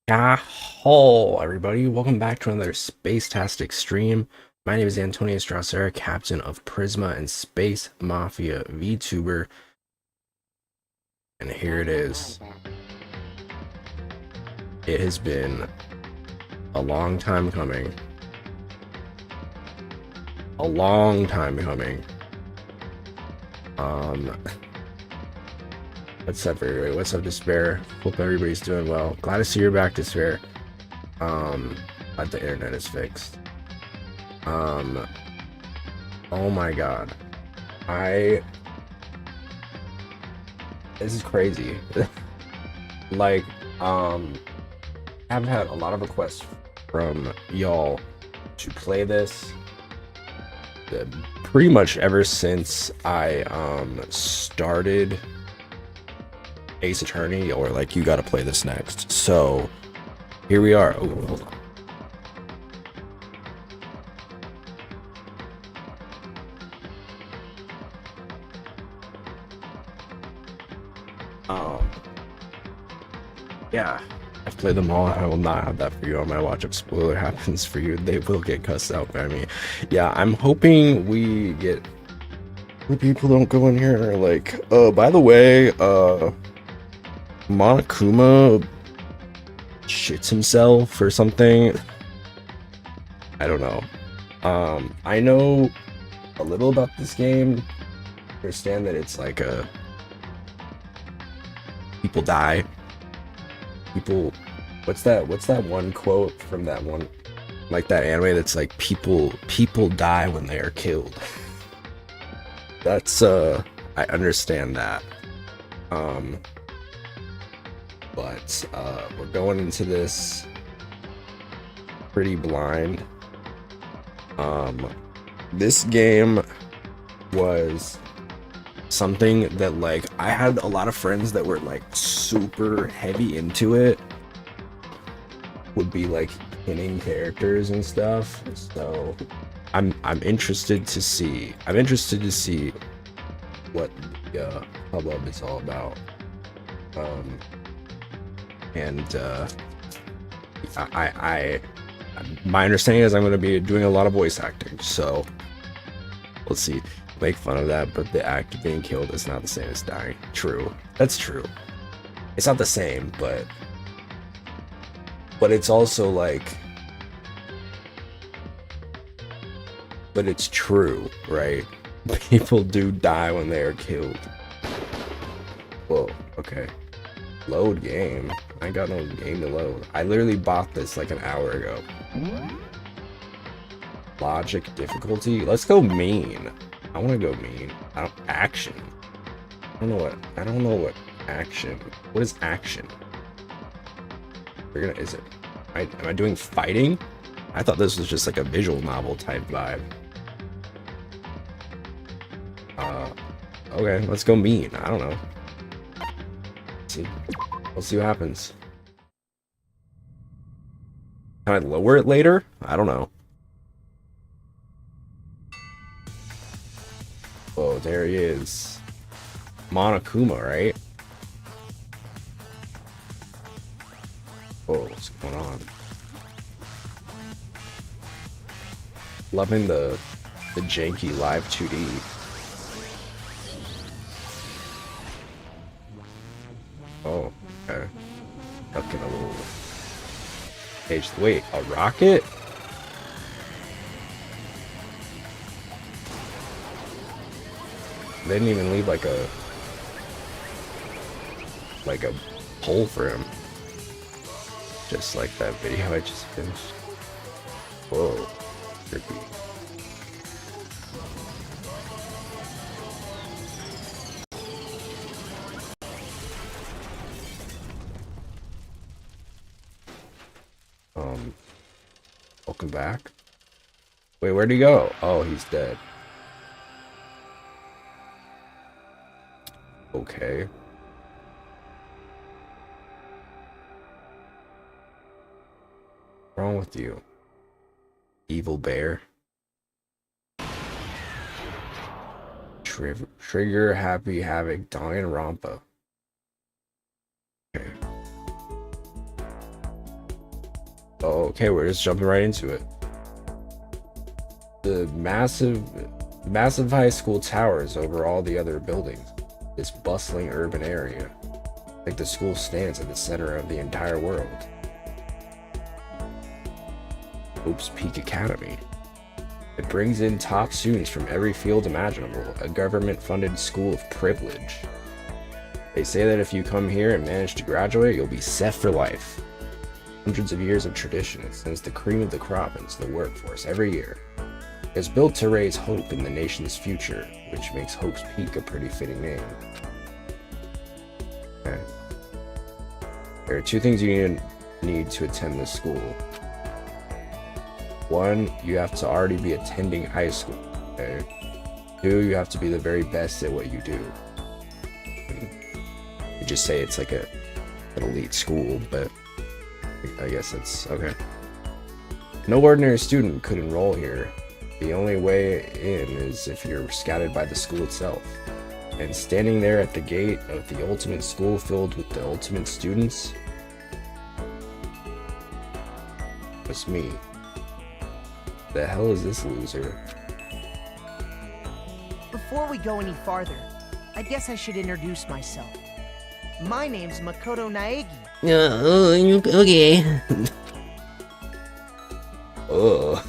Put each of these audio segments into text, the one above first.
Yahoo, everybody. Welcome back to another Space-tastic stream. My name is Antonio Strasser, captain of Prisma and Space Mafia VTuber. And here it is. It has been a long time coming. A long time coming. What's up, everybody? What's up, Despair? Hope everybody's doing well. Glad to see you're back, Despair. Glad the internet is fixed. Oh my god. This is crazy. Like, I've had a lot of requests from y'all to play this pretty much ever since I started Ace Attorney, or like, you gotta play this next. So here we are. Oh, hold on. Yeah, I've played them all. I will not have that for you on my watch. If spoiler happens for you, they will get cussed out by me. Yeah, I'm hoping we get the people don't go in here and are like, oh, by the way, Monokuma shits himself or something. I don't know. I know a little about this game. I understand that it's like people die. People, what's that one quote from that one, like, that anime that's like, people die when they are killed. That's I understand that. But we're going into this pretty blind. This game was something that, like, I had a lot of friends that were like super heavy into it, would be like pinning characters and stuff. So I'm interested to see what the hubbub is all about. My understanding is I'm going to be doing a lot of voice acting, so let's see. Make fun of that, but the act of being killed is not the same as dying. True. That's true. It's not the same, but it's also like, but it's true, right? People do die when they are killed. Whoa, okay. Load game. I got no game to load. I literally bought this like an hour ago. Logic difficulty. Let's go mean. I want to go mean. Action. I don't know what action. What is action? Is it? Am I doing fighting? I thought this was just like a visual novel type vibe. Okay, let's go mean. I don't know. Let's see what happens. Can I lower it later? I don't know. Oh, there he is. Monokuma, right? Oh, what's going on? Loving the janky live 2D. Oh, okay. Ducking a little page. Wait, a rocket? They didn't even leave like a hole for him. Just like that video I just finished. Whoa, trippy. Welcome back. Wait, where'd he go? Oh, he's dead. Okay. What's wrong with you, evil bear? Trigger, Happy Havoc, Danganronpa. Okay. Okay, we're just jumping right into it. The massive high school towers over all the other buildings. This bustling urban area. Like the school stands at the center of the entire world. Hope's Peak Academy. It brings in top students from every field imaginable, a government-funded school of privilege. They say that if you come here and manage to graduate, you'll be set for life. Hundreds of years of tradition, it sends the cream of the crop into the workforce every year. It's built to raise hope in the nation's future, which makes Hope's Peak a pretty fitting name. Okay. There are two things you need to attend this school. One, you have to already be attending high school. Okay? Two, you have to be the very best at what you do. You just say it's like an elite school, but I guess it's okay. No ordinary student could enroll here. The only way in is if you're scouted by the school itself. And standing there at the gate of the ultimate school filled with the ultimate students was me. The hell is this loser? Before we go any farther, I guess I should introduce myself. My name's Makoto Naegi. Okay. Ugh.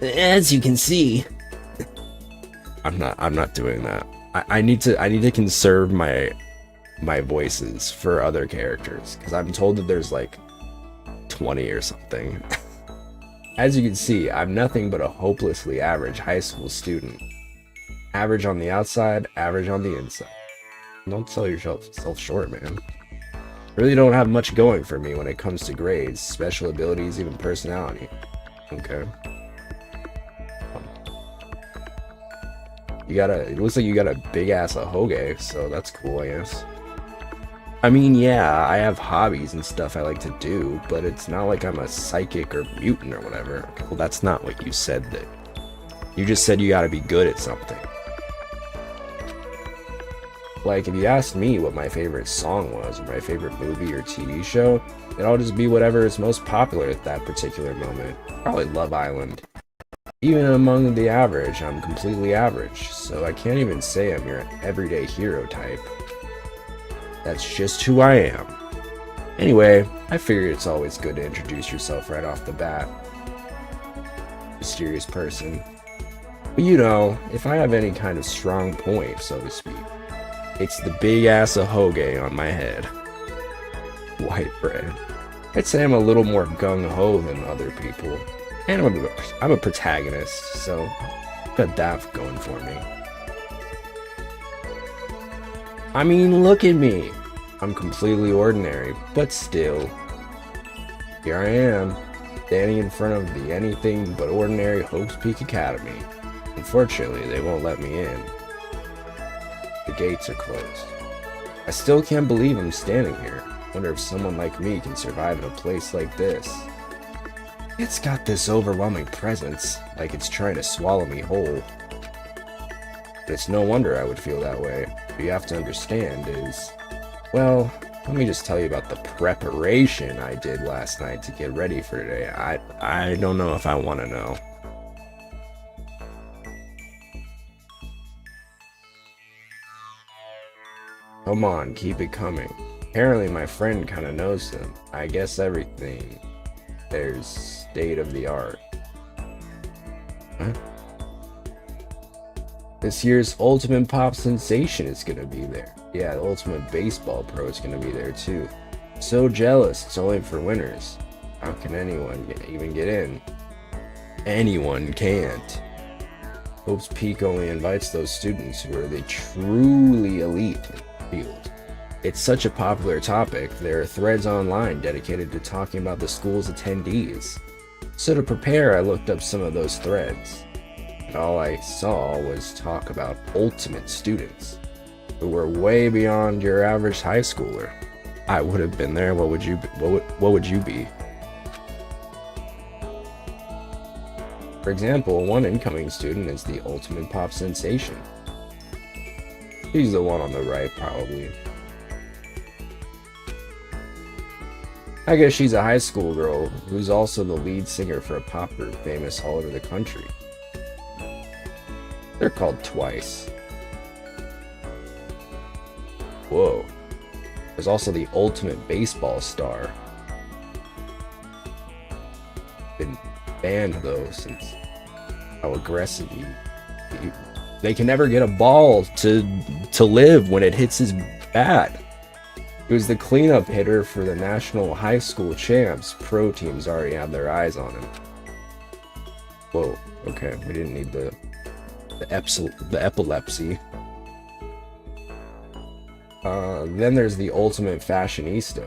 As you can see, I'm not doing that. I need to conserve my voices for other characters, because I'm told that there's like 20 or something. As you can see, I'm nothing but a hopelessly average high school student. Average on the outside, average on the inside. Don't sell yourself short, man. Really don't have much going for me when it comes to grades, special abilities, even personality. Okay. It looks like you got a big ass ahoge, so that's cool, I guess. I mean, yeah, I have hobbies and stuff I like to do, but it's not like I'm a psychic or mutant or whatever. Okay, well, that's not what you said. That you just said you gotta be good at something. Like, if you asked me what my favorite song was, or my favorite movie or TV show, it'll just be whatever is most popular at that particular moment. Probably Love Island. Even among the average, I'm completely average, so I can't even say I'm your everyday hero type. That's just who I am. Anyway, I figured it's always good to introduce yourself right off the bat. Mysterious person. But you know, if I have any kind of strong point, so to speak, it's the big ass ahoge on my head. White bread. I'd say I'm a little more gung-ho than other people. And I'm a protagonist, so got that going for me. I mean, look at me. I'm completely ordinary, but still. Here I am, standing in front of the anything but ordinary Hope's Peak Academy. Unfortunately, they won't let me in. The gates are closed. I still can't believe I'm standing here. Wonder if someone like me can survive in a place like this. It's got this overwhelming presence, like it's trying to swallow me whole. But it's no wonder I would feel that way. What you have to understand is, well, let me just tell you about the preparation I did last night to get ready for today. I don't know if I want to know. Come on, keep it coming. Apparently my friend kind of knows them. I guess everything there's state of the art. Huh? This year's Ultimate Pop Sensation is gonna be there. Yeah, the Ultimate Baseball Pro is gonna be there too. So jealous, it's only for winners. How can anyone even get in? Anyone can't. Hope's Peak only invites those students who are the truly elite in the field. It's such a popular topic, there are threads online dedicated to talking about the school's attendees. So to prepare, I looked up some of those threads. And all I saw was talk about ultimate students, who were way beyond your average high schooler. I would have been there, what would you be? For example, one incoming student is the Ultimate Pop Sensation. He's the one on the right, probably. I guess she's a high school girl who's also the lead singer for a pop group famous all over the country. They're called Twice. Whoa. There's also the ultimate baseball star. Been banned though since how aggressive they can never get a ball to live when it hits his bat. He was the cleanup hitter for the national high school champs. Pro teams already have their eyes on him. Whoa, okay, we didn't need the epilepsy. Then there's the ultimate fashionista.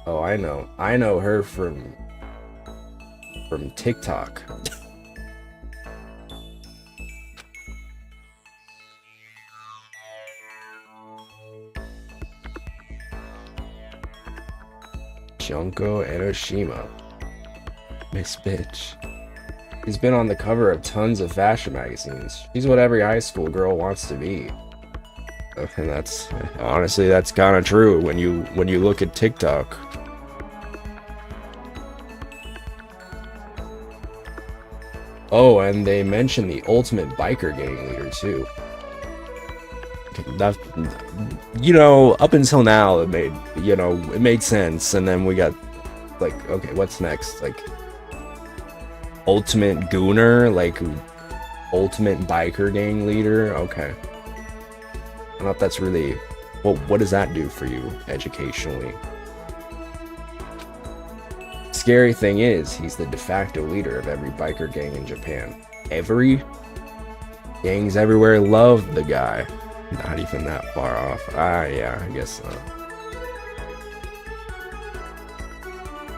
Oh, I know her from TikTok. Junko Enoshima. Miss Bitch. She's been on the cover of tons of fashion magazines. She's what every high school girl wants to be. And that's honestly that's kind of true when you look at TikTok. Oh, and they mentioned the ultimate biker gang leader too. That, you know, up until now it made sense, and then we got like, okay, what's next? Like ultimate gooner, like ultimate biker gang leader. Okay, I don't know if that's really what does that do for you educationally? Scary thing is he's the de facto leader of every biker gang in Japan. Every gangs everywhere love the guy. Not even that far off. Yeah, I guess so.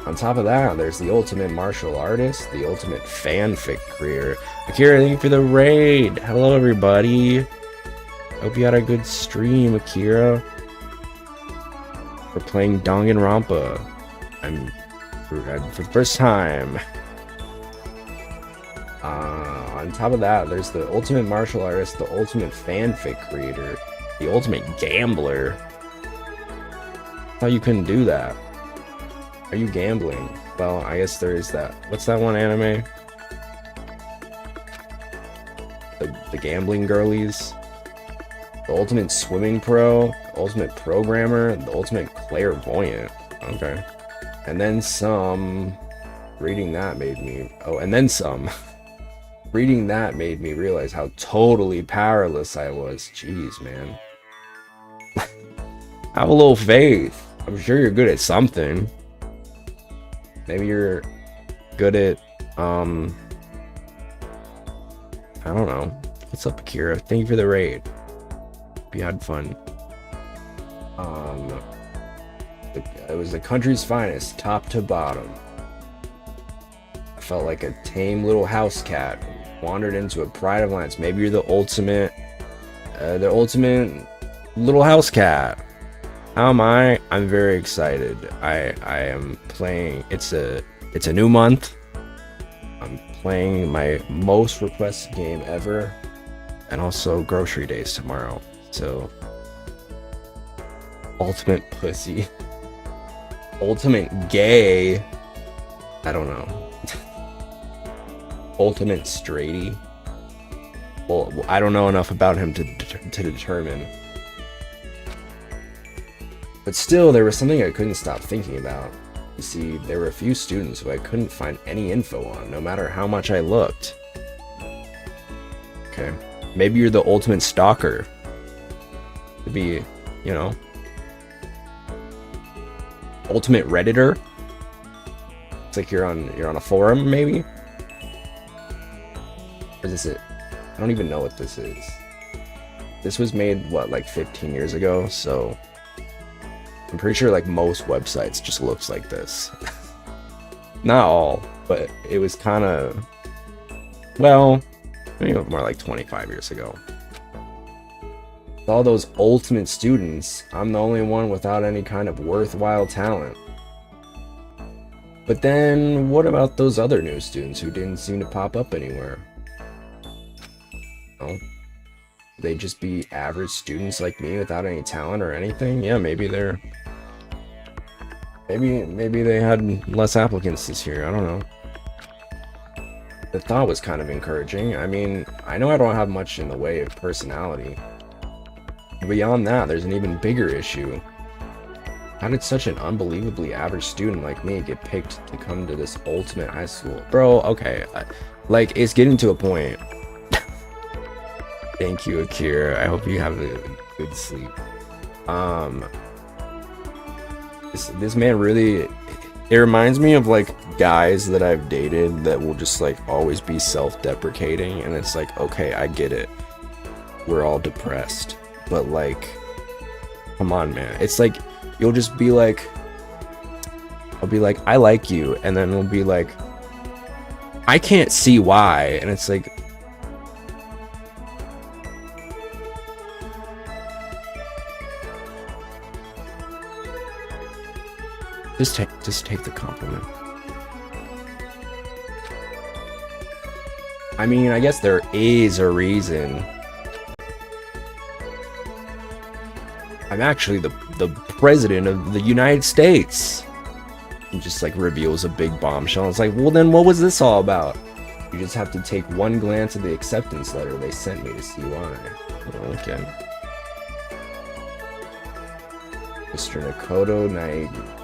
On top of that, there's the ultimate martial artist, the ultimate fanfic creator. Akira, thank you for the raid. Hello, everybody. Hope you had a good stream, Akira. We're playing Danganronpa. I'm for the first time. On top of that, there's the ultimate martial artist, the ultimate fanfic creator, the ultimate gambler. I thought you couldn't do that. Are you gambling? Well, I guess there is that. What's that one anime? The gambling girlies. The ultimate swimming pro, the ultimate programmer, the ultimate clairvoyant. Okay. And then some. Reading that made me... Oh, and then some. Reading that made me realize how totally powerless I was. Jeez, man. Have a little faith. I'm sure you're good at something. Maybe you're good at, I don't know. What's up, Akira? Thank you for the raid. Hope you had fun. It was the country's finest, top to bottom. I felt like a tame little house cat. Wandered into a pride of lands. Maybe you're the ultimate little house cat. How am I? I'm very excited. I am playing. It's a new month. I'm playing my most requested game ever, and also grocery days tomorrow. So, ultimate pussy, ultimate gay. I don't know. Ultimate straighty. Well, I don't know enough about him to determine. But still, there was something I couldn't stop thinking about. You see, there were a few students who I couldn't find any info on, no matter how much I looked. Okay. Maybe you're the ultimate stalker. Could be, you know. Ultimate Redditor. It's like you're on a forum, maybe? Or is this it? I don't even know what this is. This was made, what, like 15 years ago? So I'm pretty sure like most websites just looks like this. Not all, but it was kind of, well, maybe more like 25 years ago. With all those ultimate students, I'm the only one without any kind of worthwhile talent. But then, what about those other new students who didn't seem to pop up anywhere? Oh, they just be average students like me without any talent or anything? Yeah, maybe they're Maybe they had less applicants this year. I don't know. The thought was kind of encouraging. I mean, I know I don't have much in the way of personality. Beyond that, there's an even bigger issue. How did such an unbelievably average student like me get picked to come to this ultimate high school? Bro, okay. Like, it's getting to a point. Thank you, Akira. I hope you have a good sleep. This man really... It reminds me of, like, guys that I've dated that will just, like, always be self-deprecating. And it's like, okay, I get it. We're all depressed. But, like, come on, man. It's like, you'll just be like... I'll be like, I like you. And then we'll be like, I can't see why. And it's like... Just take the compliment. I mean, I guess there is a reason. I'm actually the president of the United States. He just like reveals a big bombshell. It's like, well then what was this all about? You just have to take one glance at the acceptance letter they sent me to see why. Okay. Mr. Nakoto Naegi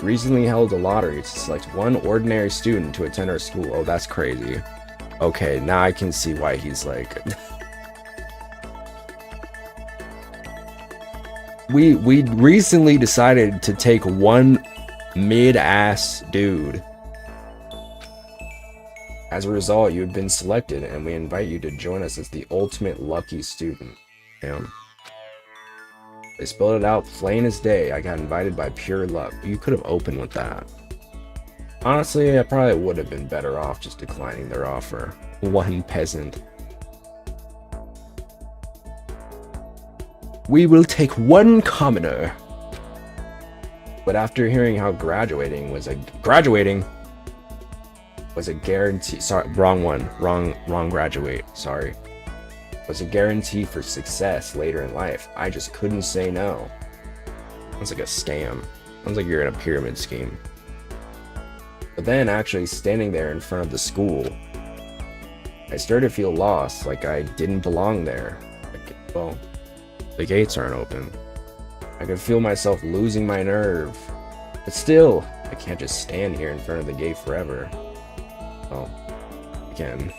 recently held a lottery to select one ordinary student to attend our school. Oh, that's crazy. Okay, now I can see why he's like... We recently decided to take one mid-ass dude. As a result, you have been selected, and we invite you to join us as the ultimate lucky student. Damn. They spelled it out plain as day. I got invited by pure luck. You could have opened with that. Honestly, I probably would have been better off just declining their offer. One peasant. We will take one commoner. But after hearing how graduating was a guarantee. Sorry, wrong one. Wrong graduate. Sorry. Was a guarantee for success later in life. I just couldn't say no. Sounds like a scam. Sounds like you're in a pyramid scheme. But then actually standing there in front of the school, I started to feel lost, like I didn't belong there. Like, well, the gates aren't open. I could feel myself losing my nerve. But still, I can't just stand here in front of the gate forever. Well, I can.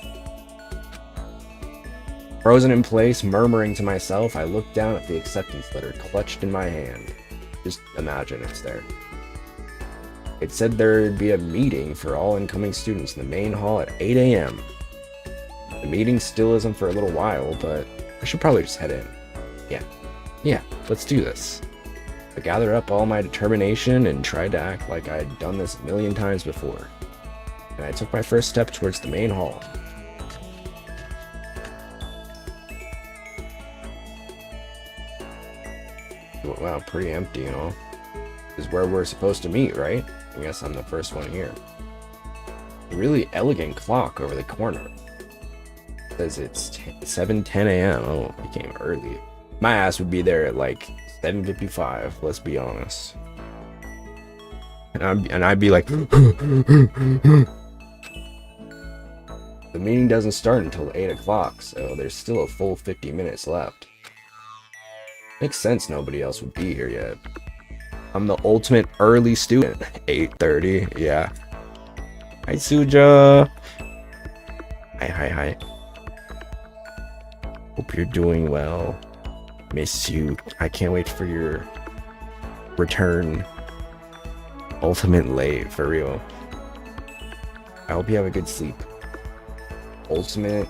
Frozen in place, murmuring to myself, I looked down at the acceptance letter clutched in my hand. Just imagine it's there. It said there'd be a meeting for all incoming students in the main hall at 8 a.m. The meeting still isn't for a little while, but I should probably just head in. Yeah, let's do this. I gathered up all my determination and tried to act like I'd done this a million times before. And I took my first step towards the main hall. Wow, pretty empty and all. This is where we're supposed to meet, right? I guess I'm the first one here. A really elegant clock over the corner. It says it's 7:10 a.m. Oh, I came early. My ass would be there at like 7:55, let's be honest. And I'd be like... The meeting doesn't start until 8 o'clock, so there's still a full 50 minutes left. Makes sense nobody else would be here yet. I'm the ultimate early student. 8:30, yeah. Hi, Suja. Hi. Hope you're doing well. Miss you. I can't wait for your return. Ultimate late, for real. I hope you have a good sleep. Ultimate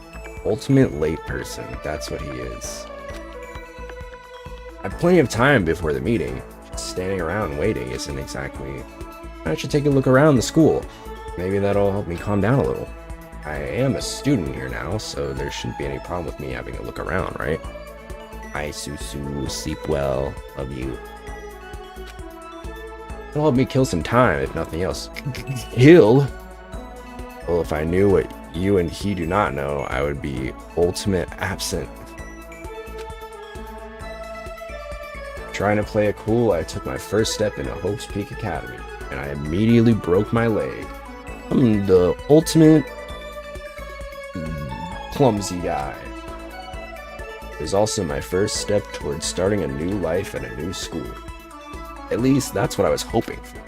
late person. That's what he is. I have plenty of time before the meeting. Just standing around waiting isn't exactly... I should take a look around the school. Maybe that'll help me calm down a little. I am a student here now, so there shouldn't be any problem with me having a look around, right? Hi, Susu. Sleep well. Love you. It'll help me kill some time, if nothing else. Kill? Well, if I knew what you and he do not know, I would be ultimate absent. Trying to play it cool, I took my first step into Hope's Peak Academy, and I immediately broke my leg. I'm the ultimate clumsy guy. It was also my first step towards starting a new life at a new school. At least, that's what I was hoping for.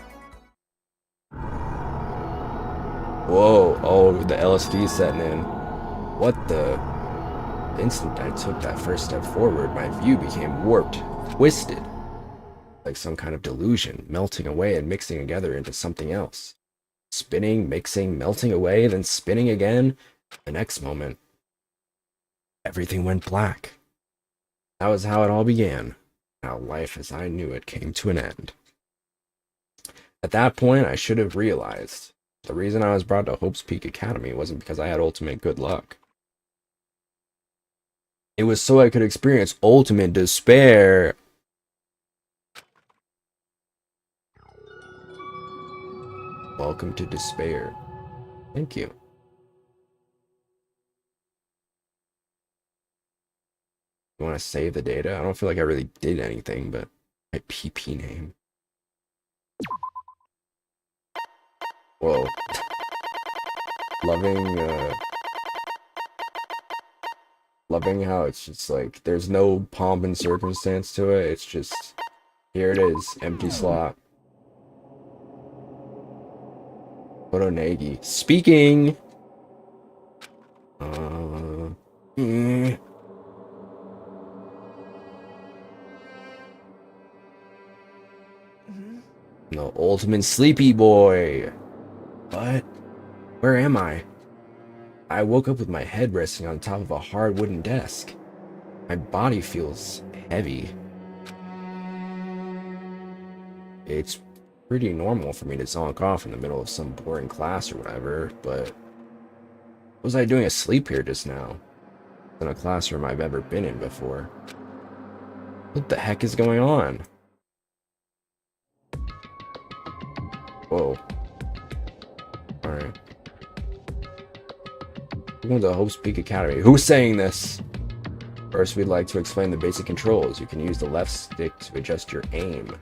Whoa, oh, the LSD setting in. What the? The instant I took that first step forward, my view became warped, twisted. Like some kind of delusion, melting away and mixing together into something else. Spinning, mixing, melting away, then spinning again. The next moment, everything went black. That was how it all began. How life as I knew it came to an end. At that point, I should have realized the reason I was brought to Hope's Peak Academy wasn't because I had ultimate good luck. It was so I could experience ultimate despair. Welcome to despair. Thank you. You want to save the data? I don't feel like I really did anything, but my PP name. Whoa. Loving how it's just like, there's no pomp and circumstance to it. It's just, here it is, empty slot. Nagi. Speaking! No, ultimate sleepy boy. What? Where am I? I woke up with my head resting on top of a hard wooden desk. My body feels heavy. It's pretty normal for me to zonk off in the middle of some boring class or whatever, but what was I doing asleep here just now? In a classroom I've ever been in before. What the heck is going on? Whoa. Alright. Welcome to Hope's Peak Academy. Who's saying this? First, we'd like to explain the basic controls. You can use the left stick to adjust your aim.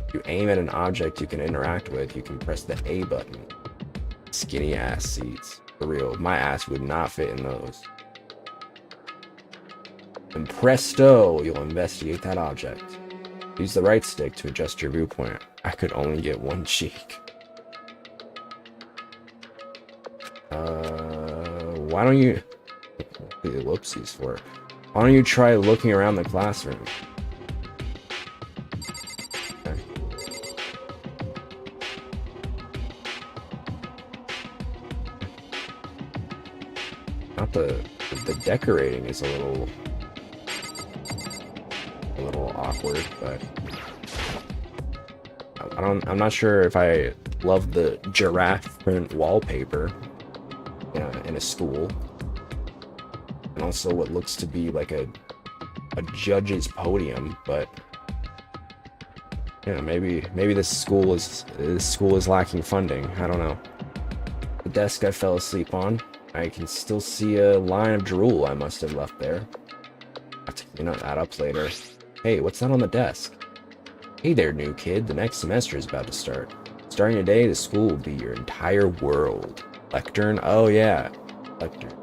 If you aim at an object you can interact with, you can press the A button. Skinny ass seats. For real, my ass would not fit in those. And presto, you'll investigate that object. Use the right stick to adjust your viewpoint. I could only get one cheek. Why don't you... Whoopsies for it. Why don't you try looking around the classroom? Okay. Not the decorating is a little awkward, but I'm not sure if I love the giraffe print wallpaper in a school, and also what looks to be like a judge's podium, but maybe this school is lacking funding. I don't know. The desk I fell asleep on, I can still see a line of drool I must have left there. I have to clean that up later. Hey, what's that on the desk? Hey there, new kid. The next semester is about to start. Starting today, the school will be your entire world. Lectern? Oh yeah, lectern.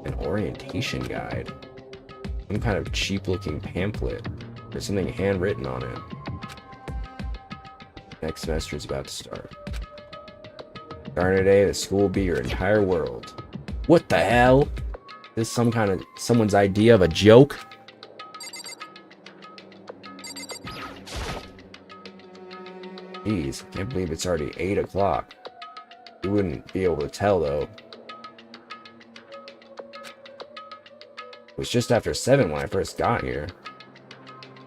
An orientation guide. Some kind of cheap-looking pamphlet. There's something handwritten on it. Next semester is about to start. Starting today, the school will be your entire world. What the hell? Is this someone's idea of a joke? Jeez, can't believe it's already 8 o'clock. You wouldn't be able to tell though. It was just after 7 when I first got here.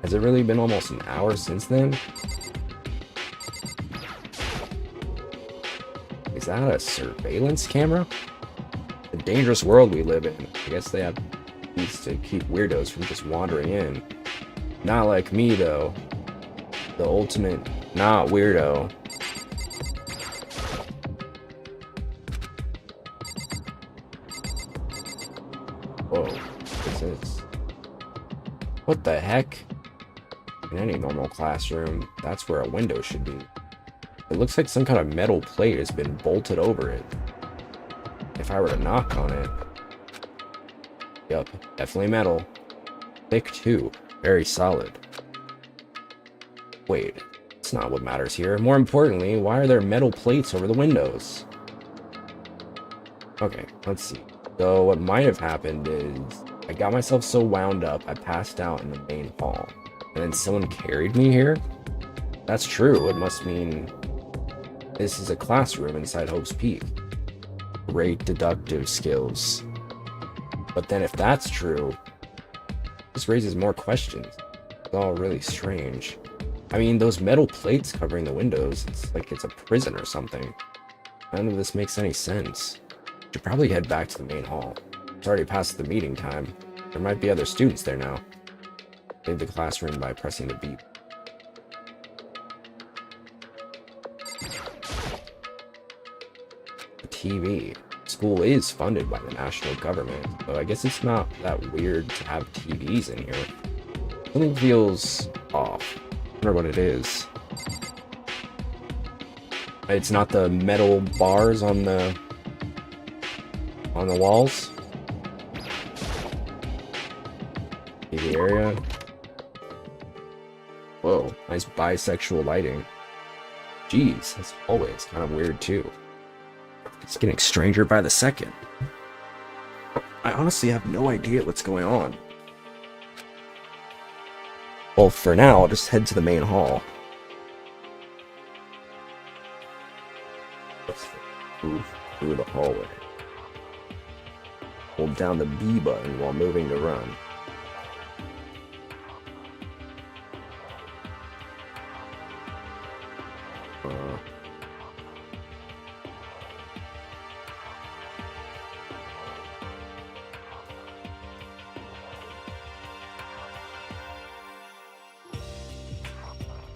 Has it really been almost an hour since then? Is that a surveillance camera? The dangerous world we live in. I guess they have these to keep weirdos from just wandering in. Not like me though. The ultimate not weirdo. Whoa, what is this? What the heck? In any normal classroom, that's where a window should be. It looks like some kind of metal plate has been bolted over it. If I were to knock on it... Yup, definitely metal. Thick too, very solid. Wait, that's not what matters here. More importantly, why are there metal plates over the windows? Okay, let's see. So what might have happened is I got myself so wound up I passed out in the main hall. And then someone carried me here? That's true. It must mean this is a classroom inside Hope's Peak. Great deductive skills. But then if that's true, this raises more questions. It's all really strange. I mean, those metal plates covering the windows, it's like it's a prison or something. None of this makes any sense. Should probably head back to the main hall. It's already past the meeting time. There might be other students there now. Leave the classroom by pressing the beep. The TV. School is funded by the national government, so I guess it's not that weird to have TVs in here. Something feels off. I wonder what it is. It's not the metal bars on the walls. TV area. Whoa, nice bisexual lighting. Jeez, this hallway is kind of weird too. It's getting stranger by the second. I honestly have no idea what's going on. Well, for now, I'll just head to the main hall. Let's move through the hallway. Hold down the B button while moving to run.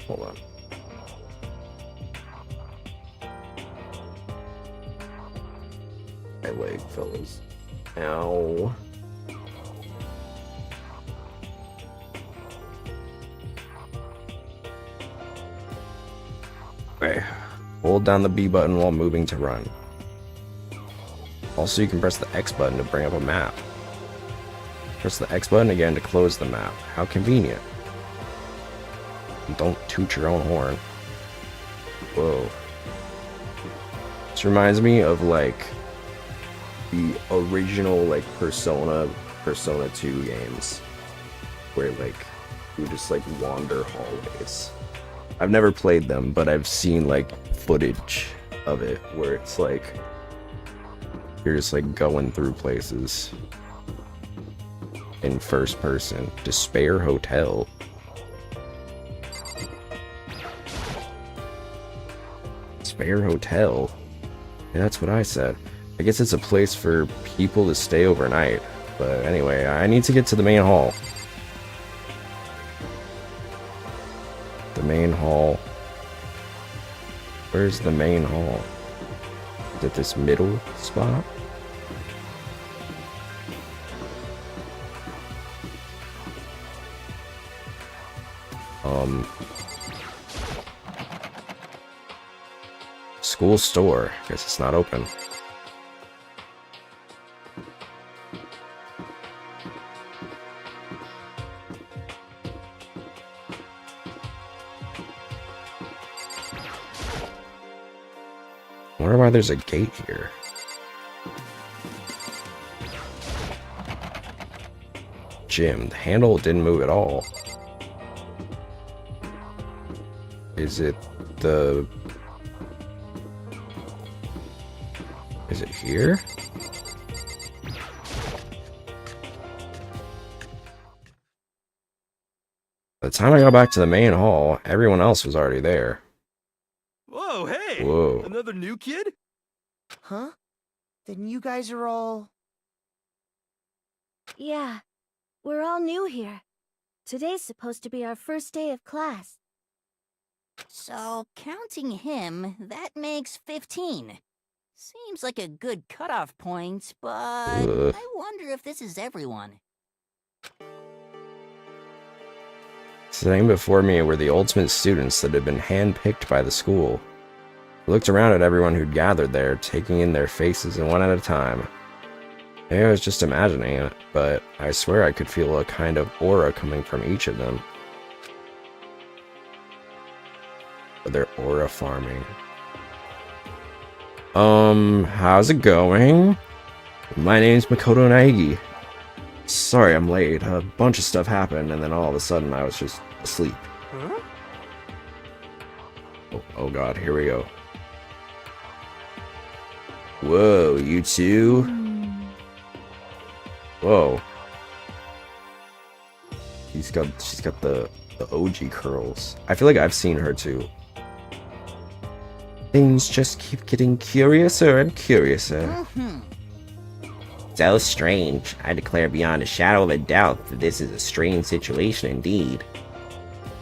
Hold on. My leg, fellas. Ow. Okay. Hold down the B button while moving to run. Also, you can press the X button to bring up a map. Press the X button again to close the map. How convenient. Don't toot your own horn. Whoa. This reminds me of like the original like Persona 2 games where like you just like wander hallways. I've never played them, but I've seen like footage of it where it's like you're just like going through places in first person. Despair Hotel. Despair Hotel? Yeah, that's what I said. I guess it's a place for people to stay overnight. But anyway, I need to get to the main hall. The main hall. Where's the main hall? Is it this middle spot? School store. Guess it's not open. I wonder why there's a gate here. Gym. The handle didn't move at all. Is it the... Is it here? By the time I got back to the main hall, everyone else was already there. Whoa, hey! Whoa. Another new kid? Huh? Then you guys are all... Yeah, we're all new here. Today's supposed to be our first day of class. So, counting him, that makes 15. Seems like a good cutoff point, but Ugh. I wonder if this is everyone. Sitting before me were the ultimate students that had been handpicked by the school. I looked around at everyone who'd gathered there, taking in their faces and one at a time. Maybe I was just imagining it, but I swear I could feel a kind of aura coming from each of them. They're aura farming. How's it going? My name's Makoto Naegi. Sorry I'm late. A bunch of stuff happened, and then all of a sudden I was just asleep. Huh? Oh god, here we go. Whoa, you two? Whoa. She's got the OG curls. I feel like I've seen her too. Things just keep getting curiouser and curiouser. So strange. I declare beyond a shadow of a doubt that this is a strange situation indeed.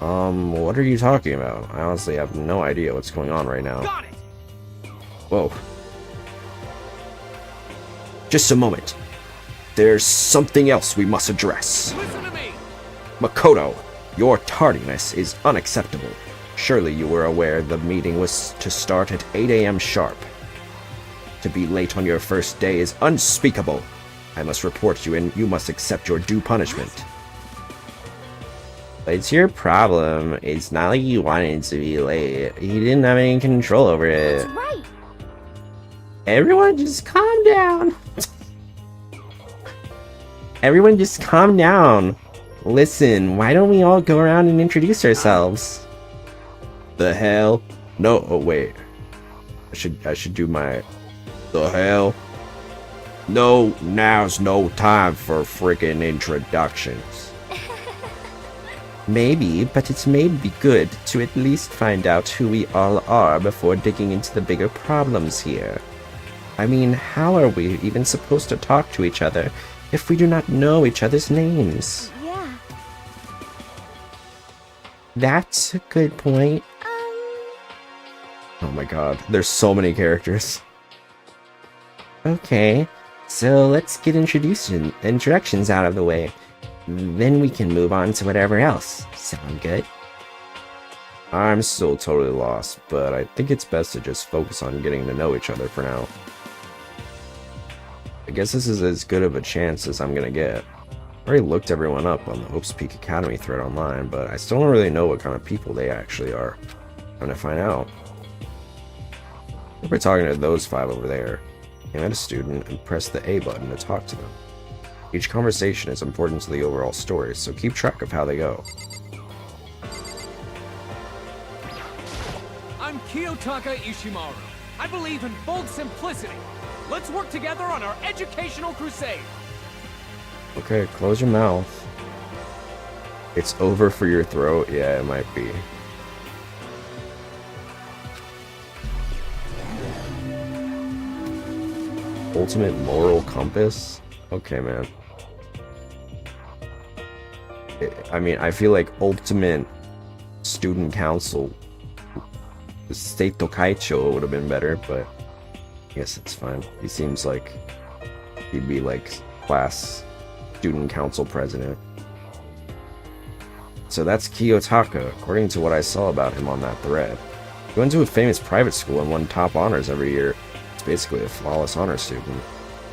What are you talking about? I honestly have no idea what's going on right now. Got it! Whoa. Just a moment. There's something else we must address. Listen to me! Makoto, your tardiness is unacceptable. Surely you were aware the meeting was to start at 8 AM sharp. To be late on your first day is unspeakable. I must report you and you must accept your due punishment. It's your problem. It's not like you wanted to be late. You didn't have any control over it. That's right. Everyone just calm down. Everyone just calm down. Listen, why don't we all go around and introduce ourselves? The hell? No, oh wait. I should do my... The hell? No, now's no time for freaking introductions. Maybe, but it's maybe good to at least find out who we all are before digging into the bigger problems here. I mean, how are we even supposed to talk to each other if we do not know each other's names? Yeah. That's a good point. Oh my god, there's so many characters. Okay, so let's get introductions out of the way. Then we can move on to whatever else. Sound good? I'm still totally lost, but I think it's best to just focus on getting to know each other for now. I guess this is as good of a chance as I'm gonna get. I already looked everyone up on the Hopes Peak Academy thread online, but I still don't really know what kind of people they actually are. I'm gonna find out. We're talking to those 5 over there. I met a student and press the A button to talk to them. Each conversation is important to the overall story, so keep track of how they go. I'm Kiyotaka Ishimaru. I believe in bold simplicity. Let's work together on our educational crusade. Okay, close your mouth. It's over for your throat? Yeah, it might be. Ultimate moral compass? Okay, man. I mean, I feel like ultimate student council, Seito Kaicho would have been better, but I guess it's fine. He seems like he'd be like class student council president. So that's Kiyotaka, according to what I saw about him on that thread. He went to a famous private school and won top honors every year. He's basically a flawless honor student.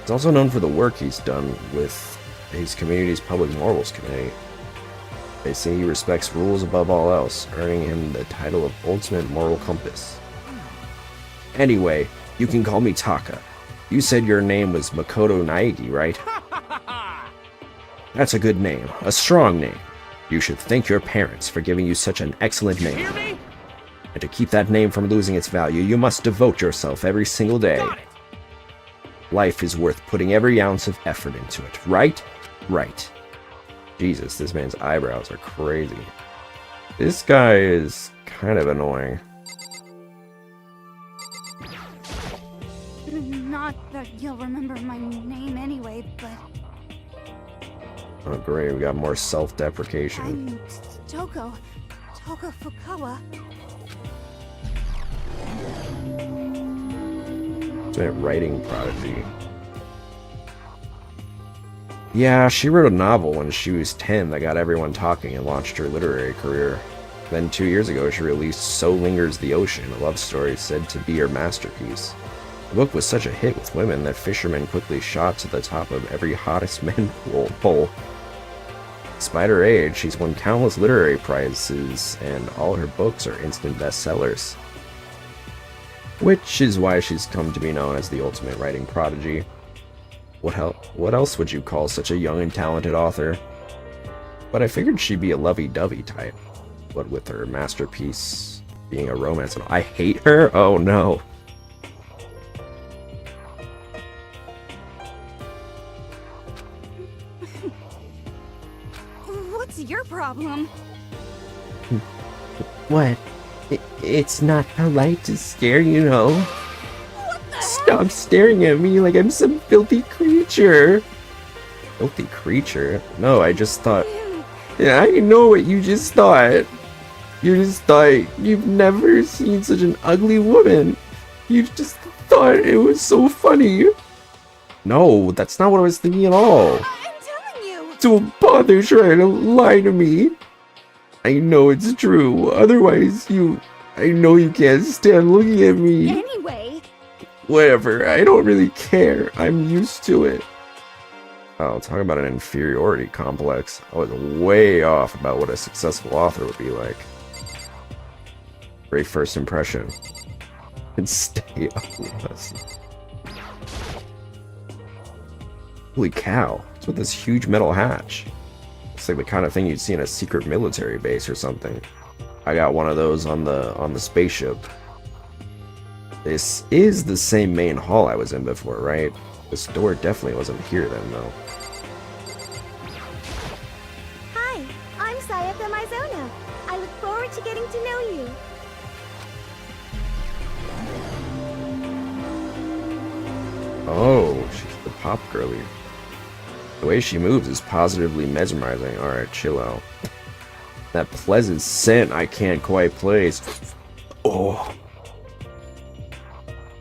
He's also known for the work he's done with his community's public morals committee. They say he respects rules above all else, earning him the title of Ultimate Moral Compass. Anyway, you can call me Taka. You said your name was Makoto Naegi, right? That's a good name, a strong name. You should thank your parents for giving you such an excellent name. Hear me? And to keep that name from losing its value, you must devote yourself every single day. Got it. Life is worth putting every ounce of effort into it, right? Right. Jesus, this man's eyebrows are crazy. This guy is kind of annoying. Not that you'll remember my name anyway, but Oh great, we got more self-deprecation. I'm Toko Fukawa. Ultimate writing prodigy. Yeah, she wrote a novel when she was 10 that got everyone talking and launched her literary career. Then 2 years ago, she released So Lingers the Ocean, a love story said to be her masterpiece. The book was such a hit with women that fishermen quickly shot to the top of every hottest men poll. Despite her age, she's won countless literary prizes, and all her books are instant bestsellers. Which is why she's come to be known as the ultimate writing prodigy. What else would you call such a young and talented author? But I figured she'd be a lovey-dovey type. But with her masterpiece being a romance novel. I hate her? Oh no. What's your problem? What? It's not polite to stare, you know. Stop staring at me like I'm some filthy creature. Filthy creature? No, I just thought... Yeah, I know what you just thought. You just thought you've never seen such an ugly woman. You just thought it was so funny. No, that's not what I was thinking at all. I'm telling you. Don't bother trying to lie to me. I know it's true. Otherwise, I know you can't stand looking at me. Anyway. Whatever, I don't really care. I'm used to it. Oh, talk about an inferiority complex. I was way off about what a successful author would be like. Great first impression. And stay up with us. Holy cow, what's with this huge metal hatch? It's like the kind of thing you'd see in a secret military base or something. I got one of those on the spaceship. This is the same main hall I was in before, right? This door definitely wasn't here then, though. Hi, I'm Sayaka Mizona. I look forward to getting to know you. Oh, she's the pop girly. The way she moves is positively mesmerizing. Alright, chill out. That pleasant scent I can't quite place. Oh.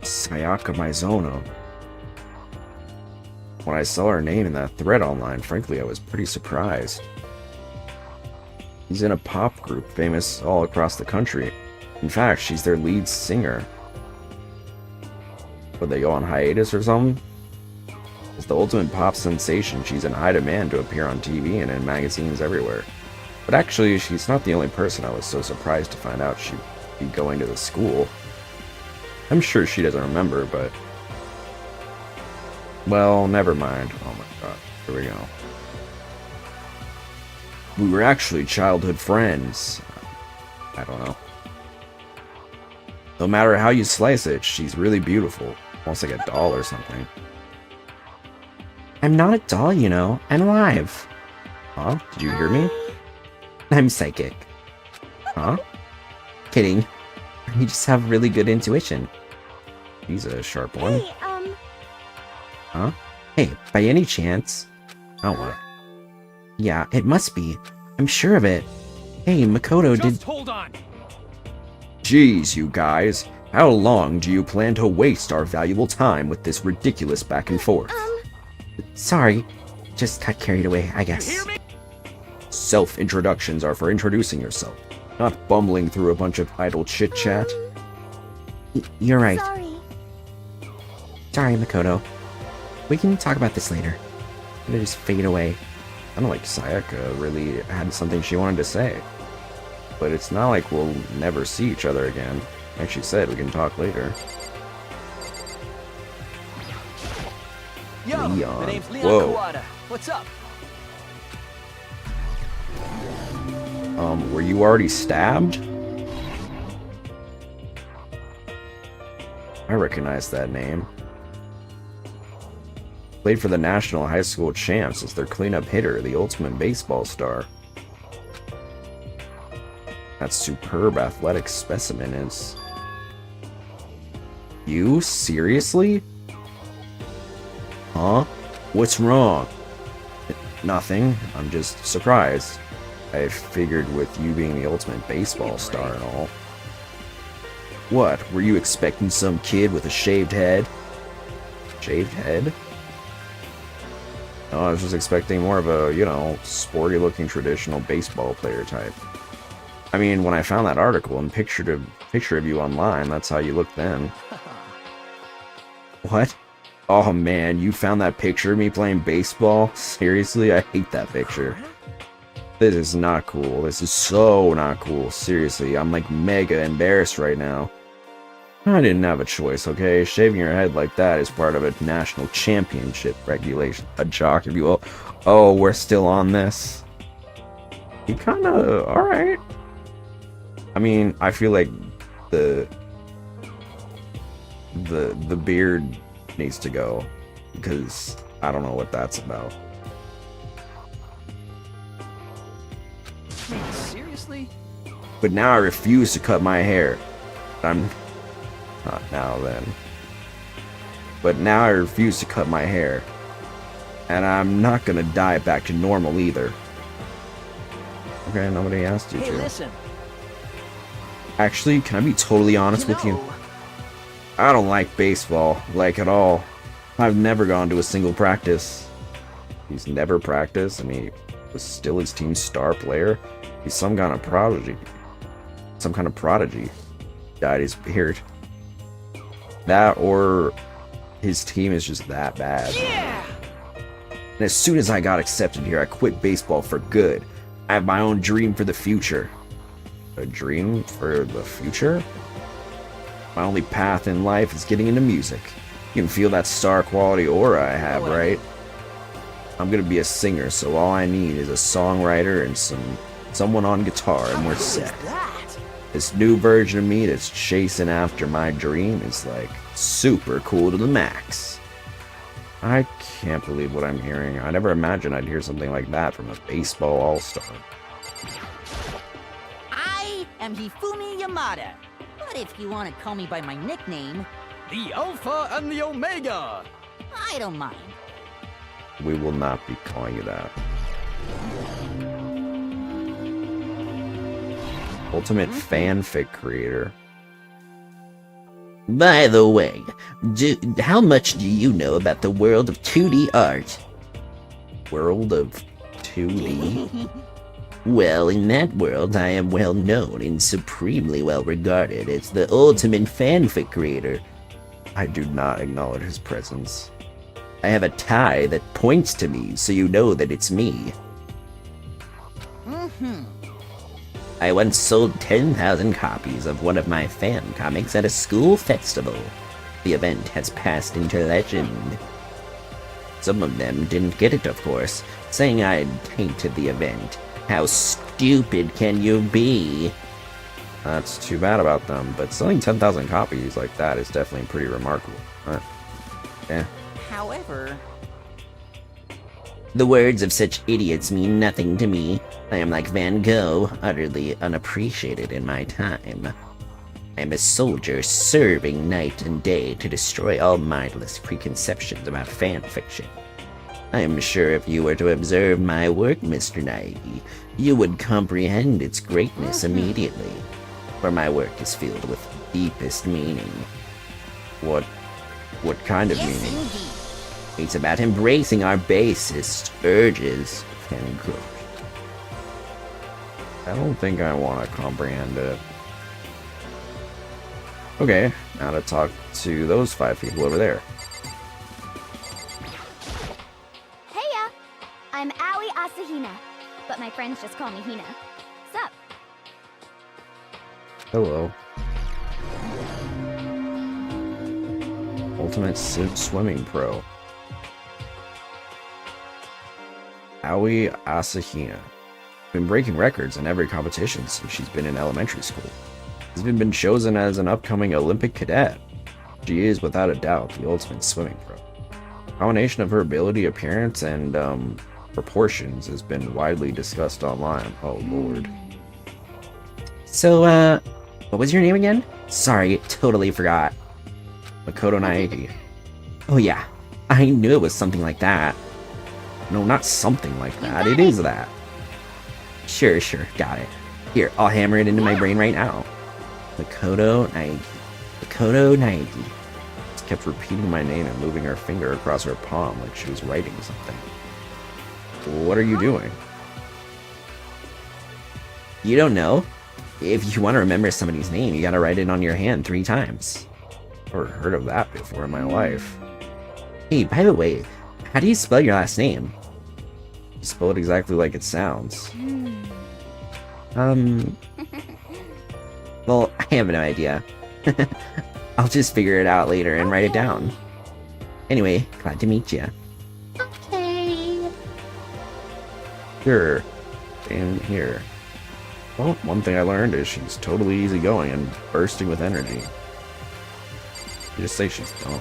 Sayaka Mizona. When I saw her name in that thread online, frankly, I was pretty surprised. She's in a pop group famous all across the country. In fact, she's their lead singer. Would they go on hiatus or something? As the ultimate pop sensation, she's in high demand to appear on TV and in magazines everywhere. But actually, she's not the only person I was so surprised to find out she'd be going to the school. I'm sure she doesn't remember, but... Well, never mind. Oh my god. Here we go. We were actually childhood friends. I don't know. No matter how you slice it, she's really beautiful. Almost like a doll or something. I'm not a doll, you know. I'm alive. Huh? Did you hear me? I'm psychic. Huh? Kidding. You just have really good intuition. He's a sharp one. Hey, Huh? Hey, by any chance? Oh, what? Yeah, it must be. I'm sure of it. Hey, Makoto Just did... hold on. Jeez, you guys. How long do you plan to waste our valuable time with this ridiculous back and forth? Sorry. Just got carried away, I You guess. hear me? Self-introductions are for introducing yourself, not bumbling through a bunch of idle chit-chat. You're right. sorry. Sorry, Makoto. We can talk about this later. I'm gonna just fade away. I don't like Sayaka really had something she wanted to say. But it's not like we'll never see each other again. Like she said, we can talk later. Yo, Leon. my name's Leon Whoa. Kawada. What's up? Were you already stabbed? I recognize that name. Played for the National High School Champs as their cleanup hitter, the ultimate baseball star. That superb athletic specimen is... You? Seriously? Huh? What's wrong? Nothing. I'm just surprised. I figured with you being the ultimate baseball star and all. What? Were you expecting some kid with a shaved head? Shaved head? Oh, I was just expecting more of a, you know, sporty looking traditional baseball player type. I mean, when I found that article and picture of you online, that's how you looked then. What? Oh man, you found that picture of me playing baseball? Seriously? I hate that picture. This is not cool. This is so not cool. Seriously, I'm like mega embarrassed right now. I didn't have a choice, okay? Shaving your head like that is part of a national championship regulation. A jock, if you will. Oh, we're still on this? You kinda... alright. I mean, I feel like the beard needs to go, because I don't know what that's about. Man, seriously? But now I refuse to cut my hair. I'm... not now then. But now I refuse to cut my hair. And I'm not gonna dye it back to normal either. Okay, nobody asked you Hey, to. listen. Actually, can I be totally honest with you? I don't like baseball, like at all. I've never gone to a single practice. He's never practiced, and he was still his team's star player. He's some kind of prodigy. Some kind of prodigy. Dyed his beard. That or his team is just that bad. Yeah! And as soon as I got accepted here, I quit baseball for good. I have my own dream for the future. A dream for the future? My only path in life is getting into music. You can feel that star quality aura I have, right? I'm gonna be a singer, so all I need is a songwriter and someone on guitar, and we're set. This new version of me that's chasing after my dream is like super cool to the max. I can't believe what I'm hearing. I never imagined I'd hear something like that from a baseball all-star. I am Hifumi Yamada. But if you want to call me by my nickname, The Alpha and the Omega! I don't mind. We will not be calling you that. Ultimate fanfic creator. By the way, how much do you know about the world of 2D art? World of 2D? Well, in that world, I am well known and supremely well regarded as the ultimate fanfic creator. I do not acknowledge his presence. I have a tie that points to me, so you know that it's me. I once sold 10,000 copies of one of my fan comics at a school festival. The event has passed into legend. Some of them didn't get it, of course, saying I'd tainted the event. How stupid can you be? That's too bad about them, but selling 10,000 copies like that is definitely pretty remarkable. Yeah. However, The words of such idiots mean nothing to me. I am like Van Gogh, utterly unappreciated in my time. I am a soldier serving night and day to destroy all mindless preconceptions about fan fiction. I am sure if you were to observe my work, Mr. Naegi, you would comprehend its greatness immediately, for my work is filled with deepest meaning. What kind of yes, meaning? indeed. It's about embracing our basest urges. Can cook. I don't think I want to comprehend it. Okay, now to talk to those 5 people over there. Heya! I'm Aoi Asahina, but my friends just call me Hina. Sup? Hello. Ultimate Swimming Pro. Aoi Asahina. Been breaking records in every competition since she's been in elementary school. She's even been chosen as an upcoming Olympic cadet. She is, without a doubt, the ultimate swimming pro. A combination of her ability, appearance, and proportions has been widely discussed online. Oh lord. So, what was your name again? Sorry, totally forgot. Makoto Naegi. Oh yeah, I knew it was something like that. No, not something like that. got It is that. Sure, got it. Here, I'll hammer it into my brain right now. Makoto Naegi. Makoto Naegi. It's kept repeating my name and moving her finger across her palm like she was writing something. What are you doing? You don't know? If you want to remember somebody's name, you gotta write it on your hand 3 times. Never heard of that before in my life. Hey, by the way, how do you spell your last name? Spell it exactly like it sounds. Well, I have no idea. I'll just figure it out later and write it down. Anyway, glad to meet you. Okay. Sure. And here. Well, one thing I learned is she's totally easygoing and bursting with energy. You just say she's dumb.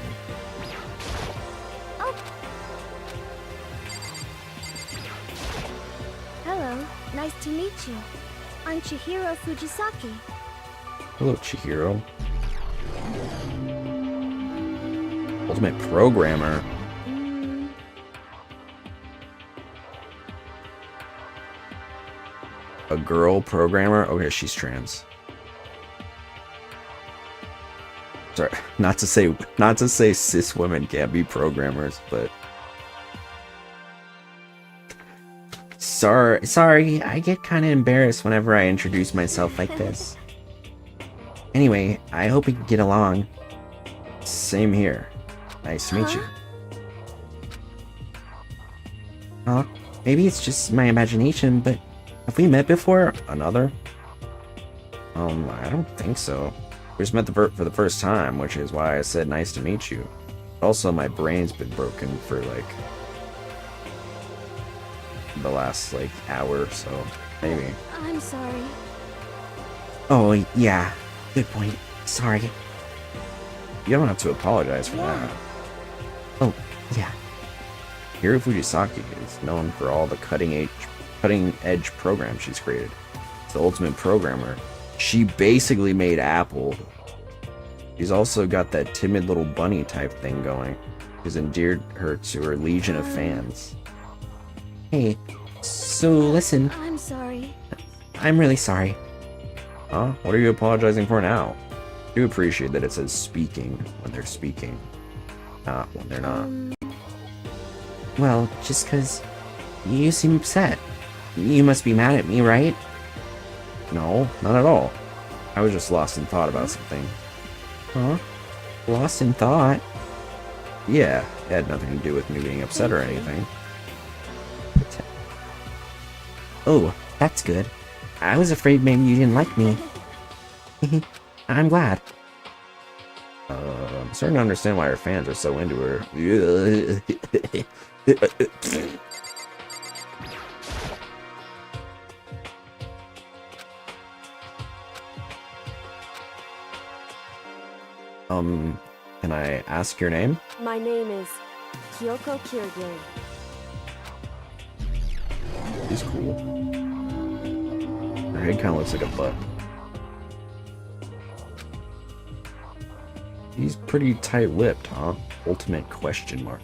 Hello, nice to meet you. I'm Chihiro Fujisaki. Hello, Chihiro. Ultimate programmer. A girl programmer? Okay, she's trans. Sorry, not to say cis women can't be programmers, but sorry, I get kind of embarrassed whenever I introduce myself like this. Anyway, I hope we can get along. Same here. Nice to meet you. Maybe it's just my imagination, but have we met before? Another? I don't think so. We just met for the first time, which is why I said nice to meet you. Also, my brain's been broken for, like, the last, like, hour or so. Maybe. I'm sorry. Oh, yeah. Good point. Sorry. You don't have to apologize for that. Oh, yeah. Hiro Fujisaki is known for all the cutting-edge programs she's created. It's the ultimate programmer. She basically made Apple. She's also got that timid little bunny type thing going. She's endeared her to her legion of fans. Hey, so listen. I'm sorry. I'm really sorry. Huh? What are you apologizing for now? I do appreciate that it says speaking when they're speaking, not when they're not. Well, just 'cause you seem upset. You must be mad at me, right? No, not at all. I was just lost in thought about something. Huh? Lost in thought? Yeah, it had nothing to do with me being upset or anything. Oh, that's good. I was afraid maybe you didn't like me. I'm glad. I'm starting to understand why her fans are so into her. Can I ask your name? My name is Kyoko Kirigiri. She's cool. Her head kind of looks like a butt. He's pretty tight-lipped, huh? Ultimate question mark.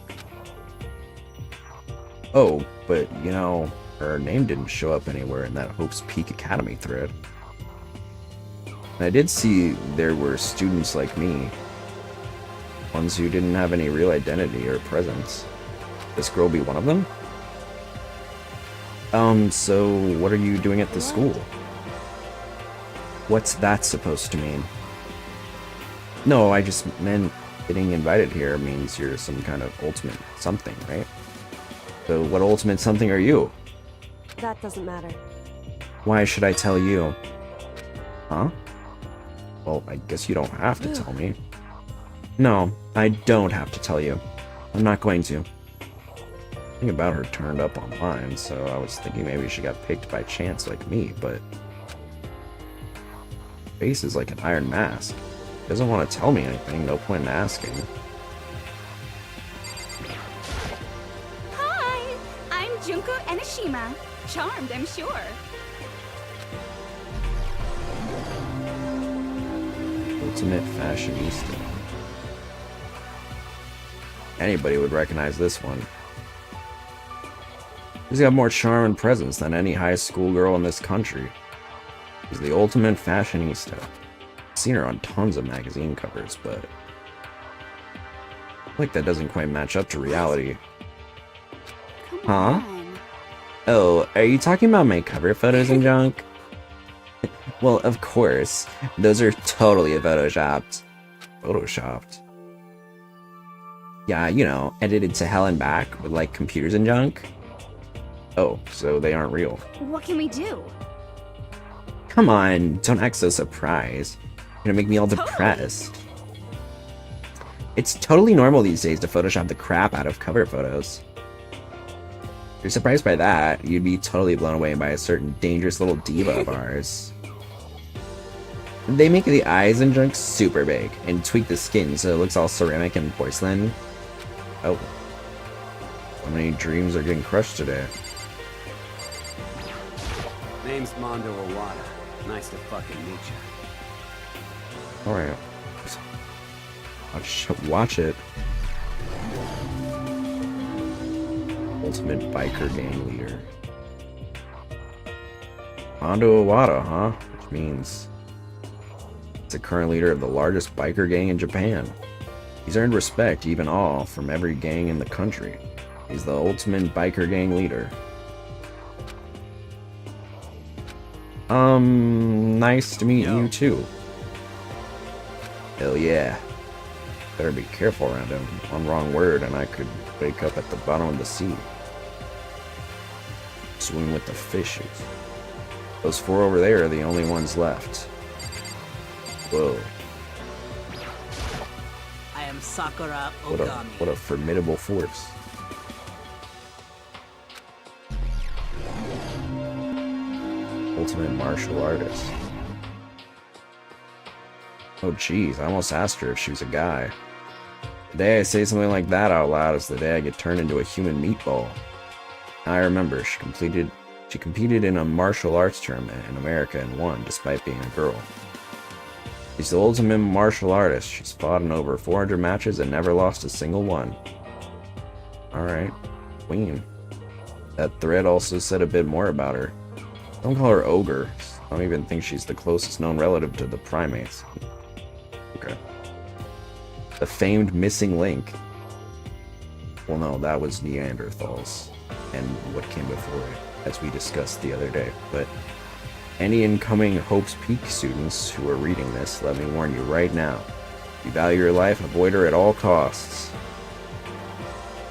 Oh, but you know, her name didn't show up anywhere in that Hope's Peak Academy thread. And I did see there were students like me. Ones who didn't have any real identity or presence. This girl be one of them? So what are you doing at the school? What's that supposed to mean? No, I just meant getting invited here means you're some kind of ultimate something, right? So what ultimate something are you? That doesn't matter. Why should I tell you? Huh? Well, I guess you don't have to tell me. No, I don't have to tell you. I'm not going to. Nothing about her turned up online, so I was thinking maybe she got picked by chance like me, but... Face is like an iron mask. Doesn't want to tell me anything, no point in asking. Hi, I'm Junko Enoshima. Charmed, I'm sure. Ultimate fashionista. Anybody would recognize this one. She's got more charm and presence than any high school girl in this country. She's the ultimate fashionista. I've seen her on tons of magazine covers, but Like that doesn't quite match up to reality. Come Huh? on. Oh, are you talking about my cover photos and junk? Well, of course. Those are totally photoshopped. Photoshopped. Yeah, you know, edited to hell and back with like computers and junk. Oh, so they aren't real. What can we do? Come on, don't act so surprised. You're gonna make me all depressed. It's totally normal these days to Photoshop the crap out of cover photos. If you're surprised by that, you'd be totally blown away by a certain dangerous little diva of ours. They make the eyes and junk super big, and tweak the skin so it looks all ceramic and porcelain. Oh. So many dreams are getting crushed today. Name's Mondo Owada. Nice to fucking meet you. Alright. Watch it. Ultimate biker gang leader. Mondo Owada, huh? Which means he's the current leader of the largest biker gang in Japan. He's earned respect, even awe, from every gang in the country. He's the ultimate biker gang leader. Nice to meet you too. Hell yeah. Better be careful around him. One wrong word and I could wake up at the bottom of the sea. Swim with the fishes. Those 4 over there are the only ones left. Whoa. I am Sakura What Ogami. a formidable force. Ultimate martial artist. Oh geez, I almost asked her if she was a guy. The day I say something like that out loud is the day I get turned into a human meatball. I remember she competed in a martial arts tournament in America and won despite being a girl. She's the ultimate martial artist. She's fought in over 400 matches and never lost a single one. Alright, queen. That thread also said a bit more about her. Don't call her ogre. I don't even think she's the closest known relative to the primates. Okay. The famed missing link. Well, no, that was Neanderthals and what came before it, as we discussed the other day. But any incoming Hope's Peak students who are reading this, let me warn you right now. If you value your life, avoid her at all costs.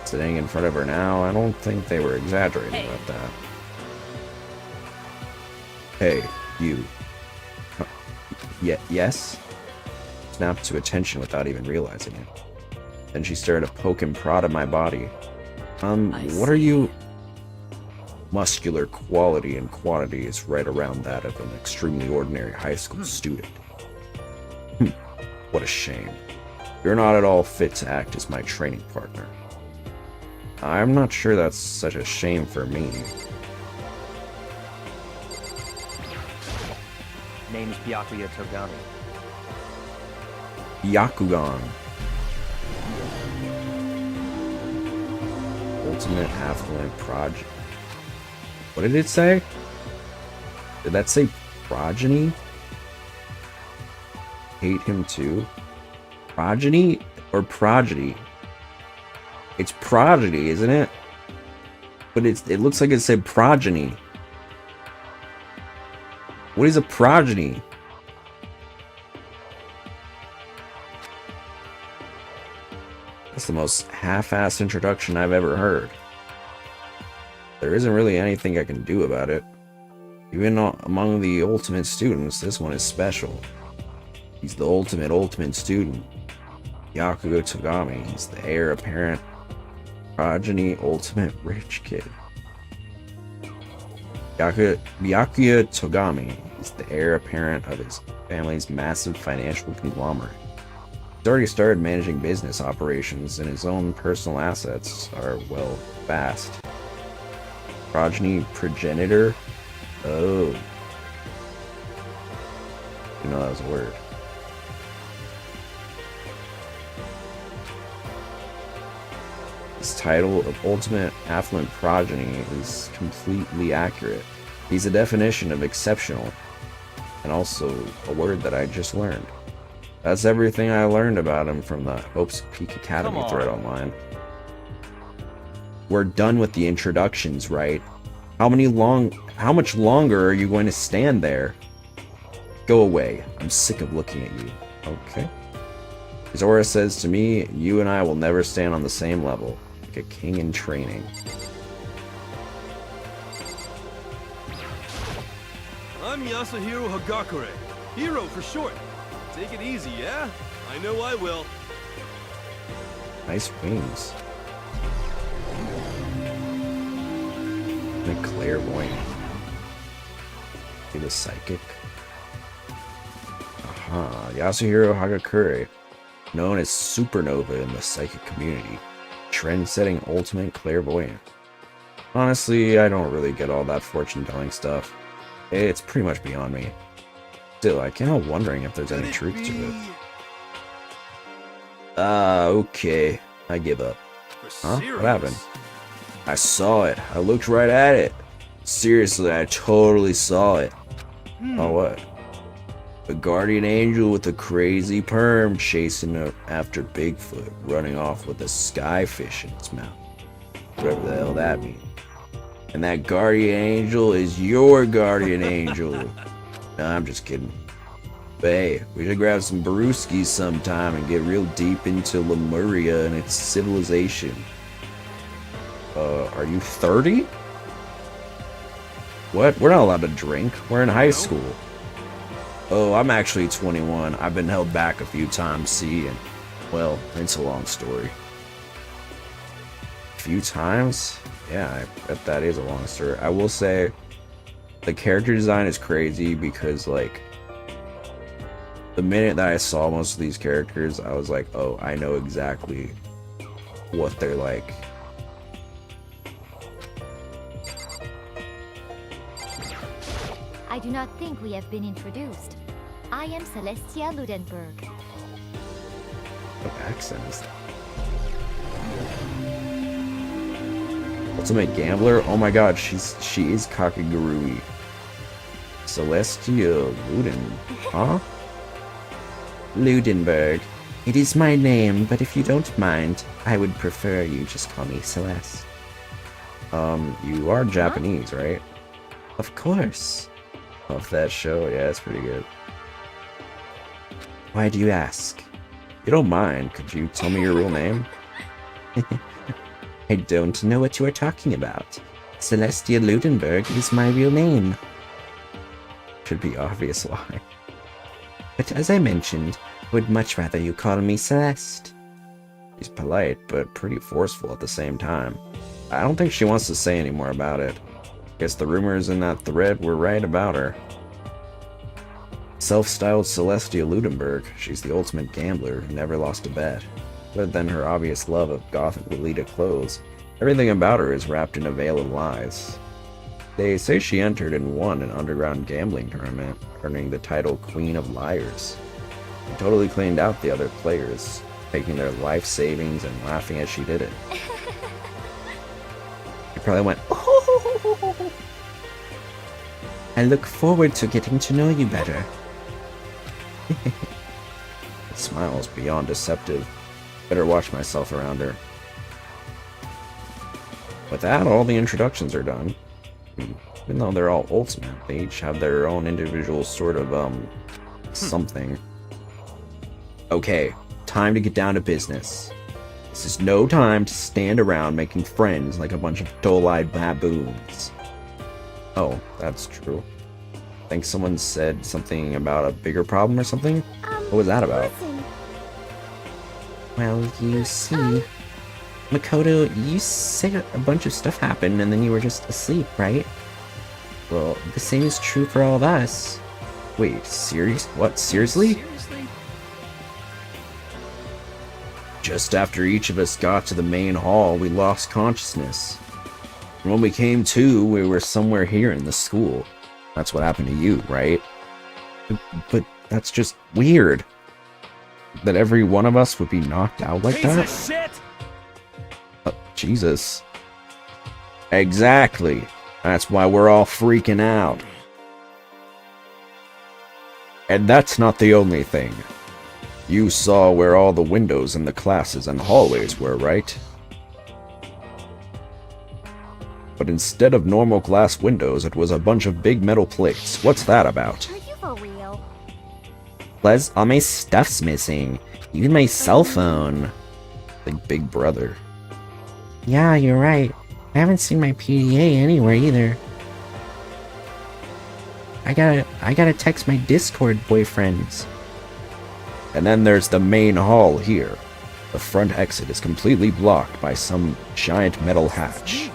Sitting in front of her now, I don't think they were exaggerating about that. Hey, you. Yes? Snapped to attention without even realizing it. Then she started to poke and prod at my body. What are you? Muscular quality and quantity is right around that of an extremely ordinary high school student. What a shame. You're not at all fit to act as my training partner. I'm not sure that's such a shame for me. Name's Byakuya Togami. Yakugan. Ultimate affluent project. What did it say? Did that say progeny? Hate him too. Progeny or progeny? It's progeny, isn't it? But it looks like it said progeny. What is a progeny? That's the most half-assed introduction I've ever heard. There isn't really anything I can do about it. Even among the ultimate students, this one is special. He's the ultimate student. Yakugo Togami. He's the heir apparent progeny ultimate rich kid. Byakuya Togami is the heir apparent of his family's massive financial conglomerate. He's already started managing business operations, and his own personal assets are, well, vast. Progeny progenitor? Oh. You know that was a word. His title of ultimate affluent progeny is completely accurate. He's a definition of exceptional, and also a word that I just learned. That's everything I learned about him from the Hope's Peak Academy Come on. thread online. We're done with the introductions, right? How much longer are you going to stand there? Go away. I'm sick of looking at you. Okay. Zora says to me, you and I will never stand on the same level. Like a king in training. I'm Yasuhiro Hagakure. Hero for short. Take it easy, yeah? I know I will. Nice wings. And a clairvoyant. He was psychic. Aha, Yasuhiro Hagakure. Known as Supernova in the psychic community. Trend-setting ultimate clairvoyant. Honestly, I don't really get all that fortune-telling stuff. It's pretty much beyond me. Still, I can't help wondering if there's any truth to it. Okay. I give up. Huh? What happened? I saw it. I looked right at it. Seriously, I totally saw it. Oh, what? A guardian angel with a crazy perm chasing after Bigfoot, running off with a skyfish in its mouth. Whatever the hell that means. And that guardian angel is your guardian angel. No, I'm just kidding. But hey, we should grab some brewskis sometime and get real deep into Lemuria and its civilization. Are you 30? What? We're not allowed to drink. We're in high school. Oh, I'm actually 21. I've been held back a few times, see, and, well, it's a long story. A few times? Yeah, I bet that is a long story. I will say, the character design is crazy because, like, the minute that I saw most of these characters, I was like, oh, I know exactly what they're like. I do not think we have been introduced. I am Celestia Ludenberg. What accent is that? Ultimate Gambler? Oh my god, she is Kakagurui. Celestia Luden, huh? Ludenberg. It is my name, but if you don't mind, I would prefer you just call me Celeste. You are Japanese, right? Of course. Of that show, yeah, it's pretty good. Why do you ask? You don't mind, could you tell me your real name? I don't know what you are talking about. Celestia Ludenberg is my real name. Should be obvious why. But as I mentioned, I would much rather you call me Celeste. She's polite, but pretty forceful at the same time. I don't think she wants to say any more about it. Guess the rumors in that thread were right about her. Self-styled Celestia Ludenberg, she's the ultimate gambler who never lost a bet. Other than her obvious love of gothic Lolita clothes, everything about her is wrapped in a veil of lies. They say she entered and won an underground gambling tournament, earning the title Queen of Liars. She totally cleaned out the other players, taking their life savings and laughing as she did it. She probably went, oh! I look forward to getting to know you better. The smile is beyond deceptive. Better watch myself around her. With that, all the introductions are done. Even though they're all ultimate, they each have their own individual sort of, something. Okay, time to get down to business. This is no time to stand around making friends like a bunch of dull-eyed baboons. Oh, that's true. I think someone said something about a bigger problem or something? What was that about? Listen. Well, you see... Makoto, you said a bunch of stuff happened and then you were just asleep, right? Well, The same is true for all of us. wait, serious? What, seriously? Just after each of us got to the main hall, we lost consciousness. And when we came to, we were somewhere here in the school. That's what happened to you, right? But that's just weird. That every one of us would be knocked out like that? Piece of shit! Jesus. Exactly. That's why we're all freaking out. And that's not the only thing. You saw where all the windows in the classes and hallways were, right? But instead of normal glass windows, it was a bunch of big metal plates. What's that about? Are you for real? Les, all my stuff's missing. Even my cell phone. Like Big Brother. Yeah, you're right. I haven't seen my PDA anywhere either. I gotta text my Discord boyfriends. And then there's the main hall here. The front exit is completely blocked by some giant metal hatch.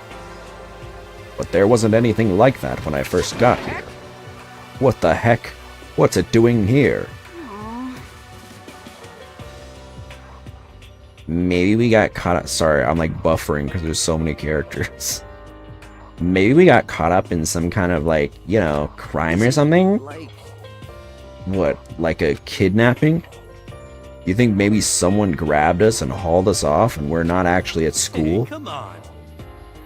But there wasn't anything like that when I first got here. What the heck? What's it doing here? Maybe we got caught up. Sorry, I'm like buffering because there's so many characters. Maybe we got caught up in some kind of like, you know, crime or something? What, like a kidnapping? You think maybe someone grabbed us and hauled us off and we're not actually at school? Hey, come on.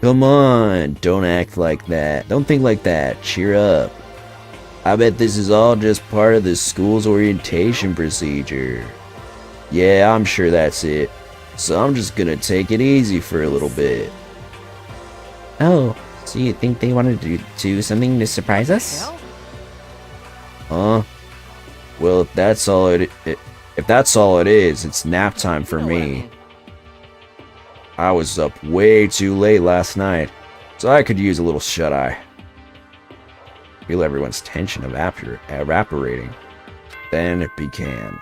Come on, don't act like that. Don't think like that. Cheer up. I bet this is all just part of the school's orientation procedure. Yeah, I'm sure that's it. So I'm just gonna take it easy for a little bit. Oh, so you think they wanted to do something to surprise us? Huh? Well, if that's all it is, it's nap time for me. I was up way too late last night, so I could use a little shut-eye. Feel everyone's tension evaporating. Then it began.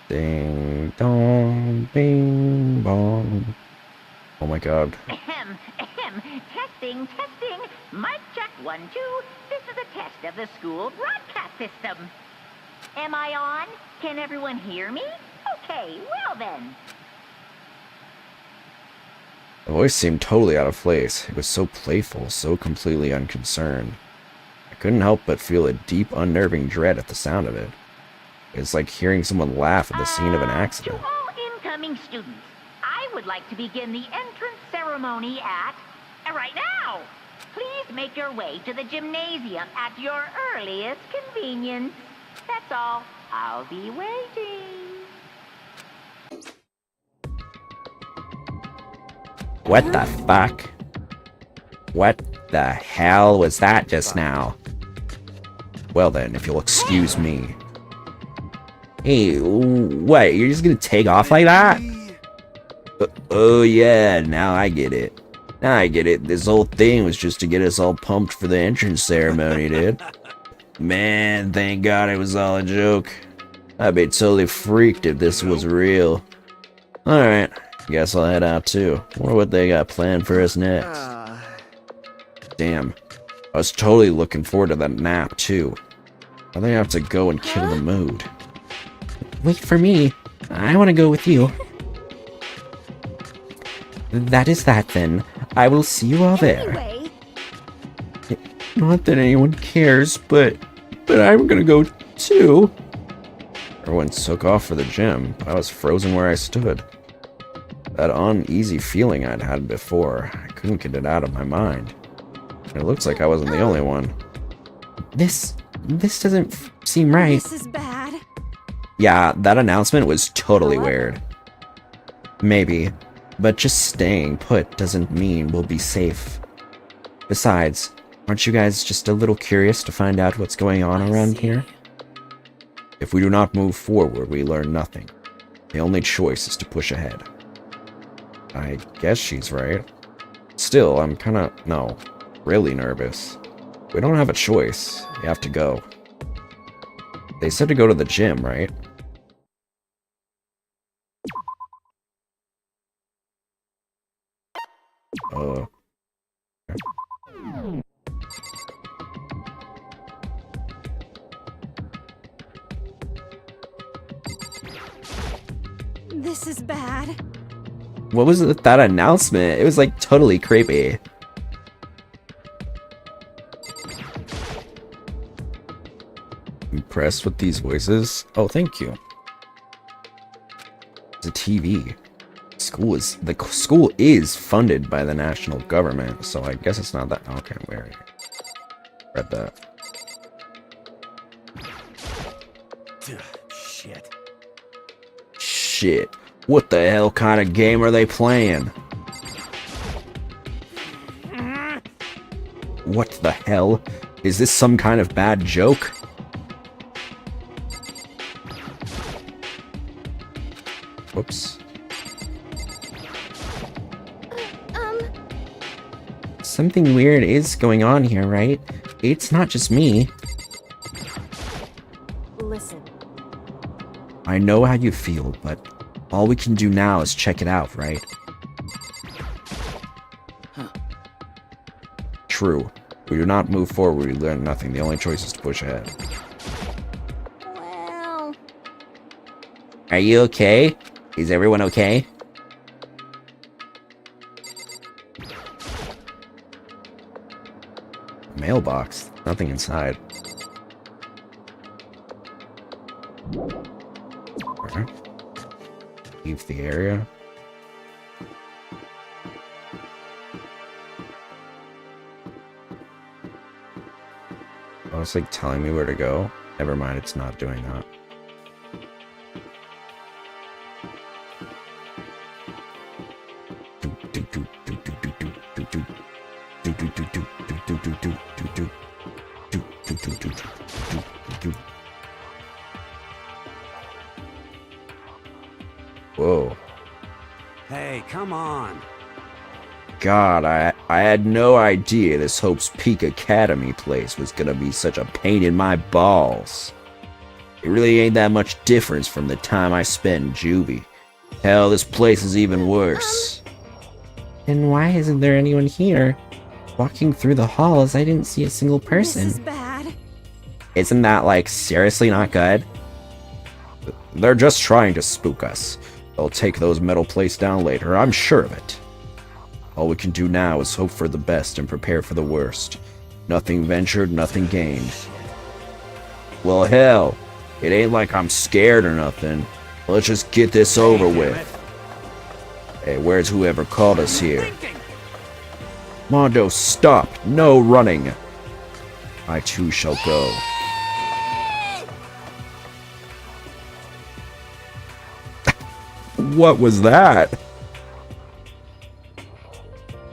Ding dong, bing bong. Oh my god. Ahem, ahem. Testing, testing. Mic check 1, 2. This is a test of the school broadcast system. Am I on? Can everyone hear me? Okay, well then. The voice seemed totally out of place. It was so playful, so completely unconcerned. I couldn't help but feel a deep, unnerving dread at the sound of it. It's like hearing someone laugh at the scene of an accident. To all incoming students, I would like to begin the entrance ceremony at... right now! Please make your way to the gymnasium at your earliest convenience. That's all. I'll be waiting. What the fuck? What the hell was that just now? Well then, if you'll excuse me. Hey, what? You're just gonna take off like that? Oh yeah, now I get it. Now I get it. This whole thing was just to get us all pumped for the entrance ceremony, dude. Man, thank God it was all a joke. I'd be totally freaked if this was real. Alright, guess I'll head out too. Wonder what they got planned for us next. Damn, I was totally looking forward to that nap too. I think I have to go and kill the mood. Wait for me. I want to go with you. That is that then. I will see you all there. Anyway, Not that anyone cares, but I'm gonna go too. Everyone took off for the gym. I was frozen where I stood. That uneasy feeling I'd had before, I couldn't get it out of my mind. And it looks like I wasn't the only one. This doesn't seem right. This is bad. Yeah, that announcement was totally weird. Maybe, but just staying put doesn't mean we'll be safe. Besides, aren't you guys just a little curious to find out what's going on around here? If we do not move forward, we learn nothing. The only choice is to push ahead. I guess she's right. Still, I'm really nervous. We don't have a choice. We have to go. They said to go to the gym, right? This is bad. What was that announcement? It was like totally creepy. Impressed with these voices? Oh, thank you. It's a TV. The school is funded by the national government, so I guess it's not that. Okay, where? Read that. Shit, what the hell kind of game are they playing? What the hell? Is this some kind of bad joke? Whoops. Something weird is going on here, right? It's not just me. Listen, I know how you feel, but all we can do now is check it out, right? True. We do not move forward, we learn nothing. The only choice is to push ahead. Well... Are you okay? Is everyone okay? Mailbox. Nothing inside. Alright. Leave the area. Oh, it's like telling me where to go. Never mind, it's not doing that. Whoa. Hey, come on. God, I had no idea this Hope's Peak Academy place was gonna be such a pain in my balls. It really ain't that much difference from the time I spent in juvie. Hell, this place is even worse. And why isn't there anyone here? Walking through the halls, I didn't see a single person. this is bad. Isn't that, like, seriously not good? They're just trying to spook us. They'll take those metal plates down later, I'm sure of it. All we can do now is hope for the best and prepare for the worst. Nothing ventured, nothing gained. Well, hell, it ain't like I'm scared or nothing. Let's just get this over with. Hey, where's whoever called us here? Mondo, stop! No running! I too shall go. What was that?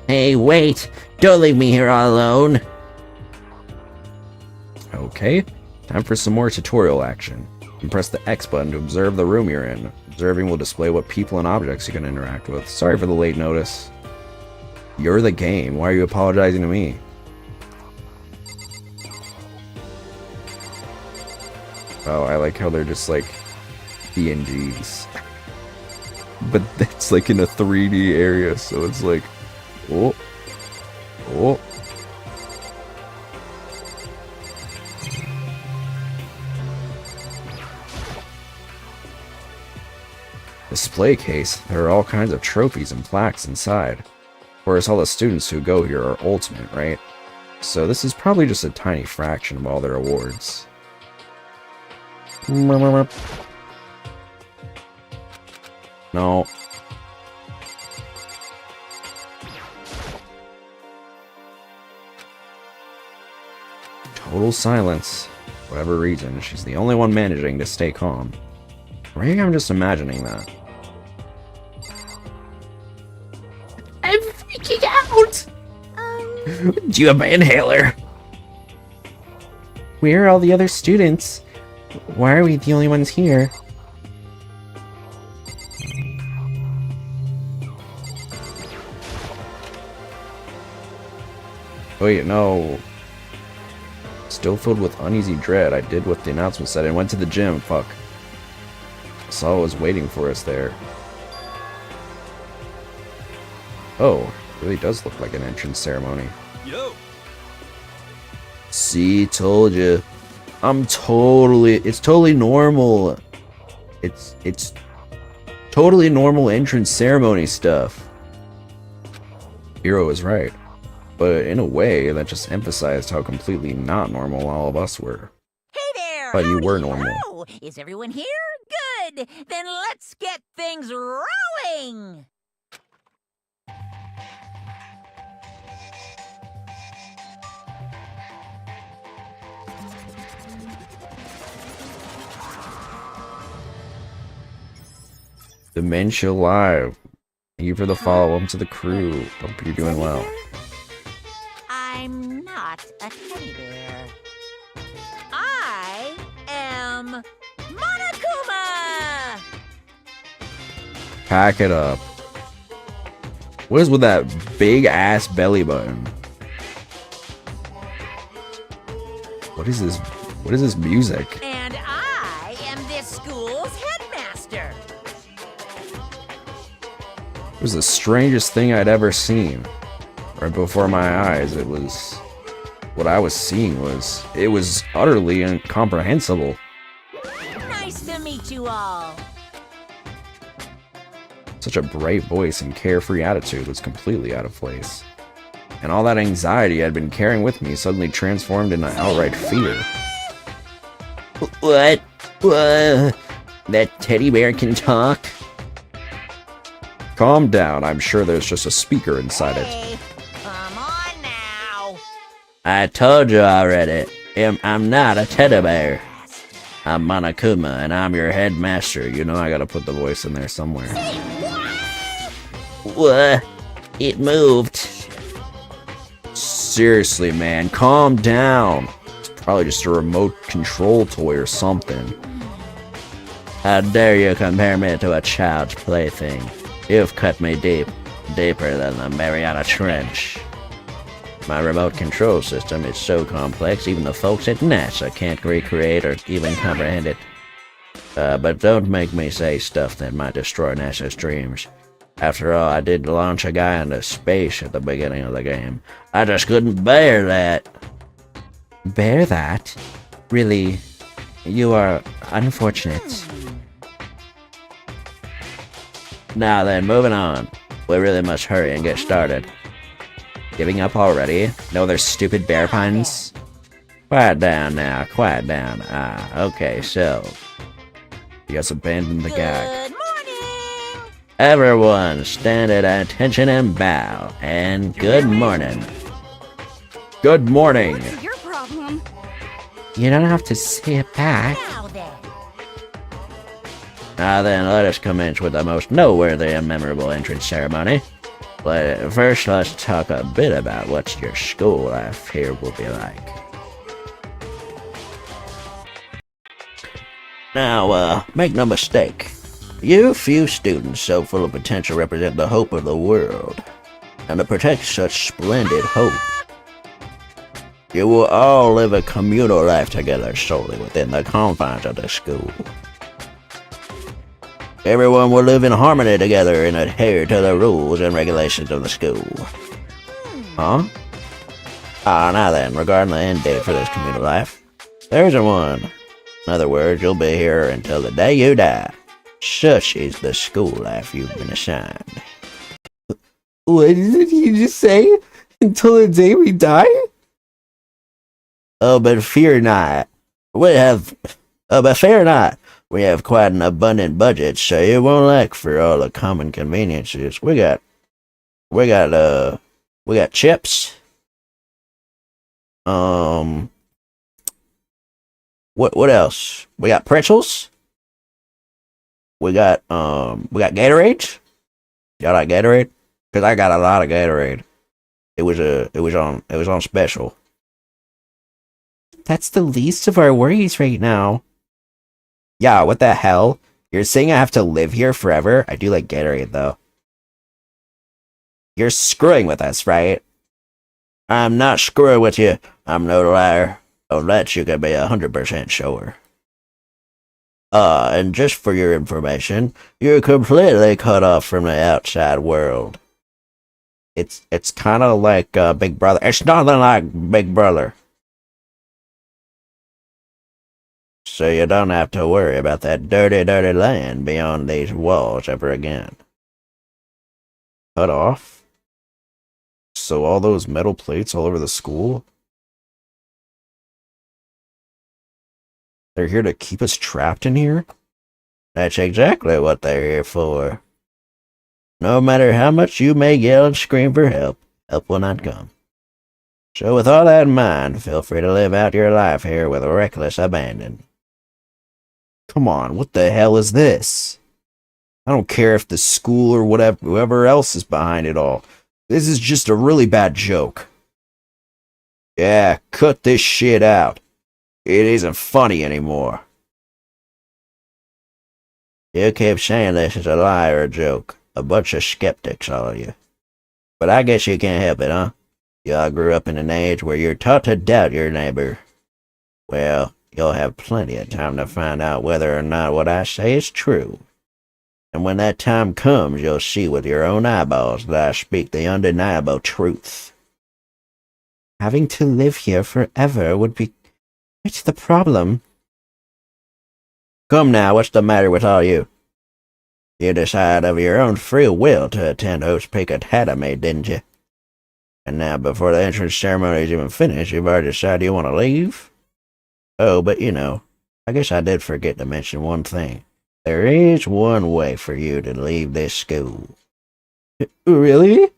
Hey, wait! Don't leave me here all alone! Okay, time for some more tutorial action. And press the X button to observe the room you're in. Observing will display what people and objects you can interact with. Sorry for the late notice. You're the game. Why are you apologizing to me? Oh, I like how they're just like PNGs. But it's like in a 3D area, so it's like, oh, oh. Display case. There are all kinds of trophies and plaques inside. Of course, all the students who go here are ultimate, right? So this is probably just a tiny fraction of all their awards. No. Total silence. For whatever reason, she's the only one managing to stay calm. Or maybe I'm just imagining that. I'm freaking out! Do you have my inhaler? Where are all the other students? Why are we the only ones here? Wait, no. Still filled with uneasy dread, I did what the announcement said and went to the gym, fuck. Saw what was waiting for us there. Oh, it really does look like an entrance ceremony. Yo. See, told you. It's totally normal. It's totally normal entrance ceremony stuff. Hiro is right. But in a way, that just emphasized how completely not normal all of us were. Hey there! But you howdy were normal. ho. Is everyone here? Good! Then let's get things rolling! Dementia Live. Thank you for the follow. Welcome to the crew. Hope you're doing well. I'm not a teddy bear. I am Monokuma! Pack it up. What is with that big ass belly button? What is this? What is this music? And I am this school's headmaster. It was the strangest thing I'd ever seen. Right before my eyes, it was... What I was seeing was... It was utterly incomprehensible. Nice to meet you all. Such a bright voice and carefree attitude was completely out of place. And all that anxiety I'd been carrying with me suddenly transformed into outright fear. What? That teddy bear can talk? Calm down, I'm sure there's just a speaker inside it. Hey, come on now. I told you already. I'm not a teddy bear. I'm Monokuma, and I'm your headmaster. You know I gotta put the voice in there somewhere. What? It moved. Seriously, man, calm down. It's probably just a remote control toy or something. How dare you compare me to a child's plaything? You've cut me deep, deeper than the Mariana Trench. My remote control system is so complex, even the folks at NASA can't recreate or even comprehend it. But don't make me say stuff that might destroy NASA's dreams. After all, I did launch a guy into space at the beginning of the game. I just couldn't bear that. Bear that? Really? You are unfortunate. Now then, moving on. We really must hurry and get started. Giving up already? No other stupid bear puns? Quiet down now, quiet down. Okay, so... You guys abandoned the gag. Good morning. Everyone, stand at attention and bow. And good morning. Good morning! What's your problem? You don't have to say it back. Now then. Now then, let us commence with the most noteworthy and memorable entrance ceremony. But first, let's talk a bit about what your school life here will be like. Now, make no mistake. You few students so full of potential represent the hope of the world. And to protect such splendid hope, you will all live a communal life together solely within the confines of the school. Everyone will live in harmony together and adhere to the rules and regulations of the school. Huh? Now then, regarding the end date for this communal life, there isn't one. In other words, you'll be here until the day you die. Such is the school life you've been assigned. What did you just say? Until the day we die? But fear not. Fear not. We have quite an abundant budget, so you won't lack for all the common conveniences. We got chips. What else? We got pretzels. We got Gatorade. Y'all like Gatorade? Cause I got a lot of Gatorade. It was on special. That's the least of our worries right now. Yeah, what the hell? You're saying I have to live here forever? I do like Gatorade, though. You're screwing with us, right? I'm not screwing with you. I'm no liar. Of that you can be 100% sure. And just for your information, you're completely cut off from the outside world. It's kind of like Big Brother. It's nothing like Big Brother. So you don't have to worry about that dirty, dirty land beyond these walls ever again. Cut off? So all those metal plates all over the school? They're here to keep us trapped in here? That's exactly what they're here for. No matter how much you may yell and scream for help, help will not come. So with all that in mind, feel free to live out your life here with reckless abandon. Come on, what the hell is this? I don't care if the school or whatever, whoever else is behind it all. This is just a really bad joke. Yeah, cut this shit out. It isn't funny anymore. You keep saying this is a lie or a joke. A bunch of skeptics, all of you. But I guess you can't help it, huh? Y'all grew up in an age where you're taught to doubt your neighbor. Well, you'll have plenty of time to find out whether or not what I say is true. And when that time comes, you'll see with your own eyeballs that I speak the undeniable truth. Having to live here forever would be quite the problem. Come now, what's the matter with all you? You decided of your own free will to attend Host Peak Academy, didn't you? And now, before the entrance ceremony is even finished, you've already decided you want to leave? Oh, but you know, I guess I did forget to mention one thing. There is one way for you to leave this school. Really?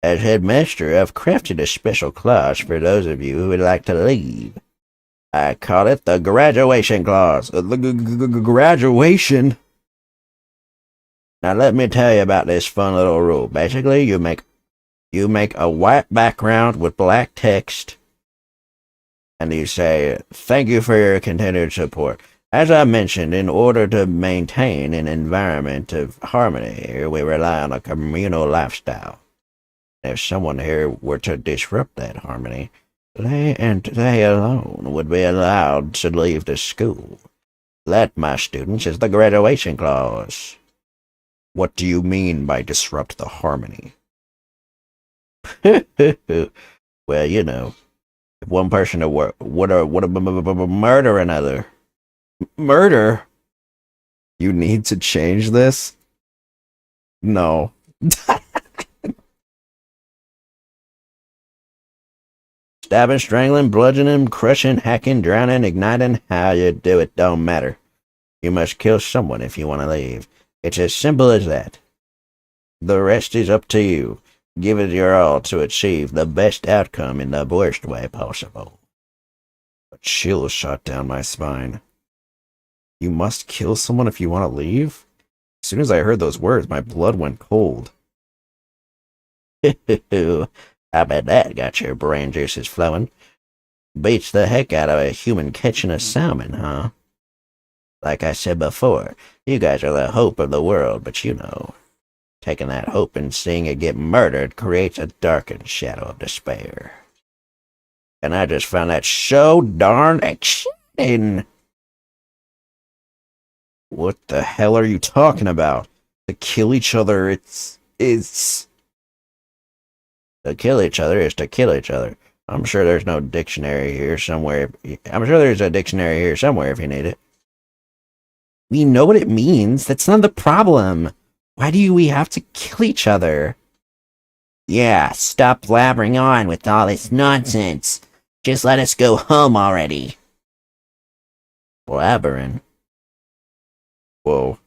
As headmaster, I've crafted a special clause for those of you who would like to leave. I call it the graduation clause. Graduation? Now let me tell you about this fun little rule. Basically, you make a white background with black text, and you say, "Thank you for your continued support." As I mentioned, in order to maintain an environment of harmony here, we rely on a communal lifestyle. If someone here were to disrupt that harmony, they alone would be allowed to leave the school. That, my students, is the graduation clause. What do you mean by disrupt the harmony? Well, you know, if one person would murder another. Murder? You need to change this? No. Stabbing, strangling, bludgeoning, crushing, hacking, drowning, igniting, how you do it don't matter. You must kill someone if you want to leave. It's as simple as that. The rest is up to you. Give it your all to achieve the best outcome in the worst way possible. A chill shot down my spine. You must kill someone if you want to leave? As soon as I heard those words, my blood went cold. I bet that got your brain juices flowing. Beats the heck out of a human catching a salmon, huh? Like I said before, you guys are the hope of the world, but you know, taking that hope and seeing it get murdered creates a darkened shadow of despair. And I just found that so darn exciting. What the hell are you talking about? To kill each other, it's... To kill each other is to kill each other. I'm sure there's no dictionary here somewhere. I'm sure there's a dictionary here somewhere if you need it. We know what it means. That's not the problem. Why do we have to kill each other? Yeah, stop blabbering on with all this nonsense. Just let us go home already. Blabbering? Whoa.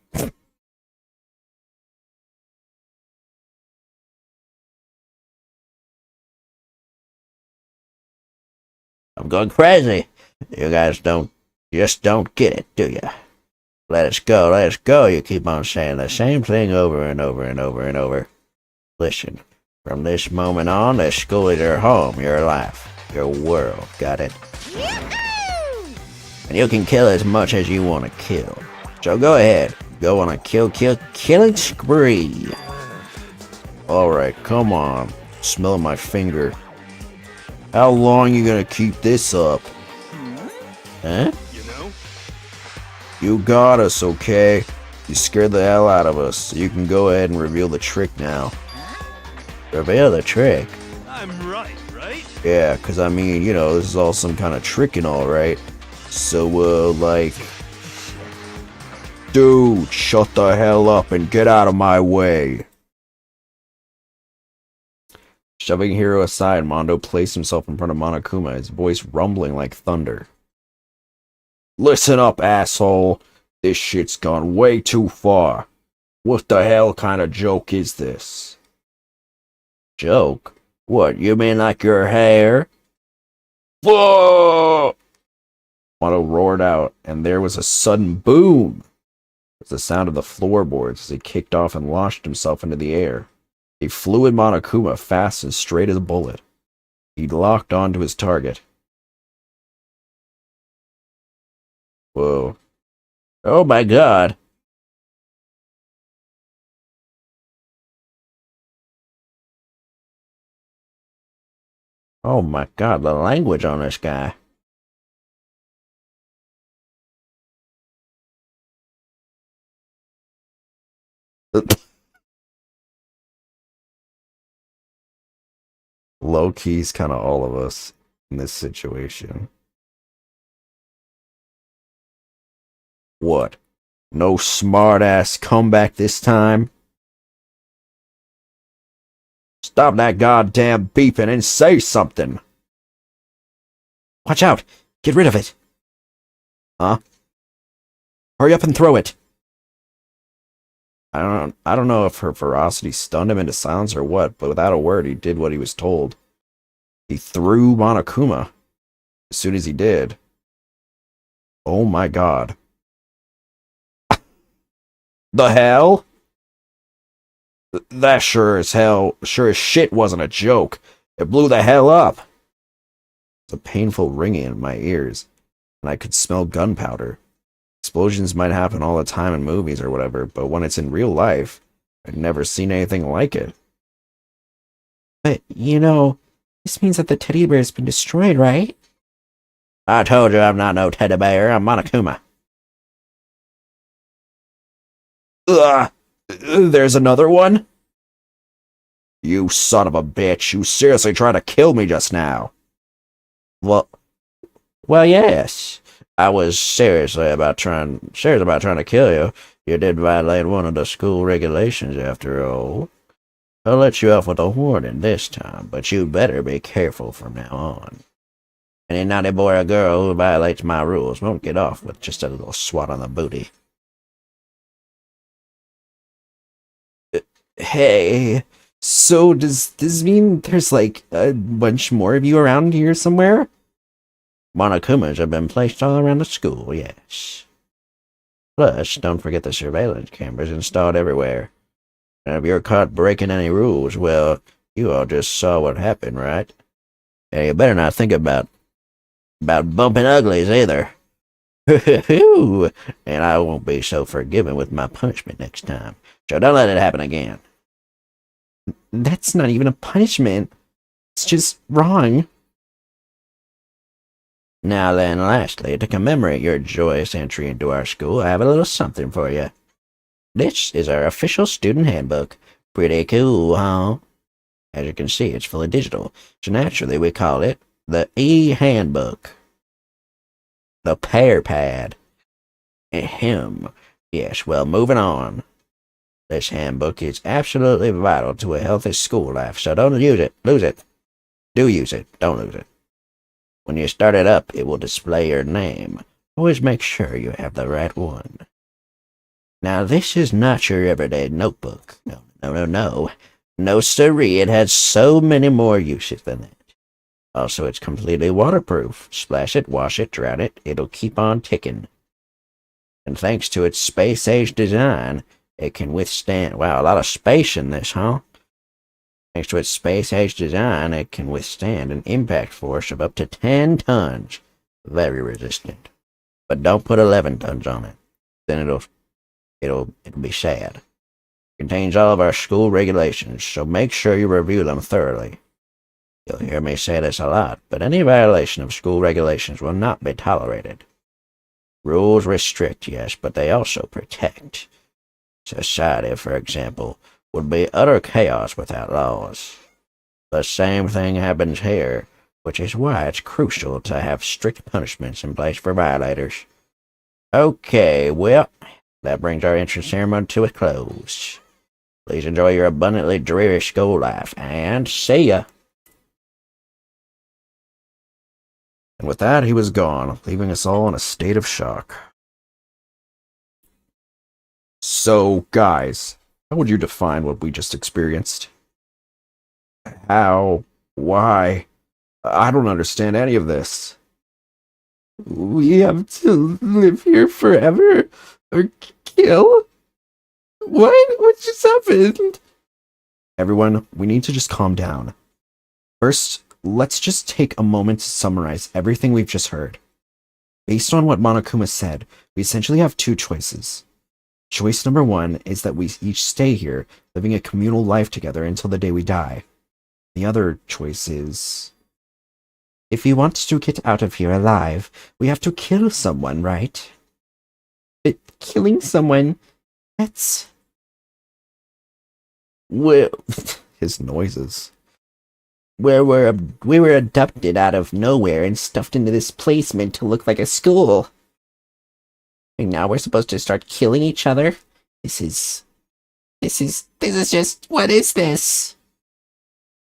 I'm going crazy. You guys just don't get it, do you? Let us go, let us go. You keep on saying the same thing over and over and over and over. Listen, from this moment on, this school is your home, your life, your world. Got it? And you can kill as much as you want to kill. So go ahead. Go on a killing spree. Alright, come on. Smelling my finger. How long you gonna keep this up? Huh? You know? You got us, okay? You scared the hell out of us, so you can go ahead and reveal the trick now. Reveal the trick? I'm right? Yeah, cause I mean, you know, this is all some kind of trick and all, right? So, like... Dude, shut the hell up and get out of my way. Shoving Hiro aside, Mondo placed himself in front of Monokuma, his voice rumbling like thunder. Listen up, asshole. This shit's gone way too far. What the hell kind of joke is this? Joke? What, you mean like your hair? Whoa! Mondo roared out, and there was a sudden boom. was the sound of the floorboards as he kicked off and launched himself into the air. He flew at Monokuma fast and straight as a bullet. He locked onto his target. Whoa. Oh my god. Oh my god, the language on this guy. Low key's kind of all of us in this situation. What? No smart ass comeback this time? Stop that goddamn beeping and say something! Watch out! Get rid of it! Huh? Hurry up and throw it! I don't know if her ferocity stunned him into silence or what, but without a word, he did what he was told. He threw Monokuma. As soon as he did. Oh my god. The hell? That sure as shit wasn't a joke. It blew the hell up. It was a painful ringing in my ears, and I could smell gunpowder. Explosions might happen all the time in movies or whatever, but when it's in real life, I've never seen anything like it. But, you know, this means that the teddy bear's been destroyed, right? I told you I'm not no teddy bear, I'm Monokuma. Ugh! There's another one? You son of a bitch, you seriously tried to kill me just now. Well, yes. I was serious about trying to kill you. You did violate one of the school regulations after all. I'll let you off with a warning this time, but you better be careful from now on. Any naughty boy or girl who violates my rules won't get off with just a little swat on the booty. Hey, so does this mean there's like a bunch more of you around here somewhere? Monokumas have been placed all around the school, yes. Plus, don't forget the surveillance cameras installed everywhere. And if you're caught breaking any rules, well, you all just saw what happened, right? And you better not think about bumping uglies either. And I won't be so forgiving with my punishment next time. So don't let it happen again. That's not even a punishment. It's just wrong. Now then, lastly, to commemorate your joyous entry into our school, I have a little something for you. This is our official student handbook. Pretty cool, huh? As you can see, it's fully digital, so naturally we call it the E-Handbook. The Pear Pad. Ahem. Yes, well, moving on. This handbook is absolutely vital to a healthy school life, so don't lose it. Do use it, don't lose it. When you start it up, it will display your name. Always make sure you have the right one. Now, this is not your everyday notebook. No. No, sirree, it has so many more uses than that. Also, it's completely waterproof. Splash it, wash it, drown it, it'll keep on ticking. And thanks to its space-age design, it can withstand... Wow, a lot of space in this, huh? Thanks to its space-age design, it can withstand an impact force of up to 10 tons. Very resistant. But don't put 11 tons on it. Then it'll be sad. It contains all of our school regulations, so make sure you review them thoroughly. You'll hear me say this a lot, but any violation of school regulations will not be tolerated. Rules restrict, yes, but they also protect. Society, for example, would be utter chaos without laws. The same thing happens here, which is why it's crucial to have strict punishments in place for violators. Okay, well, that brings our entrance ceremony to a close. Please enjoy your abundantly dreary school life, and see ya! And with that, he was gone, leaving us all in a state of shock. So, guys, how would you define what we just experienced? How? Why? I don't understand any of this. We have to live here forever? Or kill? What just happened? Everyone, we need to just calm down. First, let's just take a moment to summarize everything we've just heard. Based on what Monokuma said, we essentially have two choices. Choice number one is that we each stay here, living a communal life together until the day we die. The other choice is... if we want to get out of here alive, we have to kill someone, right? But killing someone, that's... well, his noises. We were abducted out of nowhere and stuffed into this place meant to look like a school. And now we're supposed to start killing each other? This is just, what is this?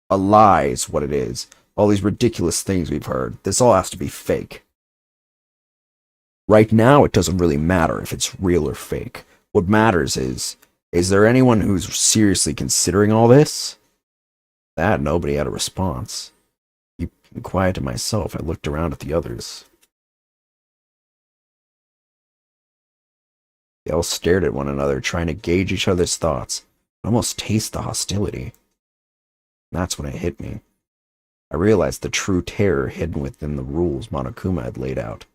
A lie is what it is. All these ridiculous things we've heard. This all has to be fake. Right now, it doesn't really matter if it's real or fake. What matters is there anyone who's seriously considering all this? That nobody had a response. Keeping quiet to myself, I looked around at the others. They all stared at one another, trying to gauge each other's thoughts. I almost taste the hostility. That's when it hit me. I realized the true terror hidden within the rules Monokuma had laid out.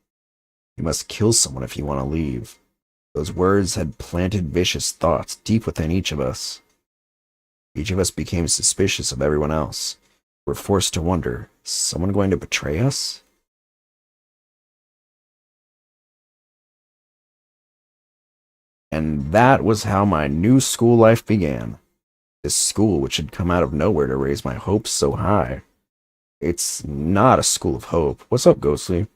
You must kill someone if you want to leave. Those words had planted vicious thoughts deep within each of us. Each of us became suspicious of everyone else. We're forced to wonder, is someone going to betray us? And that was how my new school life began. This school which had come out of nowhere to raise my hopes so high. It's not a school of hope. What's up, Ghostly?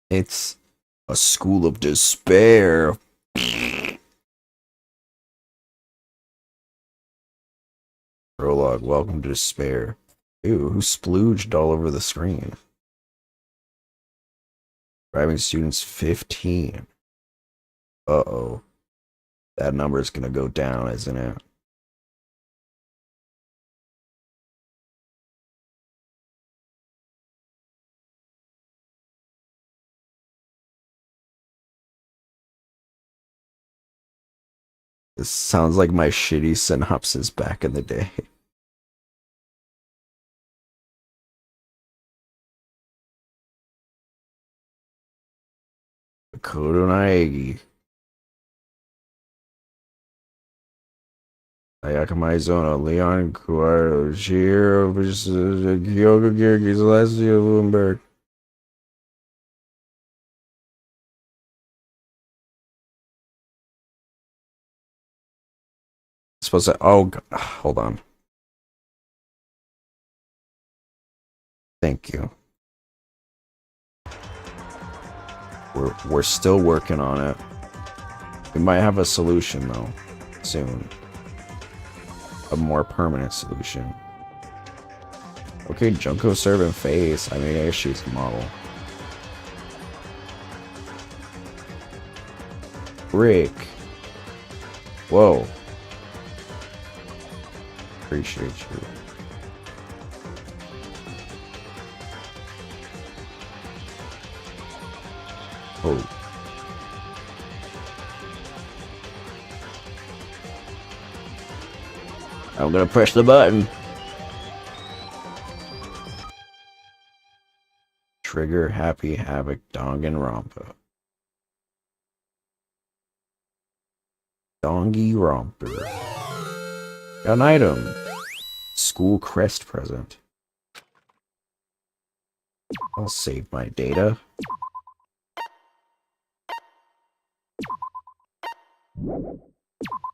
It's a school of despair. Prologue, welcome to despair. Ew, who splooged all over the screen? Driving students 15. Uh-oh. That number is gonna go down, isn't it? This sounds like my shitty synopsis back in the day. Makoto Naegi. Ayaka Maizono, Leon Kuaro, Shiro, Yoga Girgi, Celestia Bloomberg. Supposed to, oh, hold on. Thank you. We're still working on it. We might have a solution though, soon. A more permanent solution. Okay, Junko serving face. I mean, I guess she's a model. Rick. Whoa. Appreciate you. Oh. I'm gonna press the button. Trigger Happy Havoc Danganronpa. Dongi Romper. Got an item. School crest present. I'll save my data.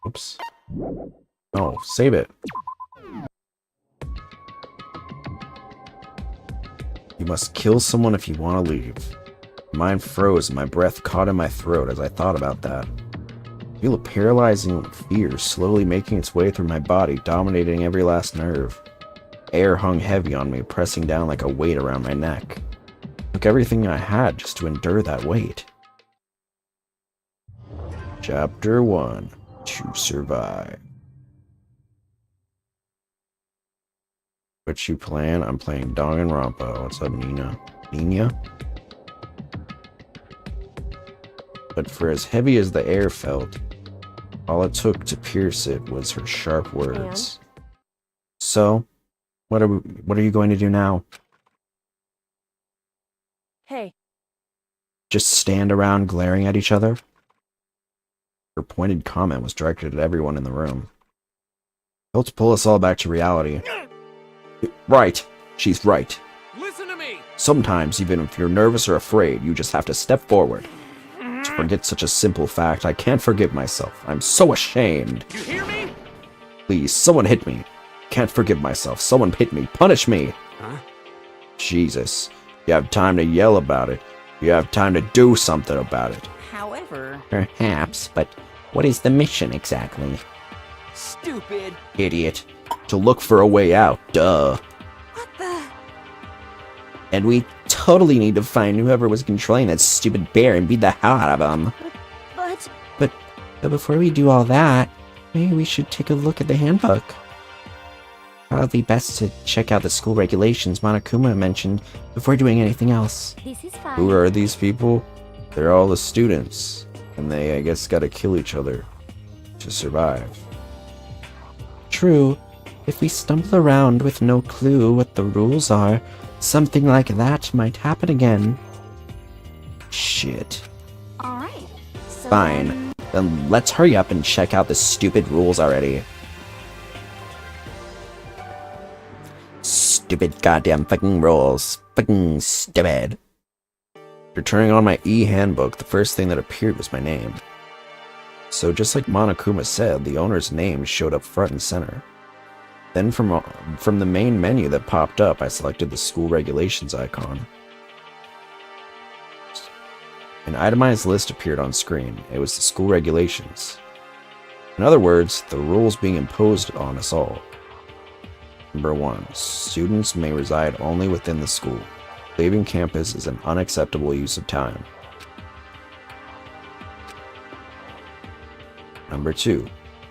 Oops. Oh, save it. You must kill someone if you want to leave. Mine froze and my breath caught in my throat as I thought about that. I feel a paralyzing fear slowly making its way through my body, dominating every last nerve. Air hung heavy on me, pressing down like a weight around my neck. It took everything I had just to endure that weight. Chapter 1. To survive. What you playing? I'm playing Danganronpa. What's up, Nina? Nina? but for as heavy as the air felt, all it took to pierce it was her sharp words. So, what are you going to do now? Hey. Just stand around glaring at each other? Her pointed comment was directed at everyone in the room. Helped pull us all back to reality. Right. She's right. Listen to me! Sometimes, even if you're nervous or afraid, you just have to step forward. To forget such a simple fact, I can't forgive myself. I'm so ashamed. You hear me? Please, someone hit me. Can't forgive myself. Someone hit me. Punish me. Huh? Jesus. You have time to yell about it. You have time to do something about it. However... Perhaps, but what is the mission exactly? Stupid. Idiot. To look for a way out. Duh. What the... And we totally need to find whoever was controlling that stupid bear and beat the hell out of him. But But before we do all that, maybe we should take a look at the handbook. Probably best to check out the school regulations Monokuma mentioned before doing anything else. This is fine. Who are these people? They're all the students. And they, I guess, gotta kill each other to survive. True. If we stumble around with no clue what the rules are, something like that might happen again. Shit. Alright. So Fine. Then let's hurry up and check out the stupid rules already. Stupid goddamn fucking rules. Fucking stupid. After turning on my e-handbook, the first thing that appeared was my name. So just like Monokuma said, the owner's name showed up front and center. Then from the main menu that popped up, I selected the school regulations icon. An itemized list appeared on screen. It was the school regulations. In other words, the rules being imposed on us all. Number 1. Students may reside only within the school. Leaving campus is an unacceptable use of time. Number 2.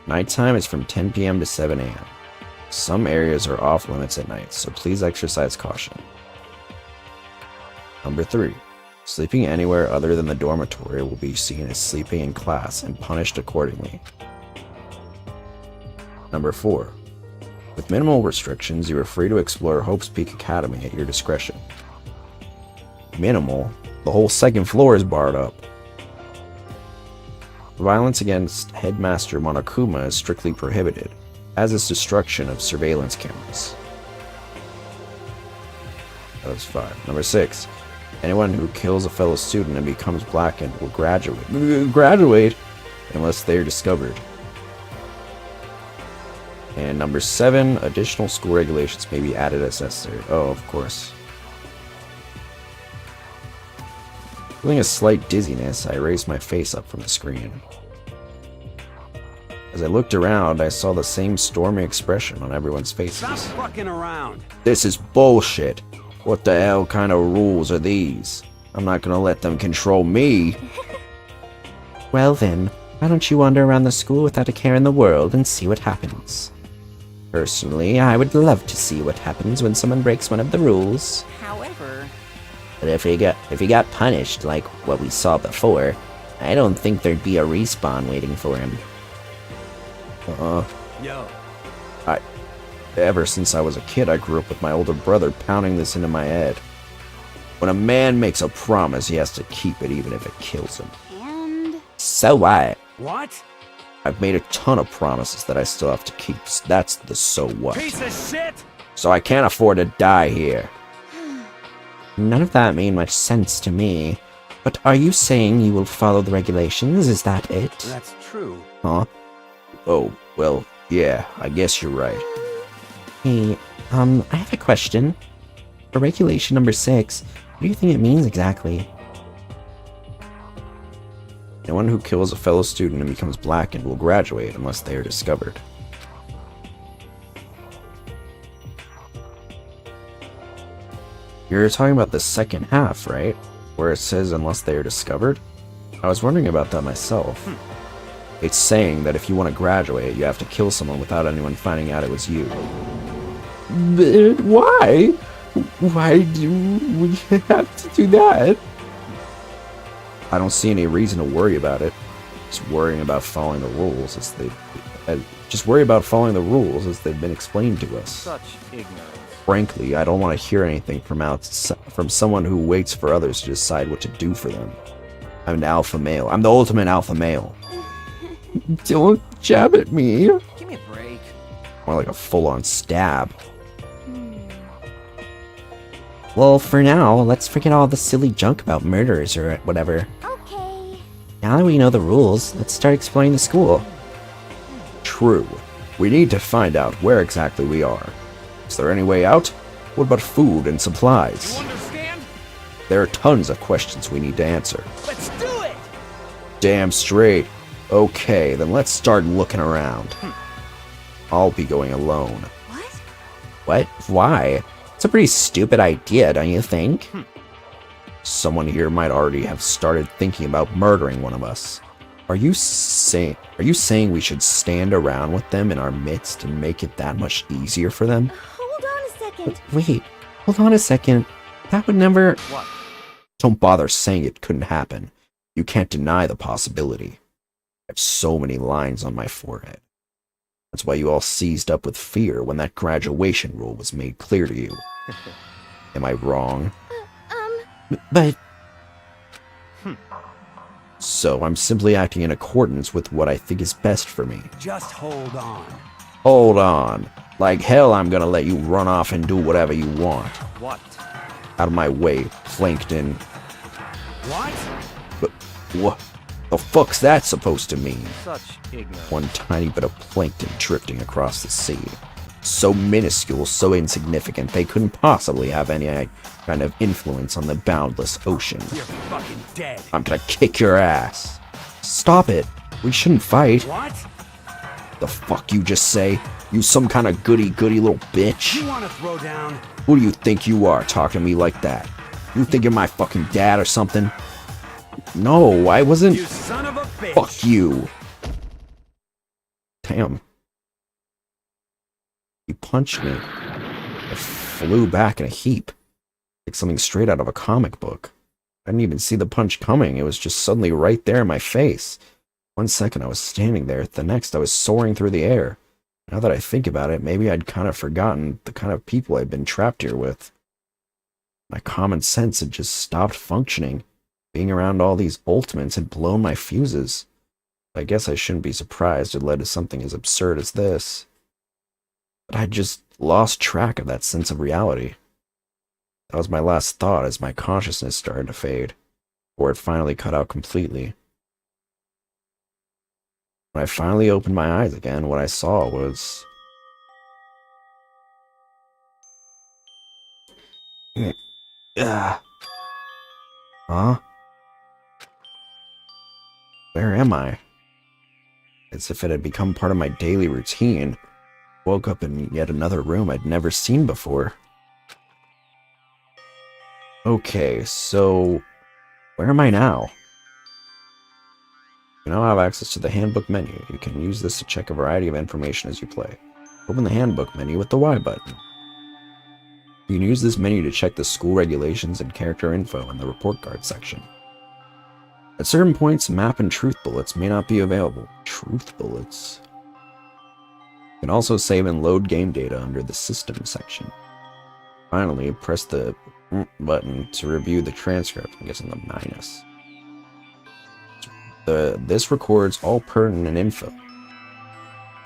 Nighttime is from 10 p.m. to 7 a.m. Some areas are off limits at night, so please exercise caution. Number 3. Sleeping anywhere other than the dormitory will be seen as sleeping in class and punished accordingly. Number 4. With minimal restrictions, you are free to explore Hope's Peak Academy at your discretion. Minimal? The whole second floor is barred up. Violence against Headmaster Monokuma is strictly prohibited, as is destruction of surveillance cameras. That was 5. Number 6. Anyone who kills a fellow student and becomes blackened will graduate unless they are discovered. And number 7, additional school regulations may be added as necessary. Oh, of course. Feeling a slight dizziness, I raised my face up from the screen. As I looked around, I saw the same stormy expression on everyone's faces. Stop fucking around. This is bullshit. What the hell kind of rules are these? I'm not gonna let them control me. Well then, why don't you wander around the school without a care in the world and see what happens? Personally, I would love to see what happens when someone breaks one of the rules. However... But if he got punished like what we saw before, I don't think there'd be a respawn waiting for him. Yo. Ever since I was a kid, I grew up with my older brother pounding this into my head. When a man makes a promise, he has to keep it even if it kills him. And... So what? What? I've made a ton of promises that I still have to keep. That's the so what. Piece of shit! So I can't afford to die here. None of that made much sense to me. But are you saying you will follow the regulations? Is that it? That's true. Huh? Oh, well, yeah, I guess you're right. Hey, I have a question. For regulation number 6, what do you think it means exactly? Anyone who kills a fellow student and becomes blackened will graduate unless they are discovered. You're talking about the second half, right? Where it says unless they are discovered? I was wondering about that myself. It's saying that if you want to graduate, you have to kill someone without anyone finding out it was you. But why? Why do we have to do that? I don't see any reason to worry about it. Just worrying about following the rules as they've been explained to us. Such ignorance. Frankly, I don't want to hear anything from someone who waits for others to decide what to do for them. I'm an alpha male. I'm the ultimate alpha male. Don't jab at me. Give me a break. More like a full-on stab. Well, for now, let's forget all the silly junk about murders or whatever. Okay. Now that we know the rules, let's start exploring the school. True. We need to find out where exactly we are. Is there any way out? What about food and supplies? You understand? There are tons of questions we need to answer. Let's do it! Damn straight. Okay, then let's start looking around. I'll be going alone. What? Why? It's a pretty stupid idea, don't you think? Someone here might already have started thinking about murdering one of us. Are you saying we should stand around with them in our midst and make it that much easier for them? Hold on a second. Wait, hold on a second. That would never... What? Don't bother saying it couldn't happen. You can't deny the possibility. I have so many lines on my forehead. That's why you all seized up with fear when that graduation rule was made clear to you. Am I wrong? But... So I'm simply acting in accordance with what I think is best for me. Just hold on. Hold on. Like hell I'm gonna let you run off and do whatever you want. What? Out of my way, Plankton. What? But what the fuck's that supposed to mean? Such ignorance. One tiny bit of plankton drifting across the sea. So minuscule, so insignificant, they couldn't possibly have any kind of influence on the boundless ocean. You're fucking dead. I'm gonna kick your ass. Stop it. We shouldn't fight. What? The fuck you just say? You some kind of goody-goody little bitch? You wanna throw down? Who do you think you are talking to me like that? You think you're my fucking dad or something? No, I wasn't. You son of a bitch. Fuck you. Damn. He punched me. I flew back in a heap. Like something straight out of a comic book. I didn't even see the punch coming. It was just suddenly right there in my face. 1 second I was standing there. The next I was soaring through the air. Now that I think about it, maybe I'd kind of forgotten the kind of people I'd been trapped here with. My common sense had just stopped functioning. Being around all these ultimates had blown my fuses. I guess I shouldn't be surprised it led to something as absurd as this. But I just lost track of that sense of reality. That was my last thought as my consciousness started to fade, or it finally cut out completely. When I finally opened my eyes again, what I saw was... Huh? Where am I? As if it had become part of my daily routine. Woke up in yet another room I'd never seen before. Okay, so... where am I now? You now have access to the handbook menu. You can use this to check a variety of information as you play. Open the handbook menu with the Y button. You can use this menu to check the school regulations and character info in the report card section. At certain points, map and truth bullets may not be available. Truth bullets? You can also save and load game data under the system section. Finally, press the button to review the transcript. I'm guessing the minus. This records all pertinent info.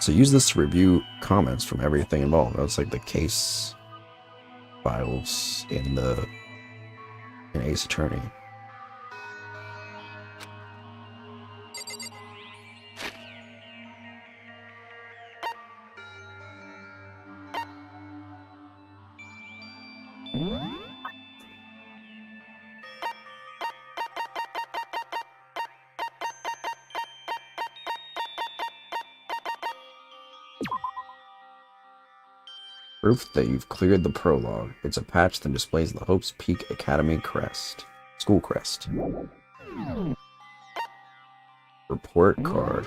So use this to review comments from everything involved. That's like the case files in Ace Attorney. Proof that you've cleared the prologue. It's a patch that displays the Hope's Peak Academy crest. School crest. Report card.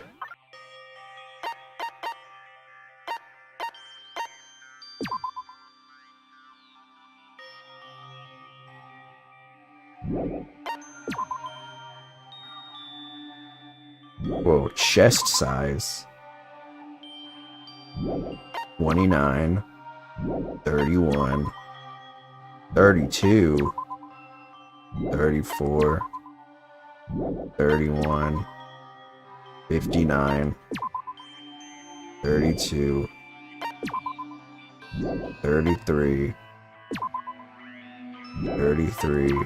chest size. 29, 31, 32, 34, 31, 59, 32, 33, 33,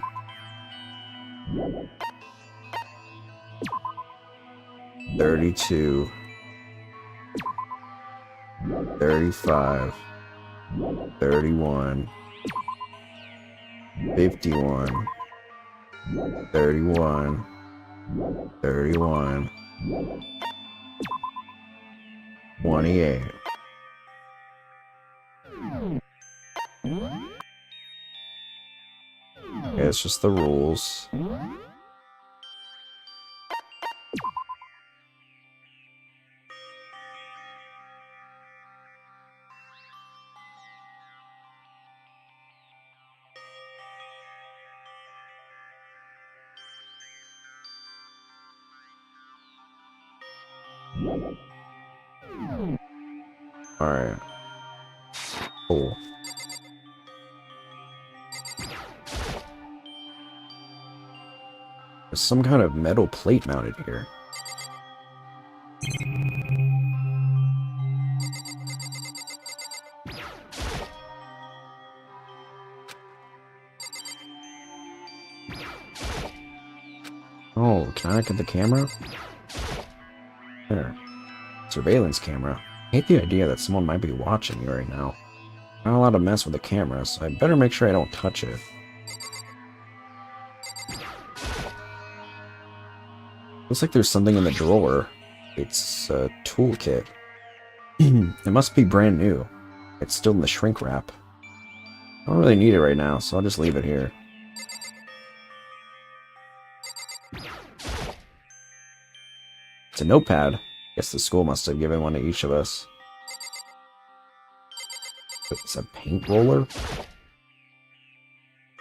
32, 35, 31, 51, 31, 31, 28. Yeah, it's just the rules. Alright. Cool. There's some kind of metal plate mounted here. Oh, can I get the camera? There. Surveillance camera. I hate the idea that someone might be watching me right now. I'm not allowed to mess with the camera, so I better make sure I don't touch it. Looks like there's something in the drawer. It's a toolkit. It must be brand new. It's still in the shrink wrap. I don't really need it right now, so I'll just leave it here. It's a notepad. Guess the school must have given one to each of us. It's a paint roller?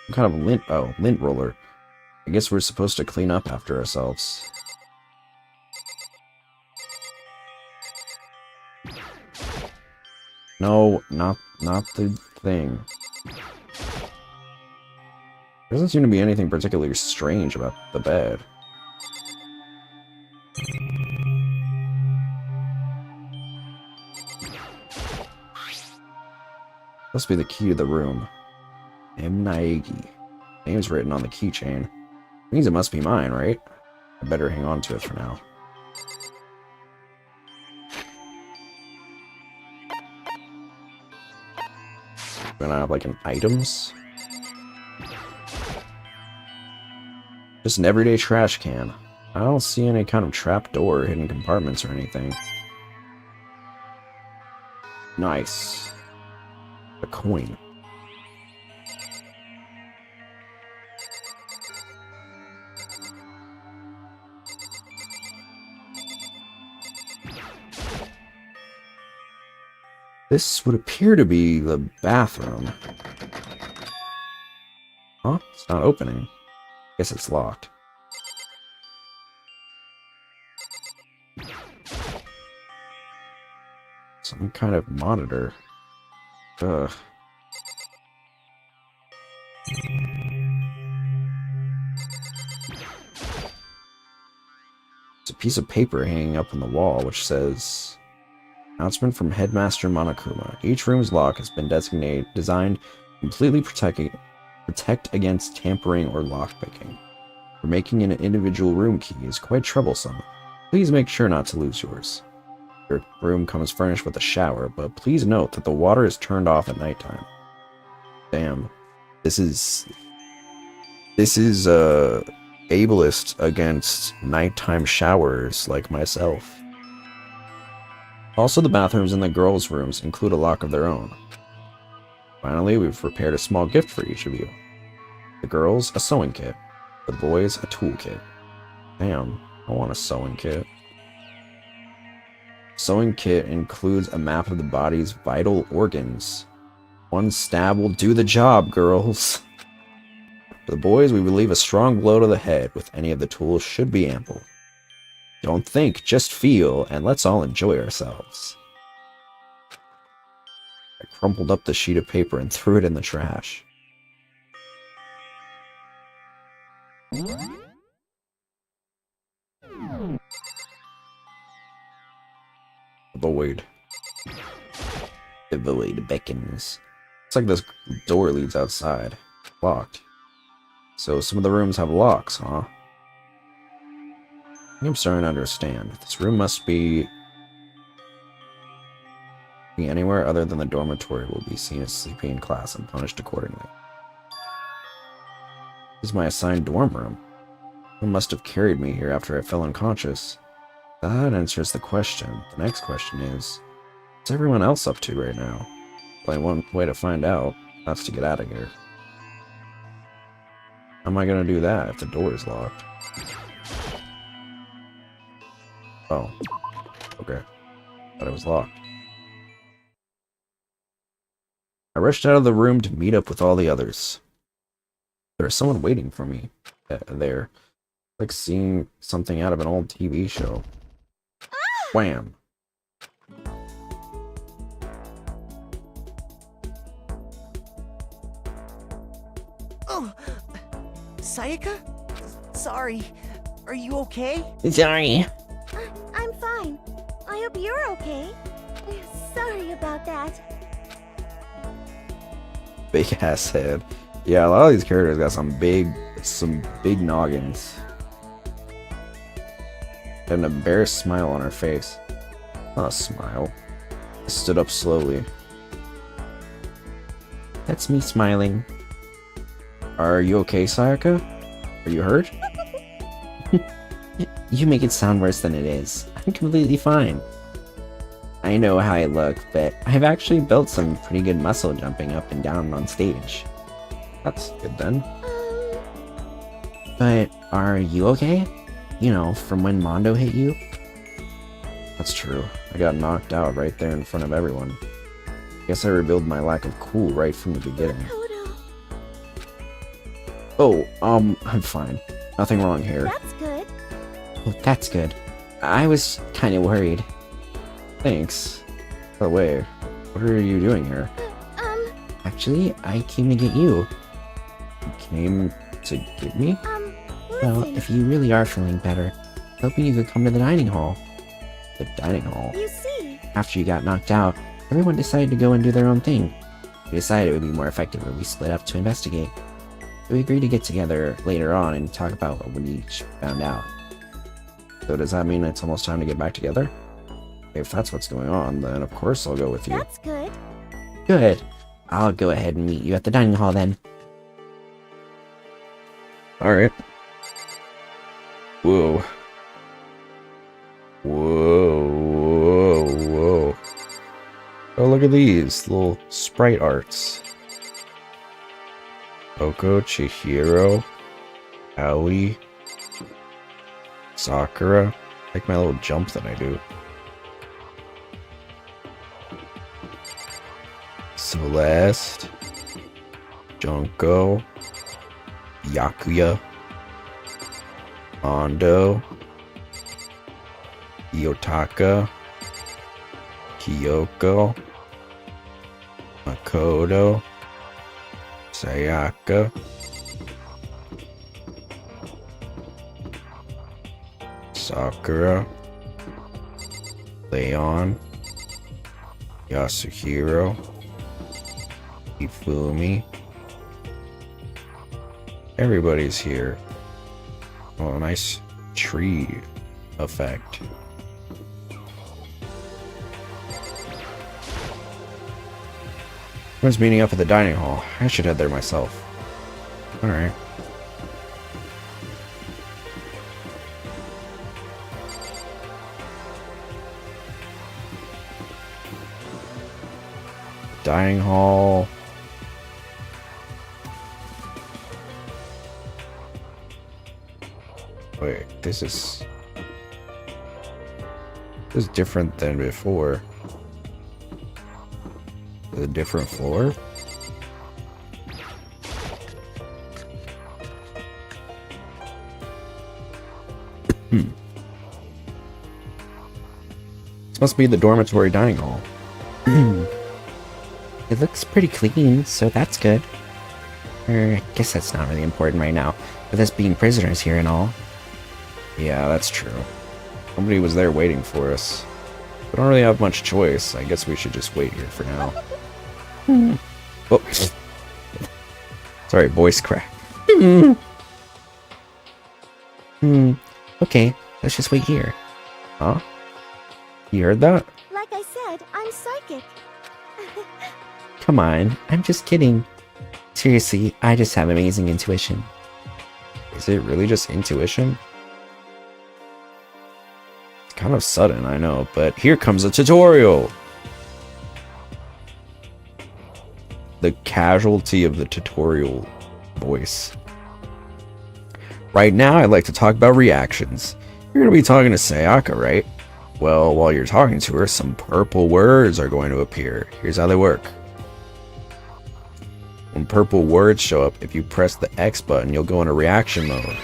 Some kind of lint... Oh, lint roller. I guess we're supposed to clean up after ourselves. No, not the thing. There doesn't seem to be anything particularly strange about the bed. Must be the key to the room. M. Naegi. Name's written on the keychain. Means it must be mine, right? I better hang on to it for now. Gonna have like an items. Just an everyday trash can. I don't see any kind of trap door or hidden compartments or anything. Nice. A coin. This would appear to be the bathroom. Huh? It's not opening. Guess it's locked. Some kind of monitor. Ugh. It's a piece of paper hanging up on the wall which says, announcement from Headmaster Monokuma. Each room's lock has been designed to completely protect against tampering or lockpicking. For making an individual room key is quite troublesome. Please make sure not to lose yours. Your room comes furnished with a shower, but please note that the water is turned off at nighttime. Damn. This is ableist against nighttime showers like myself. Also, the bathrooms in the girls' rooms include a lock of their own. Finally, we've prepared a small gift for each of you. The girls, a sewing kit. The boys, a tool kit. Damn, I want a sewing kit. Sewing kit includes a map of the body's vital organs. One stab will do the job, girls. For the boys, we will leave a strong blow to the head with any of the tools should be ample. Don't think, just feel, and let's all enjoy ourselves. I crumpled up the sheet of paper and threw it in the trash. Void. The void beckons. It's like this door leads outside. Locked. So some of the rooms have locks, huh? I'm starting to understand. This room must be anywhere other than the dormitory will be seen as sleeping in class and punished accordingly. This is my assigned dorm room. Who must have carried me here after I fell unconscious? That answers the question. The next question is, what's everyone else up to right now? Only one way to find out. That's to get out of here. How am I gonna do that if the door is locked? Oh. Okay. Thought it was locked. I rushed out of the room to meet up with all the others. There's someone waiting for me there. Like seeing something out of an old TV show. Wham! Oh, Sayaka? Sorry. Are you okay? Sorry. I'm fine. I hope you're okay. Sorry about that. Big ass head. Yeah, a lot of these characters got some big noggins. An embarrassed smile on her face. Not a smile. I stood up slowly. That's me smiling. Are you okay, Sayaka? Are you hurt? You make it sound worse than it is. I'm completely fine. I know how I look, but I've actually built some pretty good muscle jumping up and down on stage. That's good then. But are you okay? You know, from when Mondo hit you? That's true. I got knocked out right there in front of everyone. Guess I revealed my lack of cool right from the beginning. Oh, I'm fine. Nothing wrong here. That's good. Oh, that's good. I was kind of worried. Thanks. By the way, what are you doing here? Actually, I came to get you. You came to get me? Well, if you really are feeling better, hoping you could come to the dining hall. The dining hall? You see? After you got knocked out, everyone decided to go and do their own thing. We decided it would be more effective if we split up to investigate. We agreed to get together later on and talk about what we each found out. So does that mean it's almost time to get back together? If that's what's going on, then of course I'll go with you. That's good. Good. I'll go ahead and meet you at the dining hall then. Alright. Whoa. Whoa, whoa, whoa. Oh, look at these little sprite arts. Oko, Chihiro, Aoi, Sakura. Like my little jump that I do. Celeste, Junko, Yakuya, Ando, Yotaka, Kyoko, Makoto, Sayaka, Sakura, Leon, Yasuhiro, Ifumi. Everybody's here. Oh, a nice tree effect. Everyone's meeting up at the dining hall. I should head there myself. Alright. Dining hall. Wait, this is different than before. A different floor? This must be the dormitory dining hall. It looks pretty clean, so that's good. I guess that's not really important right now, with us being prisoners here and all. Yeah, that's true. Nobody was there waiting for us. We don't really have much choice. I guess we should just wait here for now. Oh. Sorry, voice crack. Okay, let's just wait here. Huh? You heard that? Like I said, I'm psychic. Come on, I'm just kidding. Seriously, I just have amazing intuition. Is it really just intuition? It's kind of sudden, I know, but here comes a tutorial! The casualty of the tutorial voice. Right now, I'd like to talk about reactions. You're going to be talking to Sayaka, right? Well, while you're talking to her, some purple words are going to appear. Here's how they work. When purple words show up, if you press the X button, you'll go into reaction mode.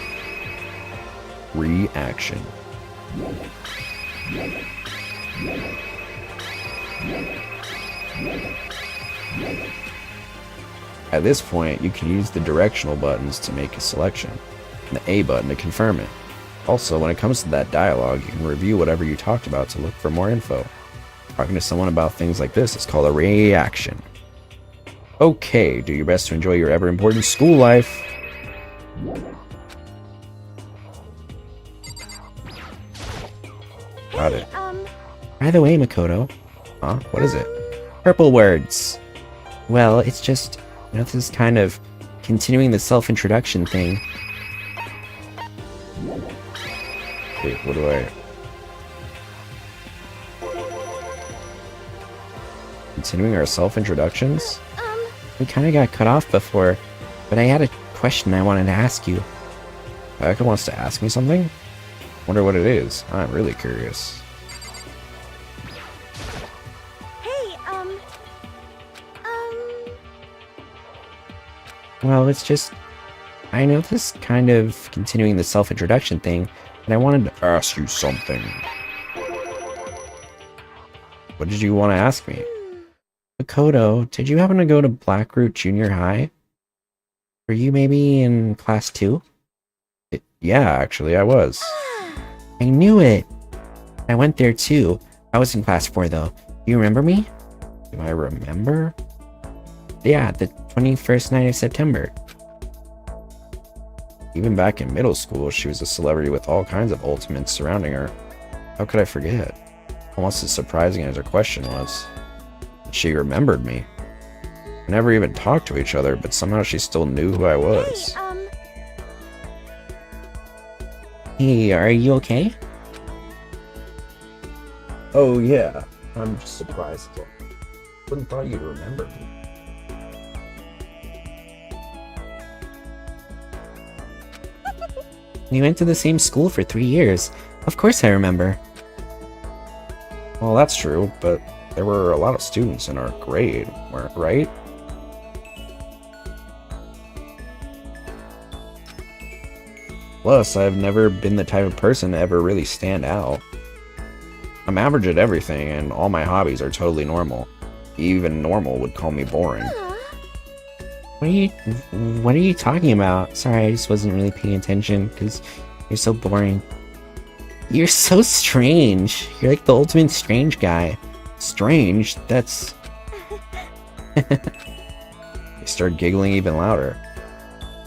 Reaction. At this point, you can use the directional buttons to make a selection, and the A button to confirm it. Also, when it comes to that dialogue, you can review whatever you talked about to look for more info. Talking to someone about things like this is called a reaction. Okay, do your best to enjoy your ever-important school life. Got it. By the way, Makoto. Huh? What is it? Purple words. Well, it's just, this is kind of continuing the self-introduction thing. Wait, what do I... Continuing our self-introductions? We kind of got cut off before, but I had a question I wanted to ask you. Ayaka wants to ask me something? Wonder what it is. I'm really curious. Hey, Well, it's just, I know this kind of continuing the self-introduction thing, and I wanted to ask you something. What did you want to ask me? Makoto, did you happen to go to Blackroot Junior High? Were you maybe in class 2? Yeah, actually, I was. I knew it! I went there too. I was in class 4 though. Do you remember me? Do I remember? Yeah, the 21st night of September. Even back in middle school, she was a celebrity with all kinds of ultimates surrounding her. How could I forget? Almost as surprising as her question was. She remembered me. We never even talked to each other, but somehow she still knew who I was. Hey, are you okay? Oh yeah, I'm just surprised. Wouldn't thought you'd remember me. We went to the same school for 3 years. Of course I remember. Well, that's true, but there were a lot of students in our grade, right? Plus, I've never been the type of person to ever really stand out. I'm average at everything, and all my hobbies are totally normal. Even normal would call me boring. What are you talking about? Sorry, I just wasn't really paying attention, because you're so boring. You're so strange. You're like the ultimate strange guy. Strange? That's... I started giggling even louder.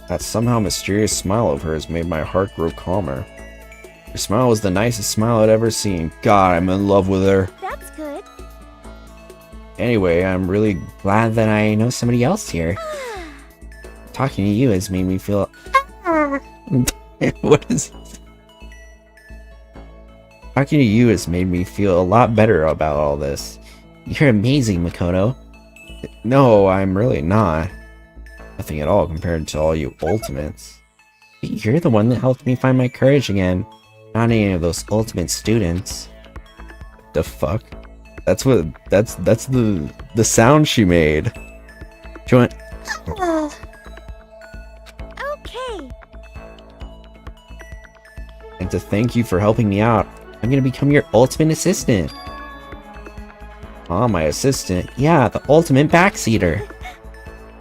That somehow mysterious smile of hers made my heart grow calmer. Her smile was the nicest smile I'd ever seen. God, I'm in love with her. that's good. Anyway, I'm really glad that I know somebody else here. Talking to you has made me feel... What is this? Talking to you has made me feel a lot better about all this. You're amazing, Makoto. No, I'm really not. Nothing at all compared to all you ultimates. But you're the one that helped me find my courage again. Not any of those ultimate students. The fuck? That's the sound she made. Do you want... Okay. And to thank you for helping me out, I'm gonna become your ultimate assistant. Oh, my assistant. Yeah, the ultimate backseater.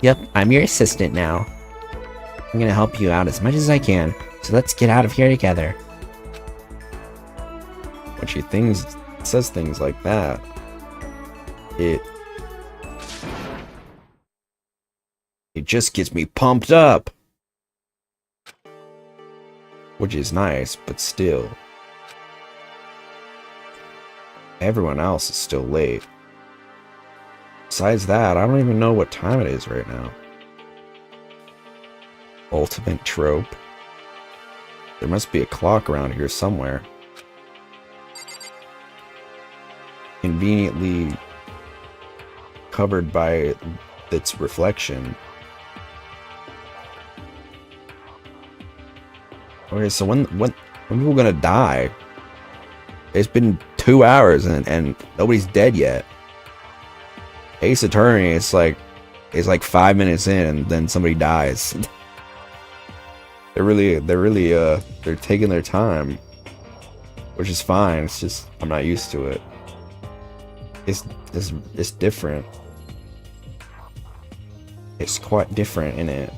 Yep, I'm your assistant now. I'm gonna help you out as much as I can, so let's get out of here together. When she says things like that, it just gets me pumped up. Which is nice, but still. Everyone else is still late. Besides that, I don't even know what time it is right now. Ultimate trope. There must be a clock around here somewhere. Conveniently covered by its reflection. Okay, so when people gonna die? It's been 2 hours and nobody's dead yet. Ace Attorney, it's like 5 minutes in and then somebody dies. They're taking their time, which is fine. It's just I'm not used to it. It's different. It's quite different in it.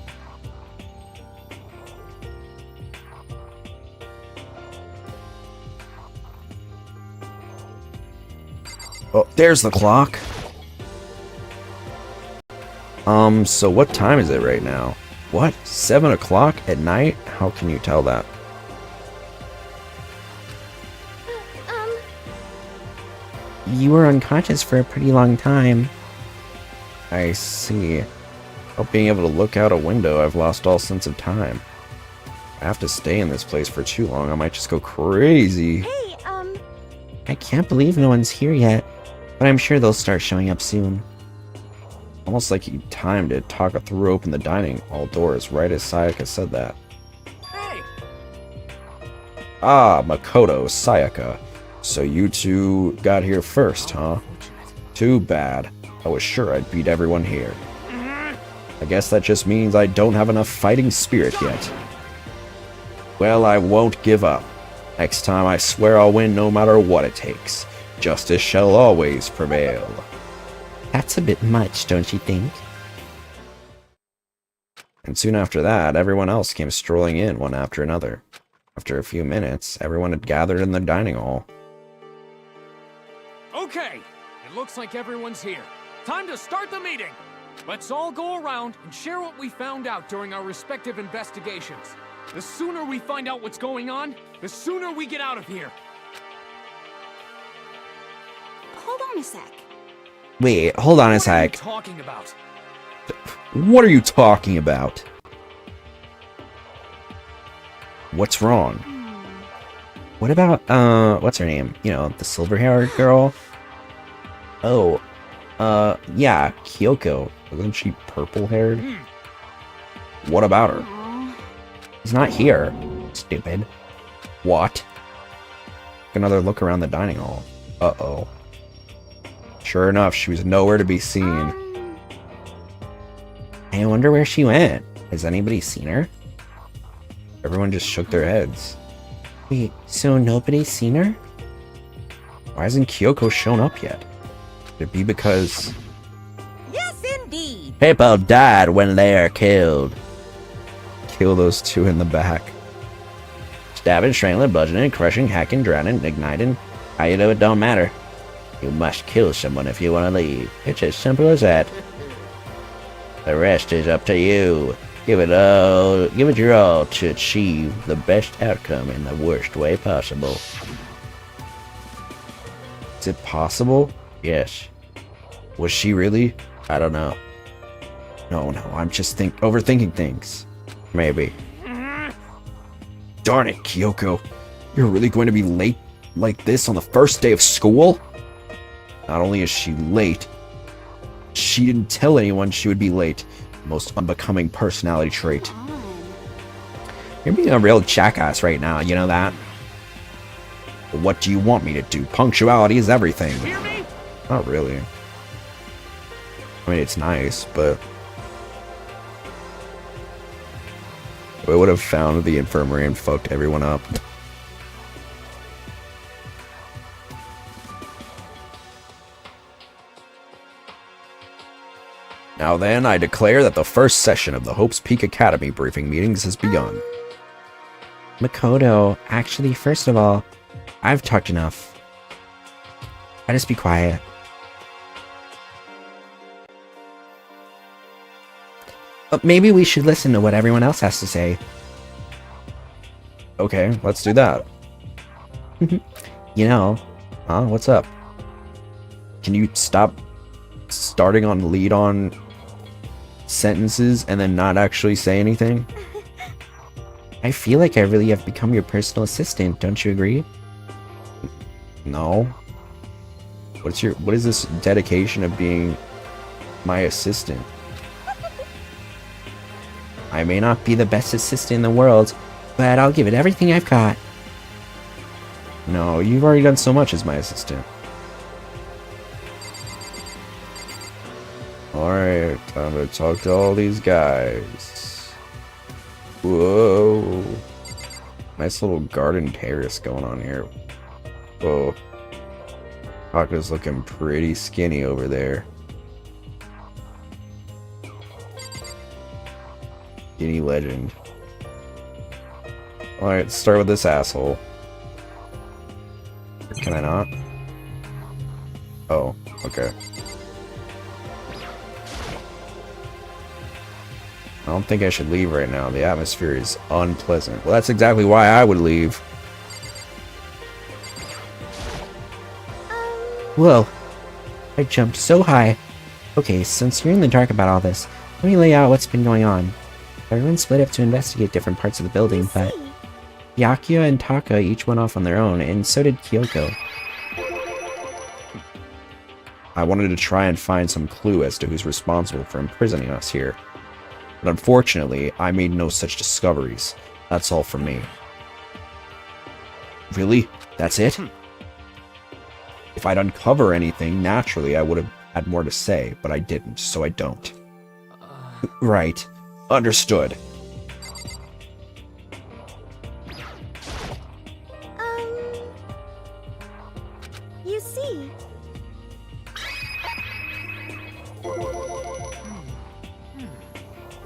Oh, there's the clock. So what time is it right now? What? 7 o'clock at night? How can you tell that? You were unconscious for a pretty long time. I see. Without being able to look out a window, I've lost all sense of time. I have to stay in this place for too long, I might just go crazy. Hey, I can't believe no one's here yet, but I'm sure they'll start showing up soon. Almost like he timed it. Taka threw open the dining hall doors right as Sayaka said that. Hey! Ah, Makoto, Sayaka. So you two got here first, huh? Too bad. I was sure I'd beat everyone here. I guess that just means I don't have enough fighting spirit yet. Well, I won't give up. Next time I swear I'll win no matter what it takes. Justice shall always prevail. That's a bit much, don't you think? And soon after that, everyone else came strolling in one after another. After a few minutes, everyone had gathered in the dining hall. Okay, it looks like everyone's here. Time to start the meeting. Let's all go around and share what we found out during our respective investigations. The sooner we find out what's going on, the sooner we get out of here. hold on a sec. Wait, hold on a What are you sec. talking about? What are you talking about? What's wrong? What about, what's her name? You know, the silver-haired girl? Oh, yeah, Kyoko. Wasn't she purple-haired? What about her? He's not here. Stupid. What? Another look around the dining hall. Uh-oh. Sure enough, she was nowhere to be seen. I wonder where she went. Has anybody seen her? Everyone just shook their heads. Wait, so nobody's seen her? Why hasn't Kyoko shown up yet? Could it be because... Yes, indeed. People died when they are killed. Kill those two in the back. Stabbing, strangling, bludgeoning, crushing, hacking, drowning, igniting. How you do it don't matter. You must kill someone if you want to leave. It's as simple as that. The rest is up to you. Give it your all to achieve the best outcome in the worst way possible. Is it possible? Yes. Was she really? I don't know. No, I'm just overthinking things. Maybe. Darn it, Kyoko. You're really going to be late like this on the first day of school? Not only is she late, she didn't tell anyone she would be late. Most unbecoming personality trait. You're being a real jackass right now, you know that? What do you want me to do? Punctuality is everything. Hear me? Not really. I mean, it's nice, but... I would have found the infirmary and fucked everyone up. Now then, I declare that the first session of the Hope's Peak Academy briefing meetings has begun. Makoto, actually, first of all, I've talked enough. I just be quiet. But maybe we should listen to what everyone else has to say. Okay, let's do that. You know, What's up? Can you stop starting on lead-on sentences and then not actually say anything? I feel like I really have become your personal assistant, don't you agree? No. What is this dedication of being my assistant? I may not be the best assistant in the world, but I'll give it everything I've got. No, you've already done so much as my assistant. Alright, time to talk to all these guys. Whoa. Nice little garden terrace going on here. Whoa. Haka's looking pretty skinny over there. Skinny legend. Alright, let's start with this asshole. Can I not? Oh, okay. I don't think I should leave right now. The atmosphere is unpleasant. Well, that's exactly why I would leave. Whoa. I jumped so high. Okay, since you're in the dark about all this, let me lay out what's been going on. Everyone split up to investigate different parts of the building, but Byakuya and Taka each went off on their own, and so did Kyoko. I wanted to try and find some clue as to who's responsible for imprisoning us here. But unfortunately, I made no such discoveries. That's all from me. Really? That's it? If I'd uncover anything, naturally I would have had more to say, but I didn't, so I don't. Right. Understood. You see.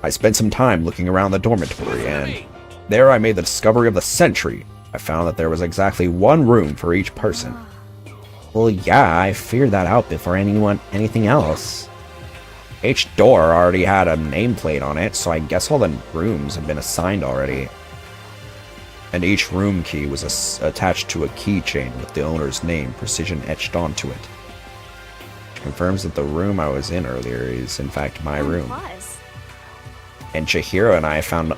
I spent some time looking around the dormitory, and there I made the discovery of the century. I found that there was exactly one room for each person. Well, yeah, I figured that out before anything else. Each door already had a nameplate on it, so I guess all the rooms have been assigned already. And each room key was attached to a keychain with the owner's name precision etched onto it. Which confirms that the room I was in earlier is in fact my room. And Chihiro and I found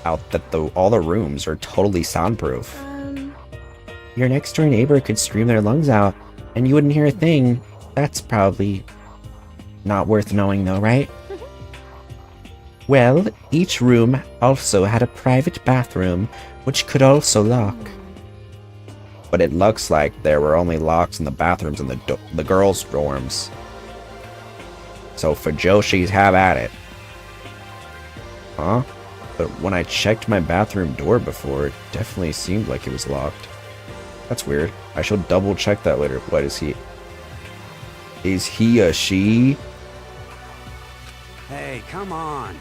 out that all the rooms are totally soundproof. Your next door neighbor could scream their lungs out, and you wouldn't hear a thing. That's probably not worth knowing though, right? Well, each room also had a private bathroom, which could also lock. But it looks like there were only locks in the bathrooms in the girls' dorms. So for Joshi's, have at it. Huh? But when I checked my bathroom door before, it definitely seemed like it was locked. That's weird. I shall double check that later. What is he? Is he a she? Hey, come on.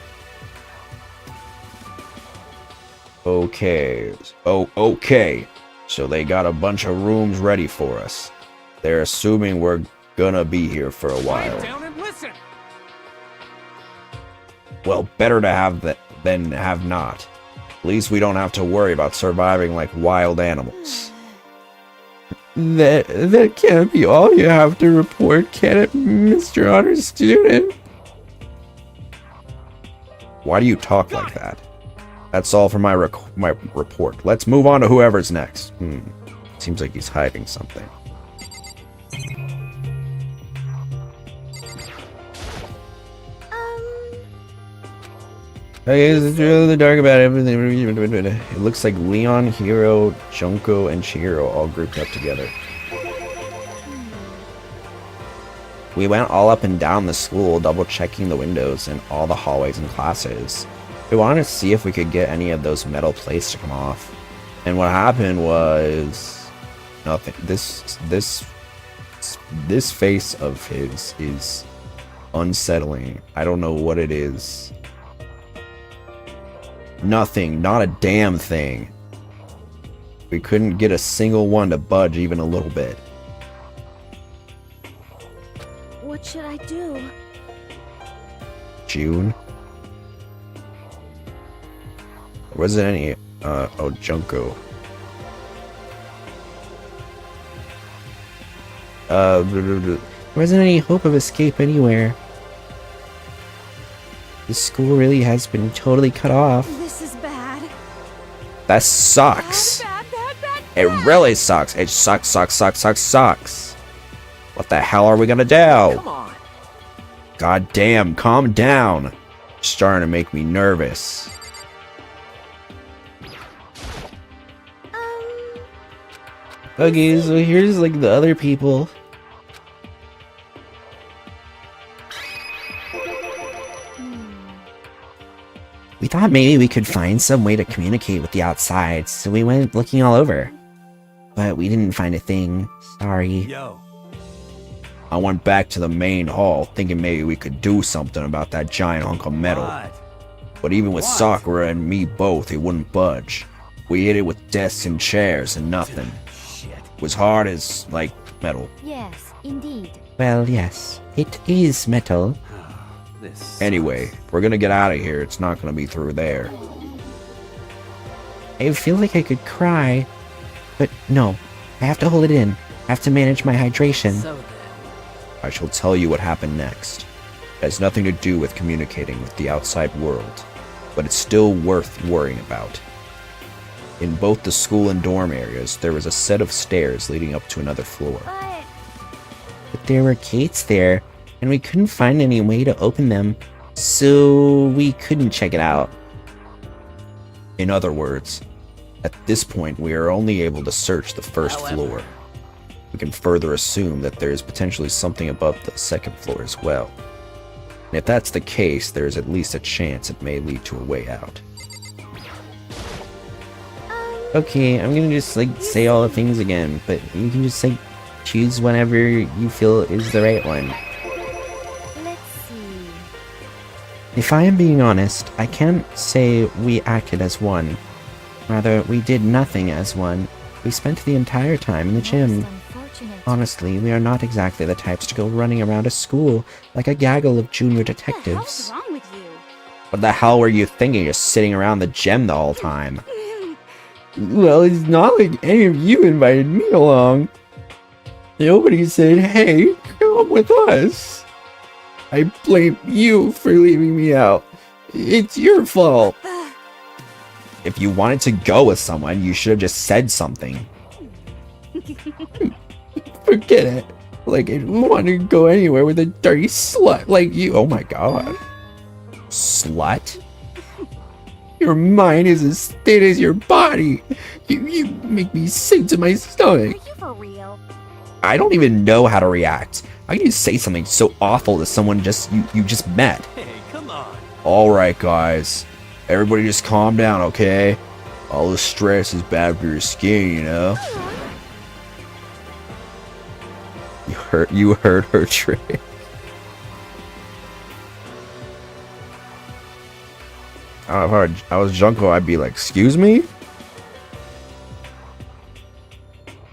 Okay. Oh, okay. So they got a bunch of rooms ready for us. They're assuming we're gonna be here for a while. Down and listen. Well, better to have that than have not. At least we don't have to worry about surviving like wild animals. That can't be all you have to report, can it, Mr. Honor Student? Why do you talk like that? That's all for my report. Let's move on to whoever's next. Seems like he's hiding something. Okay, it's the dark about everything. It looks like Leon, Hiro, Junko, and Chihiro all grouped up together. We went all up and down the school, double checking the windows and all the hallways and classes. We wanted to see if we could get any of those metal plates to come off. And what happened was nothing. This face of his is Unsettling. I don't know what it is. Nothing. Not a damn thing. We couldn't get a single one to budge even a little bit. What should I do? June? There wasn't any, oh, Junko. There wasn't any hope of escape anywhere. The school really has been totally cut off. This is bad. That sucks. Bad. It really sucks. It sucks. What the hell are we gonna do? Come on. God damn, calm down. Starting to make me nervous. Okay, so here's like the other people. We thought maybe we could find some way to communicate with the outside, so we went looking all over. But we didn't find a thing. Sorry. Yo. I went back to the main hall, thinking maybe we could do something about that giant hunk of metal. What? But even with Sakura and me both, it wouldn't budge. We hit it with desks and chairs and nothing. Shit. It was hard as, like, metal. Yes, indeed. Well, yes, it is metal. This. Anyway, if we're gonna get out of here, it's not gonna be through there. I feel like I could cry, but no, I have to hold it in. I have to manage my hydration. So then. I shall tell you what happened next. It has nothing to do with communicating with the outside world, but it's still worth worrying about. In both the school and dorm areas, there was a set of stairs leading up to another floor. But there were gates there, and we couldn't find any way to open them, so we couldn't check it out. In other words, at this point we are only able to search the first floor. We can further assume that there is potentially something above the second floor as well. And if that's the case, there is at least a chance it may lead to a way out. Okay, I'm gonna just like say all the things again, but you can just like choose whatever you feel is the right one. Let's see. If I am being honest, I can't say we acted as one. Rather, we did nothing as one. We spent the entire time in the gym. Honestly, we are not exactly the types to go running around a school like a gaggle of junior detectives. What's wrong with you? What the hell were you thinking, just sitting around the gym the whole time? Well, it's not like any of you invited me along. Nobody said, hey, come with us. I blame you for leaving me out. It's your fault. If you wanted to go with someone, you should have just said something. Forget it. Like, I don't want to go anywhere with a dirty slut like you. Oh my god. Slut? Your mind is as thin as your body. You make me sick to my stomach. Are you for real? I don't even know how to react. How can you say something so awful to someone you just met? Hey, come on. Alright guys, everybody just calm down, okay? All the stress is bad for your skin, you know? You heard her trick. If I was Junko, I'd be like, excuse me?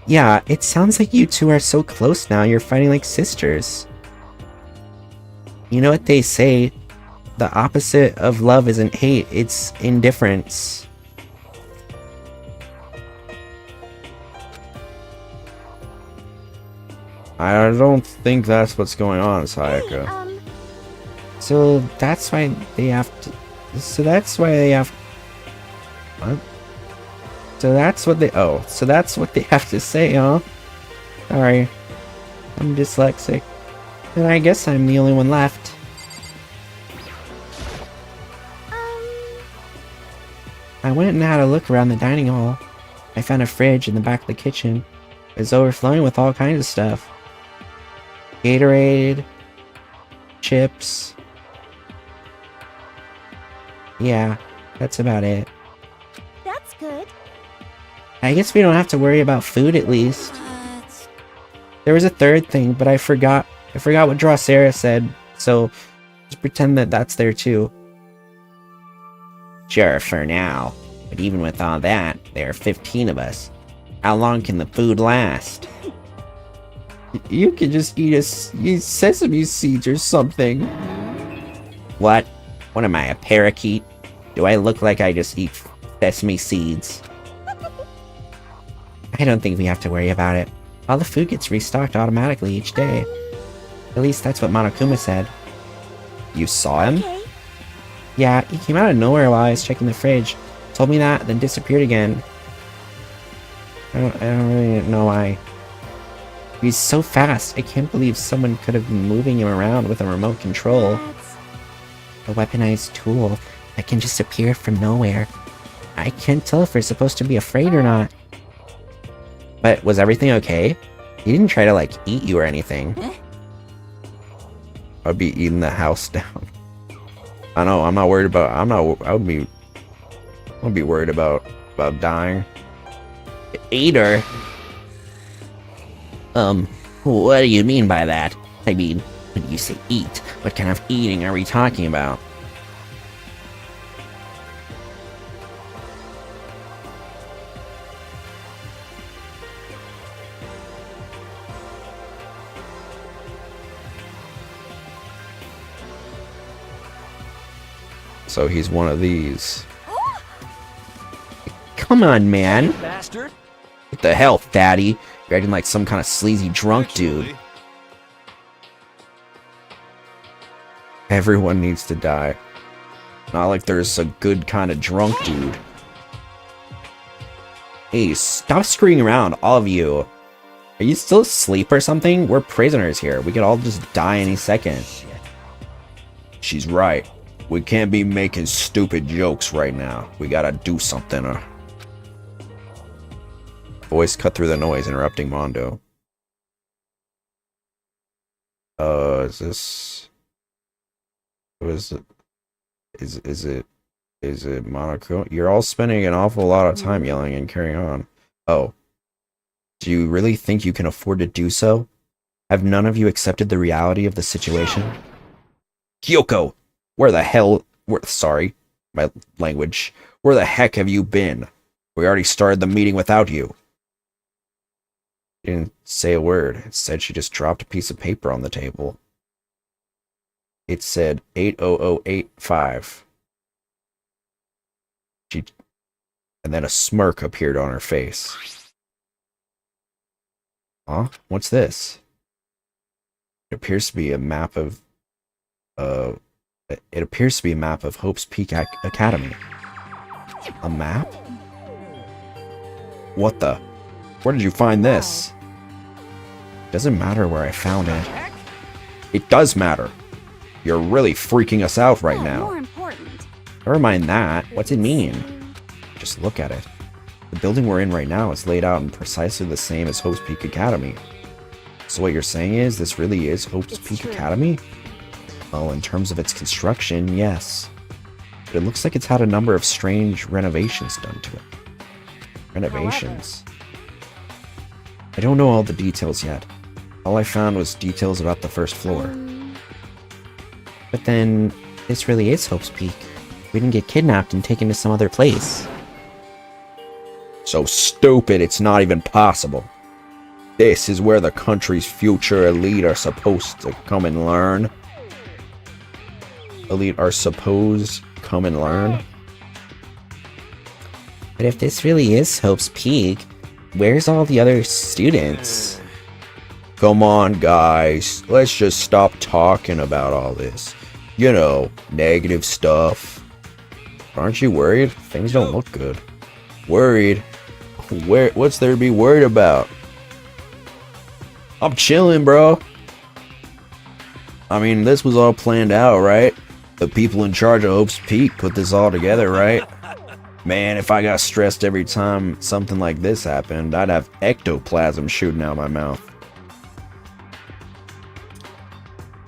Yeah, it sounds like you two are so close now, you're fighting like sisters. You know what they say? The opposite of love isn't hate, it's indifference. I don't think that's what's going on, Sayaka. Hey, So that's why they have to... So that's why they have... What? So that's what they... Oh, so that's what they have to say, huh? Sorry. I'm dyslexic. And I guess I'm the only one left. I went and had a look around the dining hall. I found a fridge in the back of the kitchen. It was overflowing with all kinds of stuff. Gatorade. Chips. Yeah, that's about it. That's good. I guess we don't have to worry about food at least. There was a third thing, but I forgot what Drosera said. So just pretend that that's there too. Sure, for now. But even with all that, there are 15 of us. How long can the food last? You could just eat sesame seeds or something. What? What am I, a parakeet? Do I look like I just eat sesame seeds? I don't think we have to worry about it. All the food gets restocked automatically each day. At least that's what Monokuma said. You saw him? Okay. Yeah, he came out of nowhere while I was checking the fridge. Told me that, then disappeared again. I don't really know why. He's so fast, I can't believe someone could have been moving him around with a remote control. A weaponized tool that can just appear from nowhere. I can't tell if we're supposed to be afraid or not. But was everything okay? He didn't try to, like, eat you or anything. I'd be eating the house down. I know, I'm not worried about, I would be worried about dying. Ate her? What do you mean by that? I mean, when you say eat, what kind of eating are we talking about? So he's one of these. Come on, man. Bastard. What the hell, fatty? You're acting like some kind of sleazy drunk dude. Everyone needs to die. Not like there's a good kind of drunk dude. Hey, stop screwing around, all of you. Are you still asleep or something? We're prisoners here. We could all just die any second. She's right. We can't be making stupid jokes right now. We gotta do something. Voice cut through the noise, interrupting Mondo. Is this... What is it? Is it Monokuma? You're all spending an awful lot of time yelling and carrying on. Oh. Do you really think you can afford to do so? Have none of you accepted the reality of the situation? Kyoko! Where the hell... sorry, my language. Where the heck have you been? We already started the meeting without you. She didn't say a word. Instead, she just dropped a piece of paper on the table. It said 80085. And then a smirk appeared on her face. Huh? What's this? It appears to be a map of... It appears to be a map of Hope's Peak Academy. A map? What the? Where did you find this? Doesn't matter where I found it. It does matter. You're really freaking us out right now. More important. Never mind that. What's it mean? Just look at it. The building we're in right now is laid out in precisely the same as Hope's Peak Academy. So what you're saying is this really is Hope's Peak Academy? Well, in terms of its construction, yes. But it looks like it's had a number of strange renovations done to it. Renovations? I don't know all the details yet. All I found was details about the first floor. But then, this really is Hope's Peak. We didn't get kidnapped and taken to some other place. So stupid, it's not even possible. This is where the country's future elite are supposed to come and learn. Elite are supposed come and learn? But if this really is Hope's Peak, where's all the other students? Come on, guys. Let's just stop talking about all this. You know, negative stuff. Aren't you worried? Things don't look good. Worried? What's there to be worried about? I'm chilling, bro. I mean, this was all planned out, right? The people in charge of Hope's Peak put this all together, right? Man, if I got stressed every time something like this happened, I'd have ectoplasm shooting out my mouth.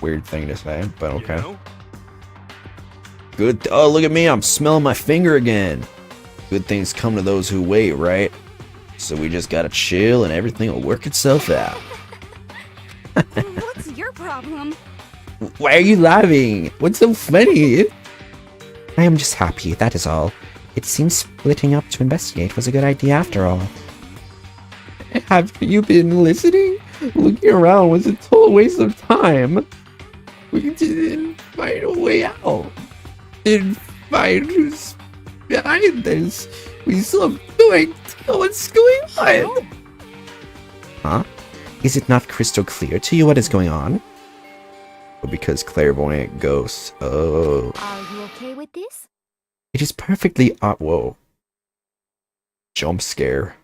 Weird thing to say, but okay. Good. Oh, look at me. I'm smelling my finger again. Good things come to those who wait, right? So we just gotta chill and everything will work itself out. What's your problem? Why are you laughing? What's so funny? I am just happy, that is all. It seems splitting up to investigate was a good idea after all. Have you been listening? Looking around was a total waste of time. We didn't find a way out. Didn't find who's behind this. We still have no idea what's going on. Huh? Is it not crystal clear to you what is going on? Because clairvoyant ghosts. Oh. Are you okay with this? It is perfectly Whoa. Jump scare.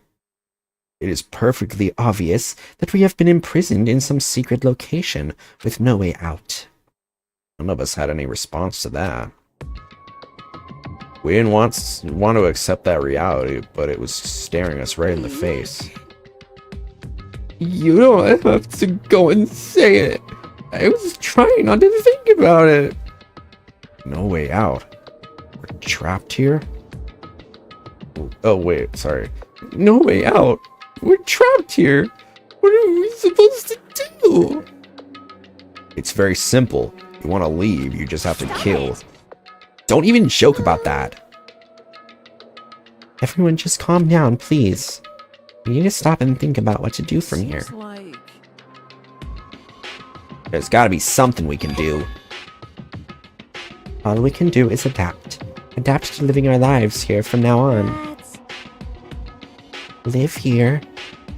It is perfectly obvious that we have been imprisoned in some secret location with no way out. None of us had any response to that. We didn't want to accept that reality, but it was staring us right in the face. You don't have to go and say it. I was trying not to think about it. No way out. We're trapped here? Oh, wait, sorry. No way out. We're trapped here. What are we supposed to do? It's very simple. You want to leave, you just have to kill. Don't even joke about that. Everyone just calm down, please. We need to stop and think about what to do from here. There's gotta be something we can do. All we can do is adapt. Adapt to living our lives here from now on. Live here?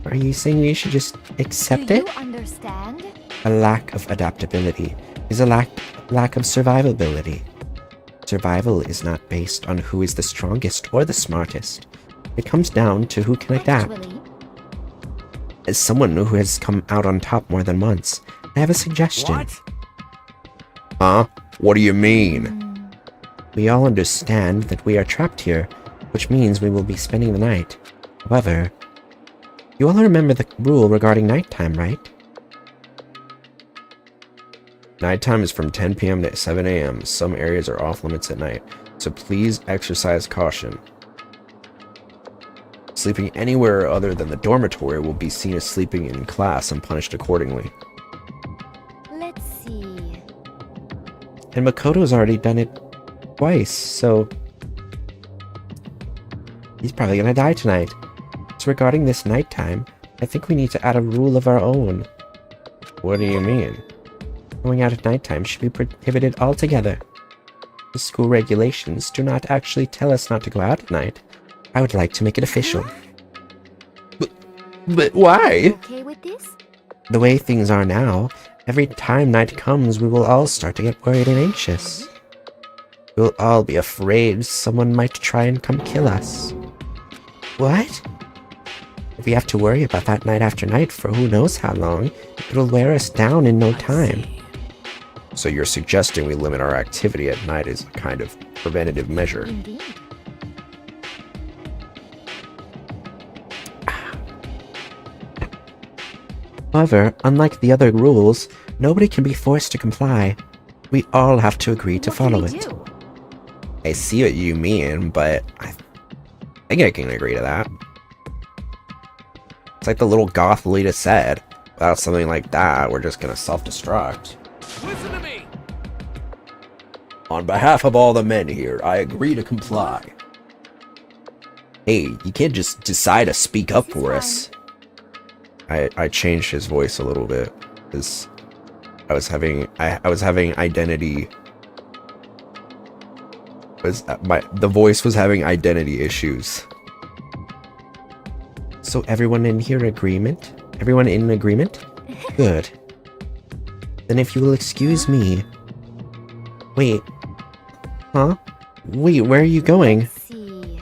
Are you saying we should just accept it? Do you understand? A lack of adaptability is a lack of survivability. Survival is not based on who is the strongest or the smartest. It comes down to who can adapt. As someone who has come out on top more than once, I have a suggestion. What? Huh? What do you mean? We all understand that we are trapped here, which means we will be spending the night. However, you all remember the rule regarding nighttime, right? Nighttime is from 10 p.m. to 7 a.m. Some areas are off limits at night, so please exercise caution. Sleeping anywhere other than the dormitory will be seen as sleeping in class and punished accordingly. Let's see. And Makoto's already done it twice, so he's probably gonna die tonight. So regarding this nighttime, I think we need to add a rule of our own. What do you mean? Going out at nighttime should be prohibited altogether. The school regulations do not actually tell us not to go out at night. I would like to make it official. But why? Okay with this? The way things are now, every time night comes, we will all start to get worried and anxious. We'll all be afraid someone might try and come kill us. What? If we have to worry about that night after night for who knows how long, it'll wear us down in no time. So you're suggesting we limit our activity at night as a kind of preventative measure? Indeed. However, unlike the other rules, nobody can be forced to comply. We all have to agree to follow it. I see what you mean, but I think I can agree to that. It's like the little goth leader said. Without something like that, we're just gonna self-destruct. Listen to me! On behalf of all the men here, I agree to comply. Hey, you can't just decide to speak up for us. I changed his voice a little bit because I was having identity. The voice was having identity issues. So everyone in here agreement? Everyone in agreement? Good. Then if you will excuse me... Wait. Huh? Wait, where are you going? Let's see.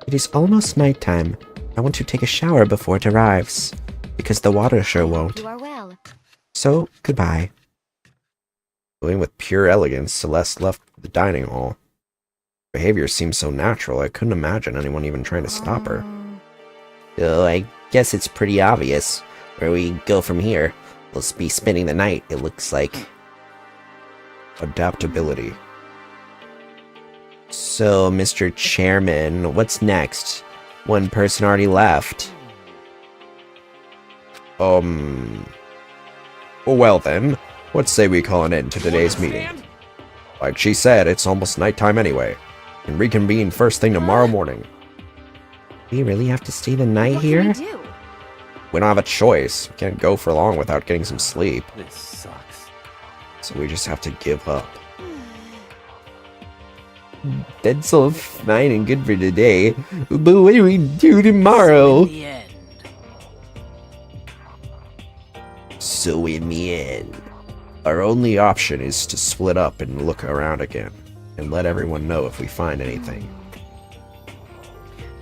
It is almost nighttime. I want to take a shower before it arrives. Because the water sure won't. You are well. So, goodbye. Going with pure elegance, Celeste left the dining hall. Behavior seemed so natural, I couldn't imagine anyone even trying to stop her. So I guess it's pretty obvious where we go from here. We'll be spending the night, it looks like. Adaptability. So, Mr. Chairman, what's next? One person already left. Well then, What say we call an end to today's meeting? Like she said, it's almost nighttime anyway. And reconvene first thing tomorrow morning. We really have to stay the night here? What can we do? We don't have a choice. We can't go for long without getting some sleep. This sucks. So we just have to give up. That's all fine and good for today, but what do we do tomorrow? So in the end, our only option is to split up and look around again, and let everyone know if we find anything.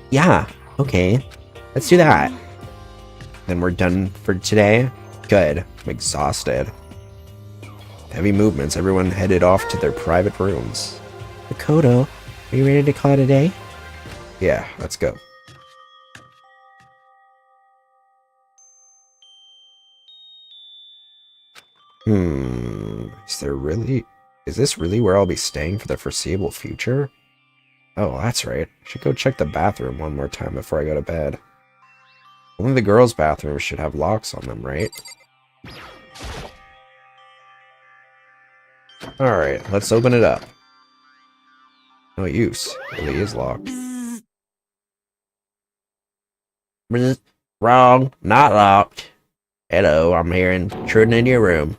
Yeah, okay. Let's do that. Then we're done for today? Good. I'm exhausted. Heavy movements, everyone headed off to their private rooms. Makoto, are you ready to call it a day? Yeah, let's go. Is this really where I'll be staying for the foreseeable future? Oh, that's right. I should go check the bathroom one more time before I go to bed. Only the girls' bathrooms should have locks on them, right? Alright, let's open it up. No use. It really is locked. Wrong. Not locked. Hello, I'm here intruding in your room.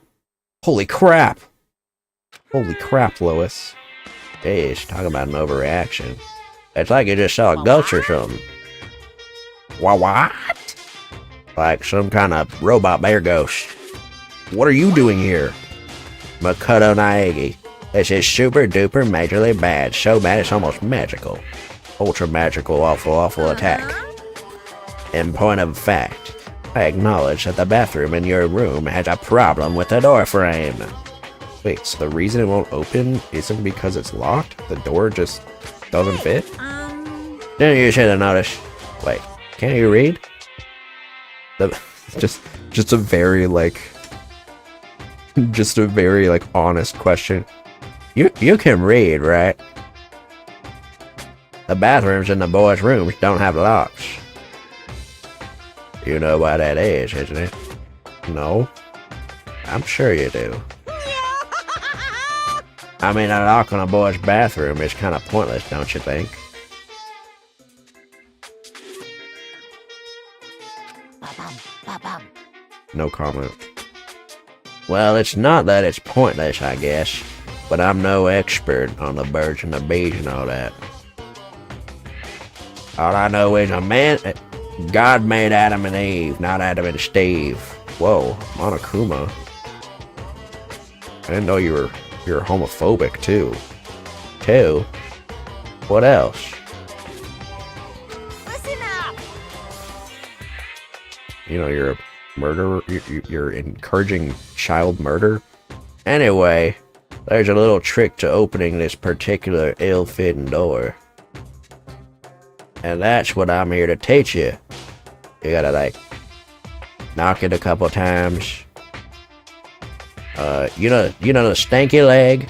Holy crap! Holy crap, Lois. Jeez, talk about an overreaction. It's like you just saw a ghost or something. What? Like some kind of robot bear ghost. What are you doing here? Makoto Naegi. This is super duper majorly bad. So bad it's almost magical. Ultra magical, awful attack. In point of fact, I acknowledge that the bathroom in your room has a problem with the door frame. Wait, so the reason it won't open isn't because it's locked? The door just doesn't fit? Didn't you should have noticed. Wait, can't you read? Just a very honest question. You can read, right? The bathrooms in the boys' rooms don't have locks. You know why that is, isn't it? No. I'm sure you do. I mean, a lock on a boy's bathroom is kind of pointless, don't you think? No comment. Well, it's not that it's pointless, I guess, but I'm no expert on the birds and the bees and all that. All I know is God made Adam and Eve, not Adam and Steve. Whoa, Monokuma. I didn't know you're homophobic too. What else? Listen up! You know, you're a murderer. You're encouraging child murder. Anyway, there's a little trick to opening this particular ill-fitting door. And that's what I'm here to teach you. You gotta, knock it a couple times. You know the stanky leg?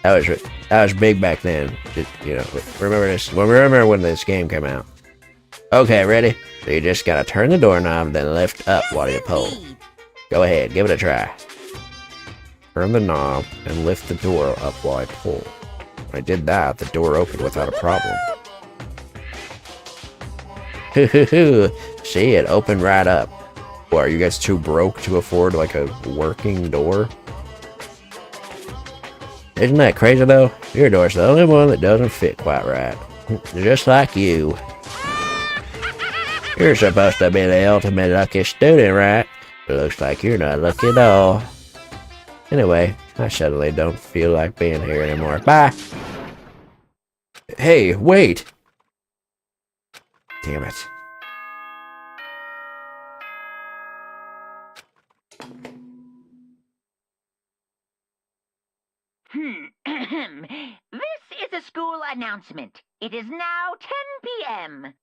That was big back then. Just, remember this? Remember when this game came out? Okay, ready? So you just gotta turn the doorknob, then lift up while you pull. Go ahead, give it a try. Turn the knob and lift the door up while I pull. When I did that, the door opened without a problem. See, it opened right up. What, are you guys too broke to afford a working door? Isn't that crazy though? Your door's the only one that doesn't fit quite right. Just like you. You're supposed to be the ultimate lucky student, right? It looks like you're not lucky at all. Anyway, I suddenly don't feel like being here anymore. Bye! Hey, wait! Damn it. This is a school announcement. It is now 10 p.m.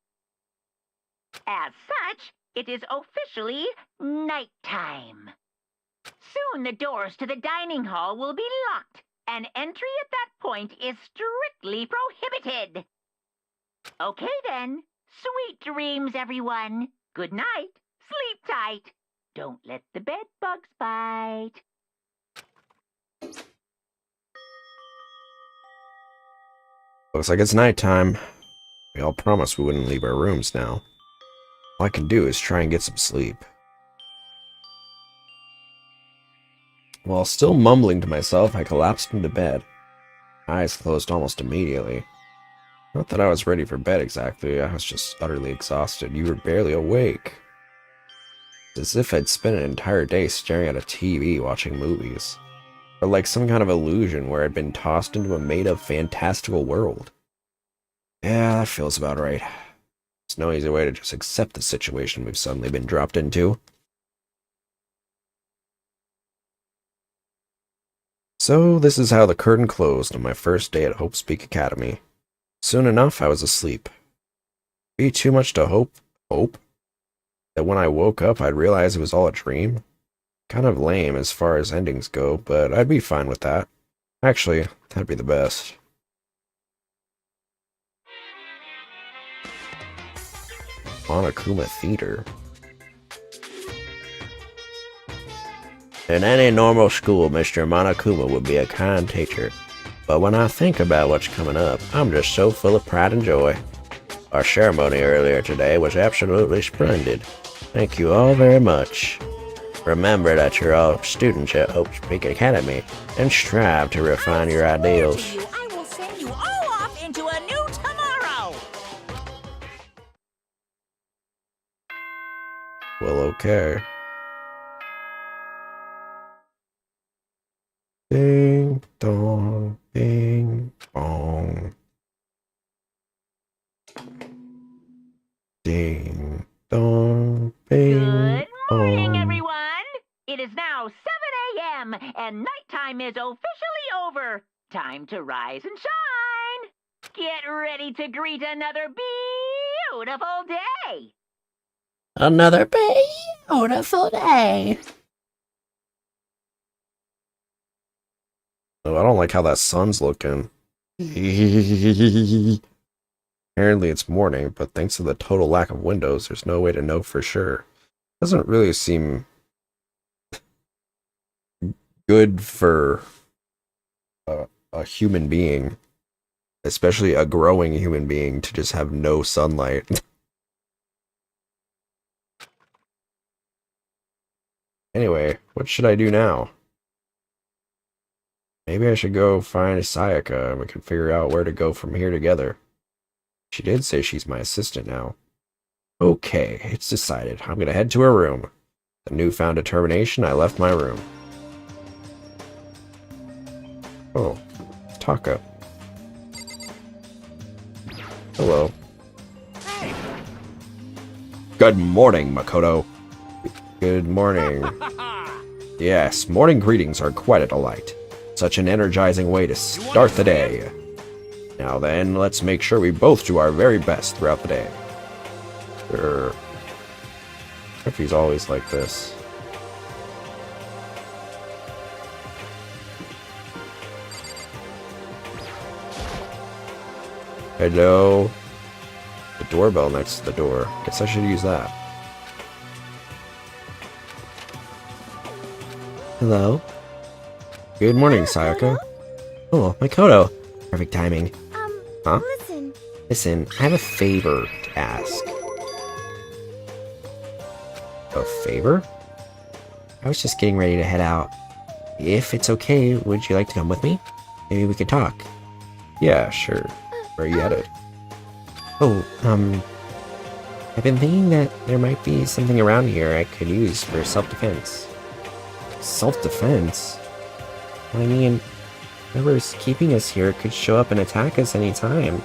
As such, it is officially nighttime. Soon the doors to the dining hall will be locked, and entry at that point is strictly prohibited. Okay then. Sweet dreams, everyone. Good night. Sleep tight. Don't let the bed bugs bite. Looks like it's nighttime. We all promised we wouldn't leave our rooms now. All I can do is try and get some sleep. While still mumbling to myself, I collapsed into bed. My eyes closed almost immediately. Not that I was ready for bed exactly, I was just utterly exhausted. You were barely awake. It's as if I'd spent an entire day staring at a TV watching movies. Or like some kind of illusion where I'd been tossed into a made-up fantastical world. Yeah, that feels about right. There's no easy way to just accept the situation we've suddenly been dropped into. So, this is how the curtain closed on my first day at Hope Speak Academy. Soon enough, I was asleep. Be too much to hope that when I woke up, I'd realize it was all a dream? Kind of lame as far as endings go, but I'd be fine with that. Actually, that'd be the best. Monokuma Theater. In any normal school, Mr. Monokuma would be a kind teacher. But when I think about what's coming up, I'm just so full of pride and joy. Our ceremony earlier today was absolutely splendid. Thank you all very much. Remember that you're all students at Hope Speak Academy, and strive to refine your ideals. I will send you all off into a new tomorrow. Well, okay. Ding dong, bing bong. Ding dong, bing Good morning, bong. everyone! It is now 7 a.m., and nighttime is officially over. Time to rise and shine! Get ready to greet another beautiful day! Another beautiful day. Oh, I don't like how that sun's looking. Apparently it's morning, but thanks to the total lack of windows, there's no way to know for sure. Doesn't really seem good for a human being, especially a growing human being, to just have no sunlight. Anyway, what should I do now? Maybe I should go find Sayaka and we can figure out where to go from here together. She did say she's my assistant now. Okay, it's decided. I'm gonna head to her room. The newfound determination, I left my room. Oh, it's Taka. Hello. Hey. Good morning, Makoto. Good morning. Yes, morning greetings are quite a delight. Such an energizing way to start the day. Now then, let's make sure we both do our very best throughout the day. Sure. If he's always like this. Hello? The doorbell next to the door. Guess I should use that. Hello? Good morning, Sayaka. Oh, Makoto. Perfect timing. Huh? Listen, I have a favor to ask. A favor? I was just getting ready to head out. If it's okay, would you like to come with me? Maybe we could talk. Yeah, sure. Where are you headed? Oh, I've been thinking that there might be something around here I could use for self-defense. Self-defense? I mean, whoever's keeping us here could show up and attack us anytime.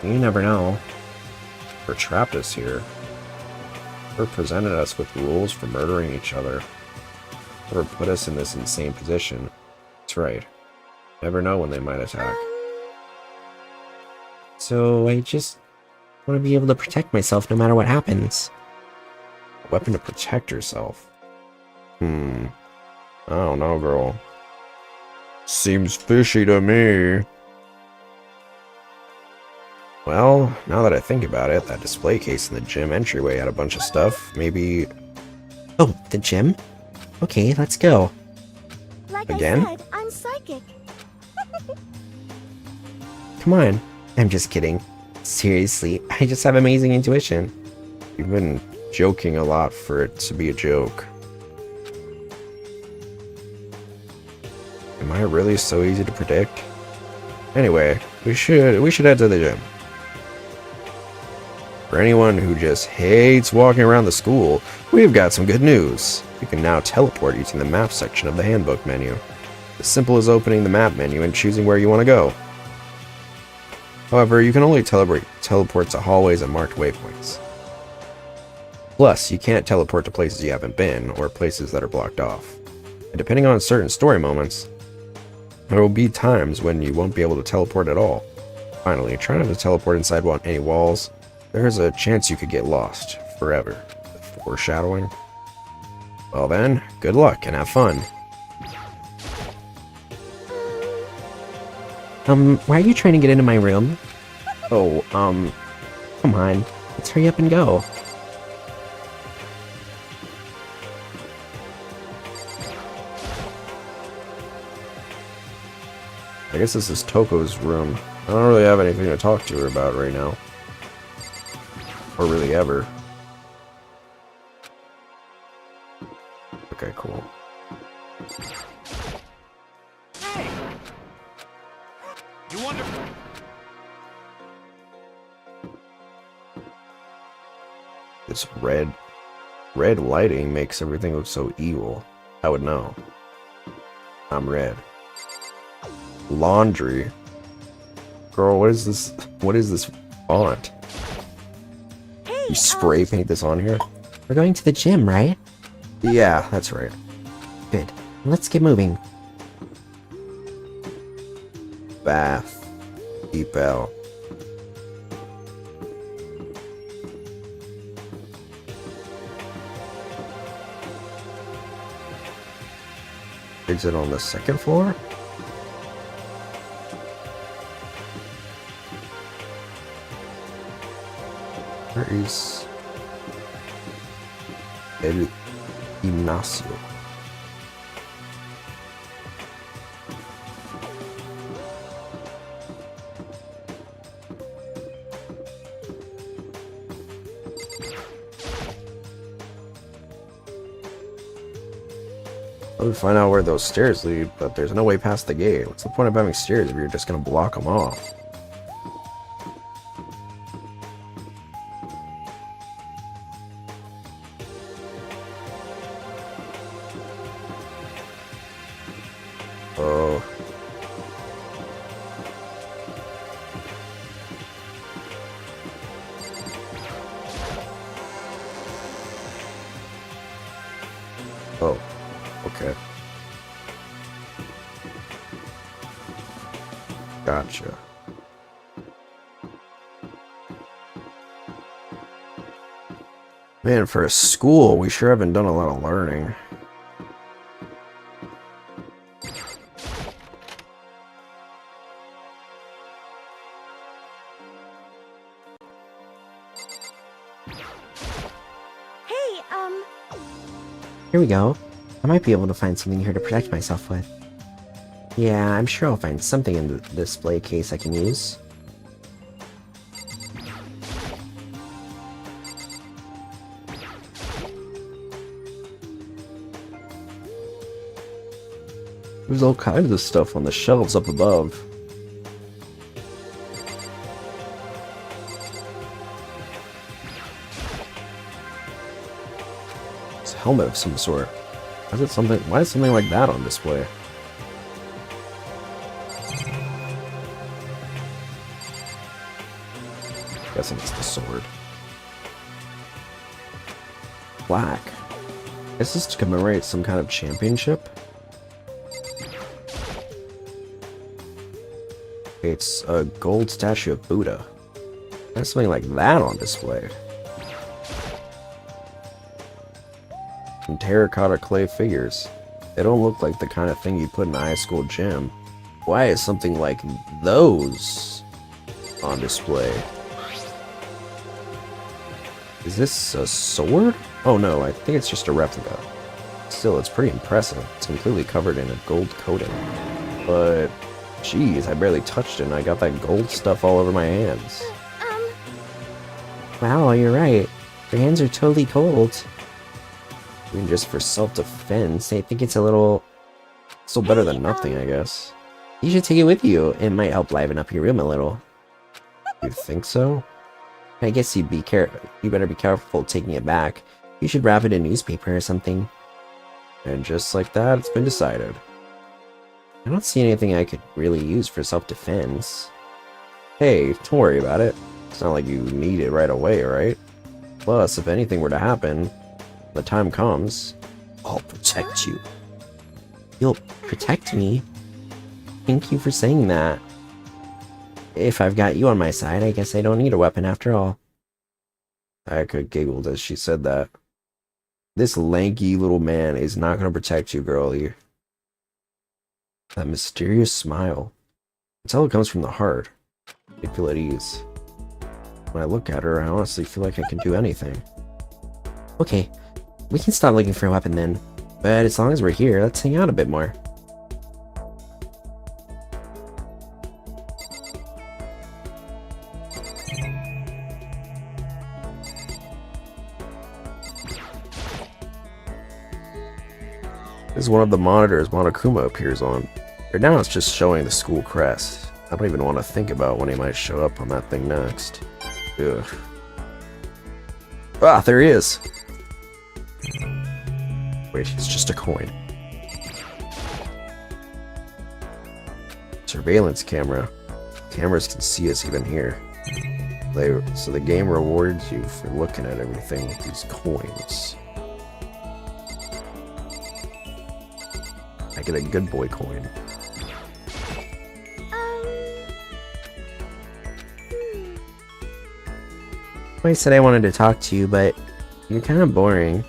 You never know. Or trapped us here. Or presented us with rules for murdering each other. Or put us in this insane position. That's right. Never know when they might attack. So I just want to be able to protect myself no matter what happens. A weapon to protect yourself? I don't know, girl. Seems fishy to me. Well, now that I think about it, that display case in the gym entryway had a bunch of stuff. Maybe... Oh, the gym? Okay, let's go. Like Again? I said, I'm psychic. Come on. I'm just kidding. Seriously, I just have amazing intuition. You've been joking a lot for it to be a joke. Am I really so easy to predict? Anyway, we should head to the gym. For anyone who just hates walking around the school, we've got some good news. We can now teleport using the map section of the handbook menu. As simple as opening the map menu and choosing where you want to go. However, you can only teleport to hallways and marked waypoints. Plus, you can't teleport to places you haven't been, or places that are blocked off. And depending on certain story moments, there will be times when you won't be able to teleport at all. Finally, try not to teleport inside any walls. There's a chance you could get lost forever. Foreshadowing. Well then, good luck and have fun. Why are you trying to get into my room? Oh, come on. Let's hurry up and go. I guess this is Toko's room. I don't really have anything to talk to her about right now. Or really ever. Okay, cool. Hey! You wonder... This red lighting makes everything look so evil. I would know. I'm red. Laundry. Girl, what is this? What is this font? Hey, You spray paint this on here? We're going to the gym, right? Yeah, that's right. Good. Let's get moving. Bath. Deep L. Is it on the second floor? Where is El Gimnasio? I would find out where those stairs lead, but there's no way past the gate. What's the point of having stairs if you're just gonna block them off? Oh. Oh. Okay. Gotcha. Man, for a school, we sure haven't done a lot of learning. Hey, Here we go. I might be able to find something here to protect myself with. Yeah, I'm sure I'll find something in the display case I can use. There's all kinds of stuff on the shelves up above. It's a helmet of some sort. Why is something like that on display? Guessing it's the sword. Black. Is this to commemorate some kind of championship? It's a gold statue of Buddha. There's something like that on display. Some terracotta clay figures. They don't look like the kind of thing you put in a high school gym. Why is something like those on display? Is this a sword? Oh no, I think it's just a replica. Still, it's pretty impressive. It's completely covered in a gold coating. But Jeez, I barely touched it and I got that gold stuff all over my hands. Wow, you're right. Your hands are totally cold. I mean, just for self-defense, I think it's still better than nothing, I guess. You should take it with you. It might help liven up your room a little. You think so? I guess you better be careful taking it back. You should wrap it in newspaper or something. And just like that, it's been decided. I don't see anything I could really use for self-defense. Hey, don't worry about it. It's not like you need it right away, right? Plus, if anything were to happen, when the time comes, I'll protect you. You'll protect me? Thank you for saying that. If I've got you on my side, I guess I don't need a weapon after all. Ayaka giggled as she said that. This lanky little man is not going to protect you, girlie. That mysterious smile. It's all it comes from the heart. I feel at ease. When I look at her, I honestly feel like I can do anything. Okay, we can stop looking for a weapon then. But as long as we're here, let's hang out a bit more. This is one of the monitors Monokuma appears on. Right now it's just showing the school crest. I don't even want to think about when he might show up on that thing next. Ugh. Ah, there he is! Wait, it's just a coin. Surveillance camera. Cameras can see us even here. So the game rewards you for looking at everything with these coins. I get a good boy coin. I said I wanted to talk to you, but you're kind of boring.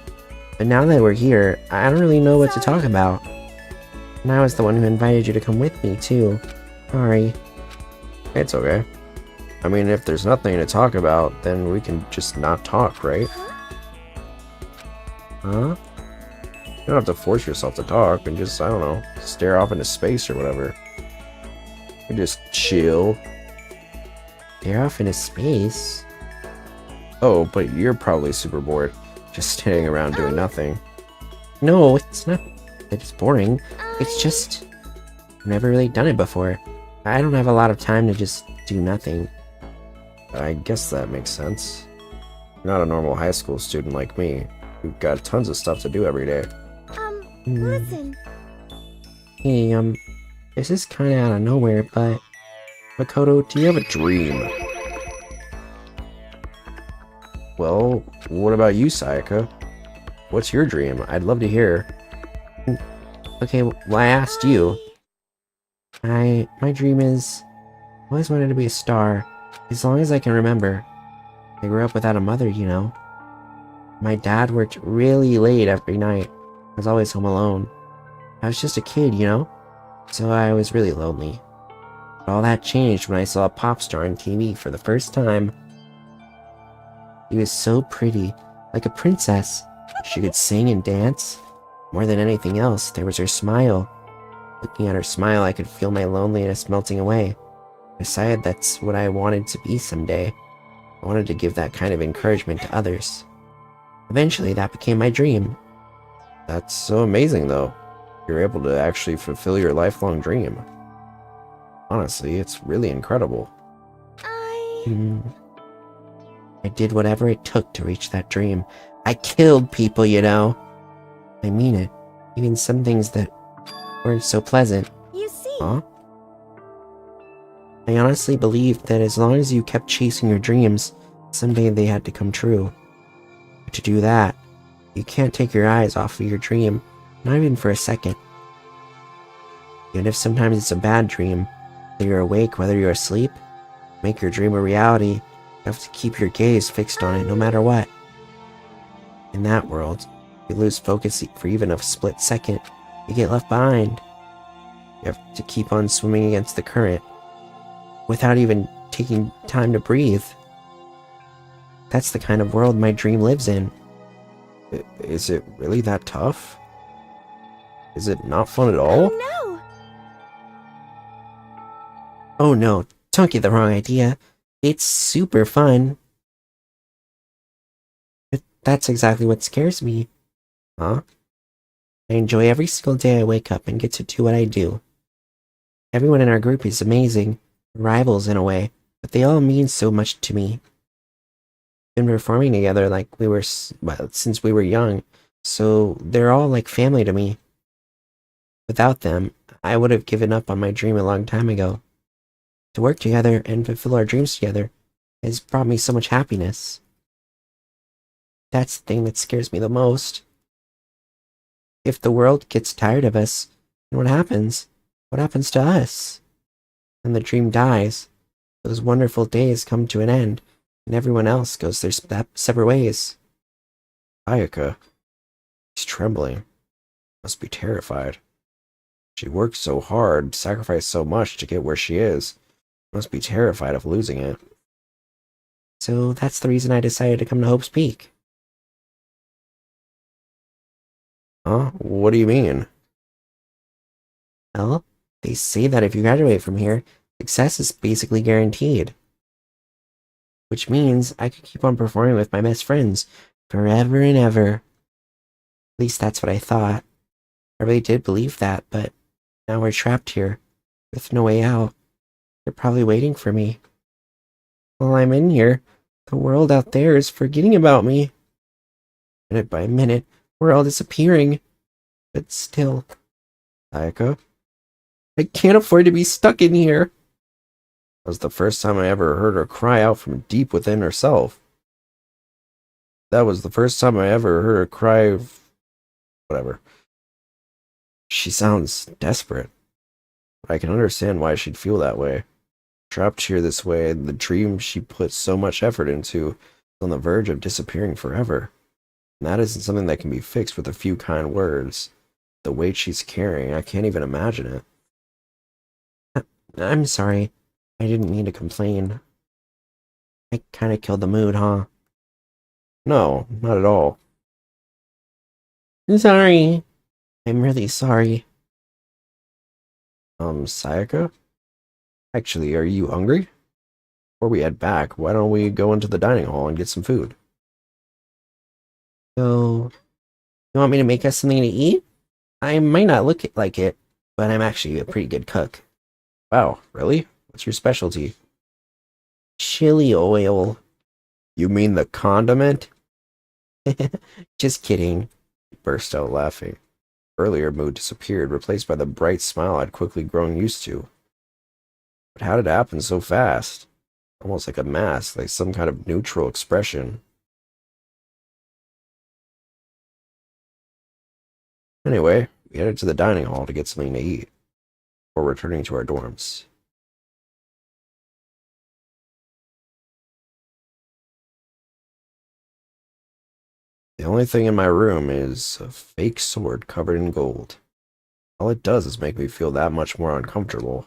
But now that we're here, I don't really know what to talk about. And I was the one who invited you to come with me, too. Sorry. It's okay. I mean, if there's nothing to talk about, then we can just not talk, right? Huh? You don't have to force yourself to talk and just, I don't know, stare off into space or whatever. You just chill. Stare off into space? Oh, but you're probably super bored. Just standing around doing nothing. No, it's not that it's boring. It's just I've never really done it before. I don't have a lot of time to just do nothing. I guess that makes sense. You're not a normal high school student like me. You've got tons of stuff to do every day. Listen. Hey, this is kinda out of nowhere, but Makoto, do you have a dream? Well, what about you, Sayaka? What's your dream? I'd love to hear. Okay, well, I asked you. My dream is I always wanted to be a star, as long as I can remember. I grew up without a mother, you know. My dad worked really late every night. I was always home alone. I was just a kid, you know? So I was really lonely. But all that changed when I saw a pop star on TV for the first time. She was so pretty, like a princess. She could sing and dance. More than anything else, there was her smile. Looking at her smile, I could feel my loneliness melting away. I decided that's what I wanted to be someday. I wanted to give that kind of encouragement to others. Eventually, that became my dream. That's so amazing, though. You're able to actually fulfill your lifelong dream. Honestly, it's really incredible. I did whatever it took to reach that dream. I killed people, you know. I mean it. Even some things that weren't so pleasant. You see? Huh? I honestly believed that as long as you kept chasing your dreams, someday they had to come true. But to do that, you can't take your eyes off of your dream, not even for a second. Even if sometimes it's a bad dream, whether you're awake, whether you're asleep, make your dream a reality, you have to keep your gaze fixed on it no matter what. In that world, you lose focus for even a split second, you get left behind. You have to keep on swimming against the current, without even taking time to breathe. That's the kind of world my dream lives in. Is it really that tough? Is it not fun at all? Oh, Oh no, don't get the wrong idea. It's super fun. But that's exactly what scares me. Huh? I enjoy every single day I wake up and get to do what I do. Everyone in our group is amazing, rivals in a way, but they all mean so much to me. Been performing together like we were well, since we were young, so they're all like family to me. Without them, I would have given up on my dream a long time ago. To work together and fulfill our dreams together has brought me so much happiness. That's the thing that scares me the most. If the world gets tired of us, then what happens? What happens to us? And the dream dies. Those wonderful days come to an end, and everyone else goes their separate ways. Ayaka. She's trembling. Must be terrified. She worked so hard, sacrificed so much to get where she is. Must be terrified of losing it. So that's the reason I decided to come to Hope's Peak. Huh? What do you mean? Well, they say that if you graduate from here, success is basically guaranteed. Which means I could keep on performing with my best friends forever and ever. At least that's what I thought. I really did believe that, but now we're trapped here, with no way out. They're probably waiting for me. While I'm in here, the world out there is forgetting about me. Minute by minute, we're all disappearing. But still, Ayaka? I can't afford to be stuck in here. That was the first time I ever heard her cry out from deep within herself. That was the first time I ever heard her cry. Whatever. She sounds desperate. I can understand why she'd feel that way. Trapped here this way, the dream she put so much effort into is on the verge of disappearing forever. And that isn't something that can be fixed with a few kind words. The weight she's carrying, I can't even imagine it. I'm sorry. I didn't mean to complain. I kinda killed the mood, huh? No, not at all. Sorry. I'm really sorry. Sayaka? Actually, are you hungry? Before we head back, why don't we go into the dining hall and get some food? So, you want me to make us something to eat? I might not look like it, but I'm actually a pretty good cook. Wow, really? What's your specialty? Chili oil. You mean the condiment? Just kidding. He burst out laughing. Earlier mood disappeared, replaced by the bright smile I'd quickly grown used to. But how did it happen so fast? Almost like a mask, like some kind of neutral expression. Anyway, we headed to the dining hall to get something to eat, before returning to our dorms. The only thing in my room is a fake sword covered in gold. All it does is make me feel that much more uncomfortable.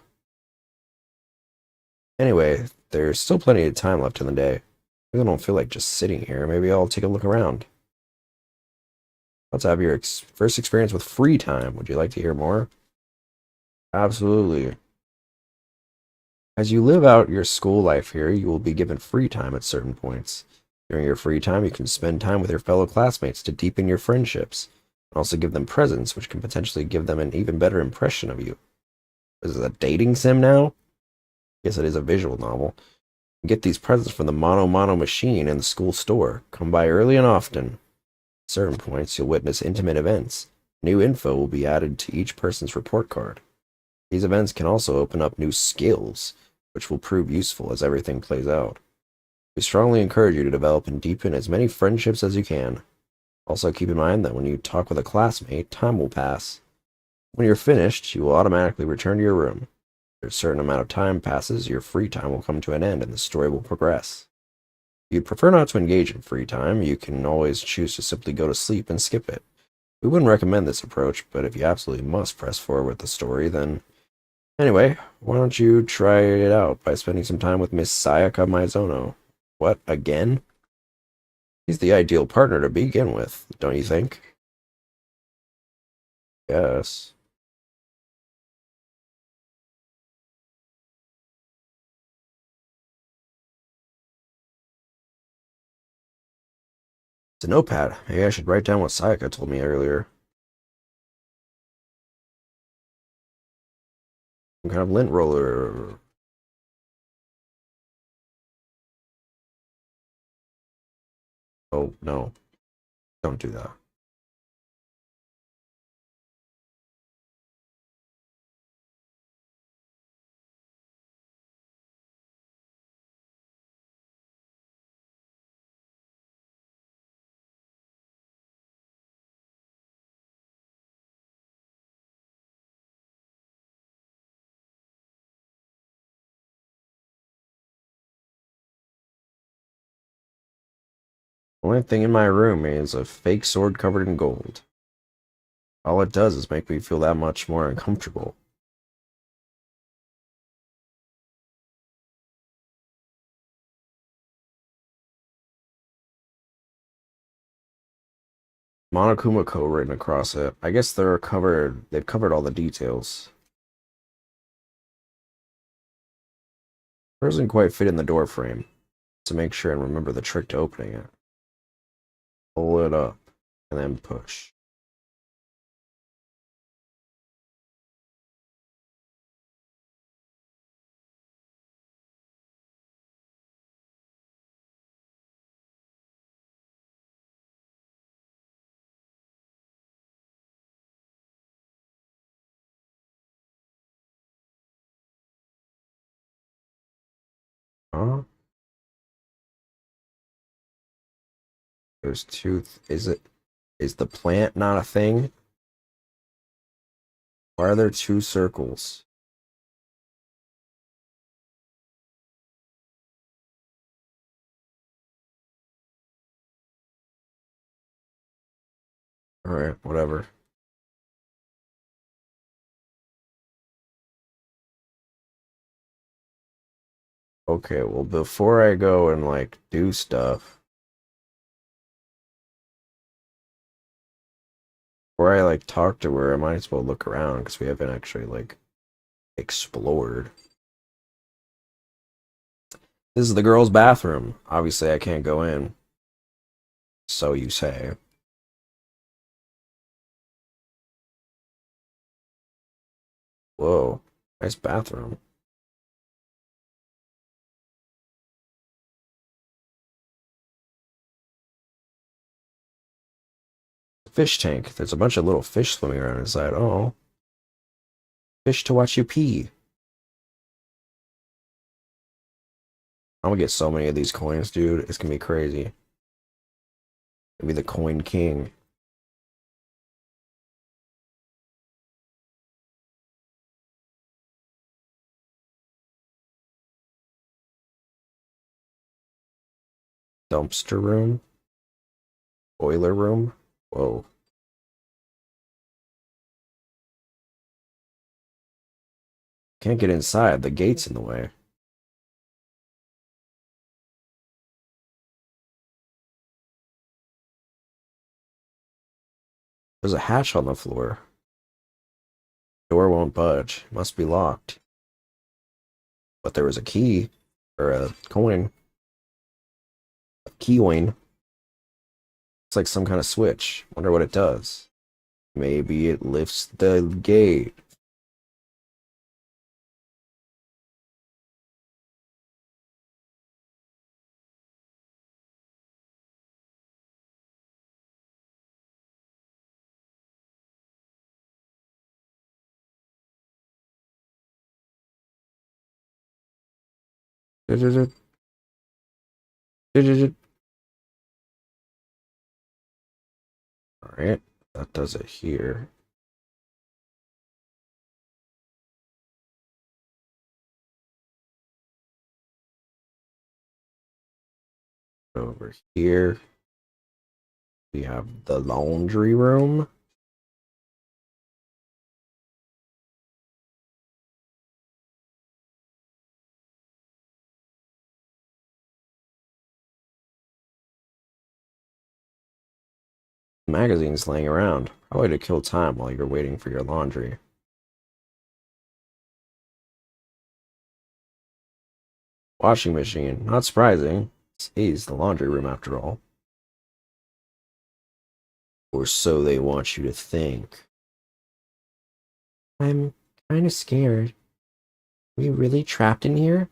Anyway, there's still plenty of time left in the day. I don't feel like just sitting here. Maybe I'll take a look around. Let's have your first experience with free time. Would you like to hear more? Absolutely. As you live out your school life here, you will be given free time at certain points. During your free time, you can spend time with your fellow classmates to deepen your friendships, and also give them presents, which can potentially give them an even better impression of you. Is it a dating sim now? Yes, it is a visual novel. Get these presents from the Mono machine in the school store. Come by early and often. At certain points, you'll witness intimate events. New info will be added to each person's report card. These events can also open up new skills, which will prove useful as everything plays out. We strongly encourage you to develop and deepen as many friendships as you can. Also keep in mind that when you talk with a classmate, time will pass. When you're finished, you will automatically return to your room. After a certain amount of time passes, your free time will come to an end and the story will progress. If you'd prefer not to engage in free time, you can always choose to simply go to sleep and skip it. We wouldn't recommend this approach, but if you absolutely must press forward with the story, then... Anyway, why don't you try it out by spending some time with Miss Sayaka Maizono? What, again? He's the ideal partner to begin with, don't you think? Yes. It's a notepad. Maybe I should write down what Sayaka told me earlier. Some kind of lint roller. Oh, no. Don't do that. The only thing in my room is a fake sword covered in gold. All it does is make me feel that much more uncomfortable. Monokuma Co. written across it. I guess they've covered all the details. It doesn't quite fit in the door frame. To make sure and remember the trick to opening it. Pull it up, and then push. Huh? There's two. Is the plant not a thing? Why are there two circles? Alright, whatever. Okay, well, before I go and, like, do stuff, before I, like, talk to her, I might as well look around, because we haven't actually, like, explored. This is the girls' bathroom. Obviously, I can't go in. So you say. Whoa, nice bathroom. Fish tank. There's a bunch of little fish swimming around inside. Oh. Fish to watch you pee. I'm gonna get so many of these coins, dude. It's gonna be crazy. Gonna be the coin king. Dumpster room. Boiler room. Whoa. Can't get inside. The gate's in the way. There's a hatch on the floor. Door won't budge. Must be locked. But there was a key. Or a coin. A keycoin. It's like some kind of switch. Wonder what it does. Maybe it lifts the gate. Alright, that does it here. Over here, we have the laundry room. Magazines laying around. Probably to kill time while you're waiting for your laundry. Washing machine. Not surprising. It's the laundry room after all. Or so they want you to think. I'm kind of scared. Are we really trapped in here?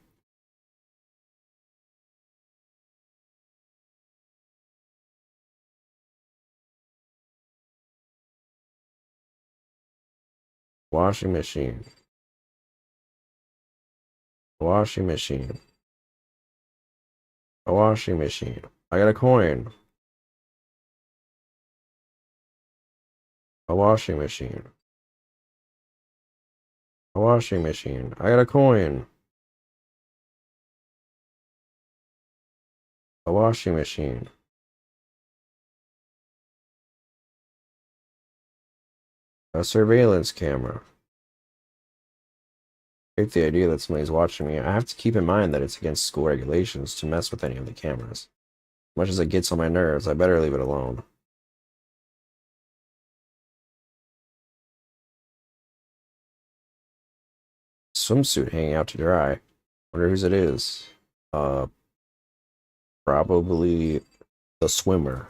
Washing machine. Washing machine. A washing machine. I got a coin. A washing machine. A washing machine. I got a coin. A washing machine. A surveillance camera. I hate the idea that somebody's watching me. I have to keep in mind that it's against school regulations to mess with any of the cameras. Much as it gets on my nerves, I better leave it alone. Swimsuit hanging out to dry. Wonder whose it is. Probably the swimmer.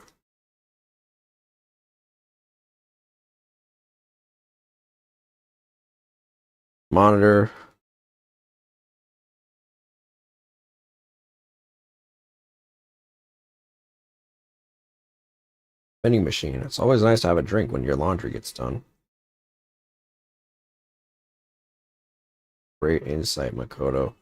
Monitor. Vending machine. It's always nice to have a drink when your laundry gets done. Great insight, Makoto.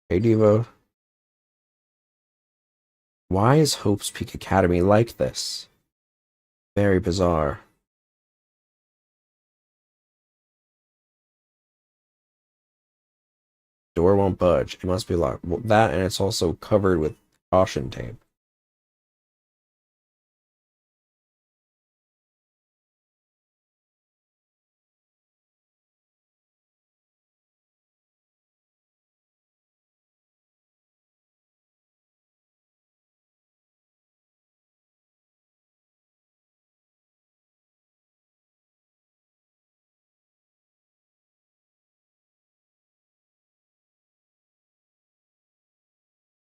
Hey, Devo. Why is Hope's Peak Academy like this? Very bizarre. Door won't budge. It must be locked. Well, that, and it's also covered with caution tape.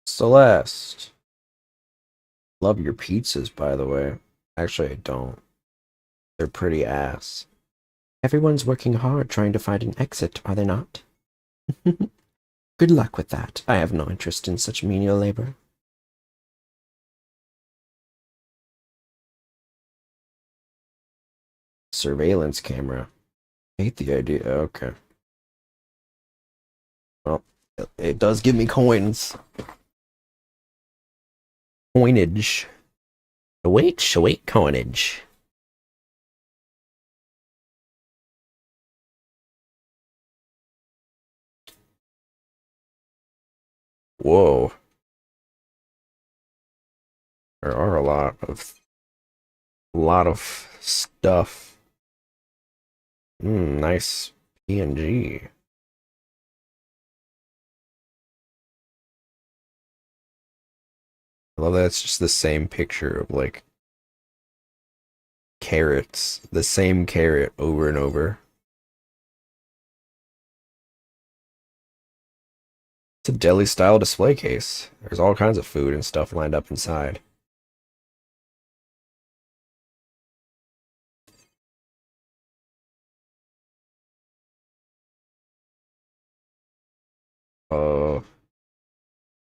Celeste. Love your pizzas, by the way. Actually, I don't. They're pretty ass. Everyone's working hard trying to find an exit, are they not? Good luck with that. I have no interest in such menial labor. Surveillance camera. I hate the idea. Okay. Well, it does give me coins. Coinage. Await coinage. Whoa. There are a lot of stuff. Nice PNG. I love that it's just the same picture of like carrots, the same carrot over and over. It's a deli style display case. There's all kinds of food and stuff lined up inside.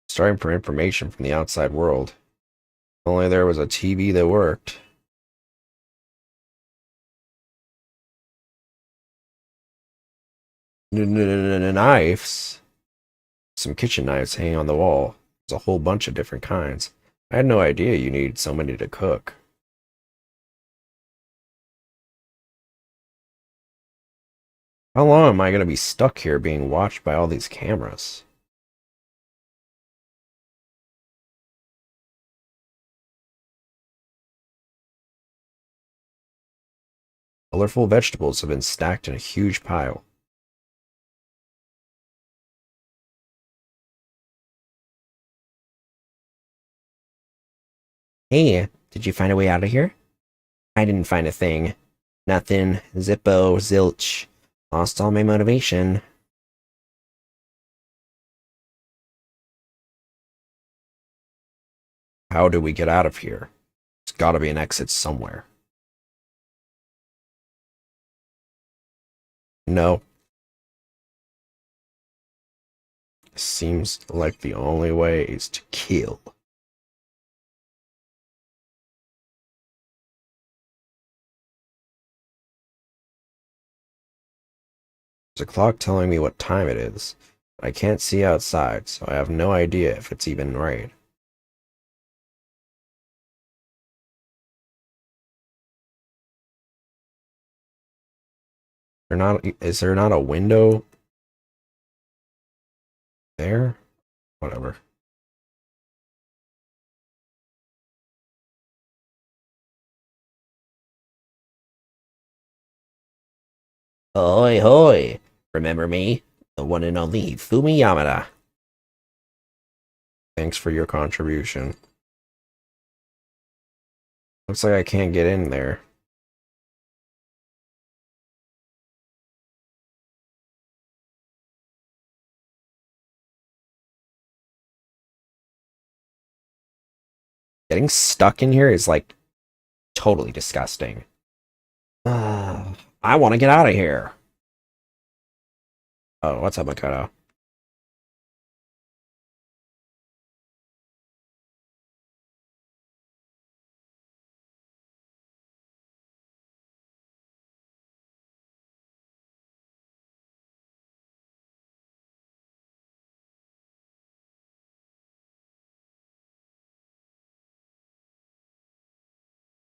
Starting for information from the outside world. If only there was a TV that worked. Knives. Some kitchen knives hanging on the wall. There's a whole bunch of different kinds. I had no idea you needed somebody to cook. How long am I going to be stuck here being watched by all these cameras? Colorful vegetables have been stacked in a huge pile. Hey, did you find a way out of here? I didn't find a thing. Nothing. Zippo, zilch. Lost all my motivation. How do we get out of here? There's gotta be an exit somewhere. No. Seems like the only way is to kill. There's a clock telling me what time it is, but I can't see outside, so I have no idea if it's even right. Is there not a window there? Whatever. Ahoy hoy! Remember me? The one and only Fumi Yamada. Thanks for your contribution. Looks like I can't get in there. Getting stuck in here is like totally disgusting. I want to get out of here. Oh, what's up, Makoto?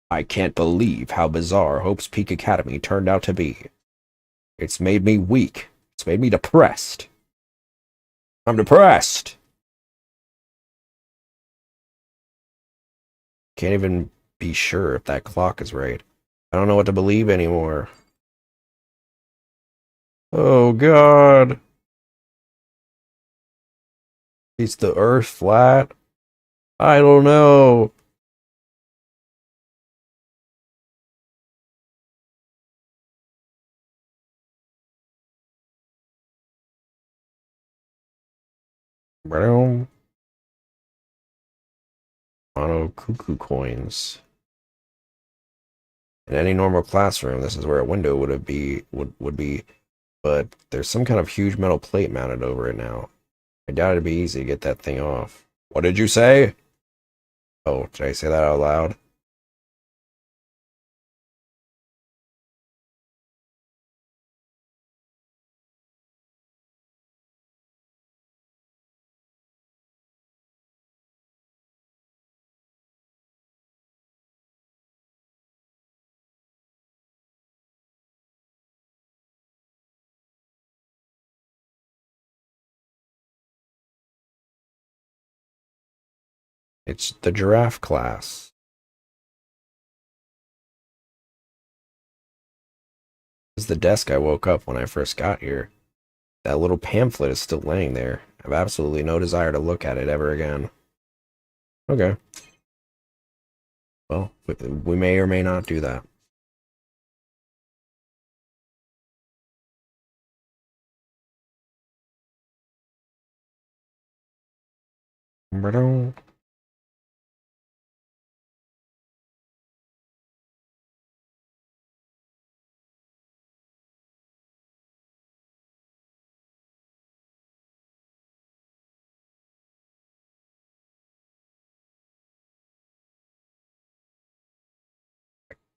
I can't believe how bizarre Hope's Peak Academy turned out to be. It's made me weak. It's made me depressed. I'm depressed! Can't even be sure if that clock is right. I don't know what to believe anymore. Oh, God. Is the Earth flat? I don't know. Mono cuckoo coins. In any normal classroom, this is where a window would be, but there's some kind of huge metal plate mounted over it now. I doubt it'd be easy to get that thing off. What did you say? Oh, did I say that out loud? It's the giraffe class. This is the desk I woke up when I first got here. That little pamphlet is still laying there. I have absolutely no desire to look at it ever again. Okay. Well, we may or may not do that.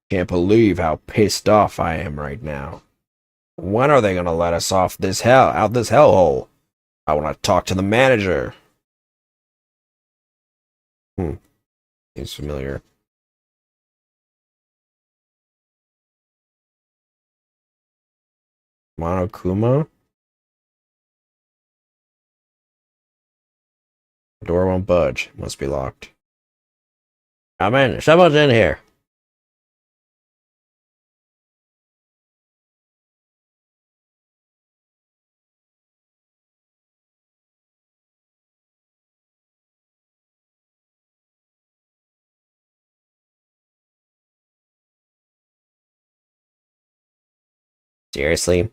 Can't believe how pissed off I am right now. When are they gonna let us off this hellhole? I want to talk to the manager. Seems familiar. Monokuma? The door won't budge. Must be locked. Come in. Someone's in here. Seriously?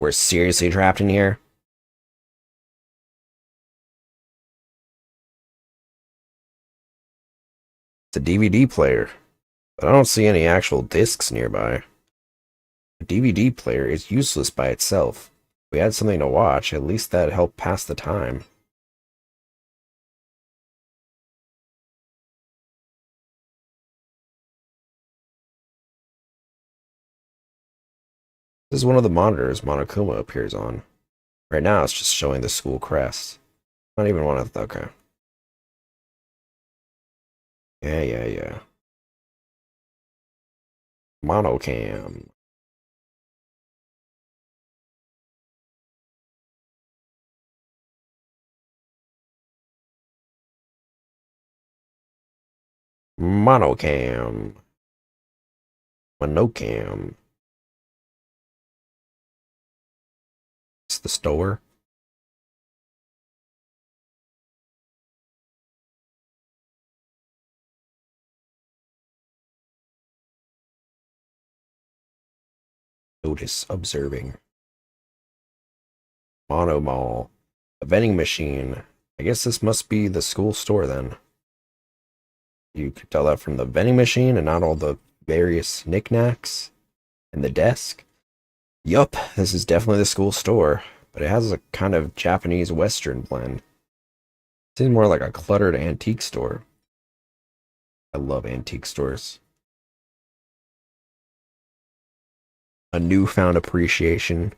We're seriously trapped in here? It's a DVD player, but I don't see any actual discs nearby. A DVD player is useless by itself. If we had something to watch, at least that'd help pass the time. This is one of the monitors Monokuma appears on. Right now, it's just showing the school crest. Not even one of... okay. Yeah. Monocam. Monocam. Monocam. It's the store. Notice observing. Mono Mall. A vending machine. I guess this must be the school store then. You could tell that from the vending machine and not all the various knickknacks and the desk. Yup, this is definitely the school store, but it has a kind of Japanese Western blend. Seems more like a cluttered antique store. I love antique stores. A newfound appreciation.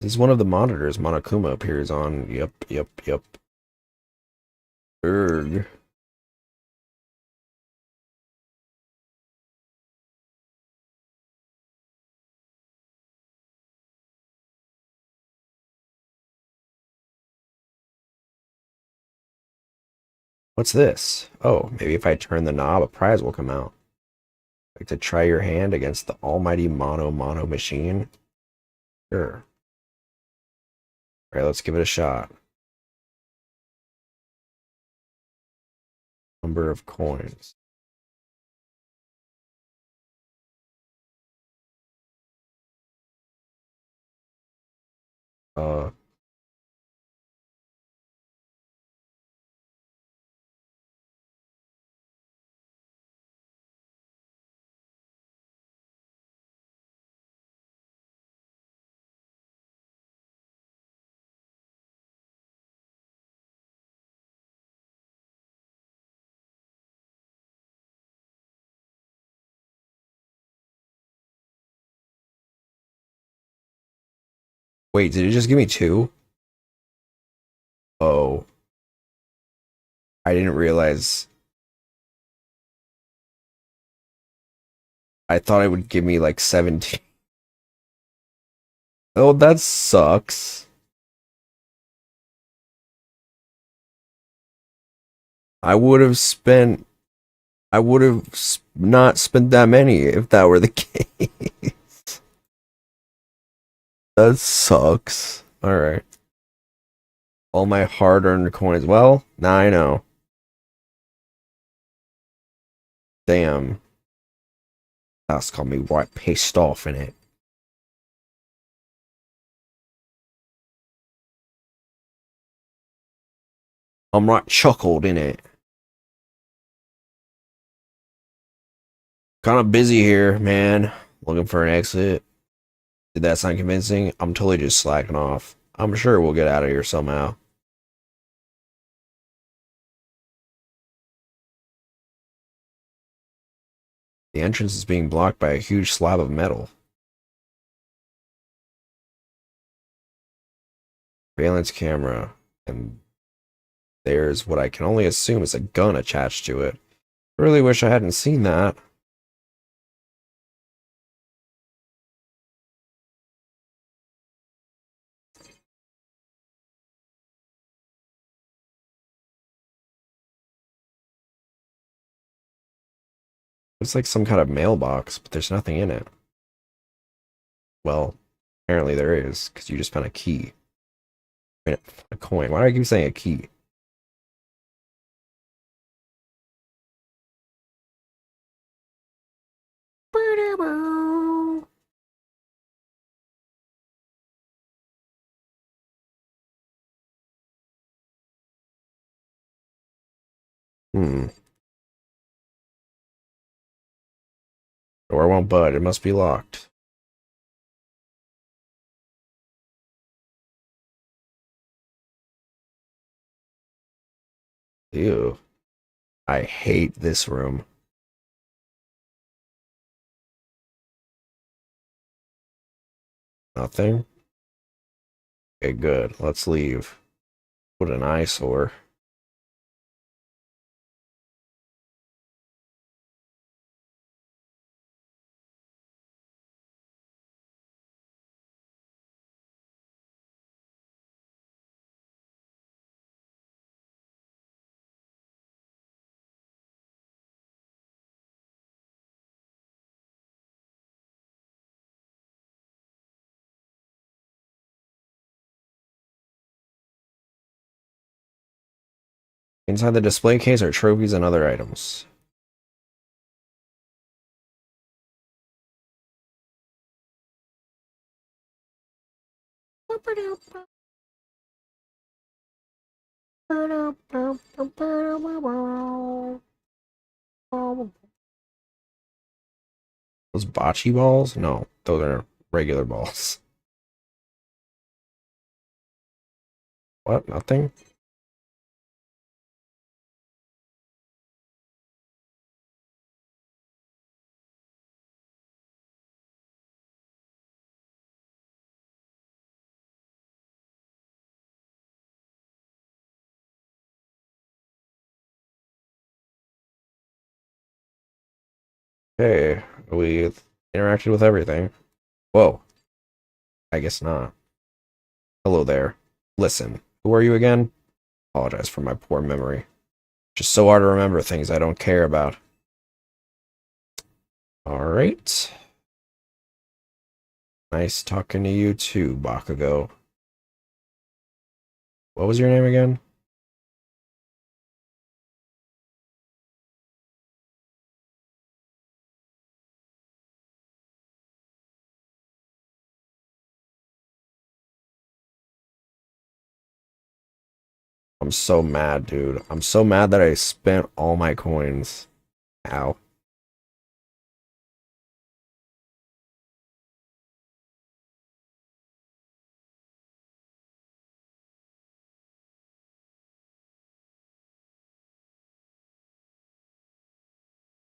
This is one of the monitors Monokuma appears on. Yup. Erg. What's this? Oh, maybe if I turn the knob, a prize will come out. Like to try your hand against the almighty Mono machine? Sure. Alright, let's give it a shot. Number of coins. Wait, did it just give me 2? Oh. I didn't realize. I thought it would give me like 17. Oh, that sucks. I would have not spent that many if that were the case. That sucks. Alright. All my hard-earned coins. Well, now I know. Damn. That's got me right pissed off in it. I'm right chuckled in it. Kind of busy here, man. Looking for an exit. Did that sound convincing? I'm totally just slacking off. I'm sure we'll get out of here somehow. The entrance is being blocked by a huge slab of metal. Surveillance camera. And there's what I can only assume is a gun attached to it. I really wish I hadn't seen that. It's like some kind of mailbox, but there's nothing in it. Well, apparently there is, because you just found a key. Wait, a coin. Why do I keep saying a key? Hmm. Door won't budge. It must be locked. Ew. I hate this room. Nothing? Okay, good. Let's leave. What an eyesore. Inside the display case are trophies and other items. Those bocce balls? No, those are regular balls. What? Nothing? Okay, we interacted with everything. Whoa. I guess not. Hello there. Listen, who are you again? Apologize for my poor memory. Just so hard to remember things I don't care about. Alright. Nice talking to you too, Bakugo. What was your name again? I'm so mad, dude. I'm so mad that I spent all my coins. Ow.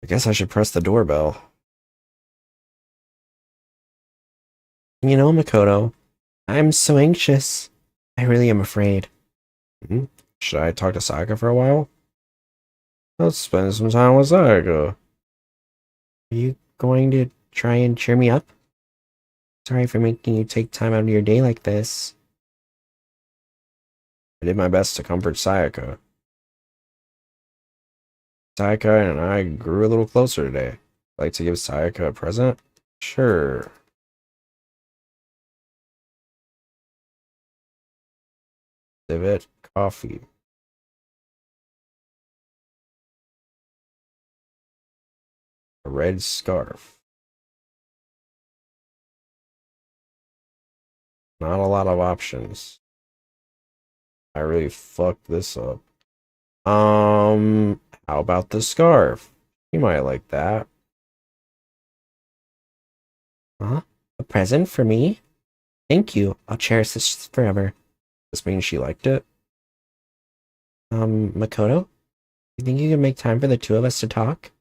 I guess I should press the doorbell. You know, Makoto, I'm so anxious. I really am afraid. Hmm? Should I talk to Sayaka for a while? Let's spend some time with Sayaka. Are you going to try and cheer me up? Sorry for making you take time out of your day like this. I did my best to comfort Sayaka. Sayaka and I grew a little closer today. Like to give Sayaka a present? Sure. Civet coffee. A red scarf. Not a lot of options. I really fucked this up. How about the scarf? You might like that. Huh? A present for me? Thank you. I'll cherish this forever. This means she liked it? Makoto? You think you can make time for the two of us to talk?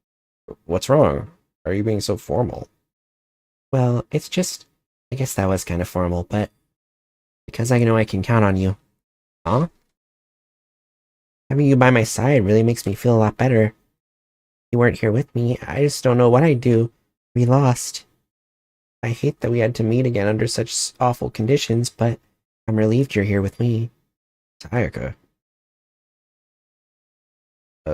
What's wrong? Are you being so formal? Well, it's just... I guess that was kind of formal, but... Because I know I can count on you. Huh? Having you by my side really makes me feel a lot better. If you weren't here with me, I just don't know what I'd do. We lost. I hate that we had to meet again under such awful conditions, but I'm relieved you're here with me. Sayaka.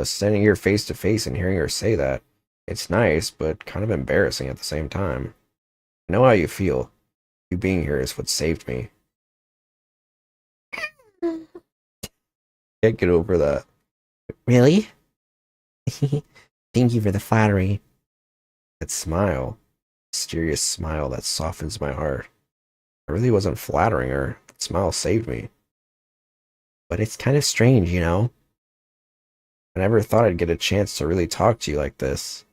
Standing here face to face and hearing her say that, it's nice, but kind of embarrassing at the same time. I know how you feel. You being here is what saved me. Can't get over that. Really? Thank you for the flattery. That smile. Mysterious smile that softens my heart. I really wasn't flattering her. That smile saved me. But it's kind of strange, you know? I never thought I'd get a chance to really talk to you like this.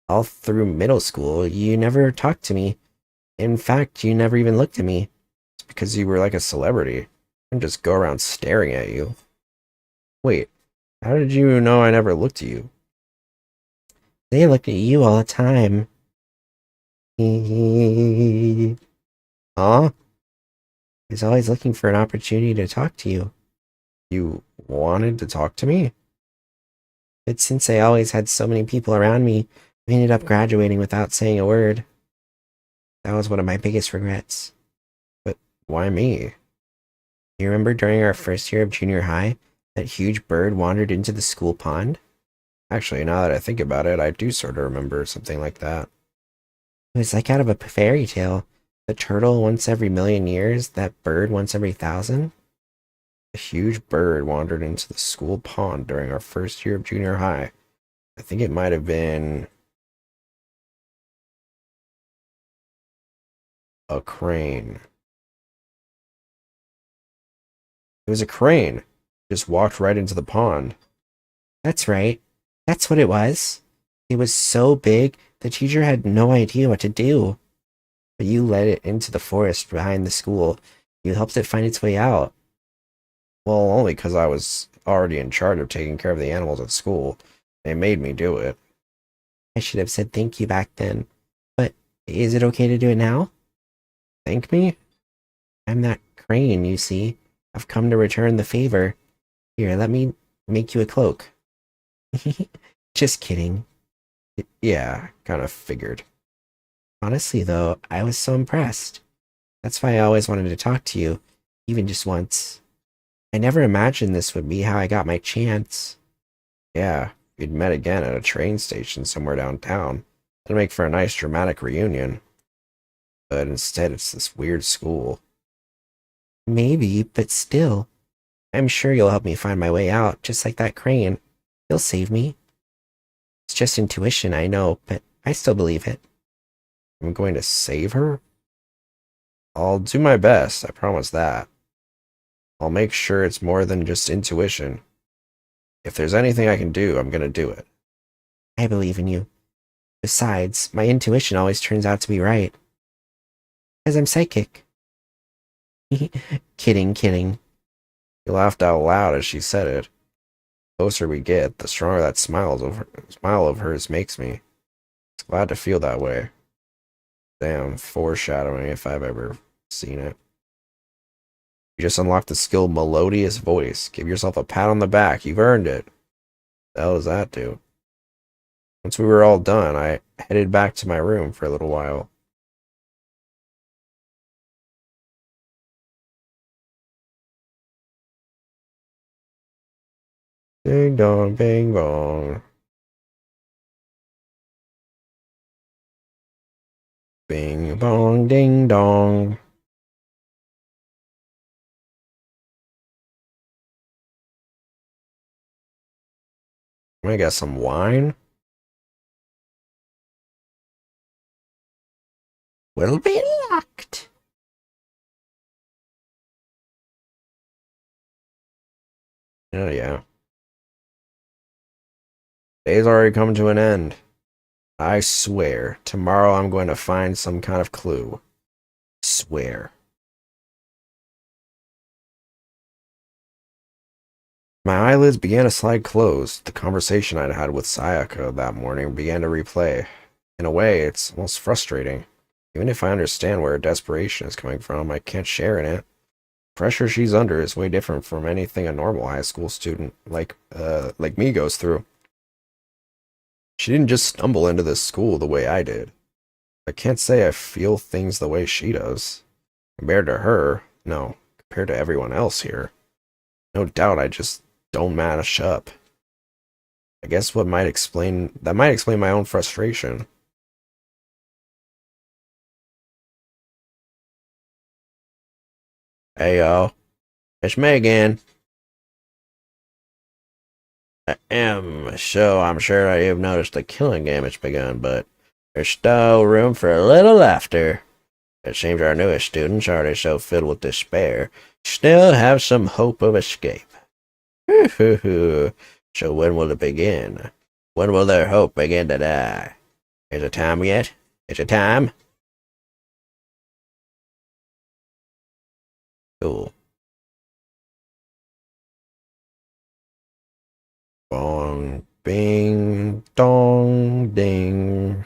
All through middle school, you never talked to me. In fact, you never even looked at me. It's because you were like a celebrity. I didn't just go around staring at you. Wait, how did you know I never looked at you? They look at you all the time. Huh? I was always looking for an opportunity to talk to you. You wanted to talk to me? But since I always had so many people around me, we ended up graduating without saying a word. That was one of my biggest regrets. But why me? You remember during our first year of junior high, that huge bird wandered into the school pond? Actually, now that I think about it, I do sort of remember something like that. It was like out of a fairy tale. The turtle once every million years, that bird once every 1,000. A huge bird wandered into the school pond during our first year of junior high. I think it might have been a crane. It was a crane. Just walked right into the pond. That's right. That's what it was. It was so big, the teacher had no idea what to do. But you led it into the forest behind the school. You helped it find its way out. Well, only because I was already in charge of taking care of the animals at school. They made me do it. I should have said thank you back then. But is it okay to do it now? Thank me? I'm that crane, you see. I've come to return the favor. Here, let me make you a cloak. Just kidding. Yeah, kind of figured. Honestly, though, I was so impressed. That's why I always wanted to talk to you, even just once. I never imagined this would be how I got my chance. Yeah, we'd met again at a train station somewhere downtown. It'd make for a nice dramatic reunion. But instead, it's this weird school. Maybe, but still. I'm sure you'll help me find my way out, just like that crane. You'll save me. It's just intuition, I know, but I still believe it. I'm going to save her? I'll do my best, I promise that. I'll make sure it's more than just intuition. If there's anything I can do, I'm gonna do it. I believe in you. Besides, my intuition always turns out to be right. Because I'm psychic. Kidding, kidding. She laughed out loud as she said it. The closer we get, the stronger that smile of hers makes me. It's glad to feel that way. Damn, foreshadowing if I've ever seen it. You just unlocked the skill Melodious Voice. Give yourself a pat on the back. You've earned it. What the hell does that do? Once we were all done, I headed back to my room for a little while. Ding dong, bing bong. Bing bong, ding dong. I'm gonna get some wine. Will be locked. Oh yeah. Day's already come to an end. I swear, tomorrow I'm going to find some kind of clue. Swear. My eyelids began to slide closed. The conversation I'd had with Sayaka that morning began to replay. In a way, it's almost frustrating. Even if I understand where her desperation is coming from, I can't share in it. The pressure she's under is way different from anything a normal high school student like me goes through. She didn't just stumble into this school the way I did. I can't say I feel things the way she does. Compared to her, no, compared to everyone else here. No doubt I just don't match up. I guess that might explain my own frustration. Hey yo, it's me again. I'm sure that you've noticed the killing game has begun, but there's still room for a little laughter. It seems our newest students, already so filled with despair, still have some hope of escape. So when will it begin? When will their hope begin to die? Is it time yet? Is it time? Cool. Bong, bing, dong, ding.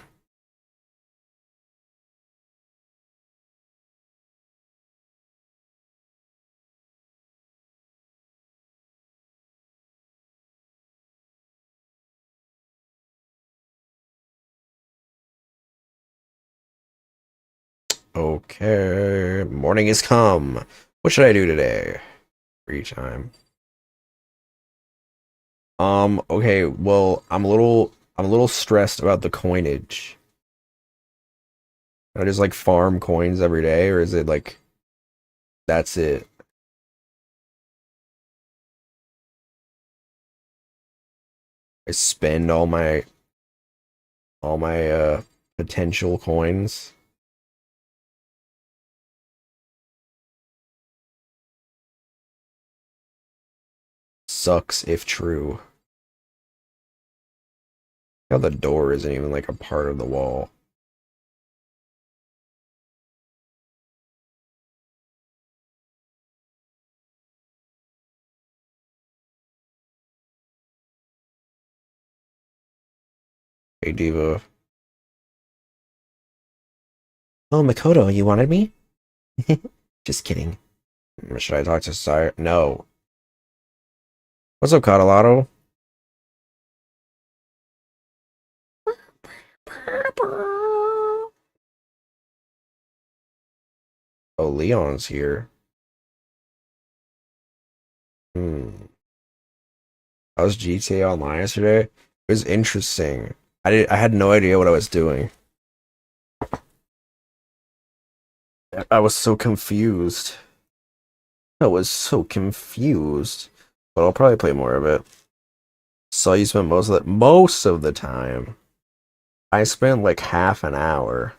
Okay, morning has come. What should I do today? Free time. Okay, well, I'm a little stressed about the coinage. I just like farm coins every day, or is it like that's it? I spend all my potential coins. Sucks if true. How the door isn't even like a part of the wall. Hey Diva. Oh, Makoto, you wanted me? Just kidding. Should I talk to Sire? No. What's up, Catalado? Oh, Leon's here. I was GTA Online yesterday. It was interesting. I had no idea what I was doing. I was so confused. I was so confused. But I'll probably play more of it. So you spent most of the time. I spent like half an hour.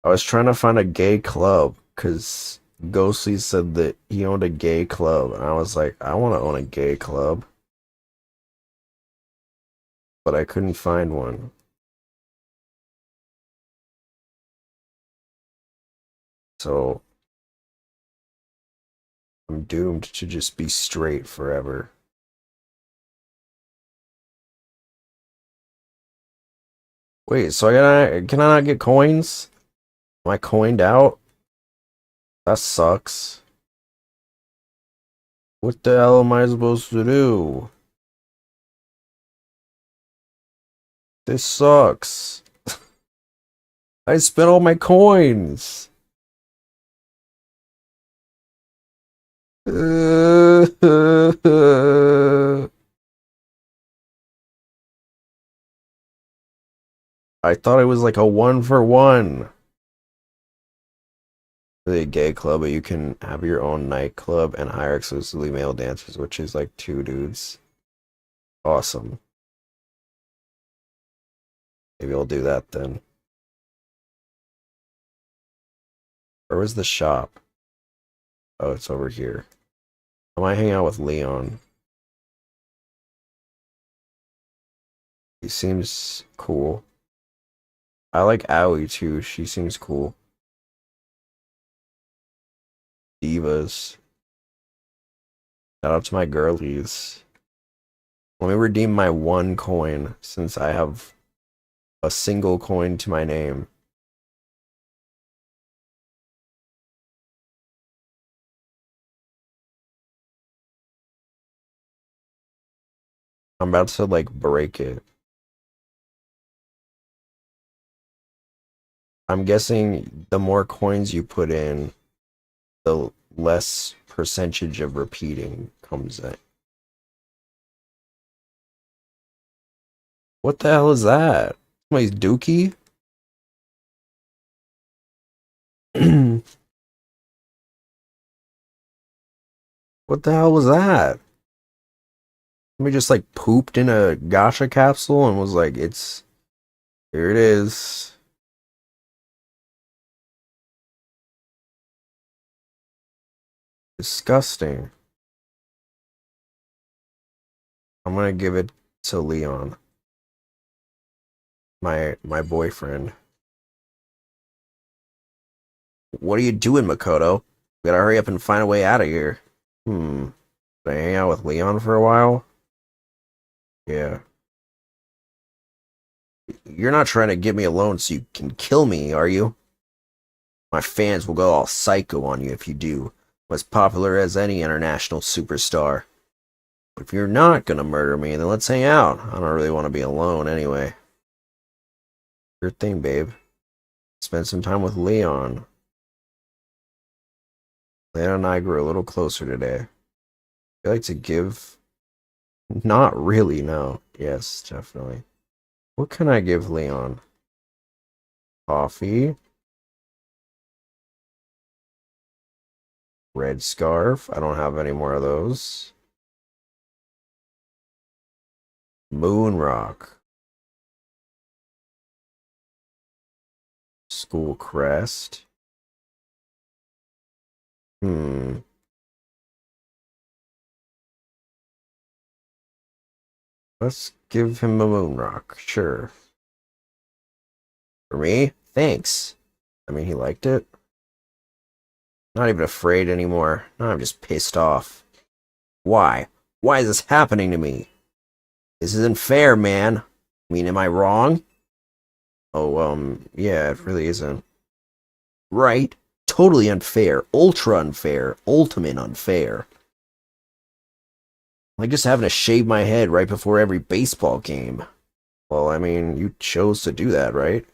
I was trying to find a gay club because Ghostly said that he owned a gay club, and I was like, I want to own a gay club, but I couldn't find one. So I'm doomed to just be straight forever. Wait, so can I not get coins? Am I coined out? That sucks. What the hell am I supposed to do? This sucks. I spent all my coins. I thought it was like a 1-for-1. The gay club, but you can have your own nightclub and hire exclusively male dancers, which is like 2 dudes. Awesome. Maybe I'll do that then. Where was the shop? Oh, it's over here. I might hang out with Leon. He seems cool. I like Aoi too. She seems cool. Divas. Shout out to my girlies. Let me redeem my 1 coin since I have a single coin to my name. I'm about to like break it. I'm guessing the more coins you put in, the less percentage of repeating comes in. What the hell is that? Somebody's dookie? What the hell was that? Somebody just like pooped in a gacha capsule and was like, here it is. Disgusting. I'm gonna give it to Leon. My boyfriend. What are you doing, Makoto? We gotta hurry up and find a way out of here. Should I hang out with Leon for a while? Yeah. You're not trying to get me alone so you can kill me, are you? My fans will go all psycho on you if you do. I'm as popular as any international superstar. But if you're not gonna murder me, then let's hang out. I don't really want to be alone anyway. Your thing, babe. Spend some time with Leon. Leon and I grew a little closer today. I like to give... Not really, no. Yes, definitely. What can I give Leon? Coffee. Red scarf. I don't have any more of those. Moon rock. School crest. Let's give him a moon rock. Sure. For me? Thanks. I mean, he liked it. Not even afraid anymore. Now I'm just pissed off. Why? Why is this happening to me? This isn't fair, man. I mean, am I wrong? Oh, yeah, it really isn't. Right? Totally unfair. Ultra unfair. Ultimate unfair. Like just having to shave my head right before every baseball game. Well, I mean, you chose to do that, right?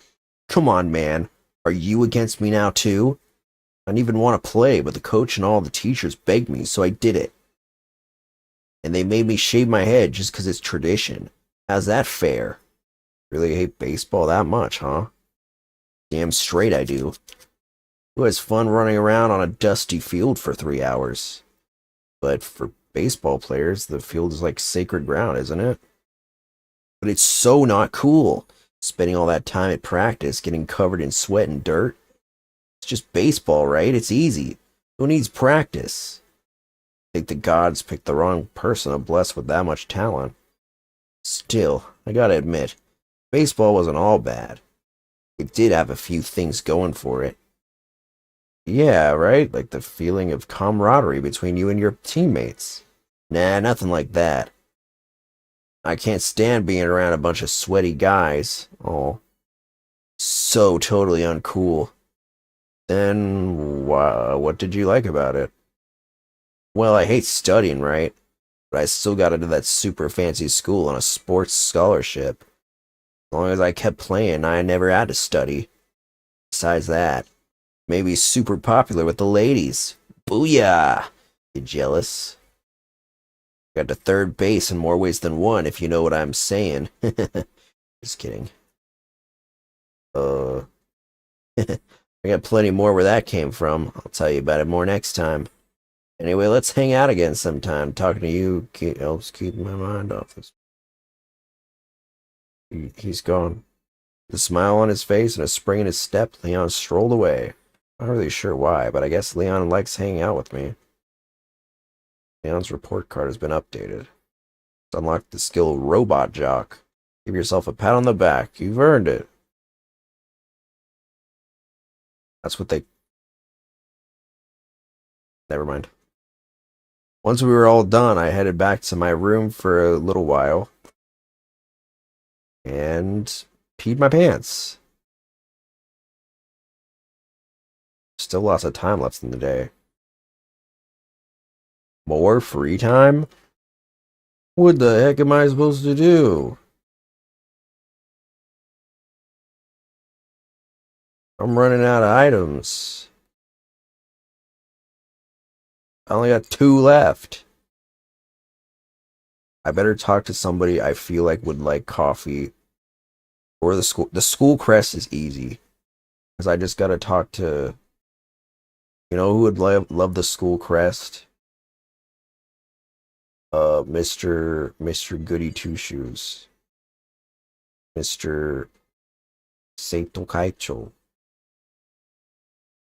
Come on, man. Are you against me now, too? I didn't even want to play, but the coach and all the teachers begged me, so I did it. And they made me shave my head just because it's tradition. How's that fair? Really hate baseball that much, huh? Damn straight I do. Who has fun running around on a dusty field for 3 hours? But for baseball players, the field is like sacred ground, isn't it? But it's so not cool. Spending all that time at practice, getting covered in sweat and dirt. It's just baseball, right? It's easy. Who needs practice? I think the gods picked the wrong person to bless with that much talent. Still, I gotta admit, baseball wasn't all bad. It did have a few things going for it. Yeah, right? Like the feeling of camaraderie between you and your teammates. Nah, nothing like that. I can't stand being around a bunch of sweaty guys. Oh, so totally uncool. Then, what did you like about it? Well, I hate studying, right? But I still got into that super fancy school on a sports scholarship. As long as I kept playing, I never had to study. Besides that, maybe super popular with the ladies. Booyah! You jealous? Got to third base in more ways than one, if you know what I'm saying. Just kidding. I got plenty more where that came from. I'll tell you about it more next time. Anyway, let's hang out again sometime. Talking to you helps keep my mind off this. He's gone. With a smile on his face and a spring in his step, Leon strolled away. Not really sure why, but I guess Leon likes hanging out with me. Leon's report card has been updated. It's unlocked the skill Robot Jock. Give yourself a pat on the back. You've earned it. That's what they... Never mind. Once we were all done, I headed back to my room for a little while. And peed my pants. Still lots of time left in the day. More free time? What the heck am I supposed to do? I'm running out of items. I only got 2 left. I better talk to somebody I feel like would like coffee. Or the school. The school crest is easy. Because I just gotta talk to... You know who would love the school crest? Mr. Goody Two Shoes. Mr. Seito Kaicho.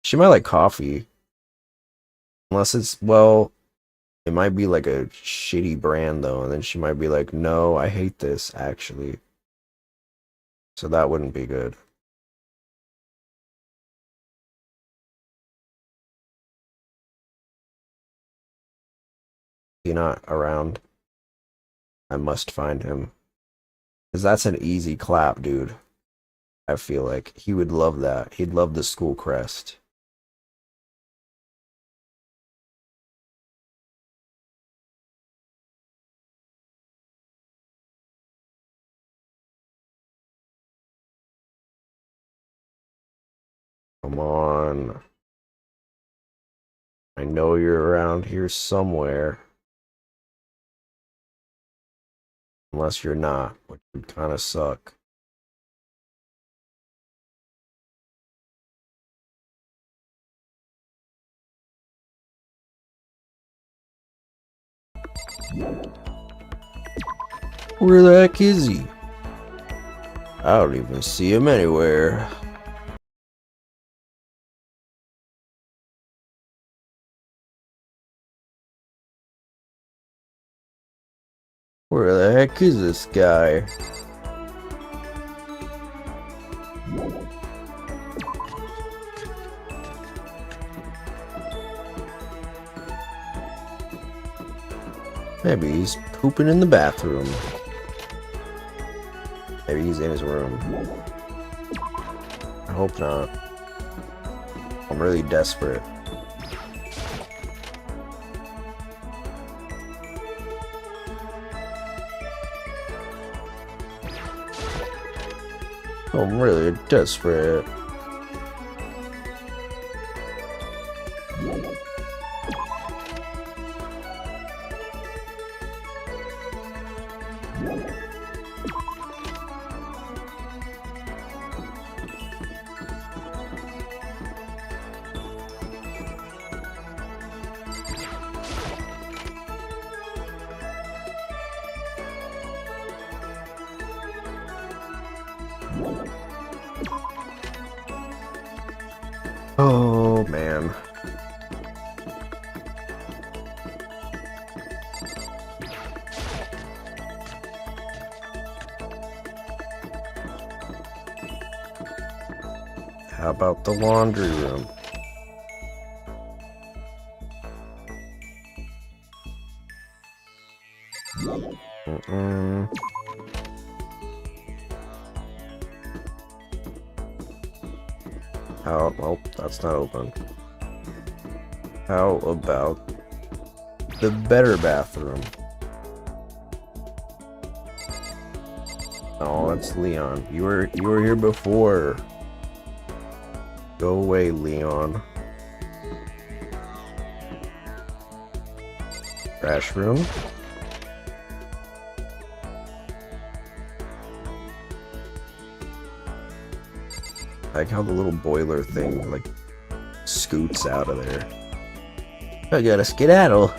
She might like coffee. Unless it's, well, it might be like a shitty brand though, and then she might be like, no, I hate this actually. So that wouldn't be good. He's not around. I must find him. Because that's an easy clap, dude. I feel like he would love that. He'd love the school crest. Come on. I know you're around here somewhere. Unless you're not, which would kind of suck. Where the heck is he? I don't even see him anywhere. Where the heck is this guy? Maybe he's pooping in the bathroom. Maybe he's in his room. I hope not. I'm really desperate. I'm really desperate. Oh man. How about the laundry room? Oh, that's not open. How about the better bathroom? Oh, that's Leon. You were here before. Go away, Leon. Trash room. I like how the little boiler thing like scoots out of there. I gotta skedaddle.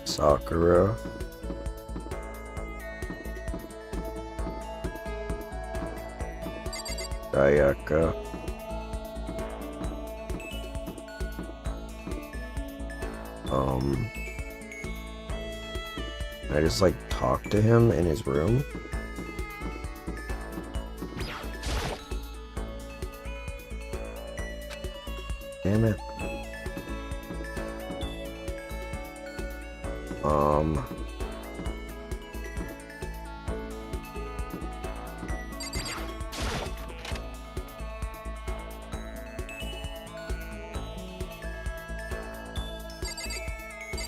Sakura. Ayaka. Can I just like talk to him in his room? Damn it.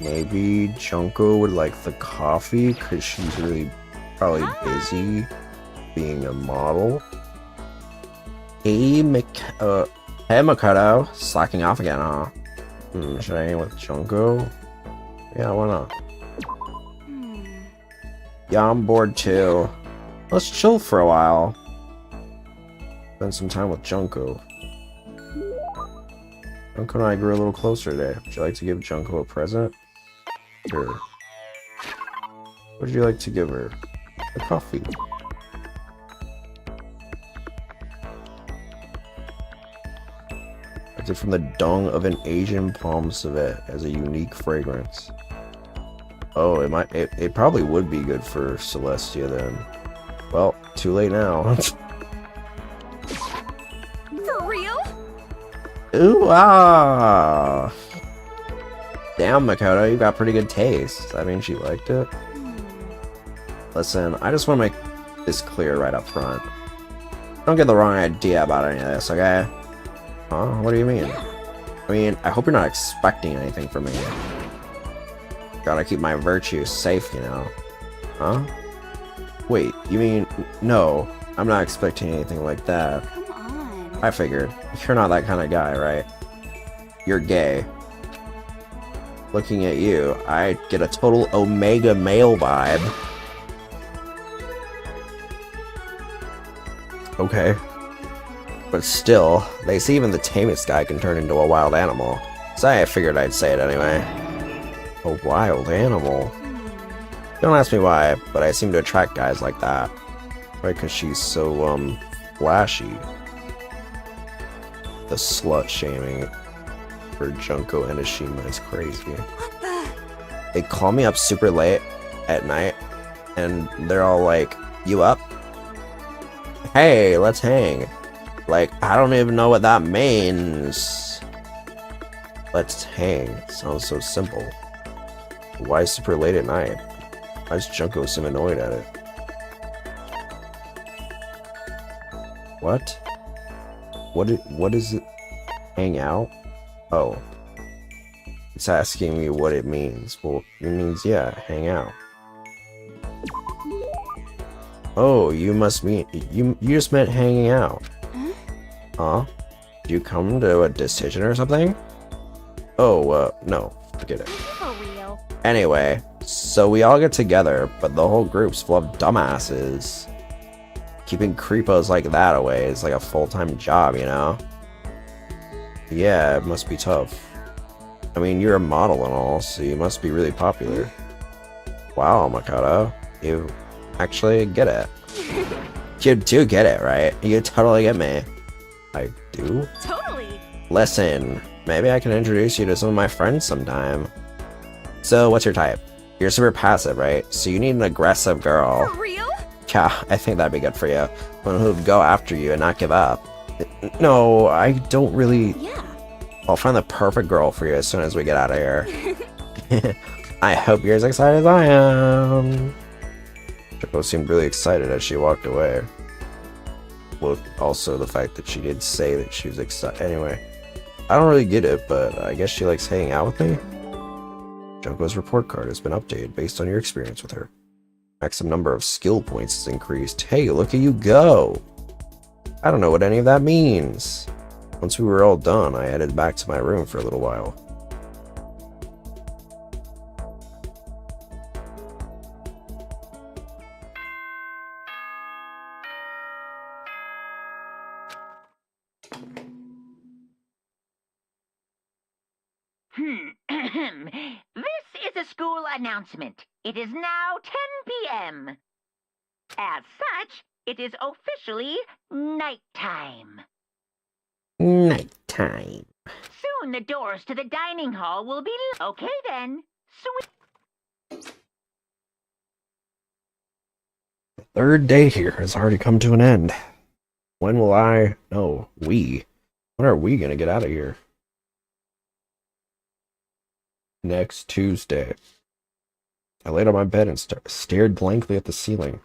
Maybe Junko would like the coffee because she's really probably busy being a model. Hey, Makoto, slacking off again, huh? Should I aim with Junko? Yeah, why not? Yeah, I'm bored too. Let's chill for a while. Spend some time with Junko. Junko and I grew a little closer today. Would you like to give Junko a present? Sure. What would you like to give her? A coffee. A Collected from the dung of an Asian palm civet as a unique fragrance. Oh, it probably would be good for Celestia then. Well, too late now. For real? Ooh, ah! Damn, Makoto, you got pretty good taste. I mean, she liked it. Listen, I just want to make this clear right up front. Don't get the wrong idea about any of this, okay? Huh? What do you mean? I mean, I hope you're not expecting anything from me. Gotta keep my virtue safe, you know. Huh? Wait, you mean... No, I'm not expecting anything like that. Come on. I figured. You're not that kind of guy, right? You're gay. Looking at you, I get a total omega male vibe. Okay. But still, they say even the tamest guy can turn into a wild animal. So I figured I'd say it anyway. A wild animal? Don't ask me why, but I seem to attract guys like that. Right, because she's so, flashy. The slut-shaming for Junko Enoshima is crazy. What the? They call me up super late at night, and they're all like, "You up? Hey, let's hang." Like, I don't even know what that means. Let's hang. Sounds so simple. Why super late at night? Why does Junko seem annoyed at it? What? What is it? Hang out? Oh. It's asking me what it means. Well, it means, yeah, hang out. Oh, you must mean... You just meant hanging out. Huh? Did you come to a decision or something? Oh, no. Forget it. For real. Anyway, so we all get together, but the whole group's full of dumbasses. Keeping creepos like that away is like a full-time job, you know? Yeah, it must be tough. I mean, you're a model and all, so you must be really popular. Wow, Makoto. You actually get it. You do get it, right? You totally get me. I do? Totally. Listen, maybe I can introduce you to some of my friends sometime. So, what's your type? You're super passive, right? So you need an aggressive girl. For real? Yeah, I think that'd be good for you. One who'd go after you and not give up. No, I don't really... Yeah. I'll find the perfect girl for you as soon as we get out of here. I hope you're as excited as I am. Choco seemed really excited as she walked away. Well, also the fact that she did say that she was excited. Anyway, I don't really get it, but I guess she likes hanging out with me. Junko's report card has been updated based on your experience with her. Maximum number of skill points is increased. Hey, look at you go! I don't know what any of that means. Once we were all done, I headed back to my room for a little while. This is a school announcement. It is now 10 p.m. As such, it is officially nighttime. Nighttime. Soon the doors to the dining hall will be... Okay then. The third day here has already come to an end. When will I... No, we. When are we gonna get out of here? Next Tuesday. I laid on my bed and stared blankly at the ceiling.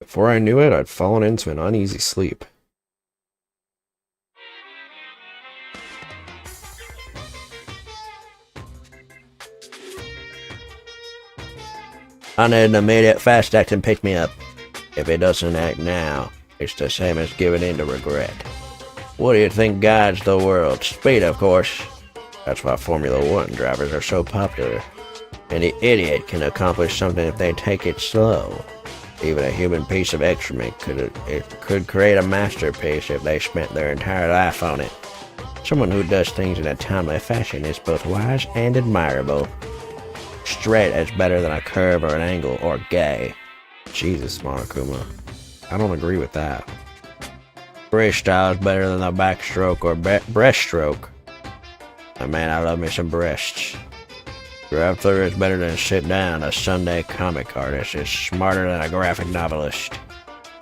Before I knew it, I'd fallen into an uneasy sleep. I need an immediate fast act and pick me up. If it doesn't act now, it's the same as giving in to regret. What do you think guides the world? Speed, of course. That's why Formula 1 drivers are so popular. Any idiot can accomplish something if they take it slow. Even a human piece of excrement could create a masterpiece if they spent their entire life on it. Someone who does things in a timely fashion is both wise and admirable. Straight is better than a curve or an angle, or gay. Jesus, Monokuma. I don't agree with that. Freestyle is better than the backstroke or breaststroke. Man, I love me some breasts. Drive through is better than sit down. A Sunday comic artist is smarter than a graphic novelist.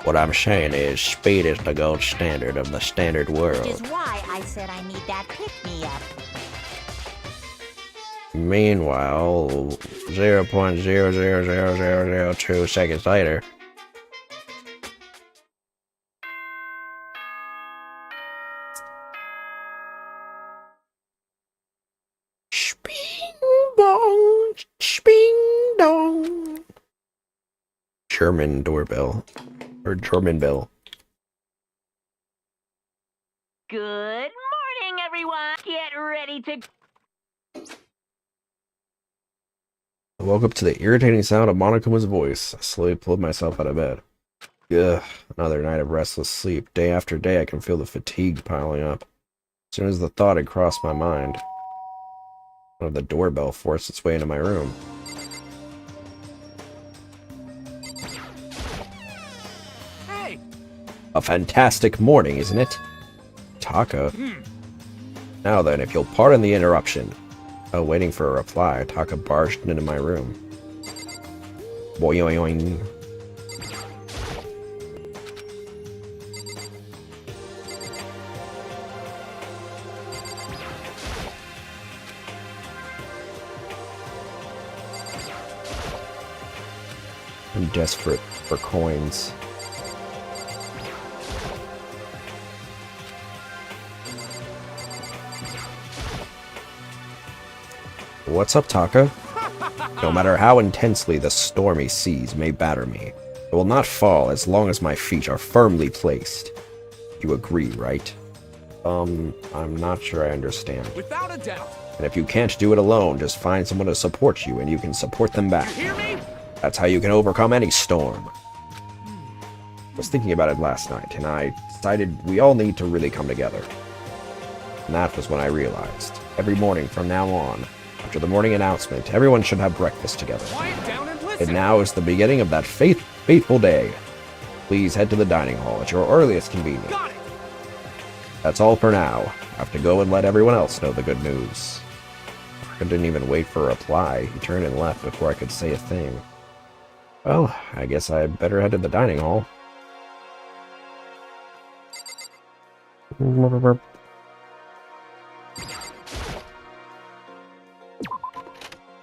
What I'm saying is, speed is the gold standard of the standard world. Which is why I said I need that pick-me-up. Meanwhile, 0.000002 seconds later. Sping bong, sping dong. German doorbell. Or German bell. Good morning, everyone. Get ready to... I woke up to the irritating sound of Monokuma's voice. I slowly pulled myself out of bed. Ugh, another night of restless sleep. Day after day, I can feel the fatigue piling up. As soon as the thought had crossed my mind, the doorbell forced its way into my room. Hey! A fantastic morning, isn't it? Taka. Now then, if you'll pardon the interruption. While waiting for a reply, Taka barged into my room. Boing. I'm desperate for coins. What's up, Taka? No matter how intensely the stormy seas may batter me, I will not fall as long as my feet are firmly placed. You agree, right? I'm not sure I understand. Without a doubt. And if you can't do it alone, just find someone to support you and you can support them back. You hear me? That's how you can overcome any storm. I was thinking about it last night, and I decided we all need to really come together. And that was when I realized, every morning from now on, after the morning announcement, everyone should have breakfast together. Quiet down and listen. And now is the beginning of that fateful day. Please head to the dining hall at your earliest convenience. Got it. That's all for now. I have to go and let everyone else know the good news. I didn't even wait for a reply. He turned and left before I could say a thing. Well, I guess I'd better head to the dining hall.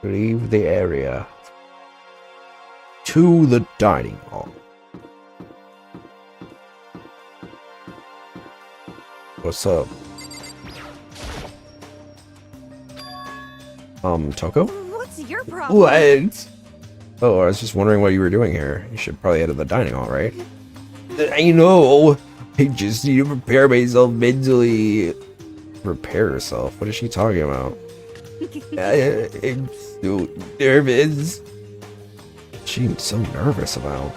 Leave the area. To the dining hall. What's up? Toko? What's your problem? What? Oh, I was just wondering what you were doing here. You should probably head to the dining hall, right? I know! I just need to prepare myself mentally. Prepare yourself? What is she talking about? I'm so nervous. What she's so nervous about?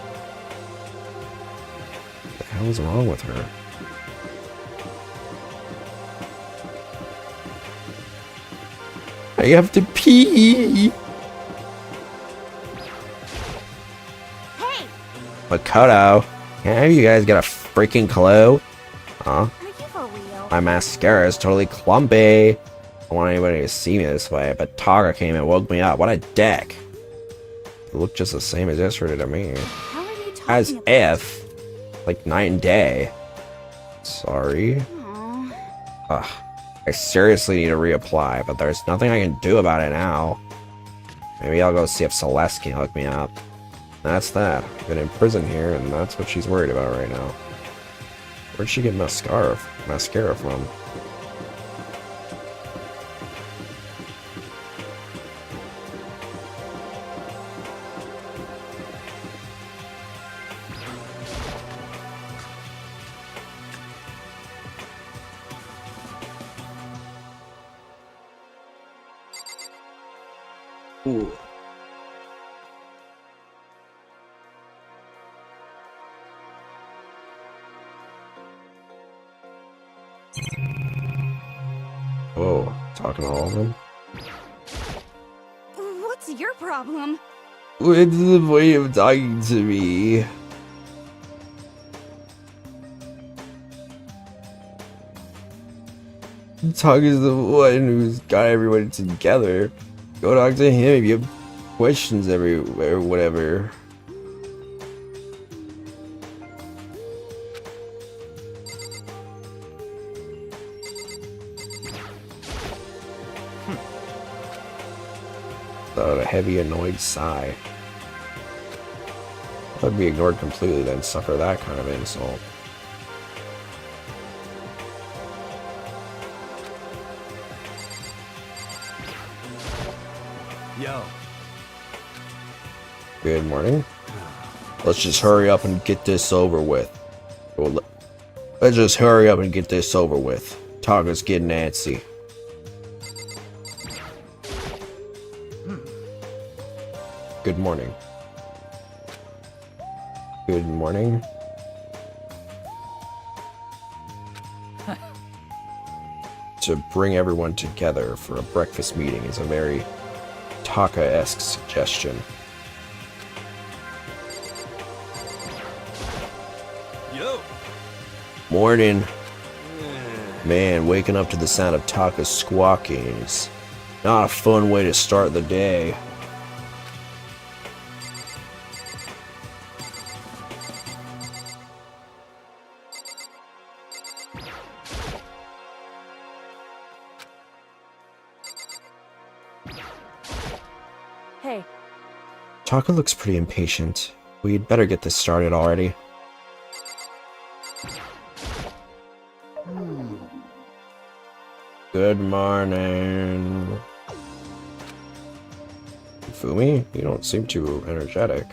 What the hell is wrong with her? I have to pee! Hey! Makoto, have you guys got a freaking clue? Huh? Are you for real? My mascara is totally clumpy. I don't want anybody to see me this way, but Taka came and woke me up. What a dick. It looked just the same as yesterday to me. How are you talking As about? if. Like night and day. Sorry. Aw. Ugh. I seriously need to reapply, but there's nothing I can do about it now. Maybe I'll go see if Celeste can hook me up. That's that. I've been in prison here, and that's what she's worried about right now. Where'd she get mascara from? Ooh. Whoa, talking to all of them? What's your problem? What's the point of talking to me? Taka's the one who's got everyone together. Go talk to him if you have questions everywhere, whatever. A heavy, annoyed sigh. I'd be ignored completely, then suffer that kind of insult. Yo. Good morning. Let's just hurry up and get this over with. Let's just hurry up and get this over with. Taka's getting antsy. Good morning. Good morning. To bring everyone together for a breakfast meeting is a very Taka-esque suggestion. Yo. Morning. Man, waking up to the sound of Taka squawking is not a fun way to start the day. Hey. Taka looks pretty impatient. We'd better get this started already. Good morning. Fumi, you don't seem too energetic.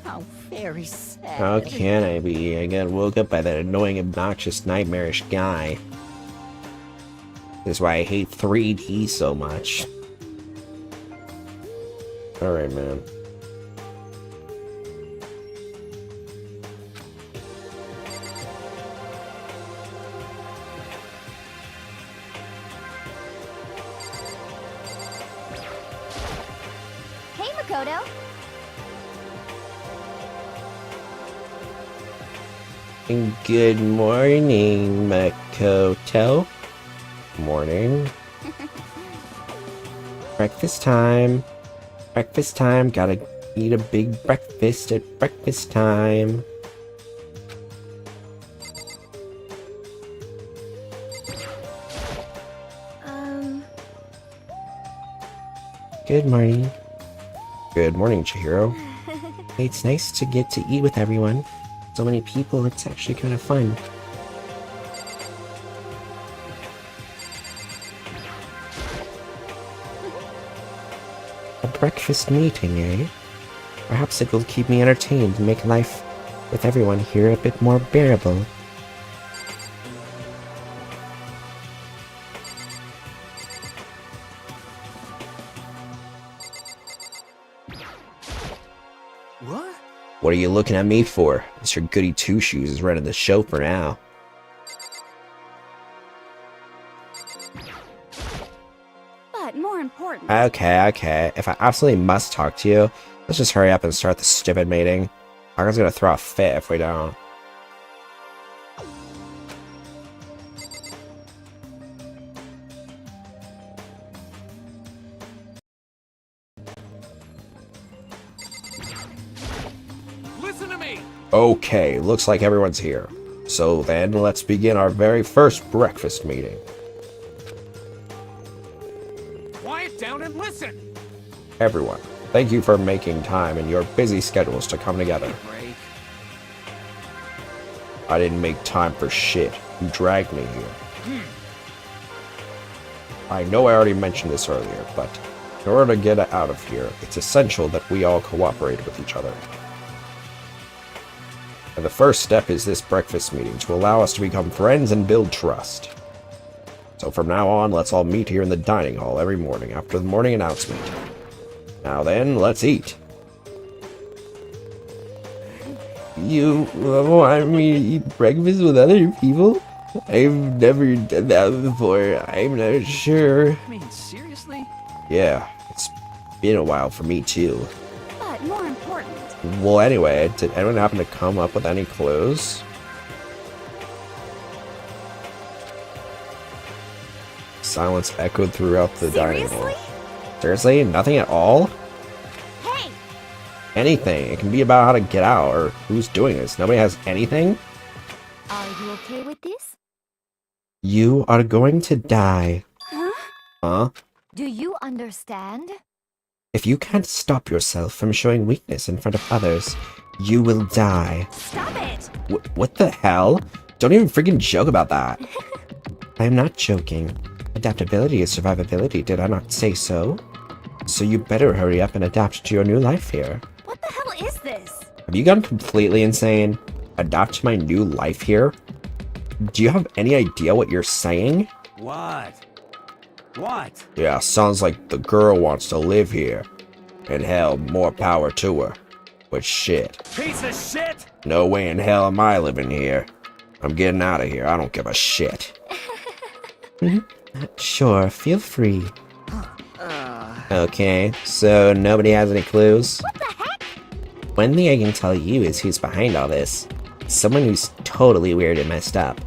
How very sad. How can I be? I got woke up by that annoying, obnoxious, nightmarish guy. That's why I hate 3D so much. Alright, man. Hey, Makoto. Good morning, Makoto. Morning. Breakfast time. Breakfast time. Gotta eat a big breakfast at breakfast time. Good morning. Good morning, Chihiro. It's nice to get to eat with everyone. So many people, it's actually kind of fun. A breakfast meeting, eh? Perhaps it will keep me entertained and make life with everyone here a bit more bearable. What? What are you looking at me for? Mr. Goody Two-Shoes is running the show for now. But more important. Okay. If I absolutely must talk to you, let's just hurry up and start the stupid meeting. Aka's gonna throw a fit if we don't. Listen to me! Okay, looks like everyone's here. So then, let's begin our very first breakfast meeting. Quiet down and listen! Everyone, thank you for making time in your busy schedules to come together. I didn't make time for shit. You dragged me here. I know I already mentioned this earlier, but in order to get out of here, it's essential that we all cooperate with each other. And the first step is this breakfast meeting to allow us to become friends and build trust. So from now on, let's all meet here in the dining hall every morning after the morning announcement. Now then, let's eat. You want me to eat breakfast with other people? I've never done that before. I'm not sure. I mean, seriously? Yeah, it's been a while for me too. But more important. Well, anyway, did anyone happen to come up with any clues? Silence echoed throughout the dining hall. Seriously? Seriously? Nothing at all? Hey! Anything. It can be about how to get out or who's doing this. Nobody has anything? Are you okay with this? You are going to die. Huh? Huh? Do you understand? If you can't stop yourself from showing weakness in front of others, you will die. Stop it! What the hell? Don't even freaking joke about that. I'm not joking. Adaptability is survivability, did I not say so? So you better hurry up and adapt to your new life here. What the hell is this? Have you gone completely insane? Adapt to my new life here? Do you have any idea what you're saying? What? What? Yeah, sounds like the girl wants to live here. And hell, more power to her. But shit. Piece of shit! No way in hell am I living here. I'm getting out of here. I don't give a shit. Sure, feel free. Okay, so nobody has any clues? What the heck? One thing I can tell you is who's behind all this. Someone who's totally weird and messed up.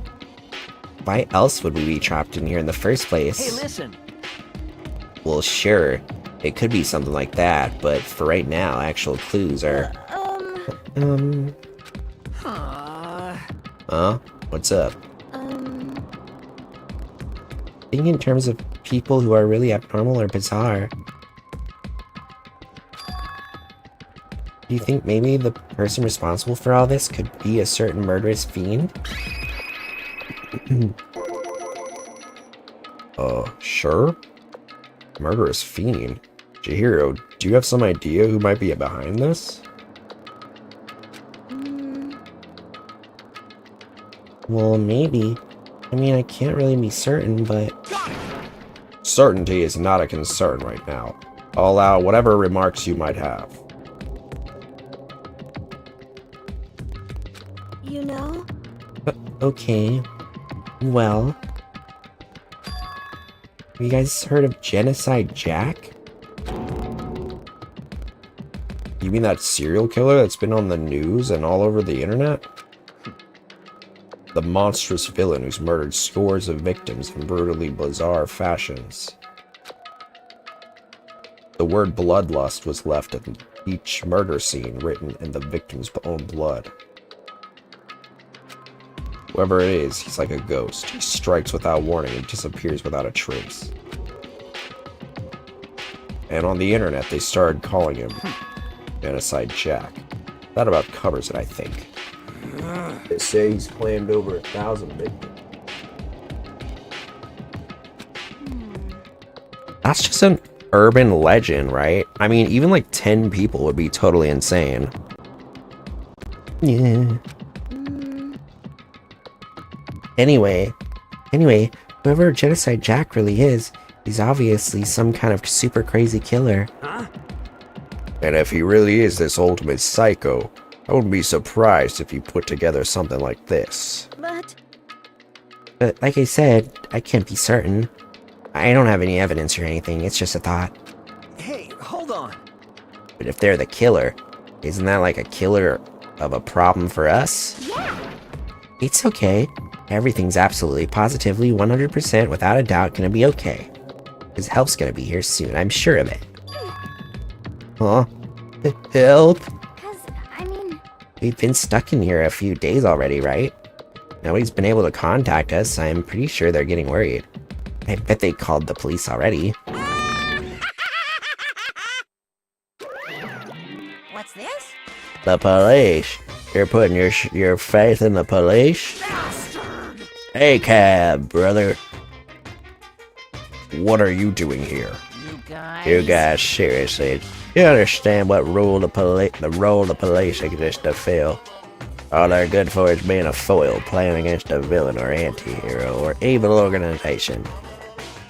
Why else would we be trapped in here in the first place? Hey, listen. Well, sure. It could be something like that, but for right now, actual clues are... Huh? What's up? Think in terms of people who are really abnormal or bizarre. Do you think maybe the person responsible for all this could be a certain murderous fiend? Sure? Murderous fiend? Chihiro, do you have some idea who might be behind this? Well, maybe. I mean, I can't really be certain, but... Certainty is not a concern right now. I'll allow whatever remarks you might have. You know? Okay. Well... Have you guys heard of Genocide Jack? You mean that serial killer that's been on the news and all over the internet? The monstrous villain who's murdered scores of victims in brutally bizarre fashions. The word bloodlust was left at each murder scene written in the victim's own blood. Whoever it is, he's like a ghost. He strikes without warning and disappears without a trace. And on the internet, they started calling him Genocide Jack. That about covers it, I think. They say he's claimed over 1,000 victims. That's just an urban legend, right? I mean, even like 10 people would be totally insane. Yeah. Anyway, whoever Genocide Jack really is, he's obviously some kind of super crazy killer. Huh? And if he really is this ultimate psycho, I wouldn't be surprised if he put together something like this. But like I said, I can't be certain. I don't have any evidence or anything, it's just a thought. Hey, hold on. But if they're the killer, isn't that like a killer of a problem for us? Yeah! It's okay. Everything's absolutely, positively, 100% without a doubt gonna be okay. His help's gonna be here soon, I'm sure of it. Huh? Help? I mean... We've been stuck in here a few days already, right? Nobody's been able to contact us, I'm pretty sure they're getting worried. I bet they called the police already. What's this? The police? You're putting your faith in the police? Hey, cab, brother. What are you doing here? You guys, seriously, you understand what role the police exist to fill? All they're good for is being a foil, playing against a villain or anti-hero or evil organization.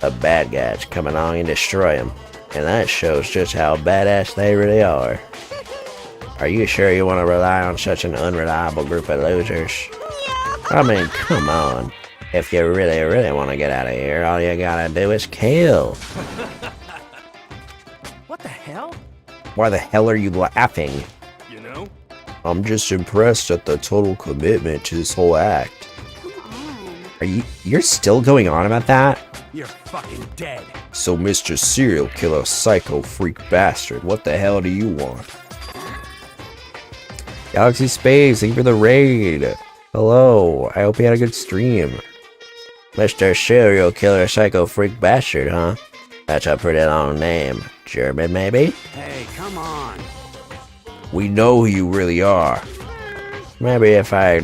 The bad guys come along and destroy them, and that shows just how badass they really are. Are you sure you want to rely on such an unreliable group of losers? I mean, come on. If you really want to get out of here, all you gotta do is kill. What the hell? Why the hell are you laughing? You know? I'm just impressed at the total commitment to this whole act. Come on. You're still going on about that? You're fucking dead. So, Mr. Serial Killer Psycho Freak Bastard, what the hell do you want? Galaxy Space, thank you for the raid. Hello, I hope you had a good stream. Mr. Serial Killer Psycho Freak Bastard, huh? That's a pretty long name. German, maybe? Hey, come on. We know who you really are. Maybe if I...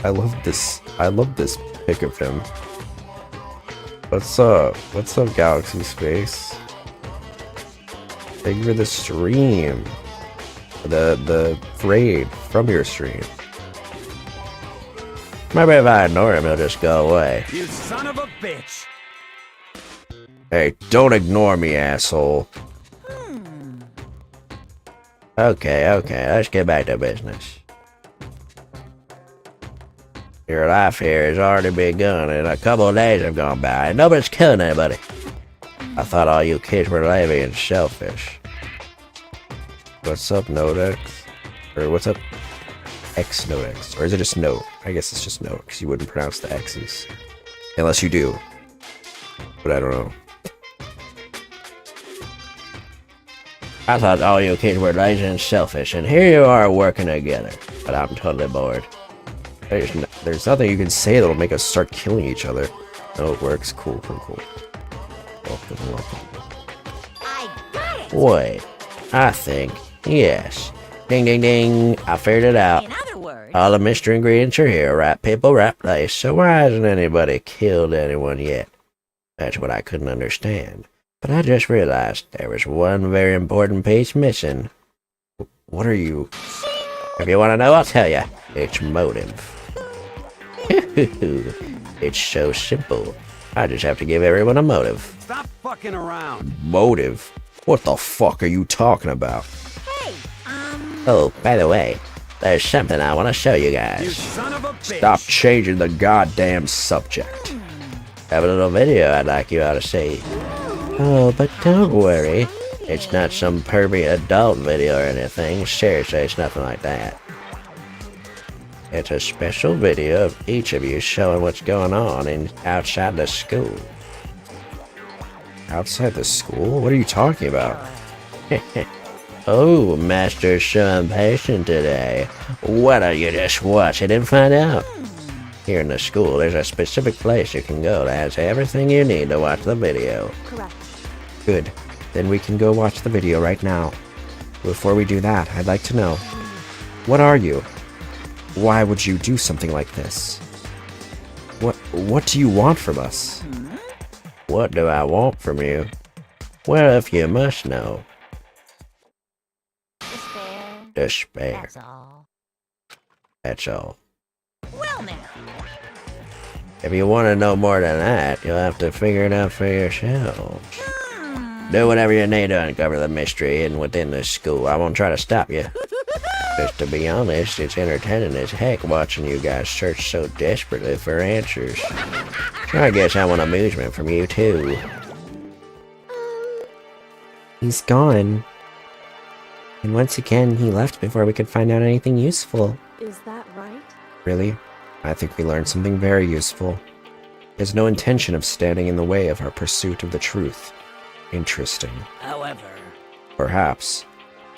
I love this pic of him. What's up? What's up, Galaxy Space? Thank you for the stream. The raid from your stream. Maybe if I ignore him, he'll just go away. You son of a bitch. Hey, don't ignore me, asshole. Okay, let's get back to business. Your life here has already begun, and a couple of days have gone by, and nobody's killing anybody. I thought all you kids were lazy and selfish. What's up, Nodex? Or what's up, X Nodex? Or is it just Note? I guess it's just Note, because you wouldn't pronounce the X's. Unless you do. But I don't know. I thought all you kids were lazy and selfish, and here you are working together. But I'm totally bored. There's nothing you can say that'll make us start killing each other. Oh, it works. Cool. Welcome. I got it! Wait, I think, yes. Ding ding ding, I figured it out. In other words, All the mystery ingredients are here, right people, right place. So why hasn't anybody killed anyone yet? That's what I couldn't understand. But I just realized there was one very important piece missing. What are you? If you want to know, I'll tell you. It's motive. It's so simple. I just have to give everyone a motive. Stop fucking around. Motive? What the fuck are you talking about? hey, Oh, by the way, there's something I want to show you You guys. son of a bitch. Stop changing the goddamn subject. I have a little video I'd like you all to see. Oh, but don't worry. It's not some pervy adult video or anything. Seriously, it's nothing like that. It's a special video of each of you showing what's going on outside the school. Outside the school? What are you talking about? Oh, Master's so impatient today. Why don't you just watch it and find out? Here in the school, there's a specific place you can go that has everything you need to watch the video. Correct. Good. Then we can go watch the video right now. Before we do that, I'd like to know, what are you? Why would you do something like this? What do you want from us? What do I want from you? Well, if you must know. Despair. that's all. That's all. Well now. If you want to know more than that, you'll have to figure it out for yourselves. Do whatever you need to uncover the mystery hidden within this school. I won't try to stop you. Just to be honest, it's entertaining as heck watching you guys search so desperately for answers. So I guess I want amusement from you too. He's gone. And once again, he left before we could find out anything useful. Is that right? Really? I think we learned something very useful. There's no intention of standing in the way of our pursuit of the truth. Interesting. However, Perhaps.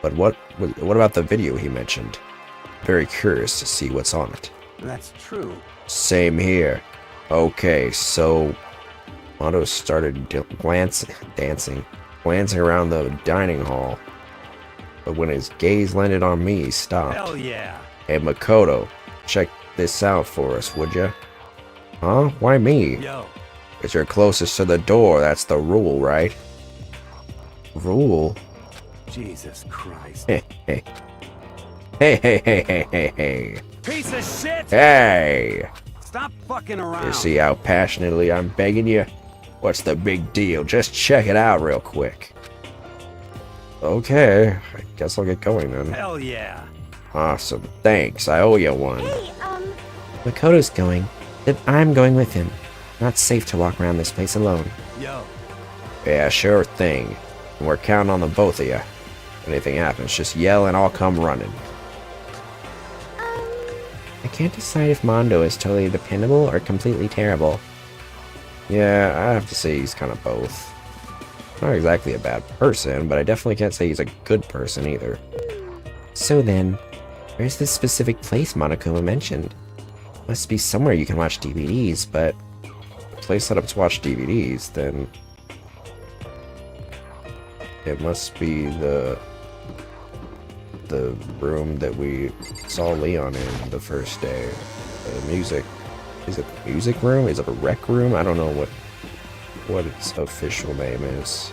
But what about the video he mentioned? Very curious to see what's on it. That's true. Same here. Okay, so Mondo started glancing around the dining hall. But when his gaze landed on me, he stopped. Hell yeah. Hey, Makoto, check this out for us, would ya? Huh? Why me? Yo. Because you're closest to the door, that's the rule, right? Rule? Jesus Christ. Hey, hey. Hey. Piece of shit! Hey! Stop fucking around. You see how passionately I'm begging you? What's the big deal? Just check it out real quick. Okay, I guess I'll get going then. Hell yeah. Awesome. Thanks, I owe you one. Hey, Makoto's going. Then I'm going with him. Not safe to walk around this place alone. Yo. Yeah, sure thing. And we're counting on the both of you. If anything happens, just yell and I'll come running. I can't decide if Mondo is totally dependable or completely terrible. Yeah, I have to say he's kind of both. Not exactly a bad person, but I definitely can't say he's a good person either. So then, where's this specific place Monokuma mentioned? Must be somewhere you can watch DVDs, but... A place set up to watch DVDs, then... It must be the room that we saw Leon in the first day. The music... Is it the music room? Is it a rec room? I don't know what its official name is.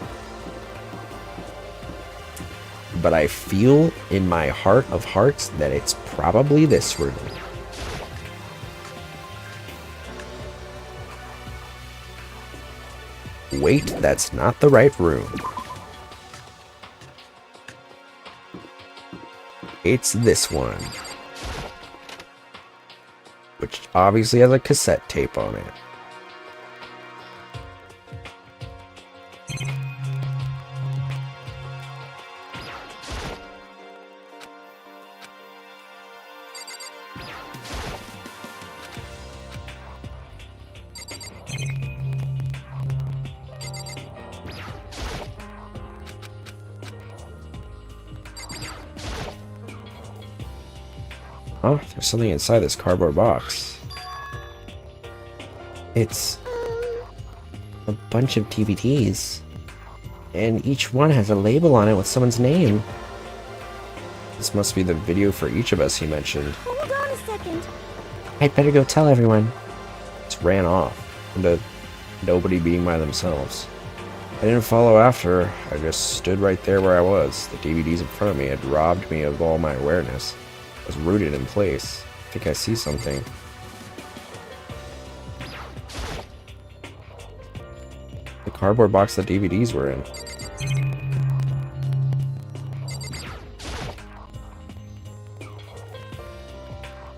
But I feel in my heart of hearts that it's probably this room. Wait, that's not the right room. It's this one. Which obviously has a cassette tape on it. Oh, there's something inside this cardboard box. It's... a bunch of DVDs. And each one has a label on it with someone's name. This must be the video for each of us he mentioned. Hold on a second. I'd better go tell everyone. Just ran off into nobody being by themselves. I didn't follow after. I just stood right there where I was. The DVDs in front of me had robbed me of all my awareness. I was rooted in place. I think I see something. The cardboard box the DVDs were in.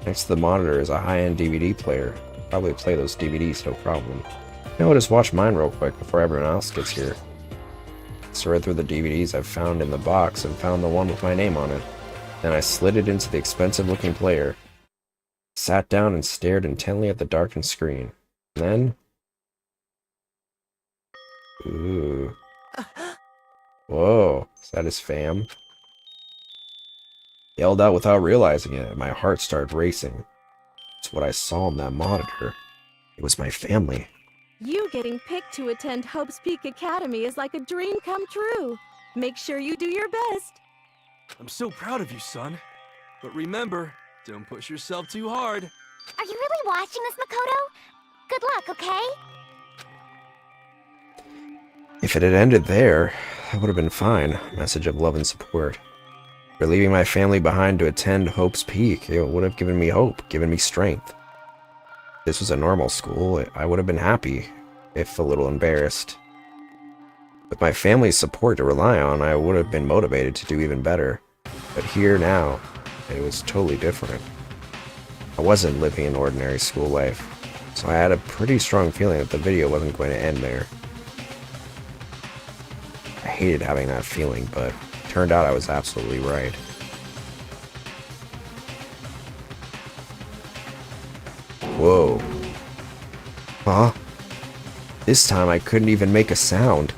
Next to the monitor is a high-end DVD player. Probably play those DVDs, no problem. You know, I'll just watch mine real quick before everyone else gets here. So read through the DVDs I've found in the box and found the one with my name on it. Then I slid it into the expensive-looking player. Sat down and stared intently at the darkened screen. And then... Ooh. Whoa, is that his fam? Yelled out without realizing it, and my heart started racing. It's what I saw on that monitor. It was my family. You getting picked to attend Hope's Peak Academy is like a dream come true. Make sure you do your best. I'm so proud of you, son. But remember, don't push yourself too hard. Are you really watching this, Makoto? Good luck, okay? If it had ended there, that would have been fine. A message of love and support. For leaving my family behind to attend Hope's Peak, it would have given me hope, given me strength. If this was a normal school, I would have been happy, if a little embarrassed. With my family's support to rely on, I would have been motivated to do even better. But here now, it was totally different. I wasn't living an ordinary school life, so I had a pretty strong feeling that the video wasn't going to end there. I hated having that feeling, but it turned out I was absolutely right. Whoa. Huh? This time I couldn't even make a sound.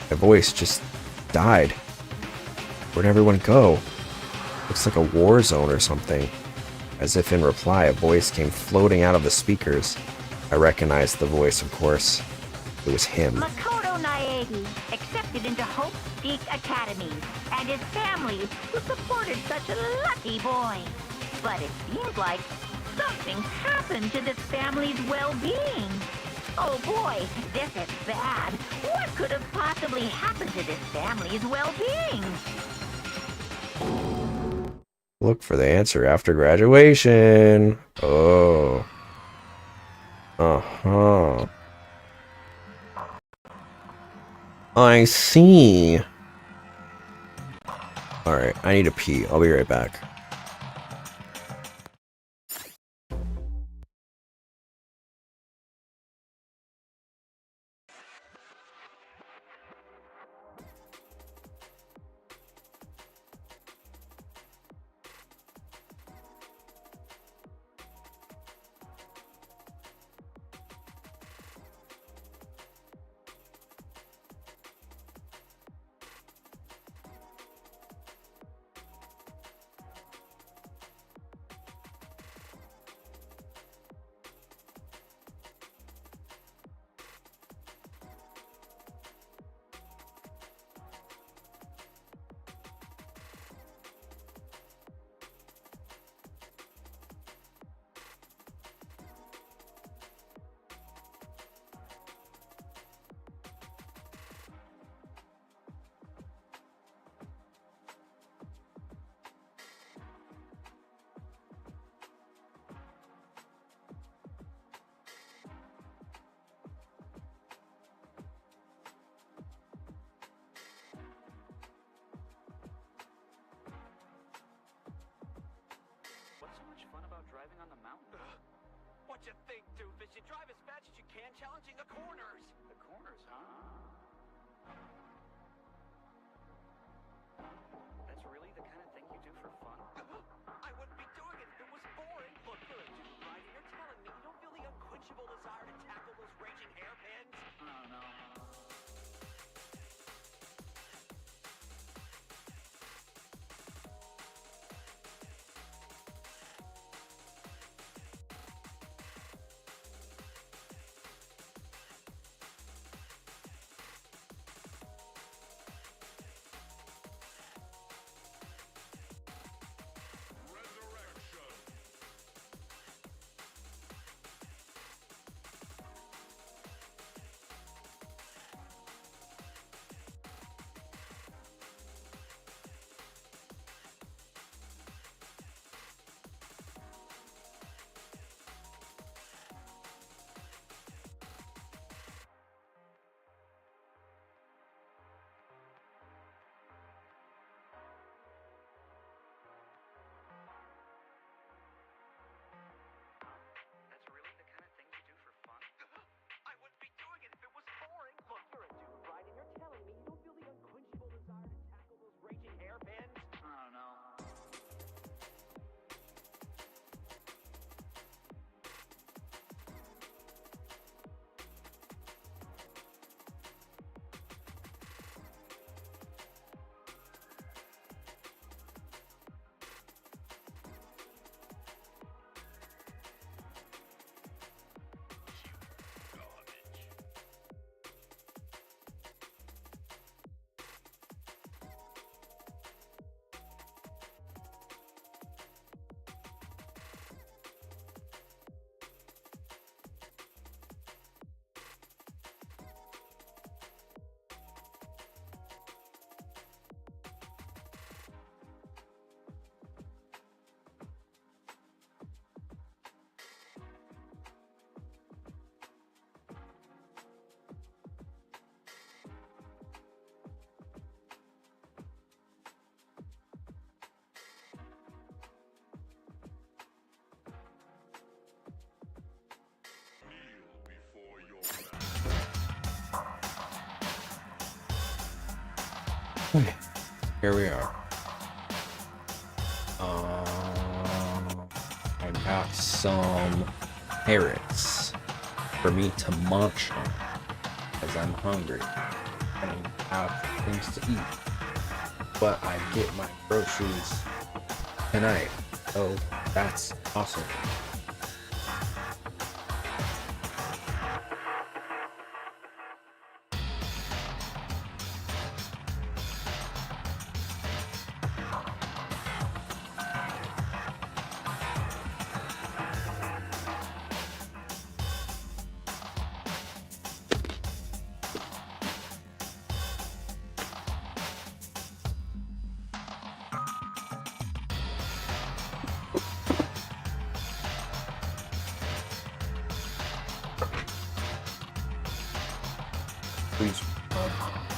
My voice just died. Where'd everyone go? Looks like a war zone or something. As if in reply, a voice came floating out of the speakers. I recognized the voice, of course. It was him. Makoto Naegi, accepted into Hope's Peak Academy, and his family, who supported such a lucky boy. But it seems like something's happened to this family's well-being. Oh boy, this is bad. What could have possibly happened to this family's well-being? Look for the answer after graduation. Oh. Uh-huh. I see. Alright, I need to pee. I'll be right back. what you think, doofus. You drive as fast as you can, challenging the corners. The corners, huh? That's really the kind of thing you do for fun? I wouldn't be doing it if it was boring. Look, you're a dude, right? And you're telling me you don't feel the unquenchable desire to tackle those raging hairpins? Oh, no. Okay, here we are. I got some carrots for me to munch on because I'm hungry and I have things to eat. But I get my groceries tonight, so that's awesome.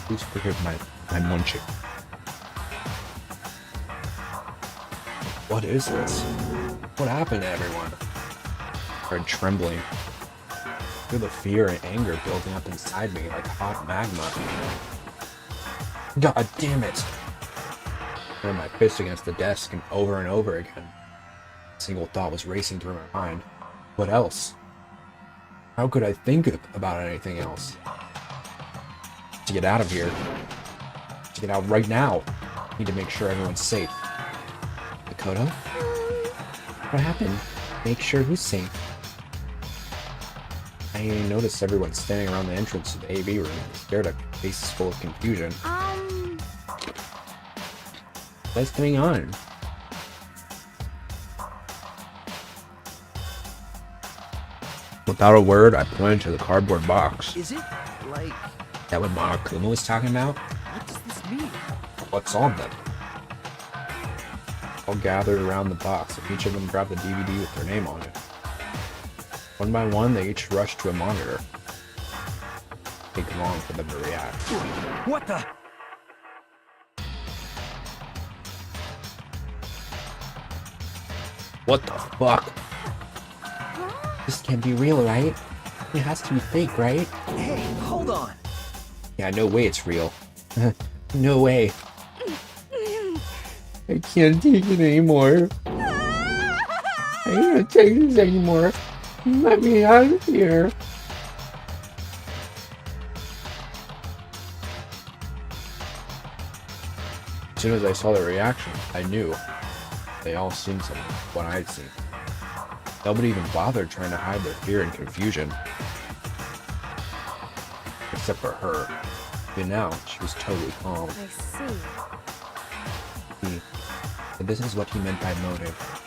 Please forgive my munching. What is this? What happened to everyone? I started trembling. I feel the fear and anger building up inside me like hot magma. God damn it! I turned my fist against the desk and over again. A single thought was racing through my mind. What else? How could I think about anything else? To get out of here. To get out right now. Need to make sure everyone's safe. Makoto? What happened? Make sure who's safe. I noticed everyone standing around the entrance to the AV room, stared at faces full of confusion. What's going on? Without a word, I pointed to the cardboard box. Is it like that what Monokuma was talking about? What does this mean? What's on them? All gathered around the box, and each of them grabbed the DVD with their name on it. One by one, they each rushed to a monitor. It took long for them to react. What the? What the fuck? This can't be real, right? It has to be fake, right? Hey, hold on. Yeah, no way it's real. No way. I can't take it anymore. I can't take this anymore. Let me out of here. As soon as I saw their reaction, I knew. They all seen something, what I'd seen. Nobody even bothered trying to hide their fear and confusion. Except for her. But now, she was totally calm. I see. But this is what he meant by motive.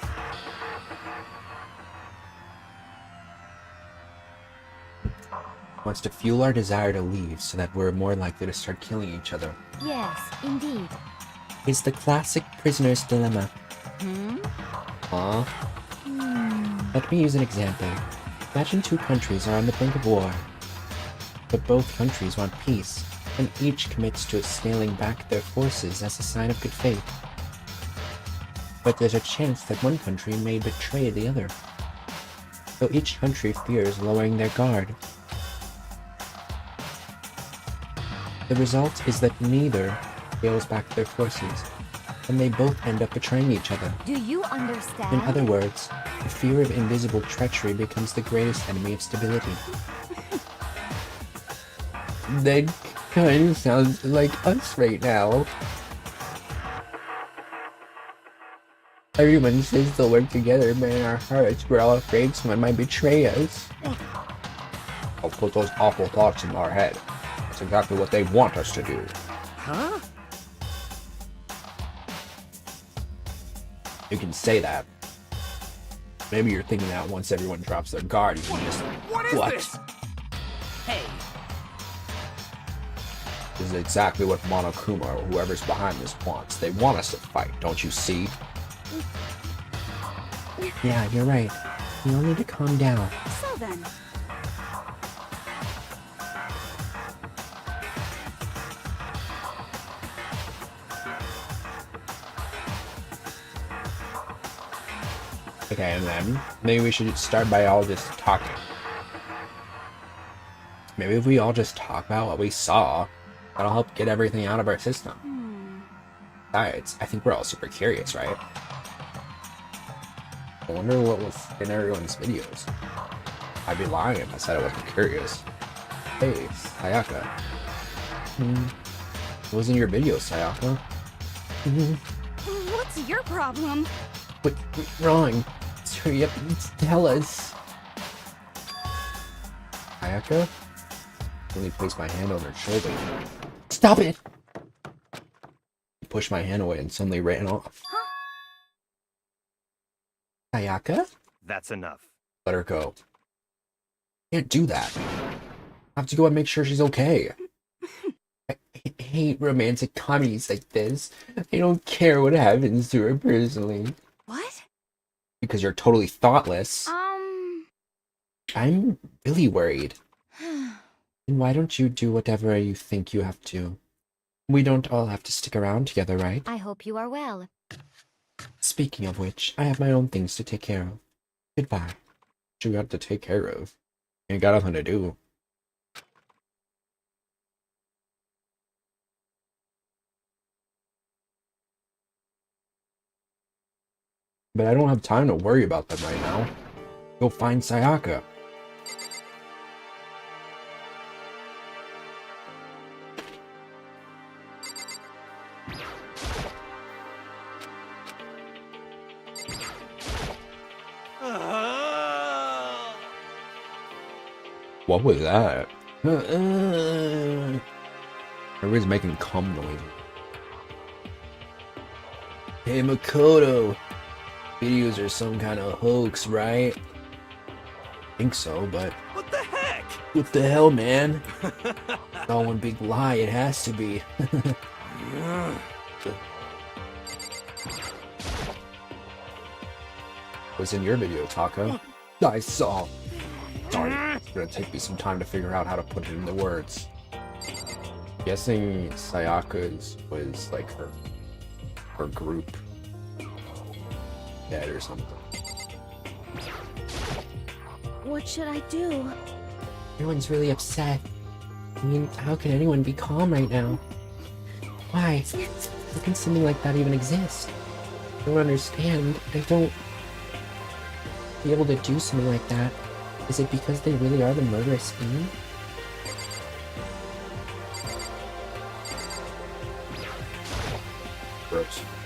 Wants to fuel our desire to leave so that we're more likely to start killing each other. Yes, indeed. It's the classic prisoner's dilemma. Huh? Let me use an example. Imagine two countries are on the brink of war, but both countries want peace, and each commits to scaling back their forces as a sign of good faith. But there's a chance that one country may betray the other, so each country fears lowering their guard. The result is that neither scales back their forces, and they both end up betraying each other. Do you understand? In other words, the fear of invisible treachery becomes the greatest enemy of stability. That kind of sounds like us right now. Everyone says they'll work together, but in our hearts, we're all afraid someone might betray us. I'll put those awful thoughts in our head. That's exactly what they want us to do. Huh? You can say that. Maybe you're thinking that once everyone drops their guard, you can just... What is this? Hey. This is exactly what Monokuma or whoever's behind this wants. They want us to fight, don't you see? Yeah, you're right. We all need to calm down. So then, Okay, and then maybe we should start by all just talking. Maybe if we all just talk about what we saw, that'll help get everything out of our system. Besides, I think we're all super curious, right? I wonder what was in everyone's videos. I'd be lying if I said I wasn't curious. Hey, Sayaka. What was in your video, Sayaka? what's your problem? What's wrong? Hurry up and tell us. Sayaka? Let me place my hand on her shoulder. Stop it! He pushed my hand away and suddenly ran off. Sayaka? That's enough. Let her go. Can't do that. I have to go and make sure she's okay. I hate romantic comedies like this. I don't care what happens to her personally. What? Because you're totally thoughtless. I'm really worried. And why don't you do whatever you think you have to? We don't all have to stick around together, right? I hope you are well. Speaking of which, I have my own things to take care of. Goodbye. What you got to take care of? You ain't got nothing to do. But I don't have time to worry about them right now. Go find Sayaka. What was that? Everybody's making cum noise. Hey Makoto, videos are some kind of hoax, right? I think so, but What the heck? what the hell, man? It's all one big lie, it has to be. What's in your video, Taka? I saw. Sorry, it's gonna take me some time to figure out how to put it into words. Guessing Sayaka's was like her group dead or something. What should I do? Everyone's really upset. I mean, how can anyone be calm right now? Why? How can something like that even exist? I don't understand. I don't... be able to do something like that. Is it because they really are the murderous fiend?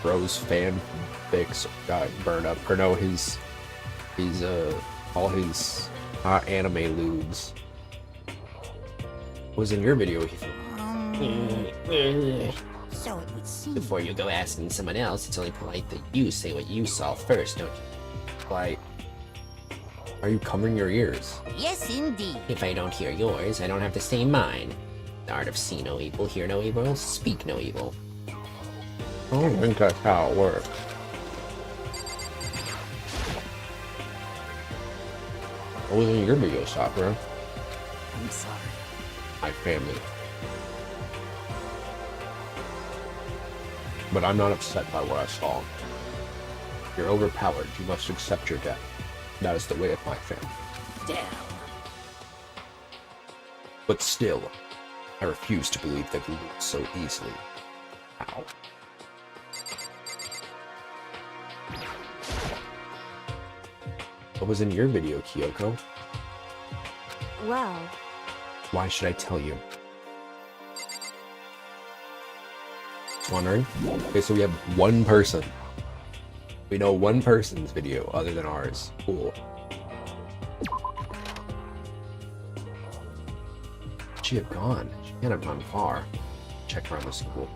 Bro's fanfics got burned up. Or no, all his anime lewds was in your video, Ethan. So it would seem. Before you go asking someone else, it's only polite that you say what you saw first, don't you? Like, are you covering your ears? Yes, indeed. If I don't hear yours, I don't have to say mine. The art of see no evil, hear no evil, speak no evil. I don't think that's how it works. What was in your video, Sakura? I'm sorry. My family. But I'm not upset by what I saw. You're overpowered. You must accept your death. That is the way of my family. Damn. But still, I refuse to believe that we lose so easily. How? What was in your video, Kyoko? Well, Why should I tell you? Just wondering? Okay, so we have one person. We know one person's video other than ours. Cool. Where'd she have gone? She can't have gone far. Check around the school.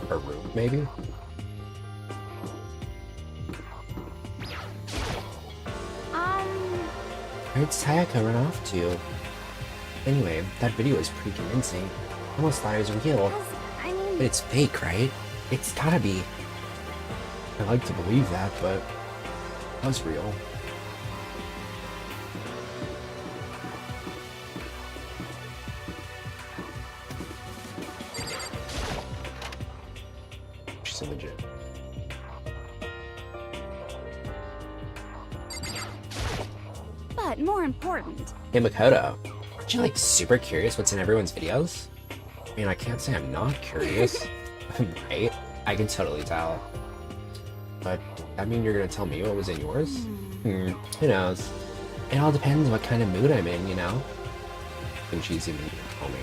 Her room, maybe? Where'd Sayaka run off to? Anyway, that video is pretty convincing. I almost thought it was real. I mean... But it's fake, right? It's gotta be. I like to believe that, but it was real. She's in the gym. But more important, Hey Makoto, aren't you like super curious what's in everyone's videos? I mean, I can't say I'm not curious. Right? I can totally tell. But I mean, you're gonna tell me what was in yours? Who knows? It all depends what kind of mood I'm in, you know? And she's even gonna tell me.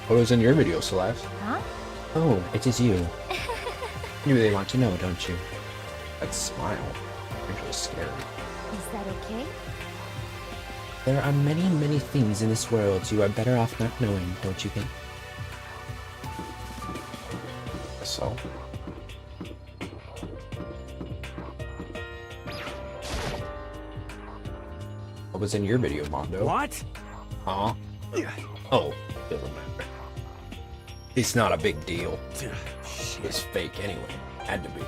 What was in your video, Celeste? huh? Oh, it is you. You really want to know, don't you? That smile. Actually scary. Is that okay? There are many, many things in this world you are better off not knowing, don't you think? So? What was in your video, Mondo? What? Huh? Oh, doesn't matter. It's not a big deal. It's fake anyway. Had to be.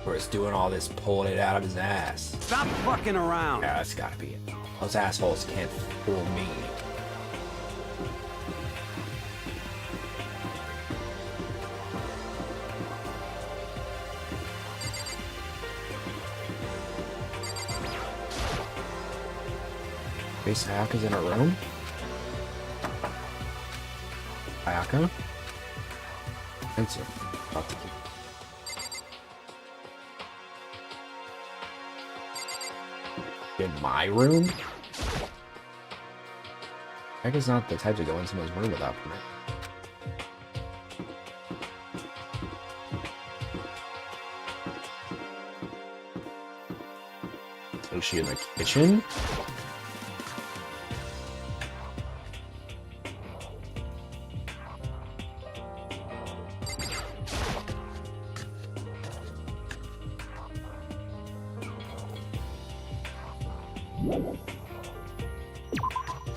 Or it's doing all this pulling it out of his ass. Stop fucking around. Yeah, that's gotta be it. Those assholes can't fool me. Okay, Sayaka's in her room. Sayaka? Answer. About to keep. In my room? Sayaka's not the type to go in someone's room without permission. Is she in the kitchen?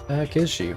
The heck is she?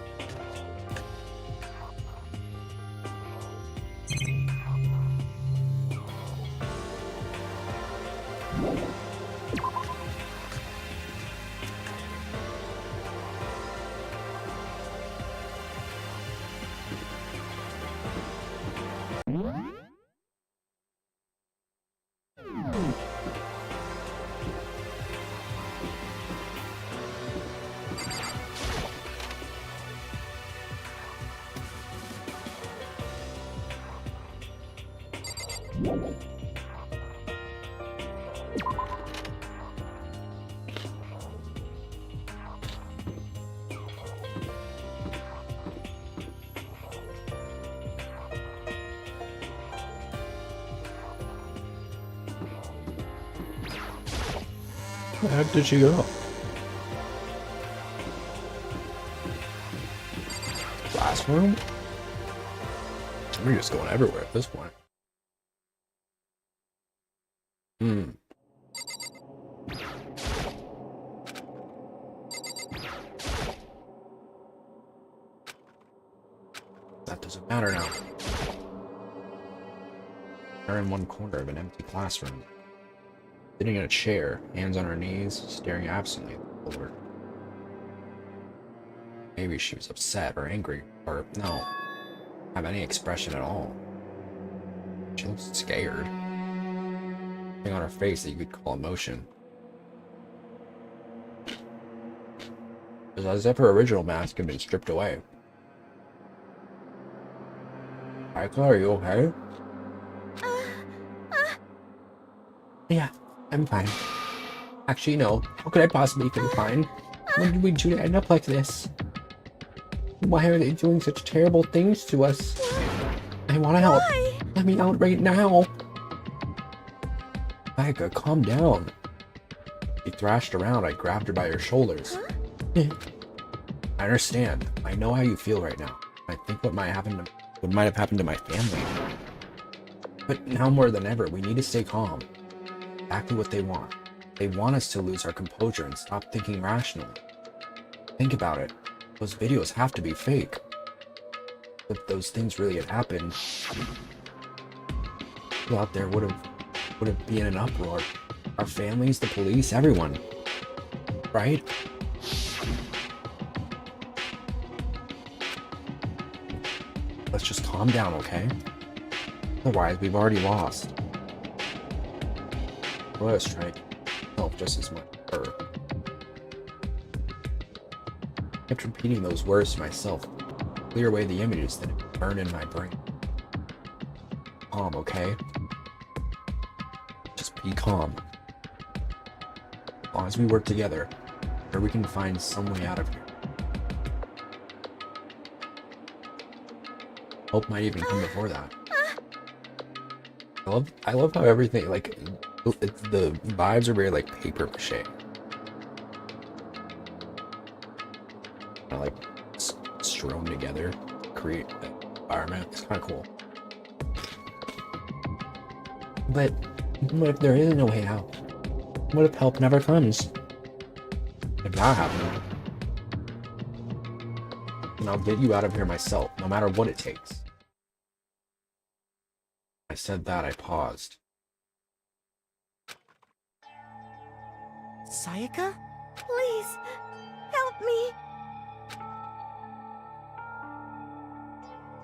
Where the heck did she go? Classroom? We're just going everywhere at this point. That doesn't matter now. We're in one corner of an empty classroom. Sitting in a chair, hands on her knees, staring absently at the floor. Maybe she was upset or angry, or no, have any expression at all. She looks scared. Nothing on her face that you could call emotion. It's as if her original mask had been stripped away. Aika, are you okay? Yeah, I'm fine. Actually, no. How could I possibly feel fine? When did we two end up like this? Why are they doing such terrible things to us? I want to help. Let me out right now. Aika, calm down. She thrashed around. I grabbed her by her shoulders. I understand. I know how you feel right now. I think what might have happened to my family. But now more than ever, we need to stay calm. Exactly what they want. They want us to lose our composure and stop thinking rationally. Think about it. Those videos have to be fake. If those things really had happened, people out there would have been in an uproar. Our families, the police, everyone. Right? Let's just calm down, okay? Otherwise, we've already lost. Let us try to help just as much as her. I kept repeating those words to myself, to clear away the images that had burned in my brain. Calm, okay? Just be calm. As long as we work together, or we can find some way out of here. Hope might even come before that. I love how everything, like, the vibes are very like paper mache. Kind of like strewn together, create an environment. It's kind of cool. But what if there is no way out? What if help never comes? If that happens, then I'll get you out of here myself, no matter what it takes. I said that, I paused. Sayaka? Please, help me.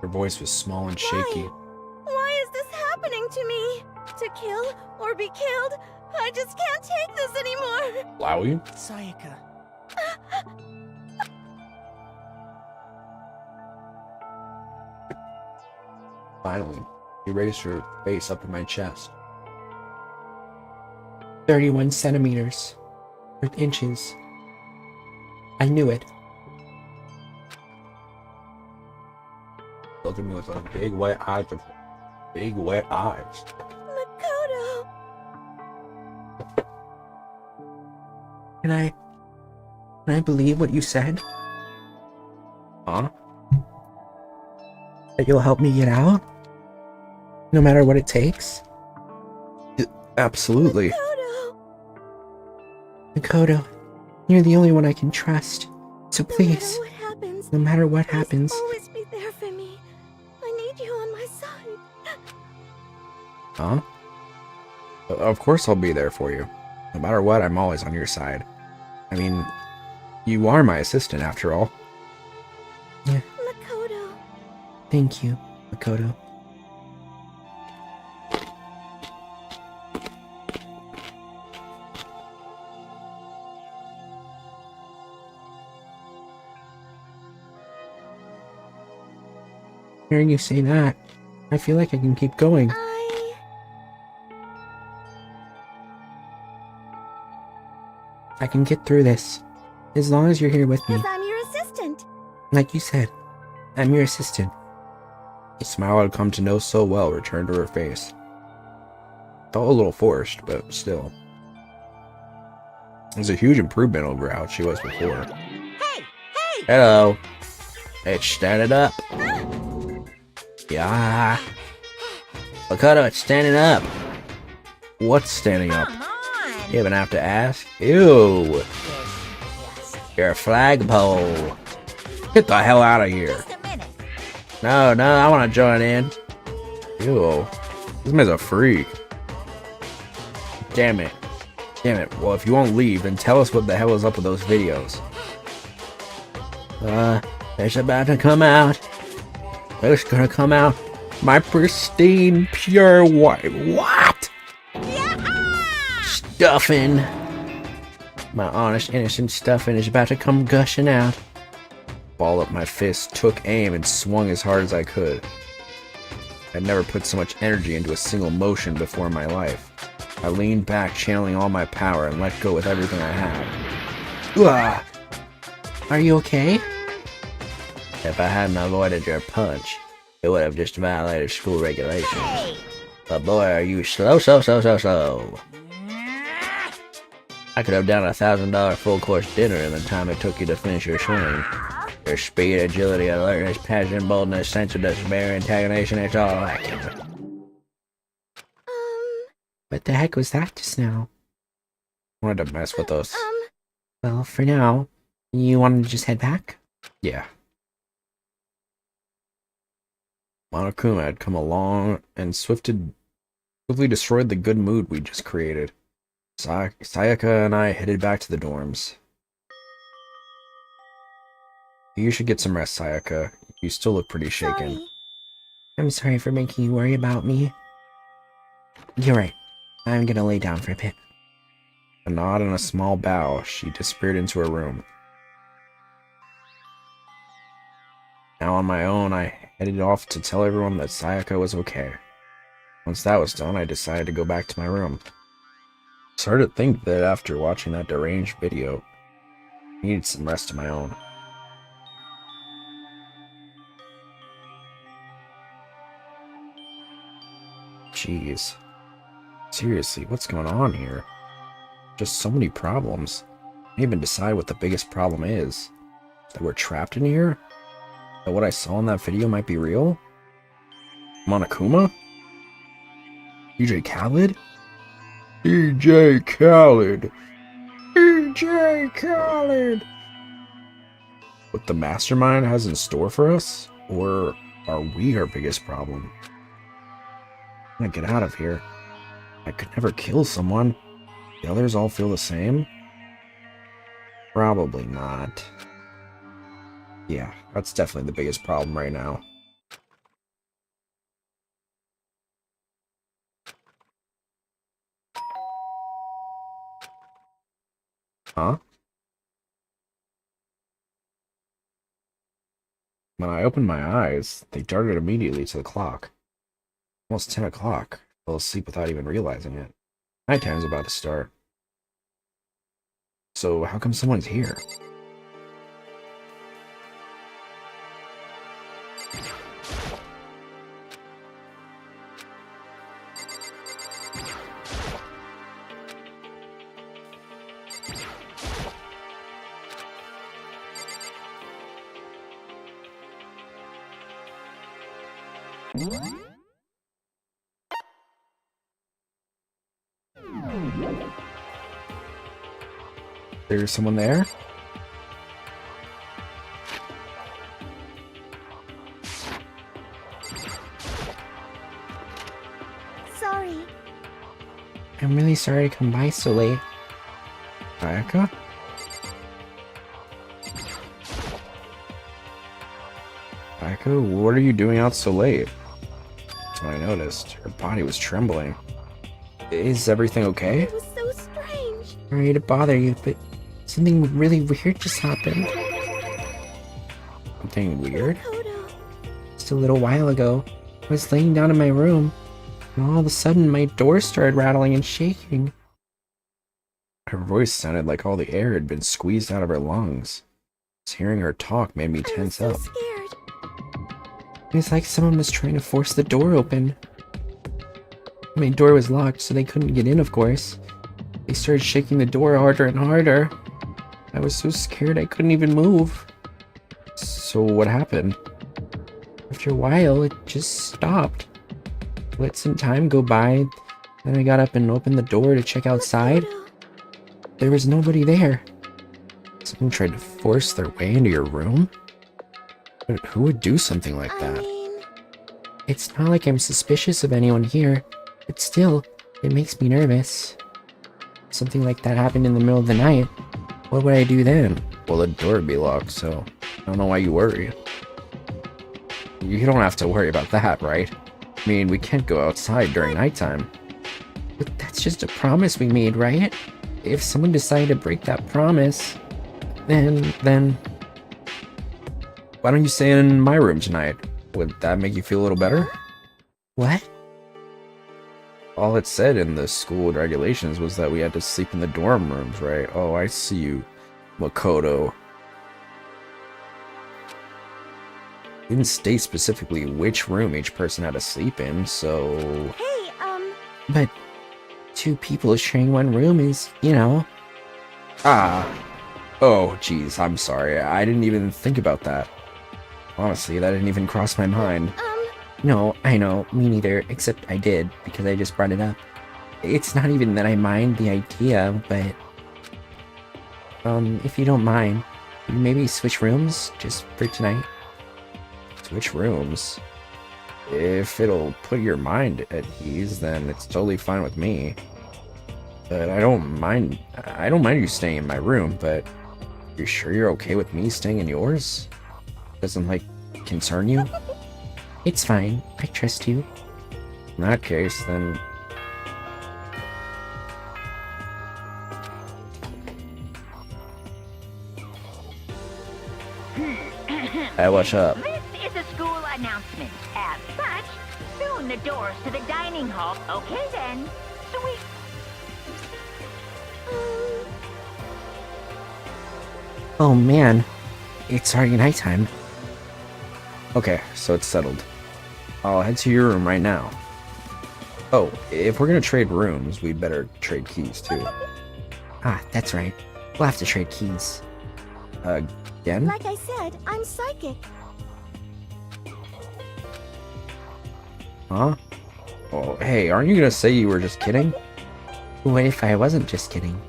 Her voice was small and shaky. Why is this happening to me? To kill or be killed? I just can't take this anymore. Flowey? Sayaka. Finally, she raised her face up to my chest. 31 centimeters. Or inches. I knew it. Looked at me with those big wet eyes. Big wet eyes. Makoto! Can I believe what you said? Huh? That you'll help me get out? No matter what it takes? Absolutely. Makoto, you're the only one I can trust. So please, Happens, no matter what happens, always be there for me. I need you on my side. Huh? Of course I'll be there for you. No matter what, I'm always on your side. I mean, you are my assistant after all. Yeah. Makoto. Thank you, Makoto. Hearing you say that, I feel like I can keep going. I can get through this, as long as you're here with me. Because I'm your assistant. Like you said, I'm your assistant. The smile I'd come to know so well returned to her face. Felt a little forced, but still. It was a huge improvement over how she was before. Hey! Hello. It's standing up. Yeah. Makoto, it's standing up. What's standing up? You even have to ask. Ew. You're a flagpole. Get the hell out of here. No, I want to join in. Ew. This man's a freak. Damn it. Well, if you won't leave, then tell us what the hell is up with those videos. It's about to come out. It's gonna come out. My pristine, pure white. What? Stuffing. My honest, innocent stuffing is about to come gushing out. Balled up my fist, took aim, and swung as hard as I could. I'd never put so much energy into a single motion before in my life. I leaned back, channeling all my power, and let go with everything I had. Uah! Are you okay? If I hadn't avoided your punch, it would have just violated school regulations. But boy, are you slow. I could have done $1,000 full-course dinner in the time it took you to finish your swing. Your speed, agility, alertness, passion, boldness, sense of despair, antagonization, it's all accurate. What the heck was that just now? Wanted to mess with us. Well, for now, you wanted to just head back? Yeah. Monokuma had come along and swiftly destroyed the good mood we just created. Sayaka and I headed back to the dorms. You should get some rest, Sayaka. You still look pretty shaken. Sorry. I'm sorry for making you worry about me. You're right. I'm gonna lay down for a bit. A nod and a small bow, she disappeared into her room. Now on my own, I headed off to tell everyone that Sayaka was okay. Once that was done, I decided to go back to my room. Started to think that after watching that deranged video, I needed some rest of my own. Jeez. Seriously, what's going on here? Just so many problems. I can't even decide what the biggest problem is. That we're trapped in here? That what I saw in that video might be real? Monokuma? DJ Khaled? DJ Khaled! DJ Khaled! What the mastermind has in store for us? Or are we our biggest problem? I'm gonna get out of here. I could never kill someone. The others all feel the same? Probably not. Yeah, that's definitely the biggest problem right now. Huh? When I opened my eyes, they darted immediately to the clock. Almost 10 o'clock. Fell asleep without even realizing it. Nighttime's about to start. So how come someone's here? There's someone there? Sorry. I'm really sorry to come by so late. Ayaka? Ayaka, what are you doing out so late? That's when I noticed. Her body was trembling. Is everything okay? It was so strange. Sorry to bother you, but something really weird just happened. Something weird? Just a little while ago, I was laying down in my room, and all of a sudden my door started rattling and shaking. Her voice sounded like all the air had been squeezed out of her lungs. Just hearing her talk made me tense up. Scared. It was like someone was trying to force the door open. My door was locked, so they couldn't get in, of course. They started shaking the door harder and harder. I was so scared I couldn't even move. So what happened? After a while, it just stopped. Let some time go by, then I got up and opened the door to check outside. There was nobody there. Someone tried to force their way into your room? But who would do something like that? It's not like I'm suspicious of anyone here, but still, it makes me nervous. If something like that happened in the middle of the night, what would I do then? Well, the door would be locked, so I don't know why you worry. You don't have to worry about that, right? I mean, we can't go outside during nighttime. But that's just a promise we made, right? If someone decided to break that promise, then... Why don't you stay in my room tonight? Would that make you feel a little better? What? All it said in the school regulations was that we had to sleep in the dorm rooms, right? Oh, I see you, Makoto. It didn't state specifically which room each person had to sleep in, so... Hey, But 2 people sharing one room is, you know... Ah. Oh, geez, I'm sorry. I didn't even think about that. Honestly, that didn't even cross my mind. No, I know, me neither, except I did, because I just brought it up. It's not even that I mind the idea, but... if you don't mind, maybe switch rooms, just for tonight? Switch rooms? If it'll put your mind at ease, then it's totally fine with me. But I don't mind you staying in my room, but... You sure you're okay with me staying in yours? Doesn't, like, concern you? It's fine. I trust you. In that case, then... Hey, what's up? This is a school announcement. As such, soon the doors to the dining hall. Okay then. Sweet. Oh man, it's already nighttime. Okay, so it's settled. I'll head to your room right now. Oh, if we're gonna trade rooms, we'd better trade keys too. Ah, that's right. We'll have to trade keys. Again? like I said, I'm psychic. Huh? Oh, hey, aren't you gonna say you were just kidding? What if I wasn't just kidding?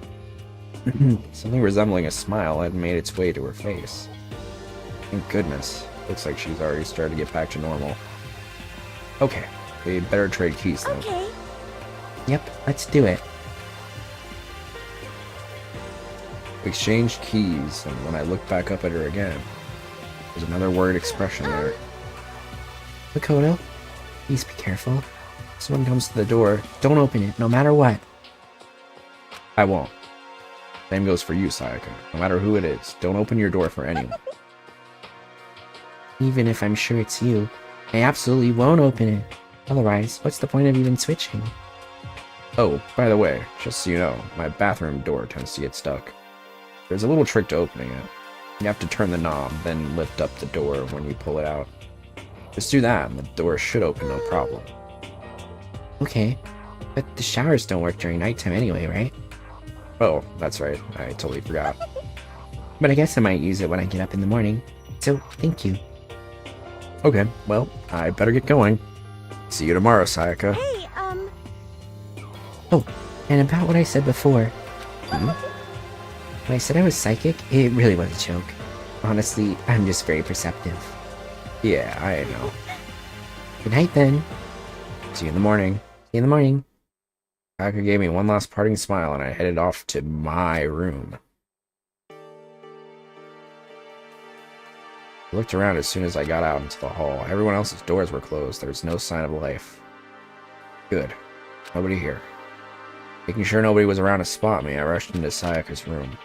Something resembling a smile had made its way to her face. Thank goodness. Looks like she's already started to get back to normal. Okay, we'd better trade keys then. Okay. Yep, let's do it. We exchanged keys, and when I looked back up at her again, there's another worried expression there. Makoto, please be careful. If someone comes to the door, don't open it, no matter what. I won't. Same goes for you, Sayaka. No matter who it is, don't open your door for anyone. Even if I'm sure it's you, I absolutely won't open it. Otherwise, what's the point of even switching? Oh, by the way, just so you know, my bathroom door tends to get stuck. There's a little trick to opening it. You have to turn the knob, then lift up the door when you pull it out. Just do that, and the door should open no problem. Okay, but the showers don't work during nighttime anyway, right? Oh, that's right. I totally forgot. But I guess I might use it when I get up in the morning. So, thank you. Okay, well, I better get going. See you tomorrow, Sayaka. Hey, Oh, and about what I said before. Hmm? When I said I was psychic, it really was a joke. Honestly, I'm just very perceptive. Yeah, I know. Good night then. See you in the morning. See you in the morning. Sayaka gave me one last parting smile and I headed off to my room. I looked around as soon as I got out into the hall. Everyone else's doors were closed. There was no sign of life. Good. Nobody here. Making sure nobody was around to spot me, I rushed into Sayaka's room.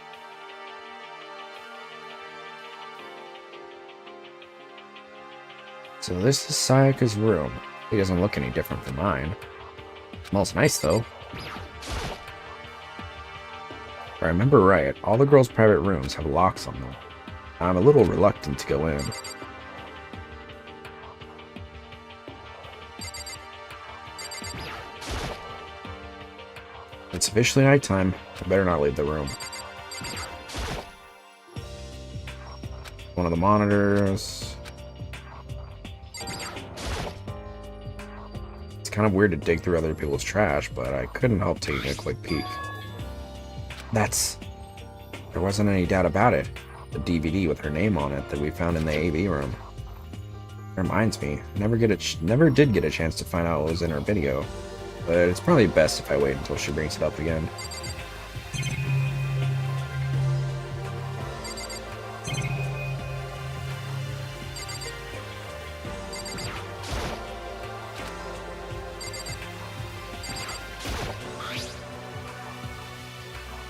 So this is Sayaka's room. It doesn't look any different from mine. Smells nice, though. If I remember right, all the girls' private rooms have locks on them. I'm a little reluctant to go in. It's officially nighttime. I better not leave the room. One of the monitors. It's kind of weird to dig through other people's trash, but I couldn't help taking a quick peek. There wasn't any doubt about it. The DVD with her name on it that we found in the AV room. Reminds me, never did get a chance to find out what was in her video. But it's probably best if I wait until she brings it up again.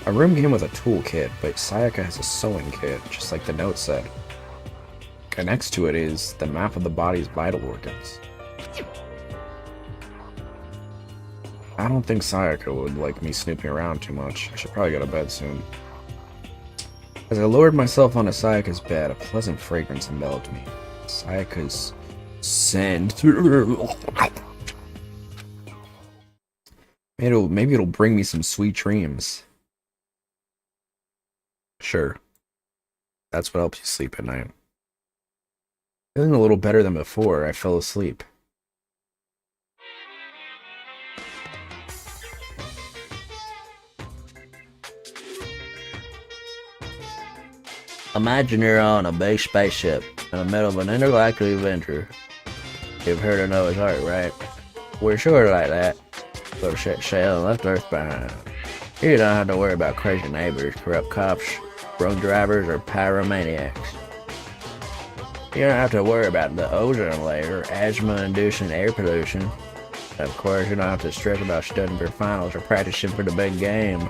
Our room came with a tool kit, but Sayaka has a sewing kit, just like the note said. And next to it is the map of the body's vital organs. I don't think Sayaka would like me snooping around too much. I should probably go to bed soon. As I lowered myself onto Sayaka's bed, a pleasant fragrance enveloped me. Sayaka's scent. Maybe it'll bring me some sweet dreams. Sure. That's what helps you sleep at night. Feeling a little better than before, I fell asleep. Imagine you're on a big spaceship in the middle of an intergalactic adventure. You've heard of Noah's Ark, right? We're sort of like that. Little shit shell and left Earth behind. You don't have to worry about crazy neighbors, corrupt cops, drunk drivers, or pyromaniacs. You don't have to worry about the ozone layer, asthma-inducing air pollution. Of course, you don't have to stress about studying for finals or practicing for the big game.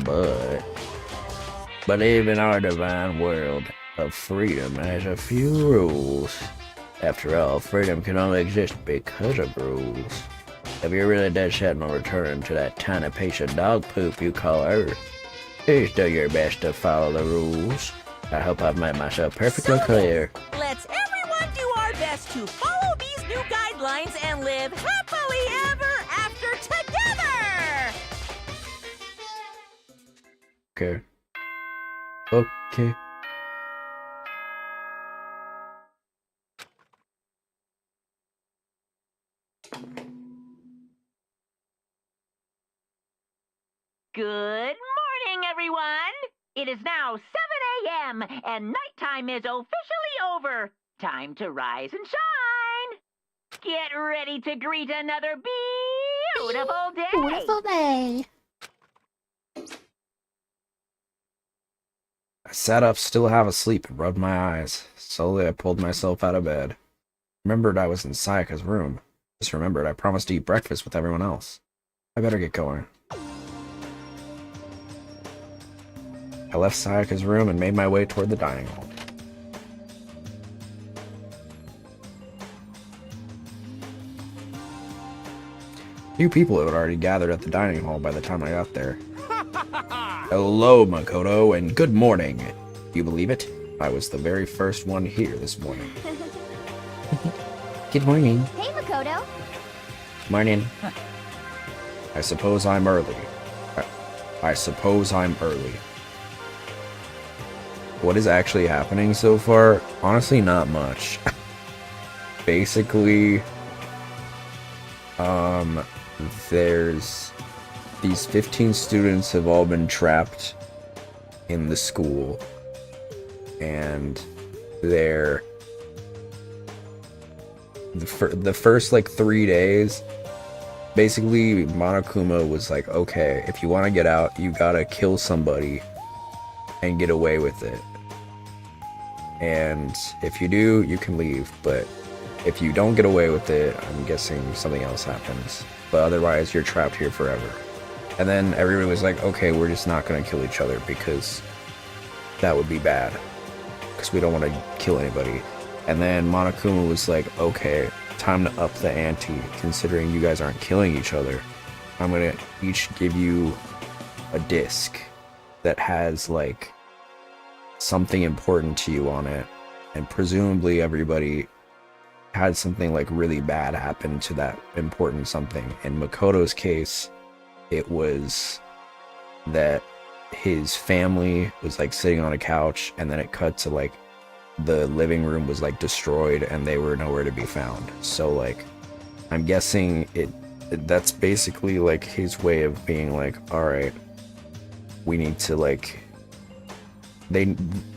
But even our divine world of freedom has a few rules. After all, freedom can only exist because of rules. If you're really dead set on returning to that tiny piece of dog poop you call Earth, please do your best to follow the rules. I hope I've made myself perfectly clear. Let's everyone do our best to follow these new guidelines and live happily ever after together! Okay. Okay. Good morning, everyone! It is now 7 a.m. and nighttime is officially over. Time to rise and shine! Get ready to greet another beautiful day! Beautiful day. I sat up, still half asleep, and rubbed my eyes. Slowly, I pulled myself out of bed. Remembered I was in Sayaka's room. Just remembered I promised to eat breakfast with everyone else. I better get going. I left Sayaka's room and made my way toward the dining hall. Few people had already gathered at the dining hall by the time I got there. Hello, Makoto, and good morning. You believe it? I was the very first one here this morning. Good morning. Hey, Makoto. Morning. I suppose I'm early. I suppose I'm early. What is actually happening so far? Honestly, not much. Basically, there's these 15 students have all been trapped in the school, and they're the first like 3 days. Basically, Monokuma was like, okay, if you want to get out, you gotta kill somebody and get away with it. And if you do, you can leave, but if you don't get away with it, I'm guessing something else happens. But otherwise, you're trapped here forever. And then everybody was like, okay, we're just not gonna kill each other because that would be bad. Because we don't want to kill anybody. And then Monokuma was like, okay, time to up the ante, considering you guys aren't killing each other. I'm gonna each give you a disc that has like something important to you on it, and presumably everybody had something like really bad happen to that important something. In Makoto's case, it was that his family was like sitting on a couch, and then it cut to like the living room was like destroyed and they were nowhere to be found. So like I'm guessing that's basically like his way of being like, all right, we need to like they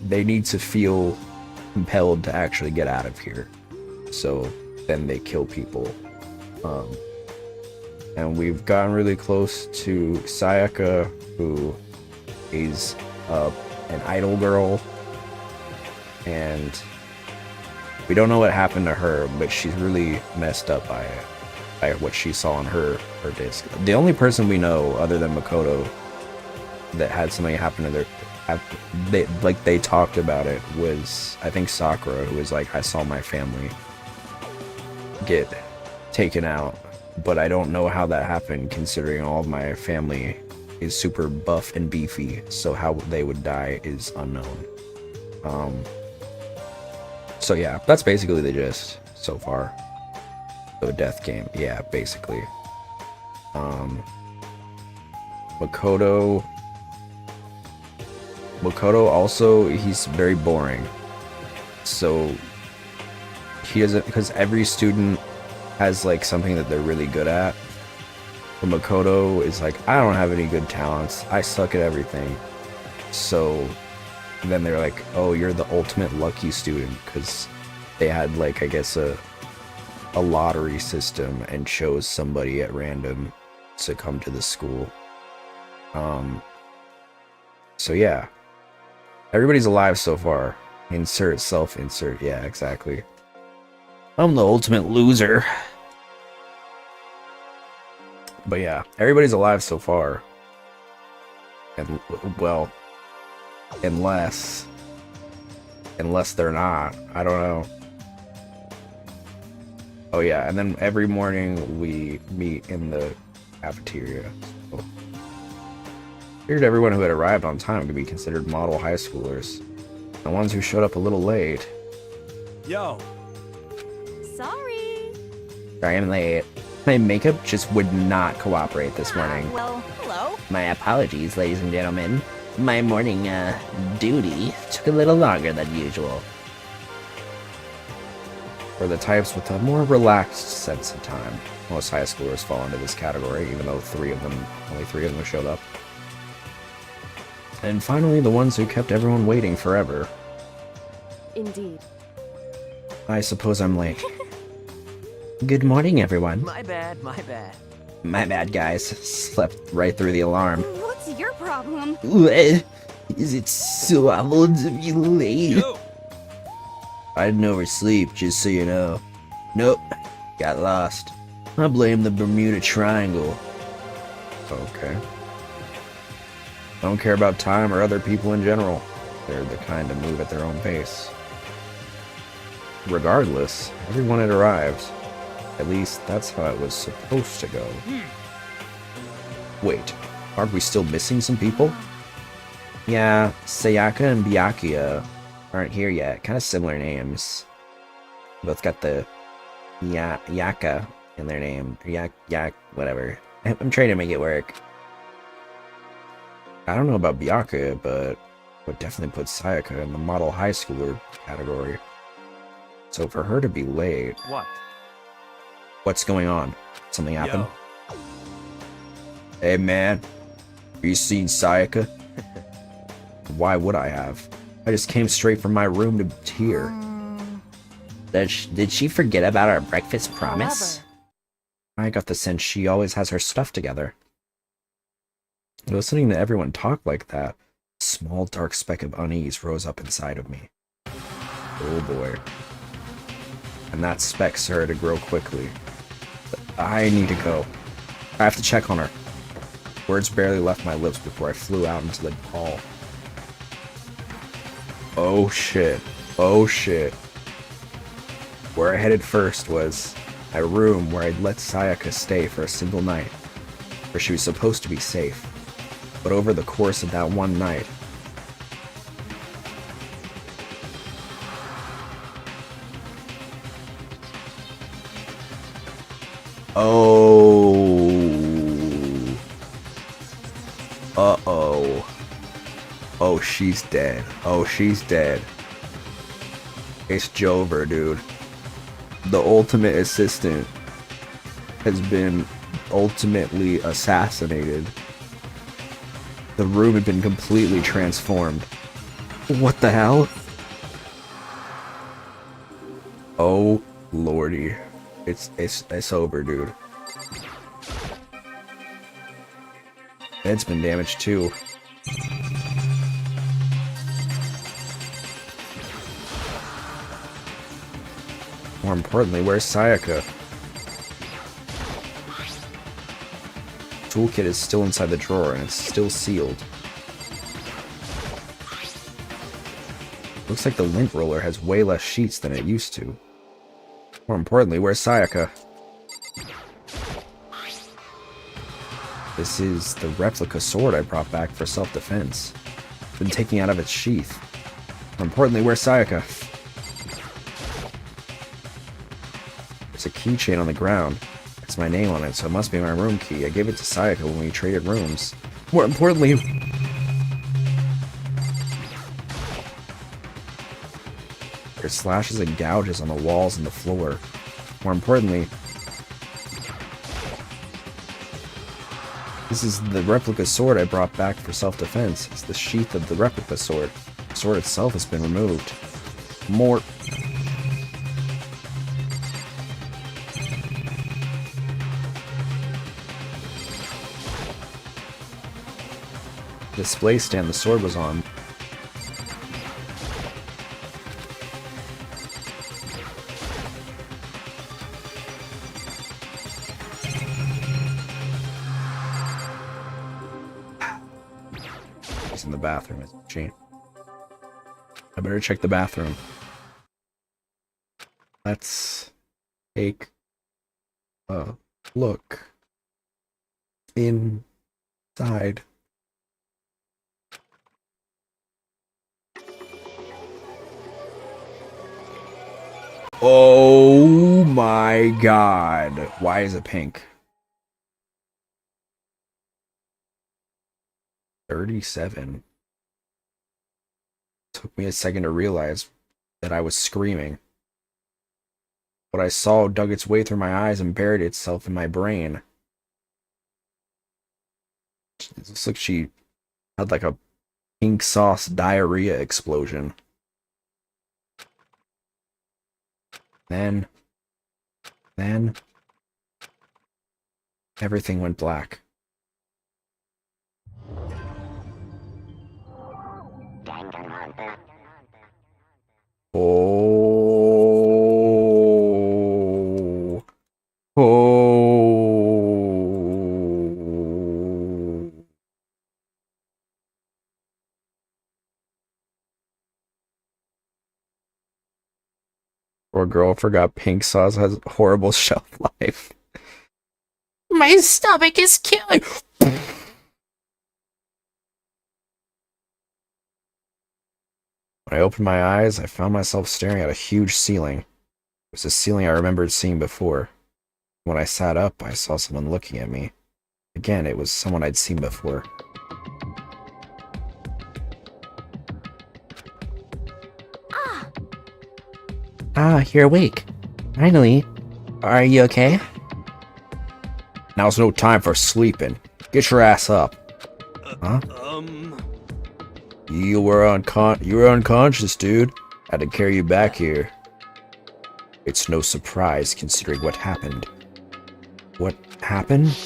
need to feel compelled to actually get out of here. So then they kill people. And we've gotten really close to Sayaka, who is an idol girl, and we don't know what happened to her, but she's really messed up by it, by what she saw on her disc. The only person we know other than Makoto that had something happen to they talked about it was, I think, Sakura, who was like, I saw my family get taken out, but I don't know how that happened considering all of my family is super buff and beefy, so how they would die is unknown. So yeah, that's basically the gist so far. The death game, yeah, basically. Makoto also, he's very boring. So he doesn't, because every student has like something that they're really good at. But Makoto is like, I don't have any good talents. I suck at everything. So then they're like, oh, you're the ultimate lucky student, because they had like, I guess, a lottery system and chose somebody at random to come to the school. So yeah, everybody's alive so far. Insert self-insert. Yeah, exactly. I'm the ultimate loser. But yeah, everybody's alive so far. And well, unless they're not, I don't know. Oh yeah, and then every morning we meet in the cafeteria. So, figured everyone who had arrived on time could be considered model high schoolers. The ones who showed up a little late. Yo. Sorry. Sorry I'm late. My makeup just would not cooperate this morning. Well, hello. My apologies, ladies and gentlemen. My morning, duty took a little longer than usual. For the types with a more relaxed sense of time. Most high schoolers fall into this category, even though only three of them showed up. And finally, the ones who kept everyone waiting forever. Indeed. I suppose I'm late. Good morning, everyone. My bad, my bad. My bad, guys. Slept right through the alarm. What's your problem? Is it so awful to be late? Yo. I didn't oversleep, just so you know. Nope, got lost. I blame the Bermuda Triangle. Okay. I don't care about time or other people in general. They're the kind to move at their own pace. Regardless, everyone had arrived. At least that's how it was supposed to go. Wait, aren't we still missing some people? Yeah, Sayaka and Byakuya aren't here yet. Kind of similar names. Both got the Yaka in their name. Yak, whatever. I'm trying to make it work. I don't know about Byakuya, but would definitely put Sayaka in the model high schooler category. So for her to be late... What? What's going on? Something happened? Yo. Hey man, you seen Sayaka? Why would I have? I just came straight from my room to here. Did she forget about our breakfast promise? I got the sense she always has her stuff together. Listening to everyone talk like that, a small dark speck of unease rose up inside of me. Oh boy. And that speck started to grow quickly. I need to go. I have to check on her. Words barely left my lips before I flew out into the hall. Oh shit. Oh shit. Where I headed first was my room where I'd let Sayaka stay for a single night, where she was supposed to be safe. But over the course of that one night, Uh-oh. Oh, she's dead. Oh, she's dead. It's Jover, dude. The ultimate assistant has been ultimately assassinated. The room had been completely transformed. What the hell? Oh, lordy. It's over, dude. Bed's been damaged too. More importantly, where's Sayaka? Toolkit is still inside the drawer and it's still sealed. Looks like the lint roller has way less sheets than it used to. More importantly, where's Sayaka? This is the replica sword I brought back for self-defense. Been taken out of its sheath. More importantly, where's Sayaka? There's a keychain on the ground. It's my name on it, so it must be my room key. I gave it to Sayaka when we traded rooms. More importantly... There's slashes and gouges on the walls and the floor. More importantly... This is the replica sword I brought back for self-defense. It's the sheath of the replica sword. The sword itself has been removed. More... display stand the sword was on. He's in the bathroom, isn't she? I better check the bathroom. Let's take a look inside. Oh my god. Why is it pink? 37. Took me a second to realize that I was screaming. What I saw dug its way through my eyes and buried itself in my brain. It looks like she had like a pink sauce diarrhea explosion. Then everything went black. Oh. Oh. Poor girl forgot pink sauce has horrible shelf life. My stomach is killing. When I opened my eyes, I found myself staring at a huge ceiling. It was a ceiling I remembered seeing before. When I sat up, I saw someone looking at me. Again, it was someone I'd seen before. Ah, you're awake. Finally. Are you okay? Now's no time for sleeping. Get your ass up. Huh? You were unconscious, dude. Had to carry you back here. It's no surprise considering what happened. What happened?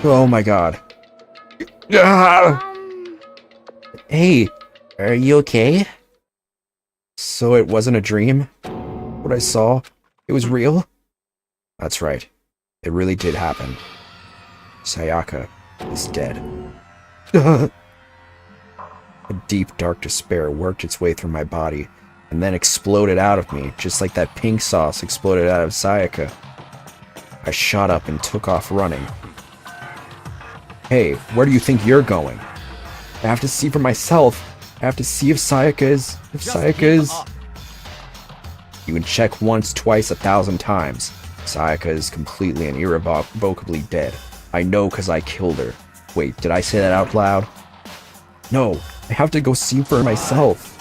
Oh my god. Hey, are you okay? So it wasn't a dream? What I saw, it was real? That's right. It really did happen. Sayaka is dead. A deep, dark despair worked its way through my body, and then exploded out of me, just like that pink sauce exploded out of Sayaka. I shot up and took off running. Hey, where do you think you're going? I have to see for myself. I have to see if Sayaka is... You can check once, twice, 1,000 times. Sayaka is completely and irrevocably dead. I know because I killed her. Wait, did I say that out loud? No, I have to go see for myself.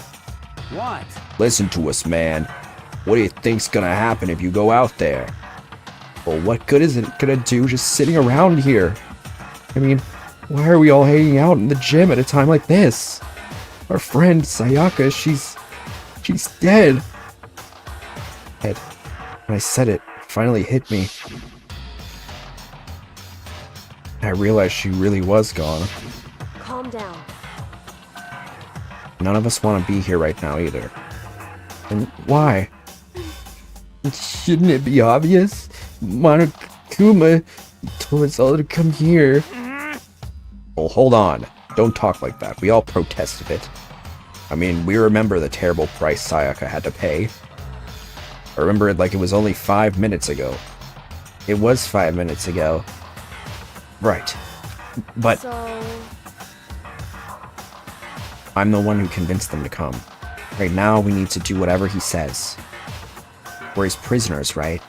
What? Listen to us, man. What do you think's gonna happen if you go out there? Well, what good is it gonna do just sitting around here? I mean, why are we all hanging out in the gym at a time like this? Our friend, Sayaka, she's dead. When I said it, it finally hit me. I realized she really was gone. Calm down. None of us want to be here right now either. And why? Shouldn't it be obvious? Monokuma told us all to come here. Well, hold on. Don't talk like that. We all protested it. I mean, we remember the terrible price Sayaka had to pay. I remember it like it was only 5 minutes ago. It was 5 minutes ago. Right. But... So... I'm the one who convinced them to come. Right now, we need to do whatever he says. We're his prisoners, right?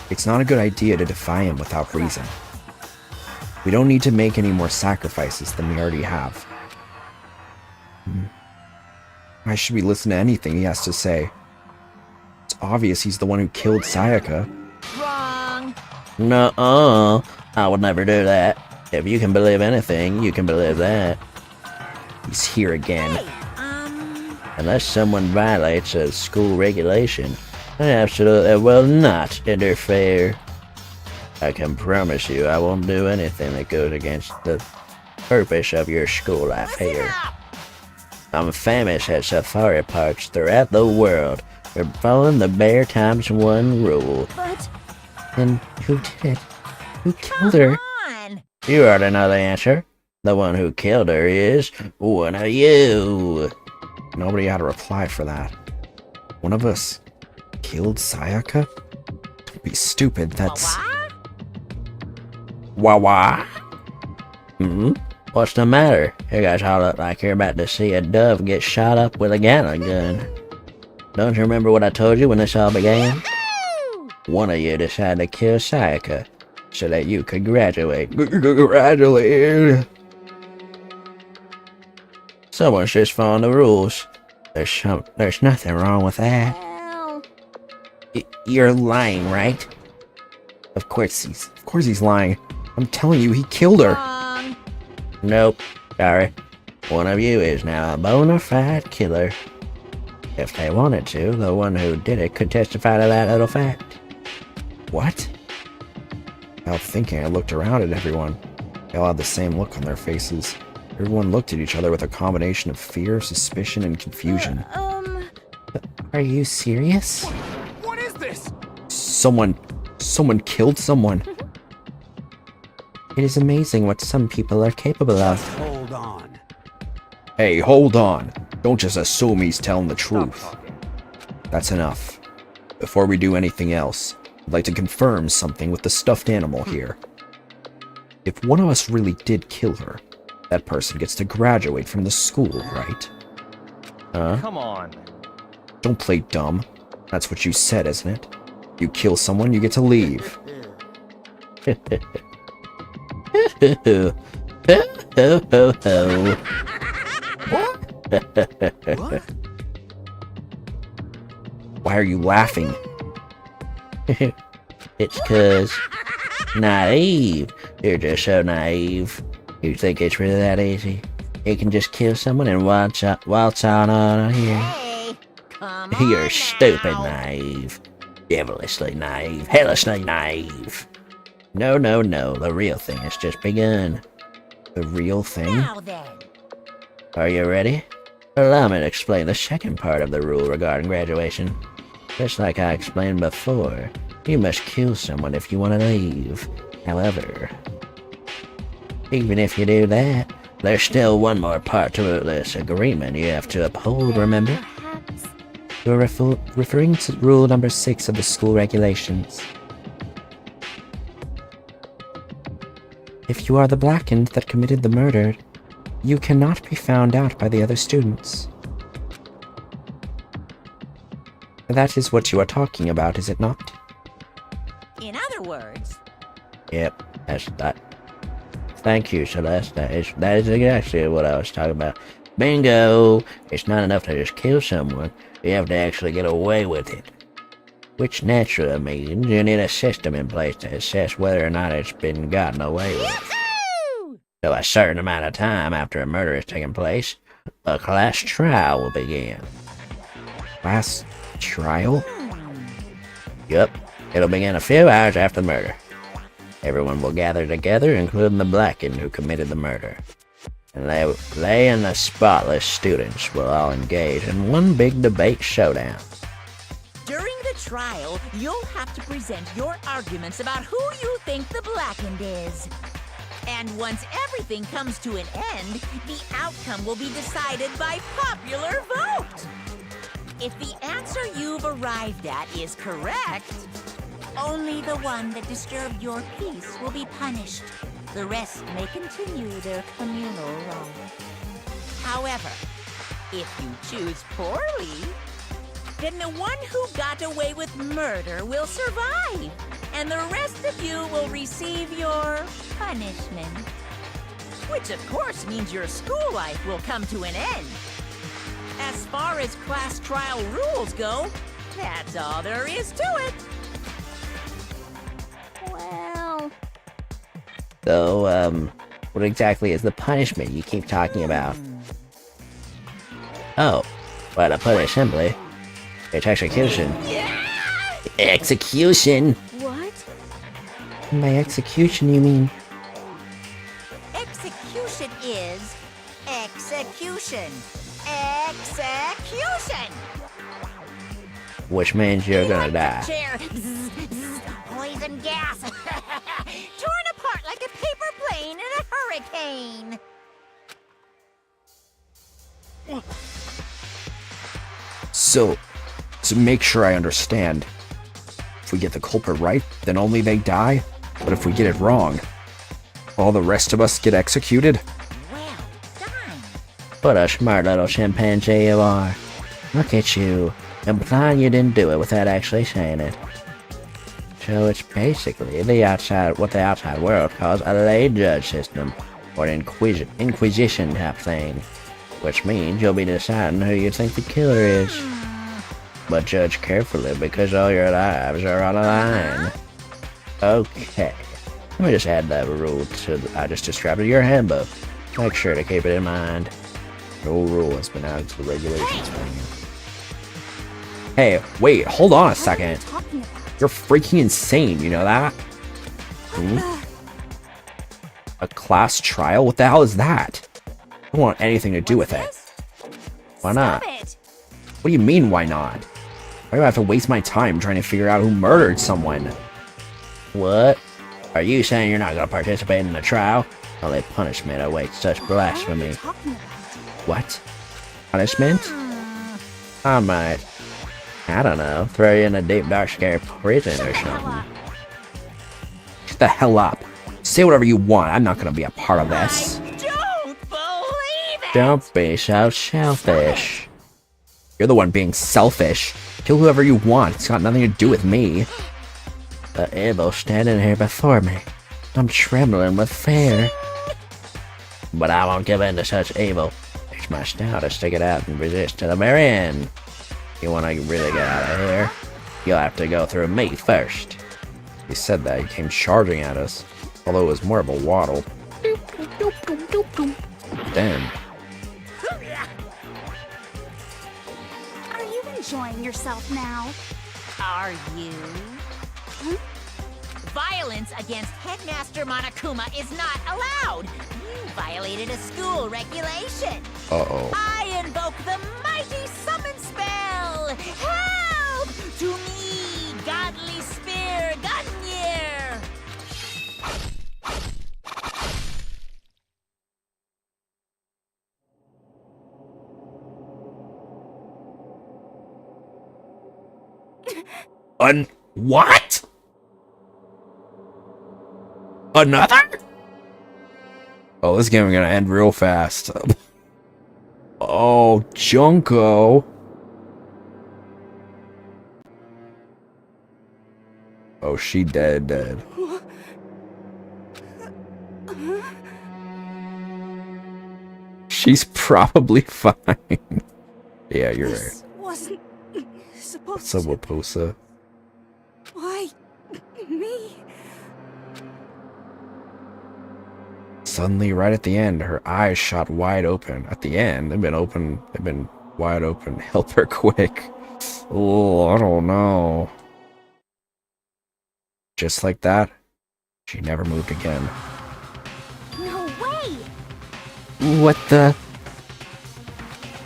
It's not a good idea to defy him without reason. We don't need to make any more sacrifices than we already have. Why should we listen to anything he has to say? It's obvious he's the one who killed Sayaka. Wrong. Nuh-uh. I would never do that. If you can believe anything, you can believe that. He's here again. Hey, Unless someone violates a school regulation, I absolutely will not interfere. I can promise you I won't do anything that goes against the purpose of your school life here. I'm famous at safari parks throughout the world for following the Bear ×1 rule. But... Then who did it? Who killed her? on. You already know the answer. The one who killed her is one of you. Nobody had a reply for that. One of us killed Sayaka? Don't be stupid, that's... Wah-wah. What's the matter? You guys all look like you're about to see a dove get shot up with a Gatling gun. Don't you remember what I told you when this all began? One of you decided to kill Sayaka so that you could graduate. Graduate. Someone's just following the rules. There's nothing wrong with that. You're lying, right? Of course he's lying. I'm telling you, he killed her. Wrong. Nope. Sorry. One of you is now a bona fide killer. If they wanted to, the one who did it could testify to that little fact. What? Without thinking, I looked around at everyone. They all had the same look on their faces. Everyone looked at each other with a combination of fear, suspicion, and confusion. Are you serious? What is this? Someone killed someone. It is amazing what some people are capable of. Hold on. Hey, hold on. Don't just assume he's telling the truth. That's enough. Before we do anything else, I'd like to confirm something with the stuffed animal here. If one of us really did kill her, that person gets to graduate from the school, right? Huh? Come on. Don't play dumb. That's what you said, isn't it? You kill someone, you get to leave. Why are you laughing? It's 'cause naive. You're just so naive. You think it's really that easy? You can just kill someone and waltz on here. Hey, come on You're stupid now. naive. Devilishly naive. Hellishly naive. No, no, no. The real thing has just begun. The real thing? Now then. Are you ready? Allow me to explain the second part of the rule regarding graduation. Just like I explained before, you must kill someone if you want to leave. However, even if you do that, there's still one more part to this agreement you have to uphold, remember? You're referring to rule number 6 of the school regulations. If you are the blackened that committed the murder, you cannot be found out by the other students. That is what you are talking about, is it not? In other words, Yep, that's that. Thank you, Celeste. That is exactly what I was talking about. Bingo! It's not enough to just kill someone. You have to actually get away with it. Which naturally means you need a system in place to assess whether or not it's been gotten away with. So a certain amount of time after a murder has taken place, a class trial will begin. Class trial? Yup, it'll begin a few hours after the murder. Everyone will gather together, including the blackened who committed the murder. And they and the spotless students will all engage in one big debate showdown. during the trial, you'll have to present your arguments about who you think the blackened is. And once everything comes to an end, the outcome will be decided by popular vote. If the answer you've arrived at is correct, only the one that disturbed your peace will be punished. The rest may continue their communal life. However, if you choose poorly, then the one who got away with murder will survive, and the rest of you will receive your punishment. Which of course means your school life will come to an end. As far as class trial rules go, that's all there is to it. Well... So, what exactly is the punishment you keep talking about? Oh, well, to put it simply, it's execution. Execution? What? By execution, you mean? Execution is execution. Execution! Which means you're gonna die. Chair. Zzz, zzz, poison gas. Torn apart like a paper plane in a hurricane. So, to make sure I understand, if we get the culprit right, then only they die? But if we get it wrong, all the rest of us get executed? What a smart little chimpanzee you are. Look at you, implying you didn't do it without actually saying it. So it's basically what the outside world calls a lay judge system, or an inquisition type thing, which means you'll be deciding who you think the killer is. But judge carefully, because all your lives are on the line. Okay, let me just add that rule to I just described to your handbook. Make sure to keep it in mind. No rule has been added to the regulations for you. Hey, wait, hold on a second. You're freaking insane, you know that? A class trial? What the hell is that? I don't want anything to do with it. Why not? What do you mean, why not? Why do I have to waste my time trying to figure out who murdered someone? What? Are you saying you're not gonna participate in the trial? Only punishment awaits such blasphemy. What? Punishment? I might. I don't know. Throw you in a deep, dark, scary prison or something. Shut the hell up. Say whatever you want. I'm not gonna be a part of this. Don't believe it! Don't be so selfish. You're the one being selfish. Kill whoever you want. It's got nothing to do with me. The evil standing here before me. I'm trembling with fear. But I won't give in to such evil. It's my style to stick it out and resist to the very end. You want to really get out of here? You'll have to go through me first. He said that. He came charging at us. Although it was more of a waddle. Damn. Are you enjoying yourself now? Are you? Violence against Headmaster Monokuma is not allowed. You violated a school regulation. Uh-oh. I invoke the mighty summon spell. Help! To me, godly spear, Gunyear! What? Another? Oh, this game is gonna end real fast. Oh, Junko. Oh, she dead. She's probably fine. Yeah, you're right. Wasn't supposed What's up, Waposa? Why me? Suddenly, right at the end, her eyes shot wide open. At the end, they've been wide open. Help her quick. Oh, I don't know. Just like that, she never moved again. No way! What the?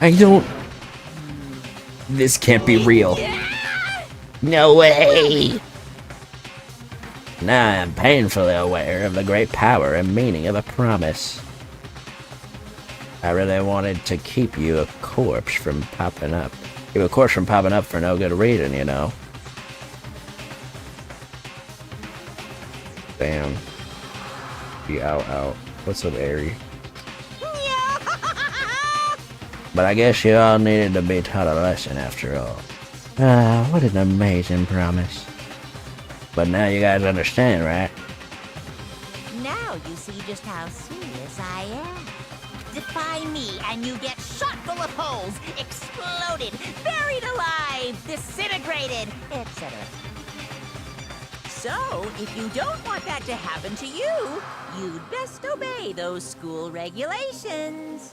I don't... This can't be real. No way! Now I am painfully aware of the great power and meaning of a promise. I really wanted to keep you a corpse from popping up. Keep a corpse from popping up for no good reason, you know. Damn. Be out. What's up, Aerie? But I guess you all needed to be taught a lesson after all. Ah, what an amazing promise. But now you guys understand, right? Now you see just how serious I am. Defy me and you get shot full of holes, exploded, buried alive, disintegrated, etc. So, if you don't want that to happen to you, you'd best obey those school regulations.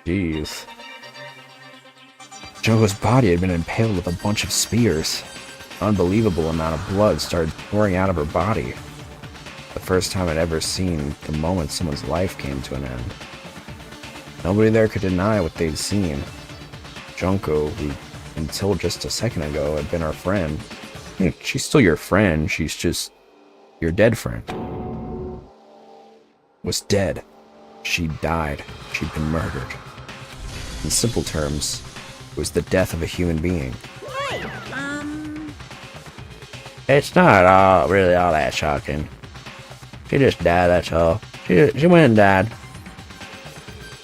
Jeez. Junko's body had been impaled with a bunch of spears. An unbelievable amount of blood started pouring out of her body. The first time I'd ever seen the moment someone's life came to an end. Nobody there could deny what they'd seen. Junko, who until just a second ago had been our friend. She's still your friend, she's just your dead friend. Was dead. She died. She'd been murdered. In simple terms, it was the death of a human being. Wait, It's not really all that shocking. She just died, that's all. She went and died.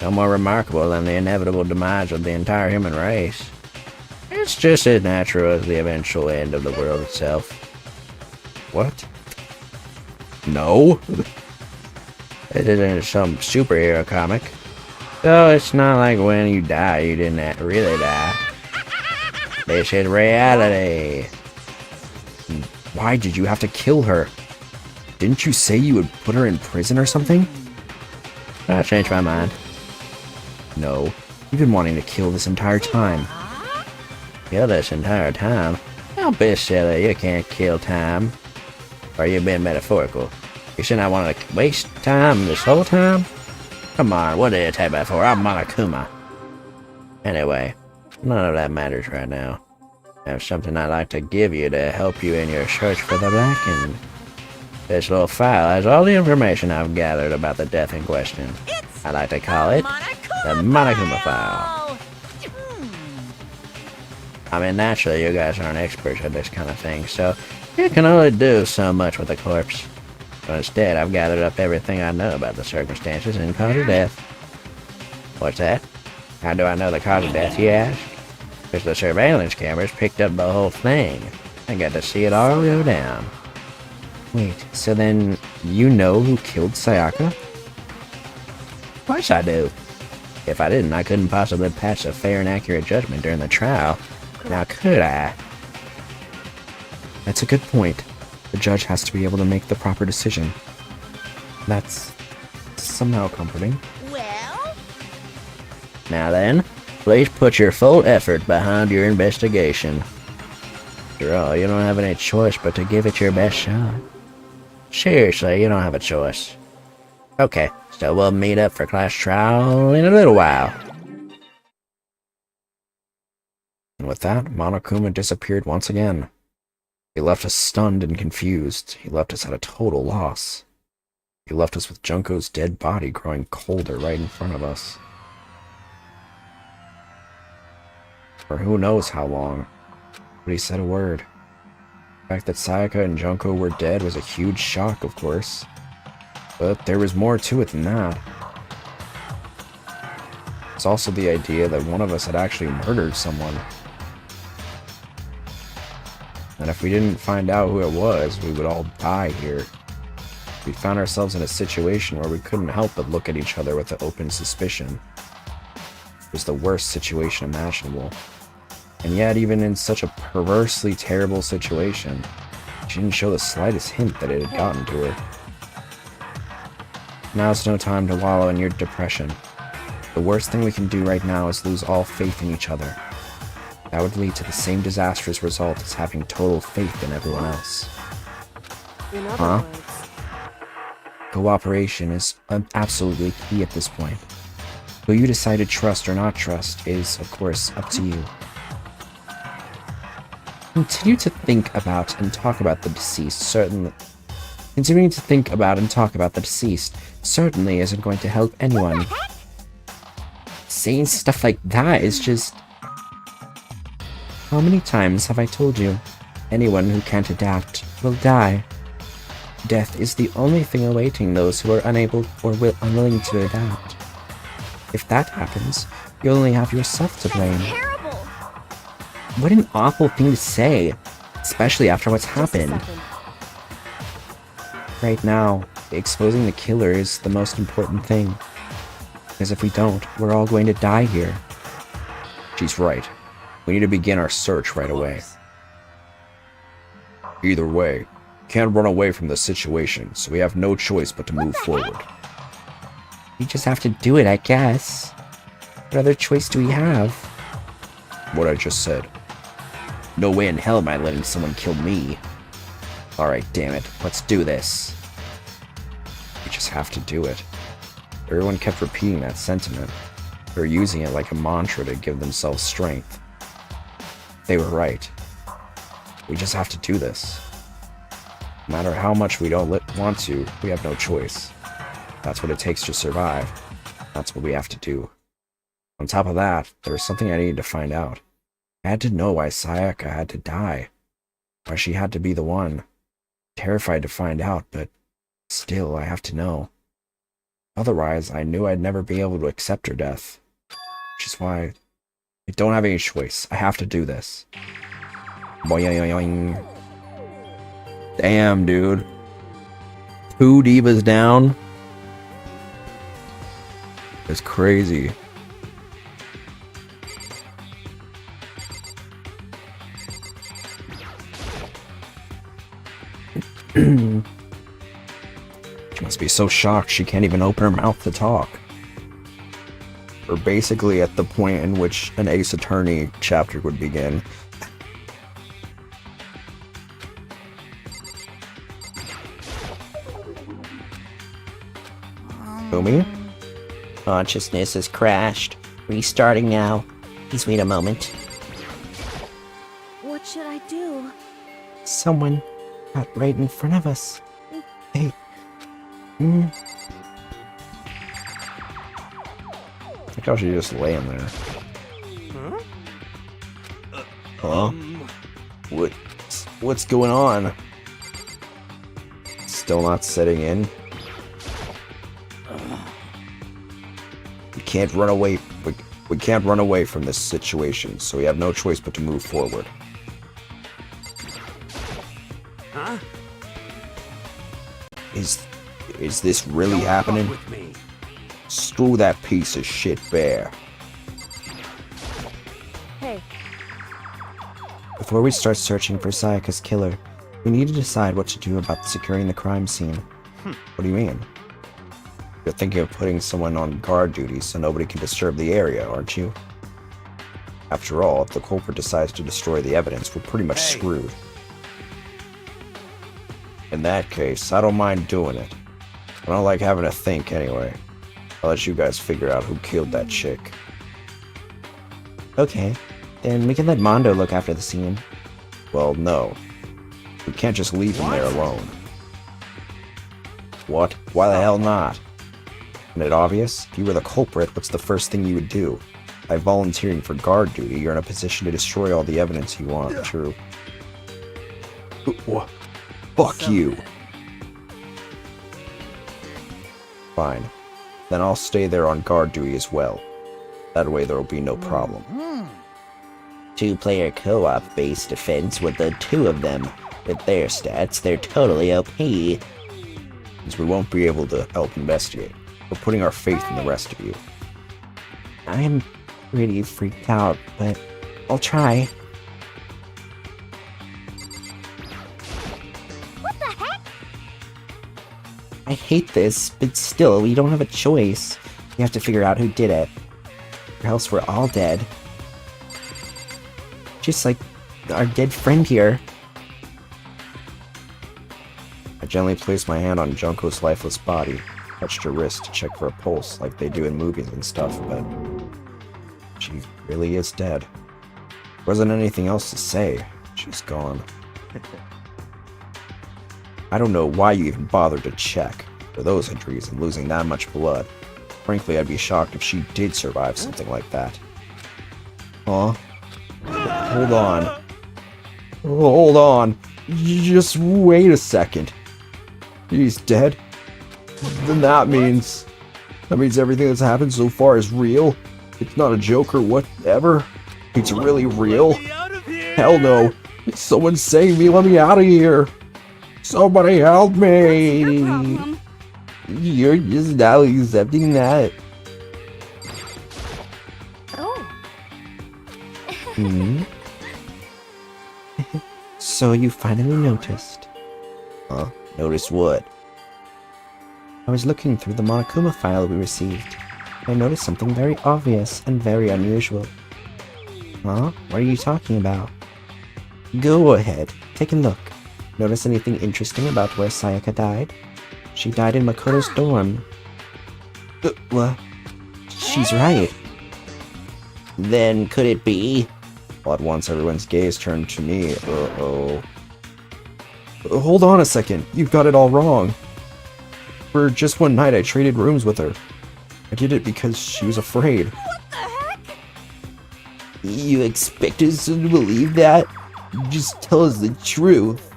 No more remarkable than the inevitable demise of the entire human race. It's just as natural as the eventual end of the world itself. What? No? It isn't some superhero comic. So it's not like when you die, you didn't really die. This is reality. Why did you have to kill her? Didn't you say you would put her in prison or something? I changed my mind. No, you've been wanting to kill this entire time. Kill this entire time? Don't be silly, you can't kill time. Or you've been metaphorical. You said I wanted to waste time this whole time? Come on, what did you take that for? I'm Monokuma. Anyway, none of that matters right now. I have something I'd like to give you to help you in your search for the Blackened. This little file has all the information I've gathered about the death in question. I'd like to call it Monokuma! The Monokuma file. I mean, naturally, you guys aren't experts at this kind of thing, so you can only do so much with a corpse. But instead, I've gathered up everything I know about the circumstances and cause of death. What's that? How do I know the cause of death, you ask? Because the surveillance cameras picked up the whole thing. I got to see it all go down. Wait, so then you know who killed Sayaka? Of course I do. If I didn't, I couldn't possibly pass a fair and accurate judgment during the trial. Now could I? That's a good point. The judge has to be able to make the proper decision. That's somehow comforting. Well? Now then, please put your full effort behind your investigation. After all, you don't have any choice but to give it your best shot. Seriously, you don't have a choice. Okay, so we'll meet up for class trial in a little while. And with that, Monokuma disappeared once again. He left us stunned and confused. He left us at a total loss. He left us with Junko's dead body growing colder right in front of us. For who knows how long. But he said a word. The fact that Sayaka and Junko were dead was a huge shock, of course. But there was more to it than that. It's also the idea that one of us had actually murdered someone. And if we didn't find out who it was, we would all die here. We found ourselves in a situation where we couldn't help but look at each other with an open suspicion. It was the worst situation imaginable. And yet, even in such a perversely terrible situation, she didn't show the slightest hint that it had gotten to her. Now's no time to wallow in your depression. The worst thing we can do right now is lose all faith in each other. That would lead to the same disastrous result as having total faith in everyone else. In other words, cooperation is absolutely key at this point. Who you decide to trust or not trust is, of course, up to you. Continue to think about and talk about the deceased, certainly. Continuing to think about and talk about the deceased certainly isn't going to help anyone. Saying stuff like that is just... How many times have I told you? Anyone who can't adapt will die. Death is the only thing awaiting those who are unable or unwilling to adapt. If that happens, you'll only have yourself to blame. Terrible! what an awful thing to say, especially after what's happened. Right now, exposing the killer is the most important thing. Because if we don't, we're all going to die here. She's right. We need to begin our search right away. Either way, can't run away from the situation, so we have no choice but to move forward. We just have to do it, I guess. What other choice do we have? What I just said. No way in hell am I letting someone kill me. Alright, damn it. Let's do this. We just have to do it. Everyone kept repeating that sentiment. They were using it like a mantra to give themselves strength. They were right. We just have to do this. No matter how much we don't want to, we have no choice. That's what it takes to survive. That's what we have to do. On top of that, there was something I needed to find out. I had to know why Sayaka had to die. Why she had to be the one. Terrified to find out, but still, I have to know. Otherwise, I knew I'd never be able to accept her death. Which is why I don't have any choice. I have to do this. Boing. Damn, dude. 2 divas down. It's crazy. She must be so shocked she can't even open her mouth to talk. We're basically at the point in which an Ace Attorney chapter would begin. Umi? Consciousness has crashed. Restarting now. Please wait a moment. What should I do? Someone got right in front of us. Hey. Look how she's just laying there. Huh? What's going on? Still not setting in? We can't run away. We can't run away from this situation, so we have no choice but to move forward. Huh? Is this really happening? Screw that piece of shit bear. Hey. Before we start searching for Sayaka's killer, we need to decide what to do about securing the crime scene. What do you mean? You're thinking of putting someone on guard duty so nobody can disturb the area, aren't you? After all, if the culprit decides to destroy the evidence, we're pretty much screwed. In that case, I don't mind doing it. I don't like having to think anyway. I'll let you guys figure out who killed that chick. Okay, then we can let Mondo look after the scene. Well, no. We can't just leave him there alone. What? Why the hell not? Isn't it obvious? If you were the culprit, what's the first thing you would do? By volunteering for guard duty, you're in a position to destroy all the evidence you want, true. Fuck you! Fine. Then I'll stay there on guard duty as well. That way there'll be no problem. Two-player co-op based defense with the two of them. With their stats, they're totally OP. Since we won't be able to help investigate, we're putting our faith in the rest of you. I'm pretty freaked out, but I'll try. What the heck? I hate this, but still, we don't have a choice. We have to figure out who did it. Or else we're all dead. Just like our dead friend here. I gently placed my hand on Junko's lifeless body, touched her wrist to check for a pulse like they do in movies and stuff, but she really is dead. There wasn't anything else to say. She's gone. I don't know why you even bothered to check for those injuries and losing that much blood. Frankly, I'd be shocked if she did survive something like that. Huh? Hold on. Hold on. Just wait a second. He's dead? Then that means everything that's happened so far is real? It's not a joke or whatever? It's really real? Hell no. Someone save me, let me out of here. Somebody help me. You're just now accepting that. Oh. So you finally noticed. Huh? Notice what? I was looking through the Monokuma file we received. I noticed something very obvious and very unusual. Huh? What are you talking about? Go ahead, take a look. Notice anything interesting about where Sayaka died? She died in Makoto's dorm. What? She's right. Then could it be? All at once, everyone's gaze turned to me. Uh-oh. Hold on a second. You've got it all wrong. For just one night, I traded rooms with her. I did it because she was afraid. What the heck? You expect us to believe that? Just tell us the truth.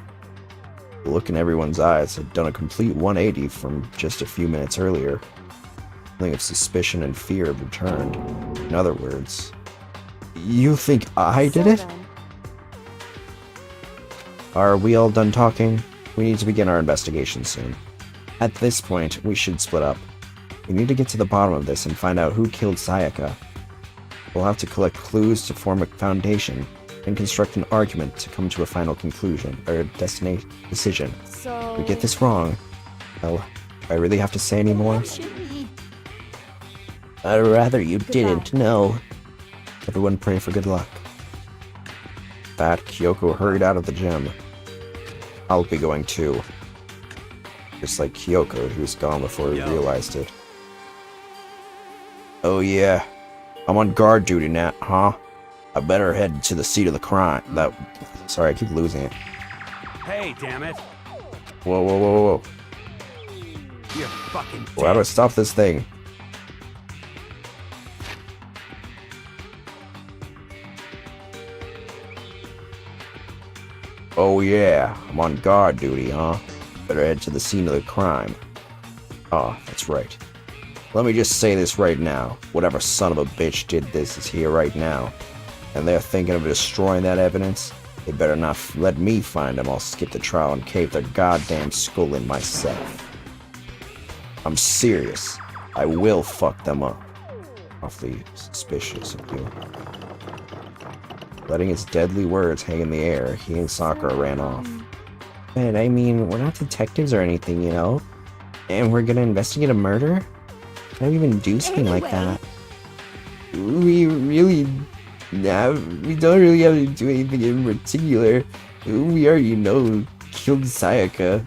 The look in everyone's eyes had done a complete 180 from just a few minutes earlier. A feeling of suspicion and fear had returned. In other words, you think I did it? Are we all done talking? We need to begin our investigation soon. At this point, we should split up. We need to get to the bottom of this and find out who killed Sayaka. We'll have to collect clues to form a foundation and construct an argument to come to a final conclusion, or decision. So... If we get this wrong, well, do I really have to say any more? I'd rather you didn't know. Everyone pray for good luck. That Kyoko hurried out of the gym. I'll be going too. Just like Kyoko, who was gone before he realized it. Oh yeah, I'm on guard duty now, huh? I better head to the seat of the crime. Sorry, I keep losing it. Hey, damn it! Whoa, whoa, whoa, whoa! You're fucking dead. Well, how do I stop this thing? Oh yeah, I'm on guard duty, huh? Better head to the scene of the crime. Oh, that's right. Let me just say this right now. Whatever son of a bitch did this is here right now. And they're thinking of destroying that evidence. They better not let me find them. I'll skip the trial and cave their goddamn skull in myself. I'm serious. I will fuck them up. Awfully suspicious of you. Letting his deadly words hang in the air, he and Sakura ran off. But I mean, we're not detectives or anything, you know? And we're gonna investigate a murder? How do we even do something like that? We really... Nah, we don't really have to do anything in particular. We already know who killed Sayaka.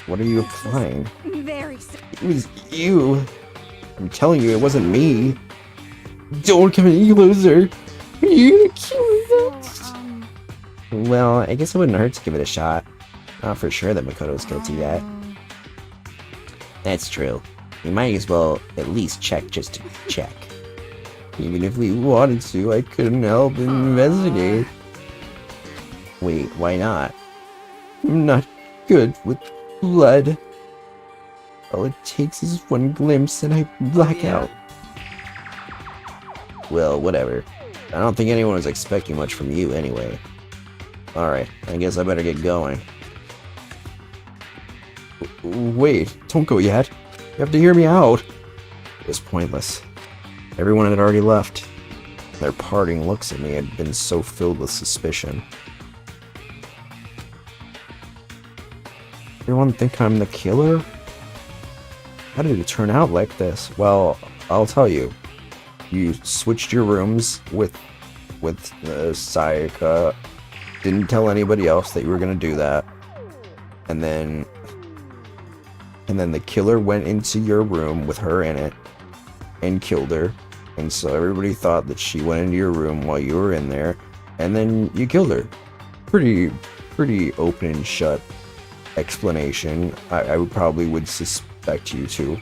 What are you implying? Very It was you. I'm telling you, it wasn't me. Don't come any closer. You're gonna kill us. Well, I guess it wouldn't hurt to give it a shot. Not for sure that Makoto's guilty yet. That's true. We might as well at least check just to check. Even if we wanted to, I couldn't help but investigate. Wait, why not? I'm not good with blood. All it takes is one glimpse and I black out. Well, whatever. I don't think anyone was expecting much from you anyway. Alright, I guess I better get going. Wait, don't go yet. You have to hear me out. It was pointless. Everyone had already left. Their parting looks at me had been so filled with suspicion. Everyone think I'm the killer? How did it turn out like this? Well, I'll tell you. You switched your rooms with Sayaka. Didn't tell anybody else that you were gonna do that. And then the killer went into your room with her in it and killed her. And so everybody thought that she went into your room while you were in there, and then you killed her. Pretty open and shut explanation. I would suspect you too.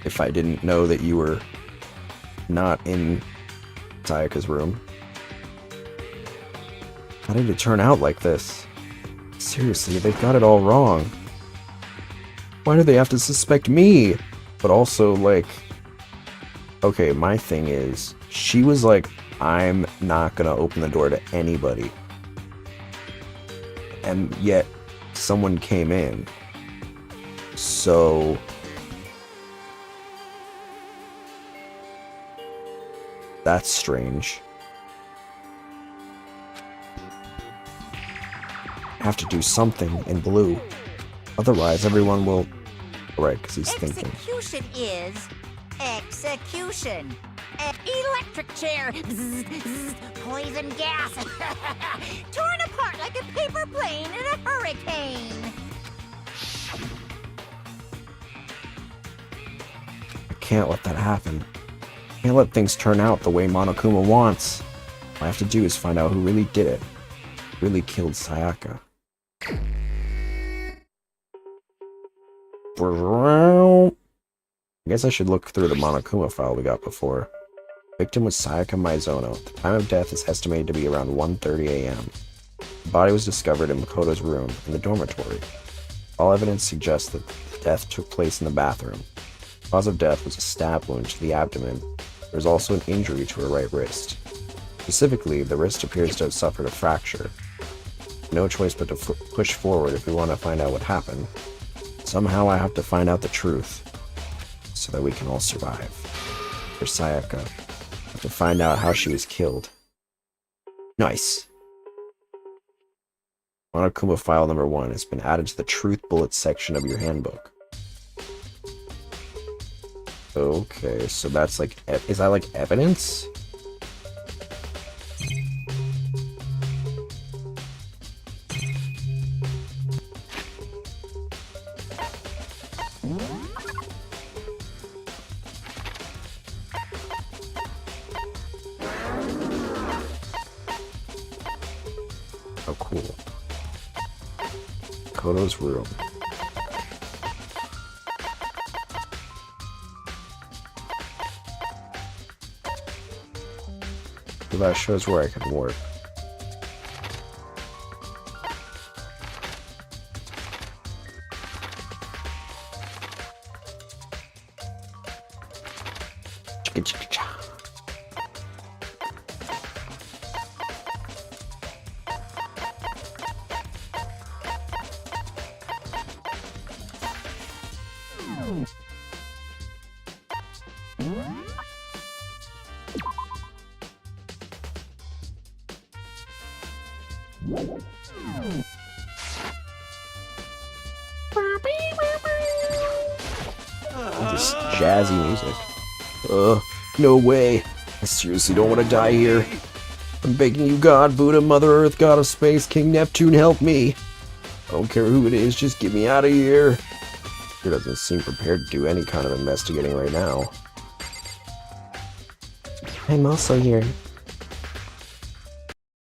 If I didn't know that you were not in Sayaka's room. How did it turn out like this? Seriously, they've got it all wrong. Why do they have to suspect me? But also, like... Okay, my thing is, she was like, I'm not gonna open the door to anybody. And yet, someone came in. So... That's strange. I have to do something in blue. Otherwise, everyone will... Right, because he's thinking. Execution is... execution. Electric chair. Zzz, zzz, poison gas. Torn apart like a paper plane in a hurricane. I can't let that happen. I can't let things turn out the way Monokuma wants. All I have to do is find out who really did it. Who really killed Sayaka. I guess I should look through the Monokuma file we got before. Victim was Sayaka Maizono. The time of death is estimated to be around 1:30 a.m. The body was discovered in Makoto's room in the dormitory. All evidence suggests that the death took place in the bathroom. The cause of death was a stab wound to the abdomen. There was also an injury to her right wrist. Specifically, the wrist appears to have suffered a fracture. No choice but to push forward if we want to find out what happened. Somehow I have to find out the truth, so that we can all survive. For Sayaka, I have to find out how she was killed. Nice! Monokuma file number 1 has been added to the Truth Bullets section of your handbook. Okay, so that's like... Is that like evidence? Oh, cool. Koto's room. That shows where I can work. This jazzy music. No way. I seriously don't want to die here. I'm begging you, God, Buddha, Mother Earth, God of Space, King Neptune, help me. I don't care who it is, just get me out of here. He doesn't seem prepared to do any kind of investigating right now. I'm also here.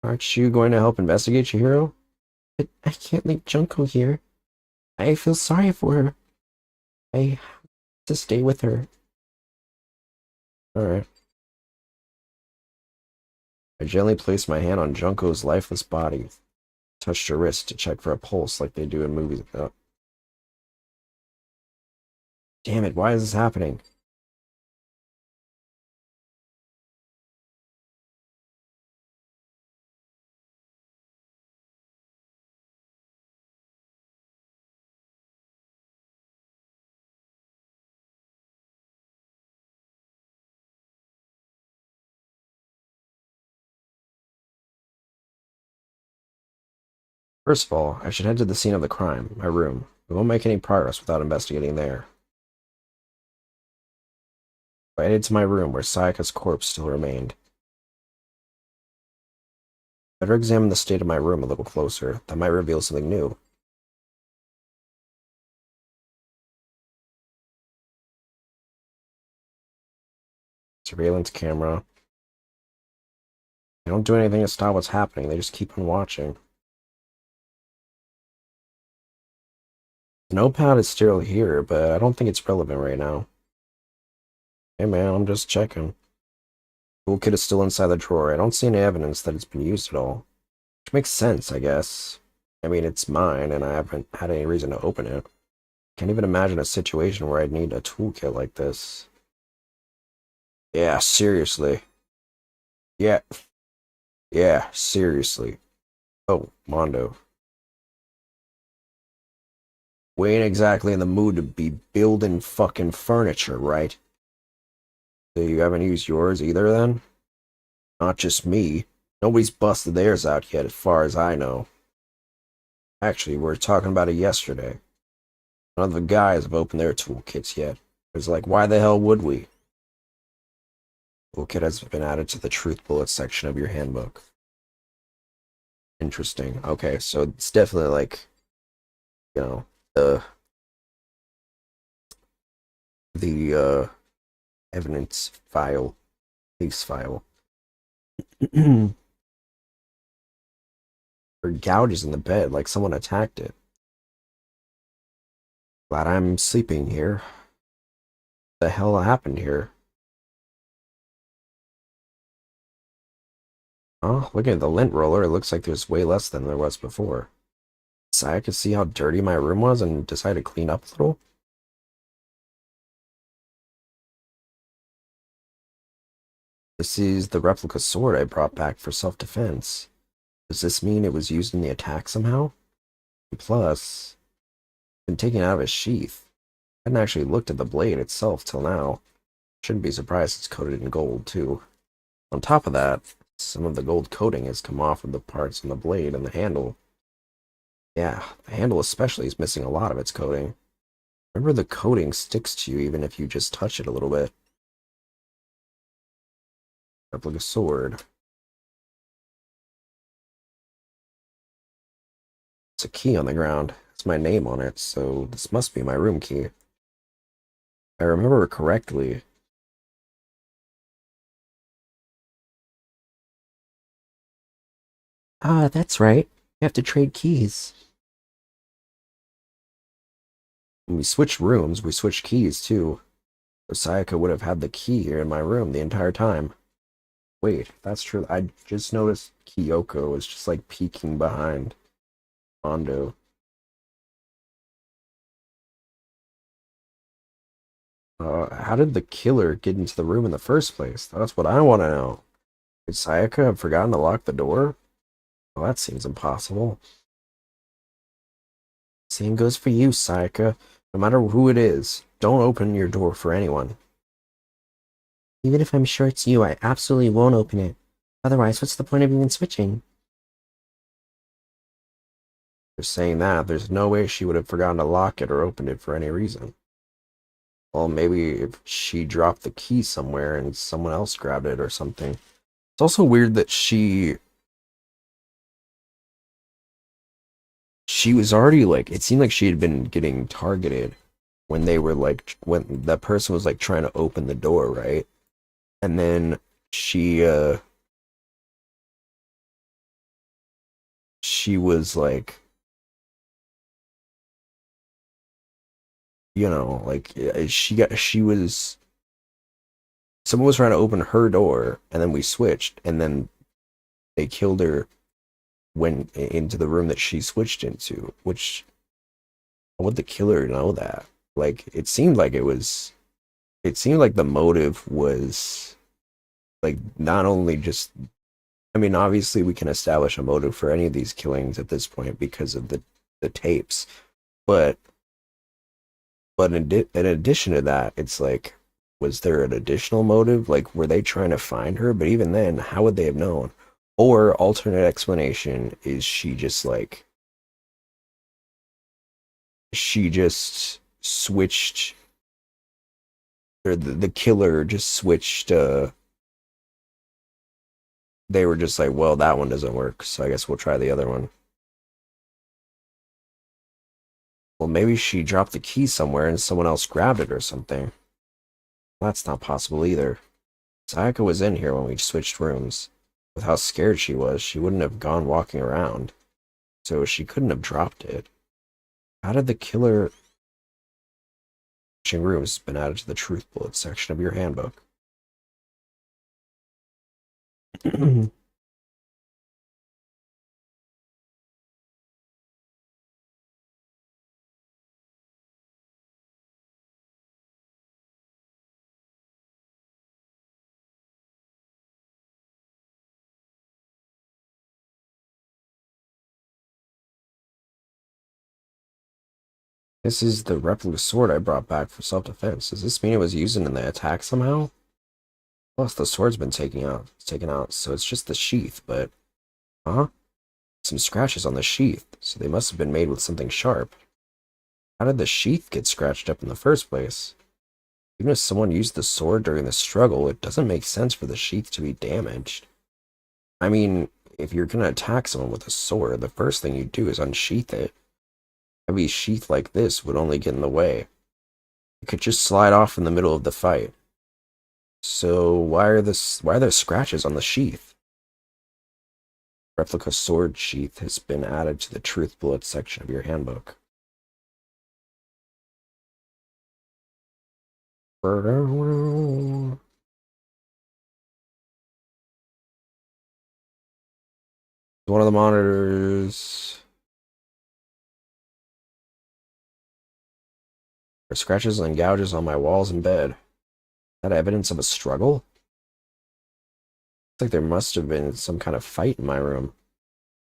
Aren't you going to help investigate, Chihiro? But I can't leave Junko here. I feel sorry for her. I have to stay with her. Alright. I gently placed my hand on Junko's lifeless body. Touched her wrist to check for a pulse like they do in movies. Oh. Damn it, why is this happening? First of all, I should head to the scene of the crime, my room. We won't make any progress without investigating there. I headed to my room where Sayaka's corpse still remained. Better examine the state of my room a little closer. That might reveal something new. Surveillance camera. They don't do anything to stop what's happening, they just keep on watching. The notepad is still here, but I don't think it's relevant right now. Hey man, I'm just checking. Toolkit is still inside the drawer. I don't see any evidence that it's been used at all. Which makes sense, I guess. I mean, it's mine, and I haven't had any reason to open it. Can't even imagine a situation where I'd need a toolkit like this. Yeah, seriously. Yeah. Yeah, seriously. Oh, Mondo. We ain't exactly in the mood to be building fucking furniture, right? So you haven't used yours either, then? Not just me. Nobody's busted theirs out yet, as far as I know. Actually, we were talking about it yesterday. None of the guys have opened their toolkits yet. It's like, why the hell would we? Toolkit has been added to the truth bullet section of your handbook. Interesting. Okay, so it's definitely like, you know, the evidence file, case file. There are gouges in the bed, like someone attacked it. Glad I'm sleeping here. What the hell happened here? Oh, look at the lint roller. It looks like there's way less than there was before. So I could see how dirty my room was and decided to clean up a little. This is the replica sword I brought back for self-defense. Does this mean it was used in the attack somehow? And plus, it's been taken out of its sheath. I hadn't actually looked at the blade itself till now. Shouldn't be surprised it's coated in gold, too. On top of that, some of the gold coating has come off of the parts on the blade and the handle. Yeah, the handle especially is missing a lot of its coating. Remember, the coating sticks to you even if you just touch it a little bit. Replica sword. It's a key on the ground. It's my name on it, so this must be my room key. If I remember correctly. Ah, that's right. You have to trade keys. When we switched rooms, we switched keys too. Sayaka would have had the key here in my room the entire time. Wait, that's true. I just noticed Kyoko was just like peeking behind Mondo. How did the killer get into the room in the first place? That's what I want to know. Did Sayaka have forgotten to lock the door? Well, that seems impossible. Same goes for you, Sayaka. No matter who it is, don't open your door for anyone. Even if I'm sure it's you, I absolutely won't open it. Otherwise, what's the point of even switching? They're saying that there's no way she would have forgotten to lock it or opened it for any reason. Well, maybe if she dropped the key somewhere and someone else grabbed it or something. It's also weird that she was already like, it seemed like she had been getting targeted when they were like, when that person was like trying to open the door, right? And then she was like, you know, like someone was trying to open her door, and then we switched, and then they killed her went into the room that she switched into, which, how would the killer know that? Like, it seemed like the motive was like not only just, I mean, obviously we can establish a motive for any of these killings at this point because of the tapes, but in addition to that, it's like, was there an additional motive? Like, were they trying to find her? But even then, how would they have known? Or alternate explanation is she just switched, or the killer just switched. They were just like, well, that one doesn't work, so I guess we'll try the other one. Well, maybe she dropped the key somewhere and someone else grabbed it or something. That's not possible either. Sayaka was in here when we switched rooms. With how scared she was, she wouldn't have gone walking around. So she couldn't have dropped it. How did the killer... Switching rooms been added to the truth bullet section of your handbook. This is the replica sword I brought back for self-defense. Does this mean it was used in the attack somehow? Plus, the sword's been taken out, so it's just the sheath, but... Huh? Some scratches on the sheath, so they must have been made with something sharp. How did the sheath get scratched up in the first place? Even if someone used the sword during the struggle, it doesn't make sense for the sheath to be damaged. I mean, if you're gonna attack someone with a sword, the first thing you do is unsheath it. A heavy sheath like this would only get in the way. It could just slide off in the middle of the fight. So why are there scratches on the sheath? Replica sword sheath has been added to the truth bullet section of your handbook. One of the monitors. There are scratches and gouges on my walls and bed. Is that evidence of a struggle? Looks like there must have been some kind of fight in my room.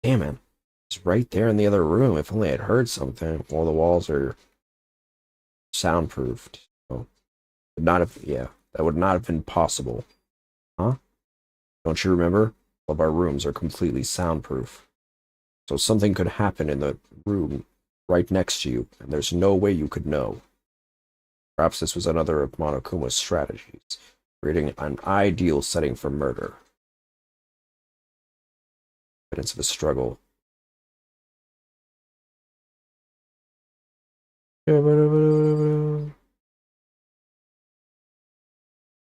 Damn it. It's right there in the other room. If only I'd heard something. Well, the walls are soundproofed. So that would not have been possible. Huh? Don't you remember? All of our rooms are completely soundproof. So something could happen in the room right next to you, and there's no way you could know. Perhaps this was another of Monokuma's strategies, creating an ideal setting for murder. Evidence of a struggle. There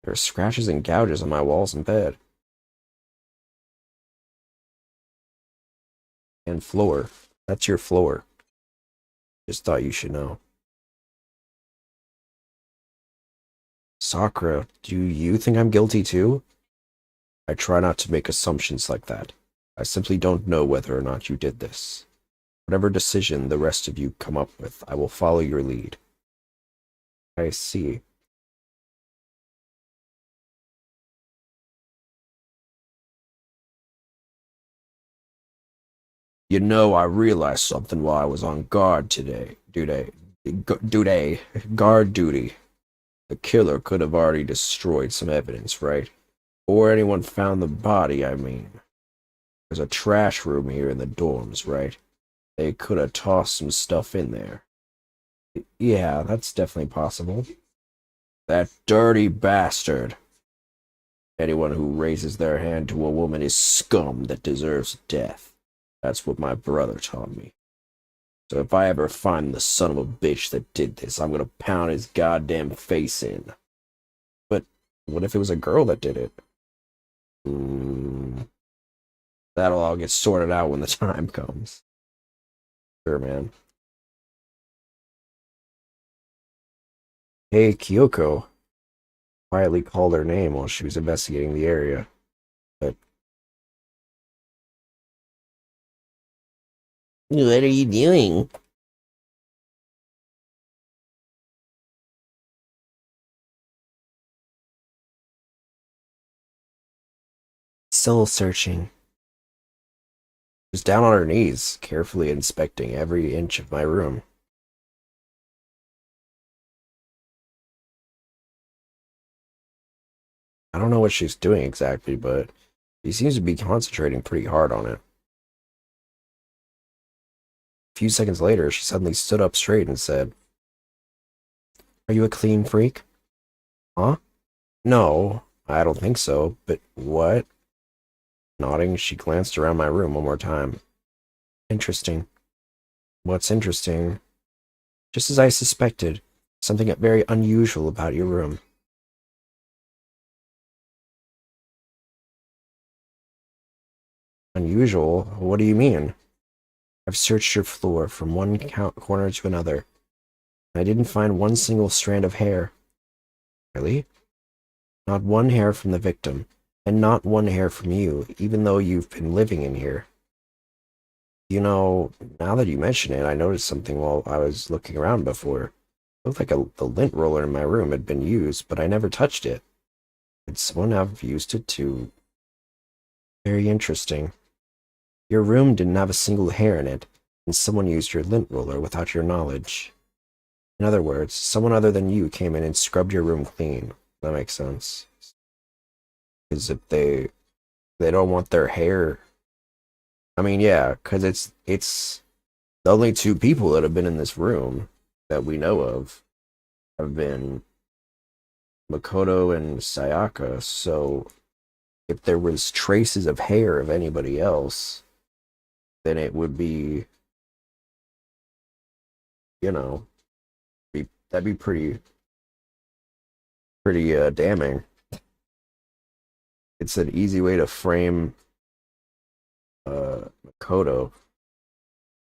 are scratches and gouges on my walls and bed. And floor. That's your floor. Just thought you should know. Sakura, do you think I'm guilty too? I try not to make assumptions like that. I simply don't know whether or not you did this. Whatever decision the rest of you come up with, I will follow your lead. I see. You know, I realized something while I was on guard today. Guard duty. The killer could have already destroyed some evidence, right? Or anyone found the body, I mean. There's a trash room here in the dorms, right? They could have tossed some stuff in there. Yeah, that's definitely possible. That dirty bastard. Anyone who raises their hand to a woman is scum that deserves death. That's what my brother taught me. So if I ever find the son of a bitch that did this, I'm gonna pound his goddamn face in. But what if it was a girl that did it? That'll all get sorted out when the time comes. Sure, man. Hey, Kyoko. Quietly called her name while she was investigating the area. But what are you doing? soul searching. She was down on her knees, carefully inspecting every inch of my room. I don't know what she's doing exactly, but she seems to be concentrating pretty hard on it. A few seconds later, she suddenly stood up straight and said, "Are you a clean freak?" Huh? No, I don't think so, but what? Nodding, she glanced around my room one more time. Interesting. What's interesting? Just as I suspected, something very unusual about your room. Unusual? What do you mean? I've searched your floor from one corner to another. I didn't find one single strand of hair. Really? Not one hair from the victim, and not one hair from you, even though you've been living in here. You know, now that you mention it, I noticed something while I was looking around before. It looked like the lint roller in my room had been used, but I never touched it. Could someone have used it to... Very interesting. Your room didn't have a single hair in it, and someone used your lint roller without your knowledge. In other words, someone other than you came in and scrubbed your room clean. That makes sense. Because if they don't want their hair... I mean, yeah, because it's the only two people that have been in this room that we know of have been Makoto and Sayaka, so if there was traces of hair of anybody else, then it would be, you know, that'd be pretty damning. It's an easy way to frame Makoto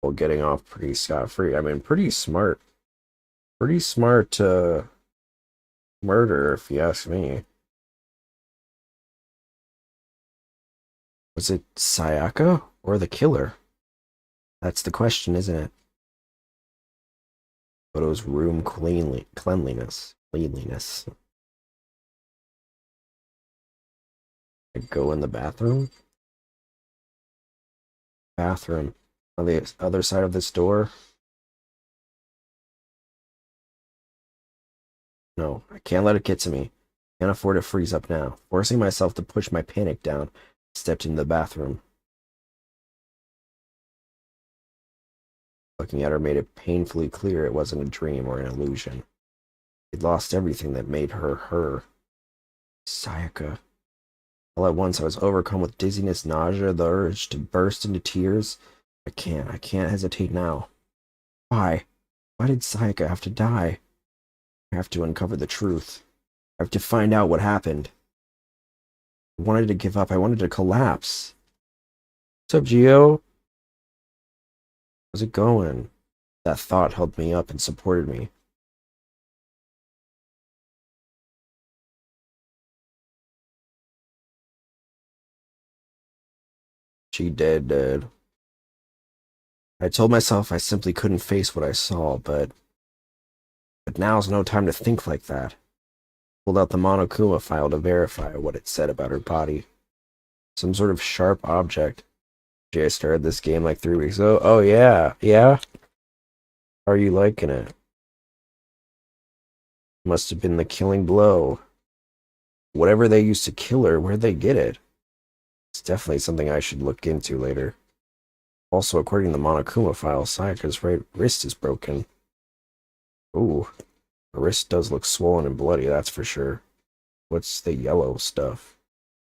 while getting off pretty scot-free. I mean, pretty smart murder, if you ask me. Was it Sayaka or the killer? That's the question, isn't it? Makoto's room cleanliness. I go in the bathroom. Bathroom on the other side of this door. No, I can't let it get to me. Can't afford to freeze up now. Forcing myself to push my panic down, I stepped into the bathroom. Looking at her made it painfully clear it wasn't a dream or an illusion. She'd lost everything that made her her. Sayaka. All at once I was overcome with dizziness, nausea, the urge to burst into tears. I can't hesitate now. Why? Why did Sayaka have to die? I have to uncover the truth. I have to find out what happened. I wanted to give up. I wanted to collapse. What's up, Gio? How's it going? That thought held me up and supported me. She dead. I told myself I simply couldn't face what I saw, but now's no time to think like that. Pulled out the Monokuma file to verify what it said about her body. Some sort of sharp object. I started this game like 3 weeks ago. Oh yeah? How are you liking it? Must have been the killing blow. Whatever they used to kill her, where'd they get it? It's definitely something I should look into later. Also, according to the Monokuma file, Sayaka's right wrist is broken. Ooh, her wrist does look swollen and bloody, that's for sure. What's the yellow stuff?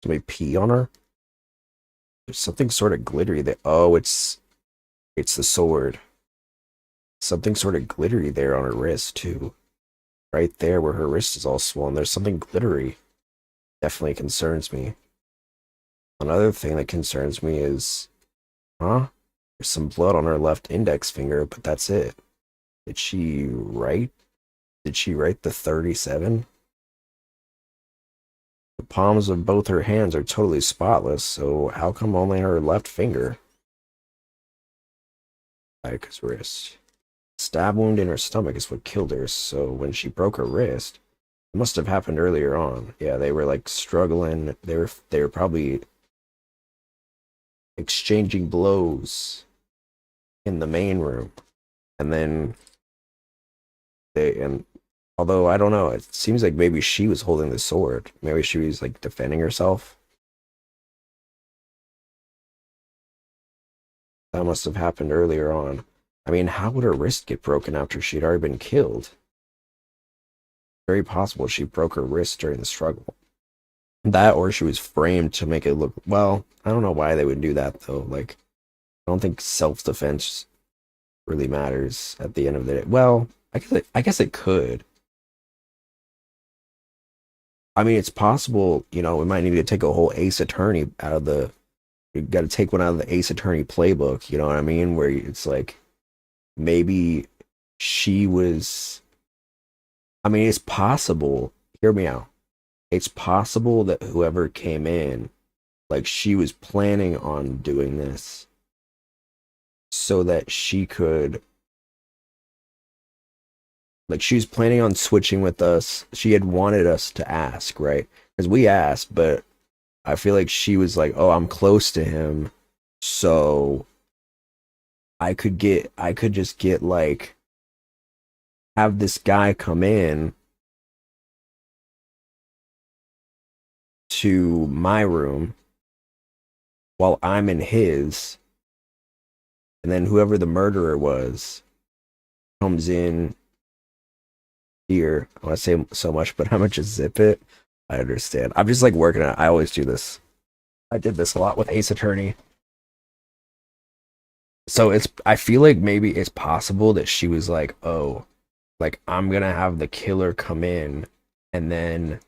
Somebody pee on her? There's something sort of glittery there. Oh, it's the sword. Something sort of glittery there on her wrist, too. Right there where her wrist is all swollen, there's something glittery. Definitely concerns me. Another thing that concerns me is... Huh? There's some blood on her left index finger, but that's it. Did she write? Did she write the 37? The palms of both her hands are totally spotless, so how come only her left finger? Ayaka's wrist. Stab wound in her stomach is what killed her, so when she broke her wrist, it must have happened earlier on. Yeah, they were like struggling. They were probably exchanging blows in the main room. And then although I don't know, it seems like maybe she was holding the sword. Maybe she was like defending herself. That must have happened earlier on. I mean, how would her wrist get broken after she'd already been killed? Very possible she broke her wrist during the struggle. That, or she was framed to make it look... Well, I don't know why they would do that, though. Like, I don't think self-defense really matters at the end of the day. Well, I guess it could. I mean, it's possible, you know, we might need to take a whole Ace Attorney out of the... You got to take one out of the Ace Attorney playbook, you know what I mean? Where it's like, maybe she was... I mean, it's possible. Hear me out. It's possible that whoever came in, like, she was planning on doing this so that she could... Like, she was planning on switching with us. She had wanted us to ask, right? Because we asked, but I feel like she was like, oh, I'm close to him, so I could just get, like, have this guy come in to my room while I'm in his, and then whoever the murderer was comes in here. I want to say so much, but I'm gonna just zip it. I understand. I'm just like working on it. I always do this. I did this a lot with Ace Attorney. So I feel like maybe it's possible that she was like, oh, like, I'm gonna have the killer come in, and then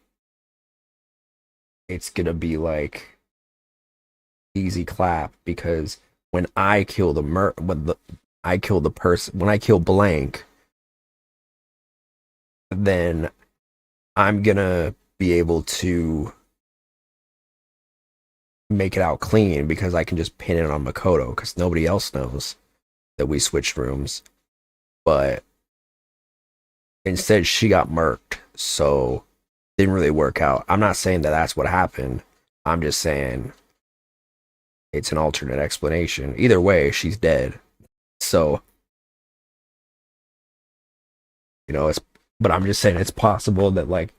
it's gonna be like easy clap, because when I kill when I kill blank, then I'm gonna be able to make it out clean because I can just pin it on Makoto because nobody else knows that we switched rooms. But instead, she got murked, so didn't really work out. I'm not saying that that's what happened. I'm just saying it's an alternate explanation. Either way, she's dead. So, you know, but I'm just saying it's possible that, like,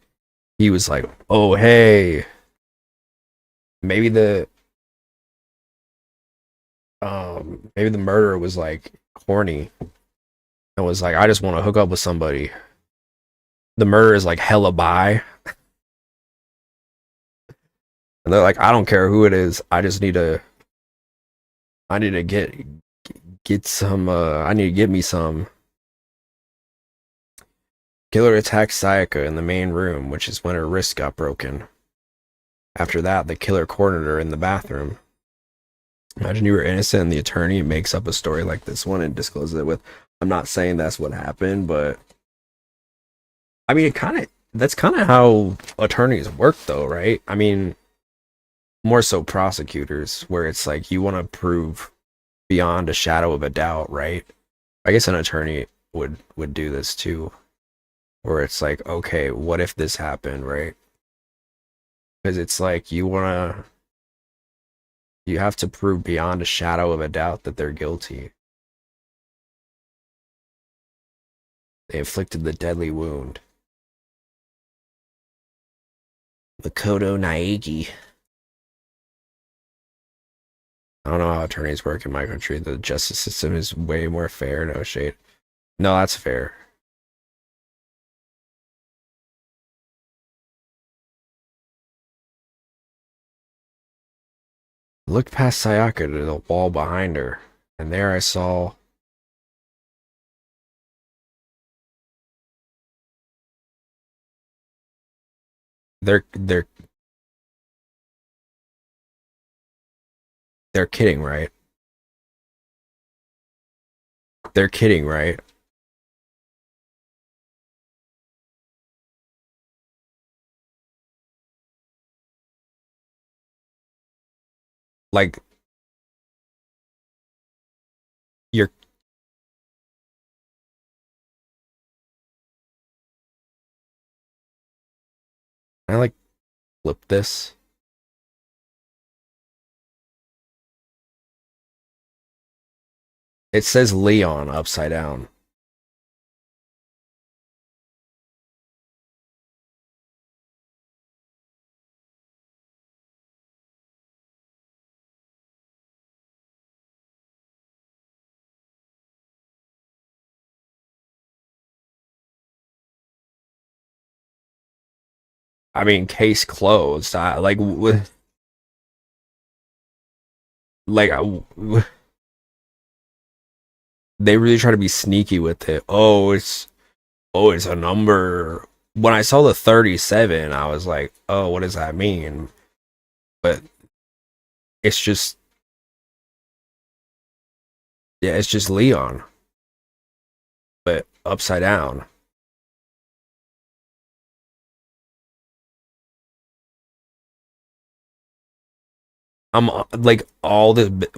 he was like, oh, hey, maybe the murderer was like horny and was like, I just want to hook up with somebody. The murderer is like hella bi. And they're like, I don't care who it is. I need to get some, I need to get me some. Killer attacks Sayaka in the main room, which is when her wrist got broken. After that, the killer cornered her in the bathroom. Imagine you were innocent and the attorney makes up a story like this one and discloses it with, I'm not saying that's what happened, but I mean, that's kind of how attorneys work though, right? I mean, more so prosecutors, where it's like you want to prove beyond a shadow of a doubt, right? I guess an attorney would do this too, where it's like, okay, what if this happened, right? Because it's like you have to prove beyond a shadow of a doubt that they're guilty. They inflicted the deadly wound. Makoto Naegi. I don't know how attorneys work in my country. The justice system is way more fair. No shade. No, that's fair. Looked past Sayaka to the wall behind her, and there I saw they're kidding, right? They're kidding, right? Like you're Can I like flip this? It says Leon upside down. I mean, case closed. Like, they really try to be sneaky with it. It's a number. When I saw the 37, I was like, oh, what does that mean? But it's just, yeah, it's just Leon, but upside down. I'm like all the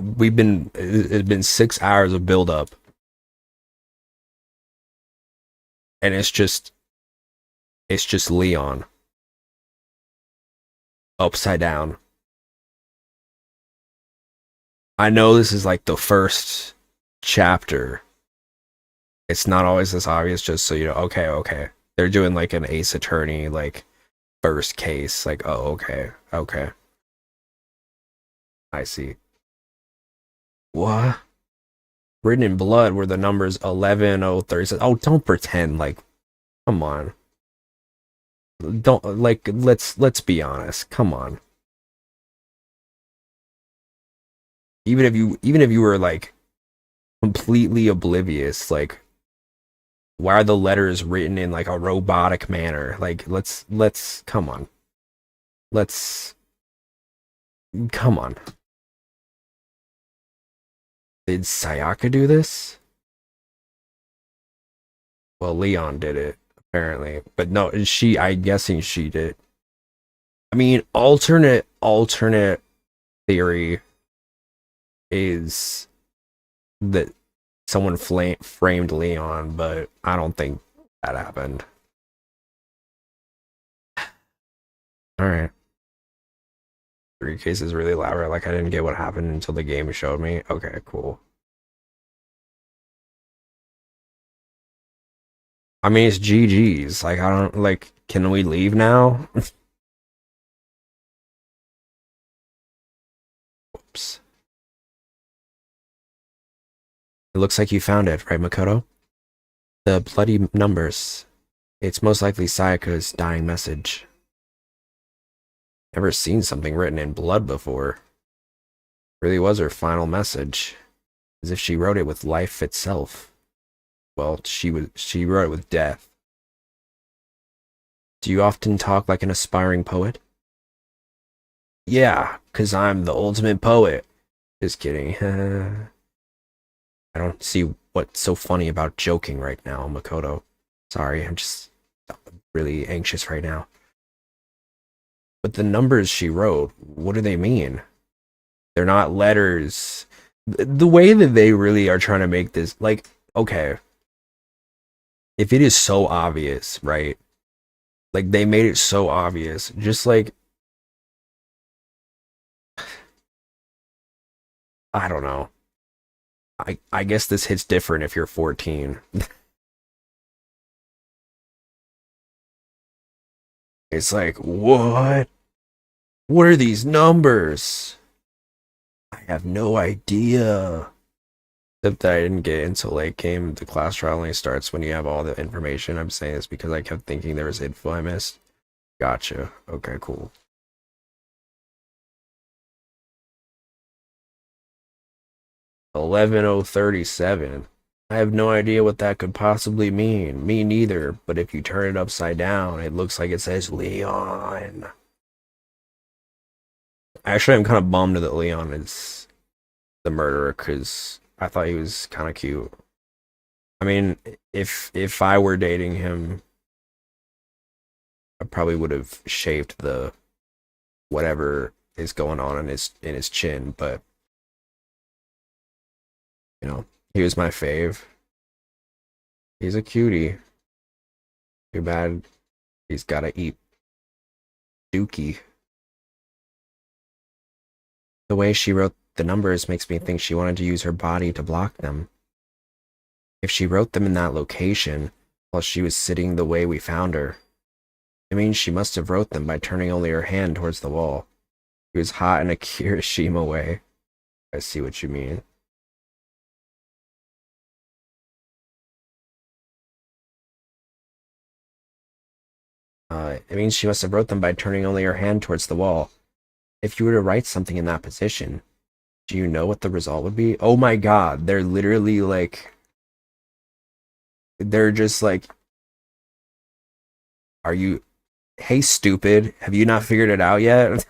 it's been 6 hours of build up, and it's just Leon upside down. I know this is like the first chapter. It's not always this obvious, just so you know. Okay. They're doing like an Ace Attorney, like first case. Like, oh, okay. I see. What? Written in blood were the numbers 11, 0, 36. Oh, don't pretend. Like, come on. Don't like. Let's be honest. Come on. Even if you were like completely oblivious, like, why are the letters written in like a robotic manner? Like, let's come on. Let's come on. Did Sayaka do this? Well, Leon did it, apparently. But no, I'm guessing she did. I mean, alternate theory is that someone framed Leon, but I don't think that happened. Alright. 3 cases really elaborate, like I didn't get what happened until the game showed me. Okay, cool. I mean, it's GG's. Like, I don't, like, can we leave now? Whoops. It looks like you found it, right, Makoto? The bloody numbers. It's most likely Sayaka's dying message. Never seen something written in blood before. Really was her final message. As if she wrote it with life itself. Well, she wrote it with death. Do you often talk like an aspiring poet? Yeah, 'cause I'm the ultimate poet. Just kidding. I don't see what's so funny about joking right now, Makoto. Sorry, I'm just really anxious right now. But the numbers she wrote, what do they mean? They're not letters. The way that they really are trying to make this, like, okay. If it is so obvious, right? Like, they made it so obvious. Just like, I don't know. I guess this hits different if you're 14. It's like, what? What are these numbers? I have no idea. Except that I didn't get into late game. The class trial only starts when you have all the information. I'm saying this because I kept thinking there was info I missed. Gotcha. Okay, cool. 11037. I have no idea what that could possibly mean. Me neither, but if you turn it upside down, it looks like it says Leon. Actually, I'm kind of bummed that Leon is the murderer because I thought he was kind of cute. I mean, if I were dating him, I probably would have shaved the whatever is going on in his chin, but you know, he was my fave. He's a cutie. Too bad he's gotta eat Dookie. The way she wrote the numbers makes me think she wanted to use her body to block them. If she wrote them in that location while she was sitting the way we found her, it means she must have wrote them by turning only her hand towards the wall. She was hot in a Kirishima way. I see what you mean. It means she must have wrote them by turning only her hand towards the wall. If you were to write something in that position, do you know what the result would be? Oh my god, they're literally like... They're just like... Are you... Hey, stupid, have you not figured it out yet?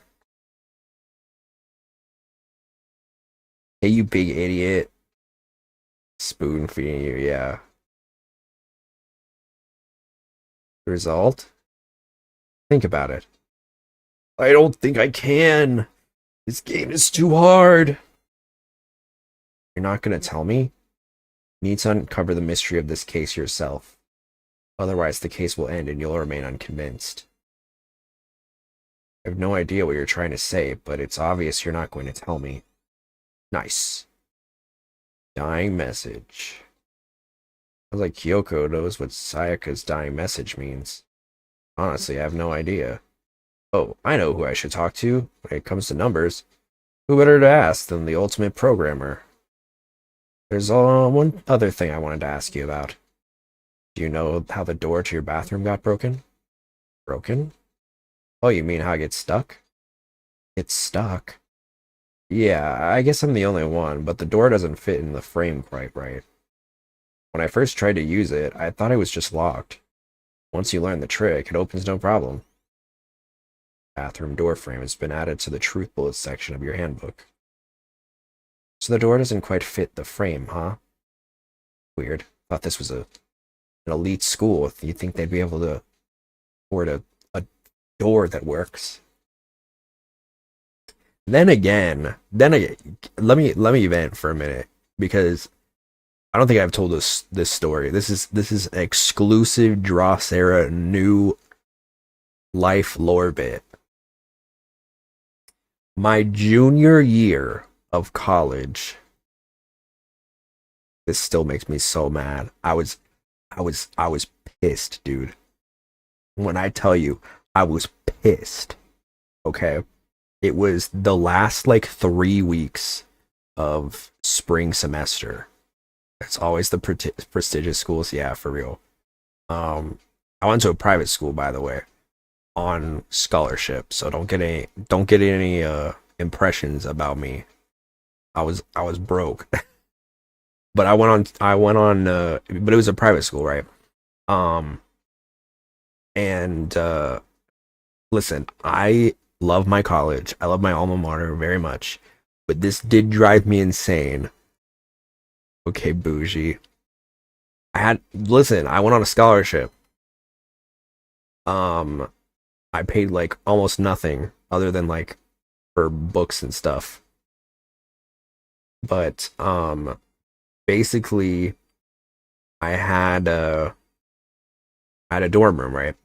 Hey, you big idiot. Spoon feeding you, yeah. Result? Think about it. I don't think I can. This game is too hard. You're not gonna tell me? You need to uncover the mystery of this case yourself. Otherwise, the case will end and you'll remain unconvinced. I have no idea what you're trying to say, but it's obvious you're not going to tell me. Nice. Dying message. Sounds like Kyoko knows what Sayaka's dying message means. Honestly, I have no idea. Oh, I know who I should talk to when it comes to numbers. Who better to ask than the ultimate programmer? There's one other thing I wanted to ask you about. Do you know how the door to your bathroom got broken? Broken? Oh, you mean how I get stuck? It's stuck? Yeah, I guess I'm the only one, but the door doesn't fit in the frame quite right. When I first tried to use it, I thought it was just locked. Once you learn the trick, it opens no problem. Bathroom door frame has been added to the truth bullets section of your handbook. So the door doesn't quite fit the frame, huh? Weird. Thought this was an elite school. You'd think they'd be able to afford a door that works. Then again, let me vent for a minute because I don't think I've told this story. This is an exclusive Drossera new life lore bit. My junior year of college. This still makes me so mad. I was pissed, dude. When I tell you, I was pissed. Okay? It was the last like 3 weeks of spring semester. It's always the prestigious schools, yeah, for real. I went to a private school, by the way, on scholarship, so don't get any impressions about me. I was broke. But I went on but it was a private school, right? And listen, I love my college. I love my alma mater very much, but this did drive me insane. Okay, bougie. I went on a scholarship. I paid like almost nothing other than like for books and stuff. But basically I had a dorm room, right?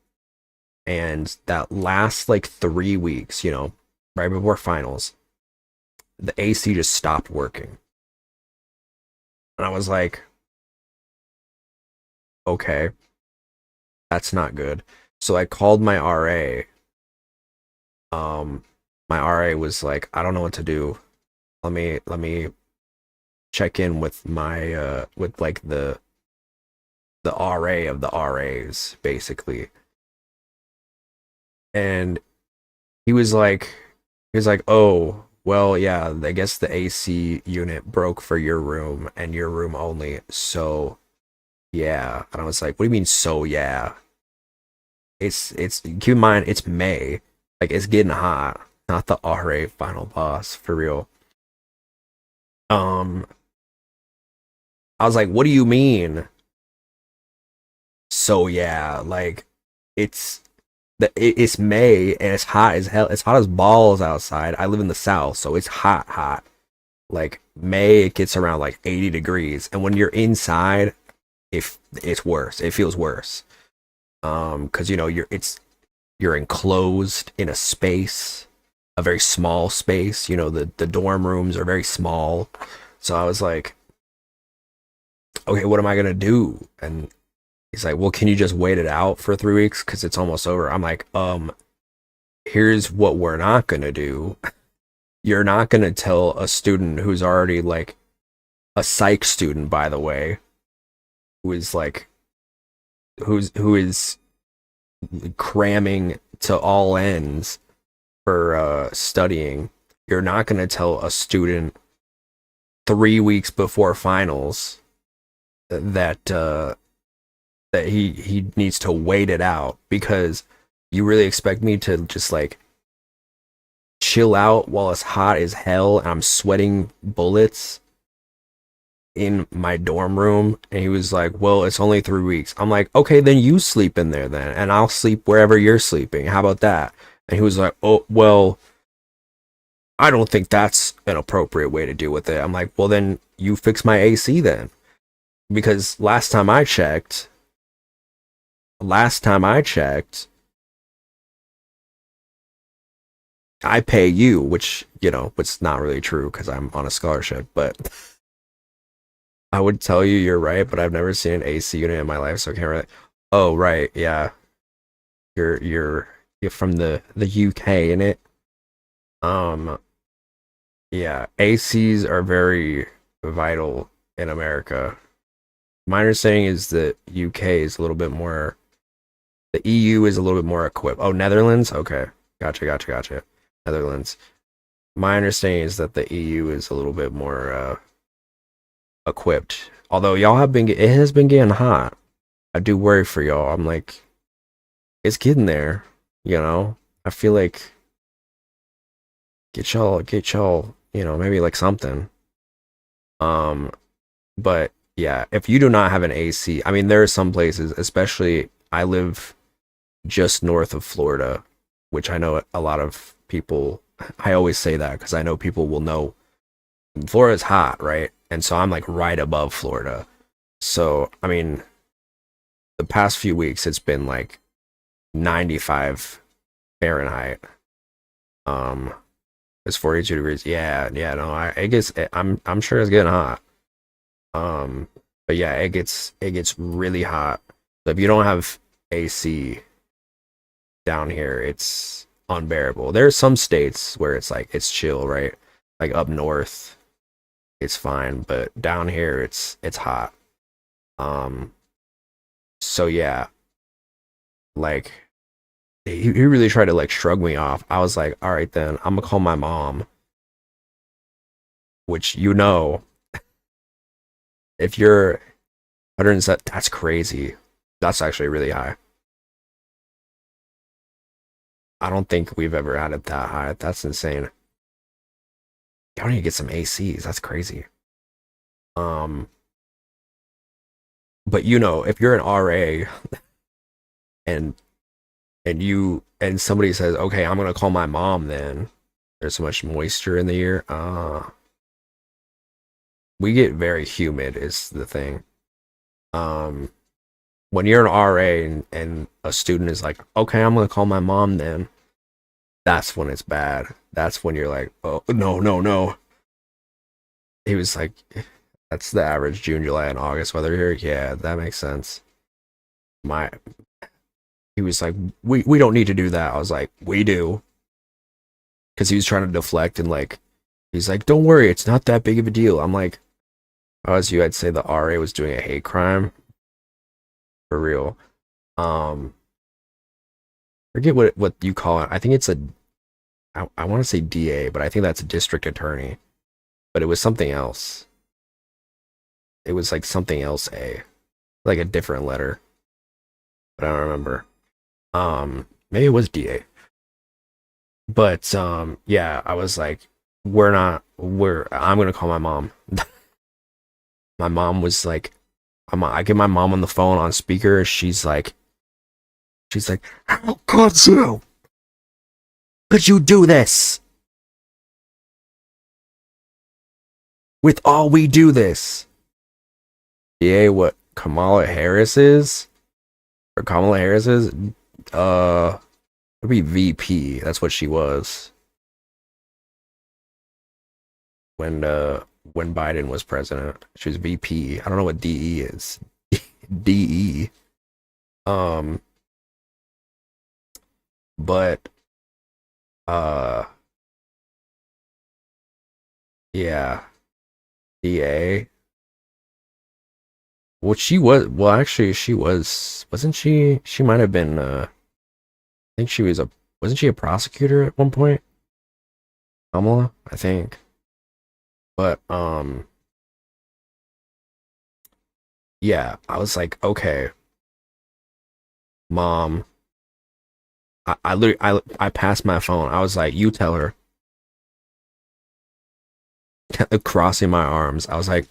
And that last like 3 weeks, right before finals, the AC just stopped working. And I was like, okay, that's not good. So I called my RA. My RA was like, I don't know what to do. let me check in with my with like the RA of the RAs basically. And he was like, "Oh, well, yeah, I guess the AC unit broke for your room and your room only. So, yeah." And I was like, "What do you mean so yeah?" It's keep in mind it's May. Like it's getting hot. Not the RA final boss for real. Um I was like, "What do you mean?" So yeah, like it's it's May and it's hot as hell. It's hot as balls outside. I live in the south, so it's hot, hot. Like May, it gets around like 80 degrees, and when you're inside, if it's worse, it feels worse. Because you know you're enclosed in a space, a very small space. You know the dorm rooms are very small, so I was like, okay, what am I gonna do? And he's like, well, can you just wait it out for 3 weeks because it's almost over? I'm like, here's what we're not gonna do. You're not gonna tell a student who's already like a psych student, by the way, who is like who is cramming to all ends for studying. You're not gonna tell a student 3 weeks before finals that that he needs to wait it out, because you really expect me to just like chill out while it's hot as hell and I'm sweating bullets in my dorm room? And he was like, well, it's only 3 weeks. I'm like, okay, then you sleep in there then, and I'll sleep wherever you're sleeping. How about that? And he was like, oh, well, I don't think that's an appropriate way to deal with it. I'm like, well, then you fix my AC then. Because last time I checked, I pay you, which, you know, it's not really true because I'm on a scholarship, but I would tell you you're right, but I've never seen an AC unit in my life, so I can't really. Oh, right, yeah. You're from the UK, innit? Yeah, ACs are very vital in America. My understanding is that UK is a little bit more, the EU is a little bit more equipped. Oh, Netherlands? Okay. Gotcha. Netherlands. My understanding is that the EU is a little bit more equipped. Although it has been getting hot. I do worry for y'all. I'm like, it's getting there, you know? I feel like get y'all, you know, maybe like something. But yeah, if you do not have an AC, I mean, there are some places, especially I live just north of Florida, which I know a lot of people, I always say that because I know people will know Florida's hot, right? And so I'm like right above Florida. So, I mean, the past few weeks it's been like 95 Fahrenheit. It's 42 degrees. Yeah, no, I'm sure it's getting hot. But yeah, it gets really hot. So if you don't have AC down here, it's unbearable. There are some states where it's like it's chill, right? Like up north, it's fine, but down here it's hot. So yeah, like he really tried to like shrug me off. I was like, all right then, I'm gonna call my mom. Which, you know, if you're 107, that's crazy. That's actually really high. I don't think we've ever had it that high. That's insane. Y'all need to get some ACs. That's crazy. But you know, if you're an RA and somebody says, okay, I'm gonna call my mom then. There's so much moisture in the air. We get very humid is the thing. When you're an RA and a student is like, okay, I'm gonna call my mom then, that's when it's bad. That's when you're like, oh, no. He was like, that's the average June, July, and August weather here. Yeah, that makes sense. He was like, we don't need to do that. I was like, we do. Because he was trying to deflect and like, He's like, don't worry, it's not that big of a deal. I'm like, if I was you, I'd say the RA was doing a hate crime. For real. Forget what you call it. I think it's I want to say DA, but I think that's a district attorney. But it was something else. It was like something else A. Like a different letter. But I don't remember. Maybe it was DA. But yeah, I was like, I'm gonna call my mom. My mom was like, I get my mom on the phone on speaker. She's like, how could you? Could you do this? With all we do this. Yeah, what Kamala Harris is? Or Kamala Harris is? It'd be VP. That's what she was. When Biden was president. She was VP. I don't know what DE is. DE. But yeah. DA. Well, actually wasn't she might have been I think she was wasn't she a prosecutor at one point? Kamala, I think. But yeah, I was like, okay, Mom. I literally I passed my phone. I was like, you tell her. Crossing my arms. I was like,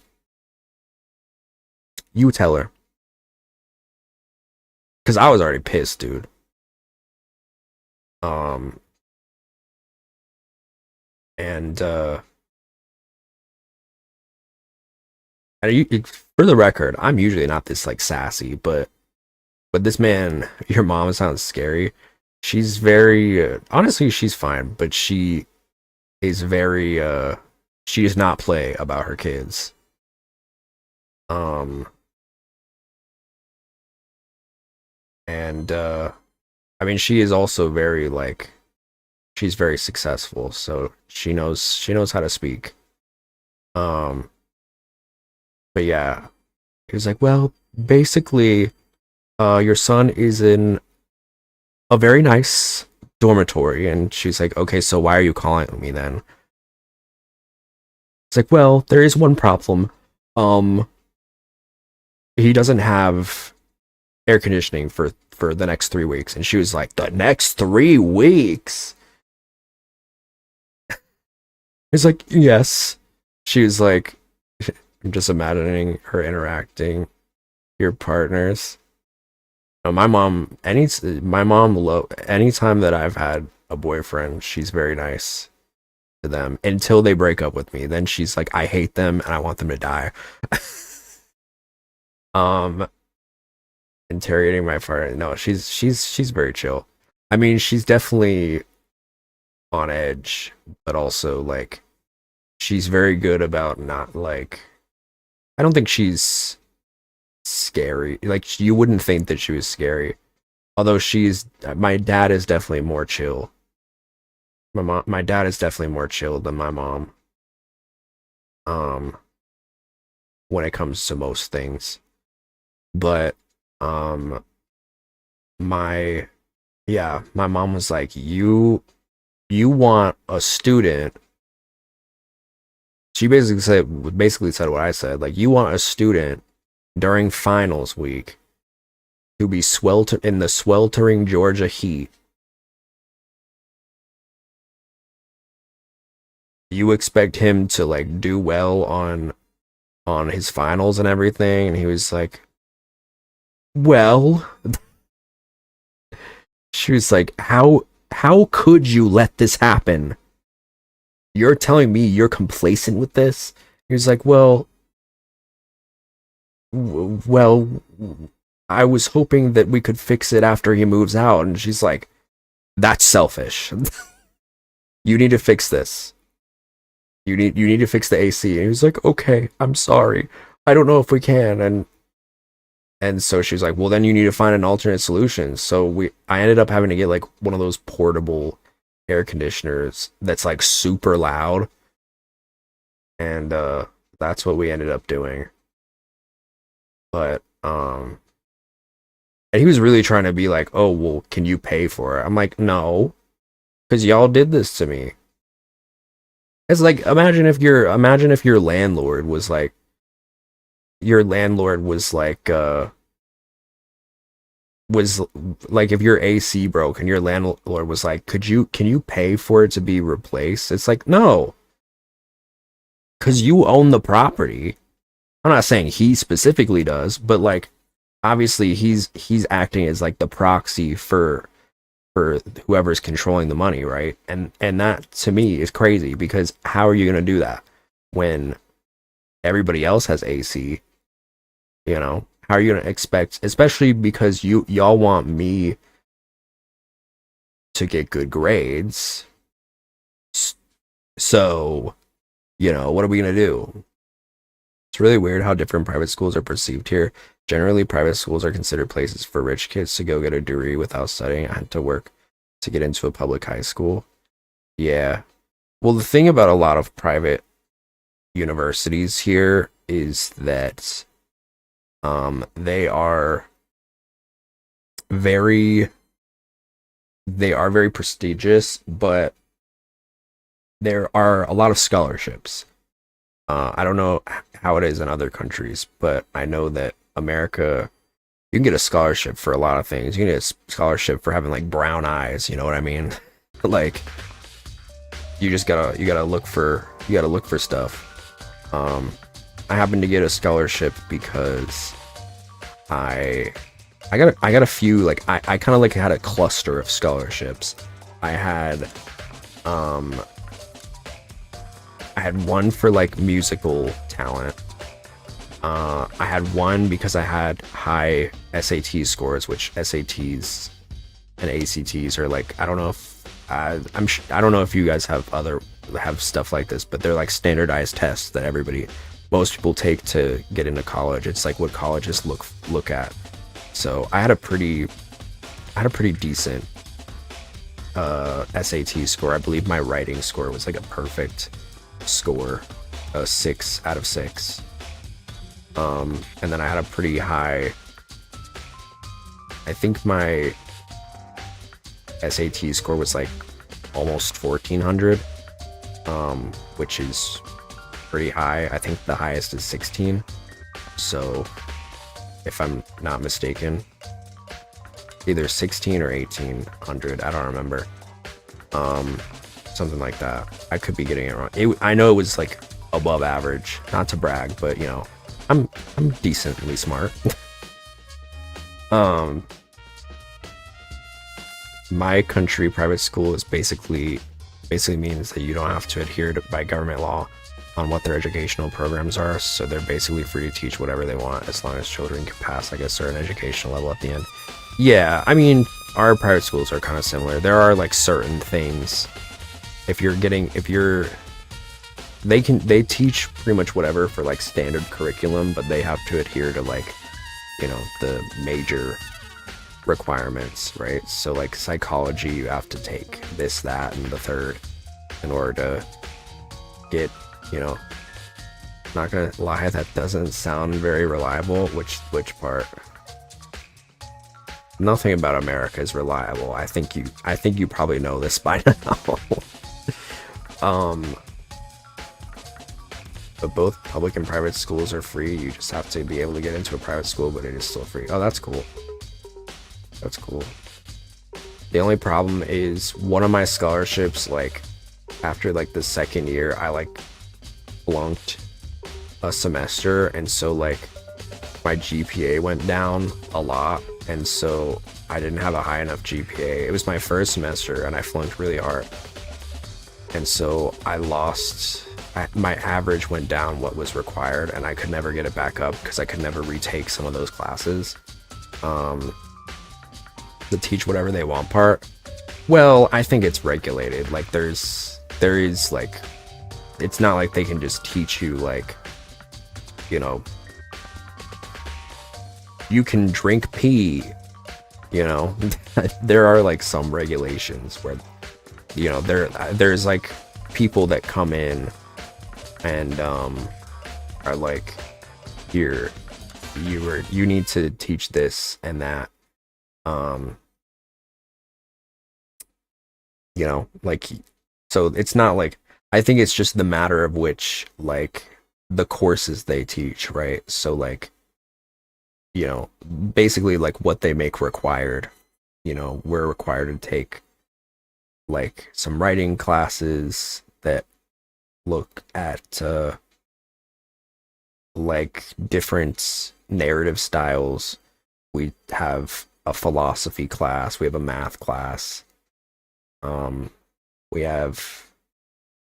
you tell her. Cause I was already pissed, dude. And for the record, I'm usually not this like sassy, but this man, your mom sounds scary. She's very honestly, she's fine, but she is very she does not play about her kids. And I mean, she is also very like, she's very successful, so she knows how to speak. But yeah, he was like, well, basically, your son is in a very nice dormitory, and she's like, okay, so why are you calling me then? It's like, well, there is one problem. He doesn't have air conditioning for the next 3 weeks. And she was like, the next 3 weeks? He's like, yes. She was like, I'm just imagining her interacting your partners. My mom, anytime that I've had a boyfriend, she's very nice to them until they break up with me. Then she's like, I hate them and I want them to die. Interrogating my partner. No, she's very chill. I mean, she's definitely on edge, but also like she's very good about not like, I don't think she's scary. Like, you wouldn't think that she was scary. Although my dad is definitely more chill. My dad is definitely more chill than my mom. When it comes to most things. But my mom was like, you want a student. She basically said what I said. Like, you want a student during finals week to be in the sweltering Georgia heat. You expect him to like do well on his finals and everything, and he was like, well, she was like, how could you let this happen? You're telling me you're complacent with this? He was like, well, I was hoping that we could fix it after he moves out. And she's like, that's selfish. You need to fix this. You need to fix the AC. And he was like, okay, I'm sorry. I don't know if we can. And so she was like, well, then you need to find an alternate solution. So I ended up having to get like one of those portable air conditioners that's like super loud. and that's what we ended up doing. But and he was really trying to be like, oh well, can you pay for it? I'm like, no, because y'all did this to me. It's like, imagine if your landlord was like, if your AC broke and your landlord was like, can you pay for it to be replaced? It's like, no, because you own the property. I'm not saying he specifically does, but like, obviously he's acting as like the proxy for whoever's controlling the money, right? And that to me is crazy, because how are you going to do that when everybody else has AC? You know, how are you going to expect, especially because y'all want me to get good grades. So, you know, what are we going to do? It's really weird how different private schools are perceived here. Generally, private schools are considered places for rich kids to go get a degree without studying and to work to get into a public high school. Yeah. Well, the thing about a lot of private universities here is that they are very prestigious, but there are a lot of scholarships. I don't know how it is in other countries, but I know that America, you can get a scholarship for a lot of things. You can get a scholarship for having like brown eyes, you know what I mean? Like, you just gotta look for stuff. I happened to get a scholarship because I got a few, like, I kind of like had a cluster of scholarships. I had one for like musical talent. I had one because I had high SAT scores, which SATs and ACTs are like, I don't know if I don't know if you guys have stuff like this, but they're like standardized tests that most people take to get into college. It's like what colleges look at. So I had a pretty decent SAT score. I believe my writing score was like a perfect score, a 6 out of 6. And then I had a pretty high, I think my SAT score was like almost 1400, which is pretty high. I think the highest is 16. So if I'm not mistaken, either 16 or 1800, I don't remember. Something like that. I could be getting it wrong. I know it was like above average, not to brag, but you know, I'm decently smart. My country private school is basically means that you don't have to adhere to by government law on what their educational programs are, so they're basically free to teach whatever they want as long as children can pass, I guess, a certain educational level at the end. Yeah, I mean, our private schools are kind of similar. There are like certain things. They teach pretty much whatever for like standard curriculum, but they have to adhere to like, you know, the major requirements, right? So like psychology, you have to take this, that, and the third in order to get, you know, not gonna lie, that doesn't sound very reliable. Which part? Nothing about America is reliable. I think you probably know this by now. But both public and private schools are free. You just have to be able to get into a private school, but it is still free. Oh, that's cool. That's cool. The only problem is one of my scholarships, like, after like the second year, I like flunked a semester, and so like my GPA went down a lot, and so I didn't have a high enough GPA. It was my first semester and I flunked really hard, and so I lost, my average went down what was required, and I could never get it back up because I could never retake some of those classes. The teach whatever they want part, well, I think it's regulated. Like there is like, it's not like they can just teach you like, you know, you can drink pee, you know. There are like some regulations where, you know, there's like people that come in and are like, here, you need to teach this and that. You know, like, so it's not like, I think it's just the matter of which, like, the courses they teach, right? So like, you know, basically like what they make required. You know, we're required to take like some writing classes that look at like different narrative styles. We have a philosophy class, we have a math class. We have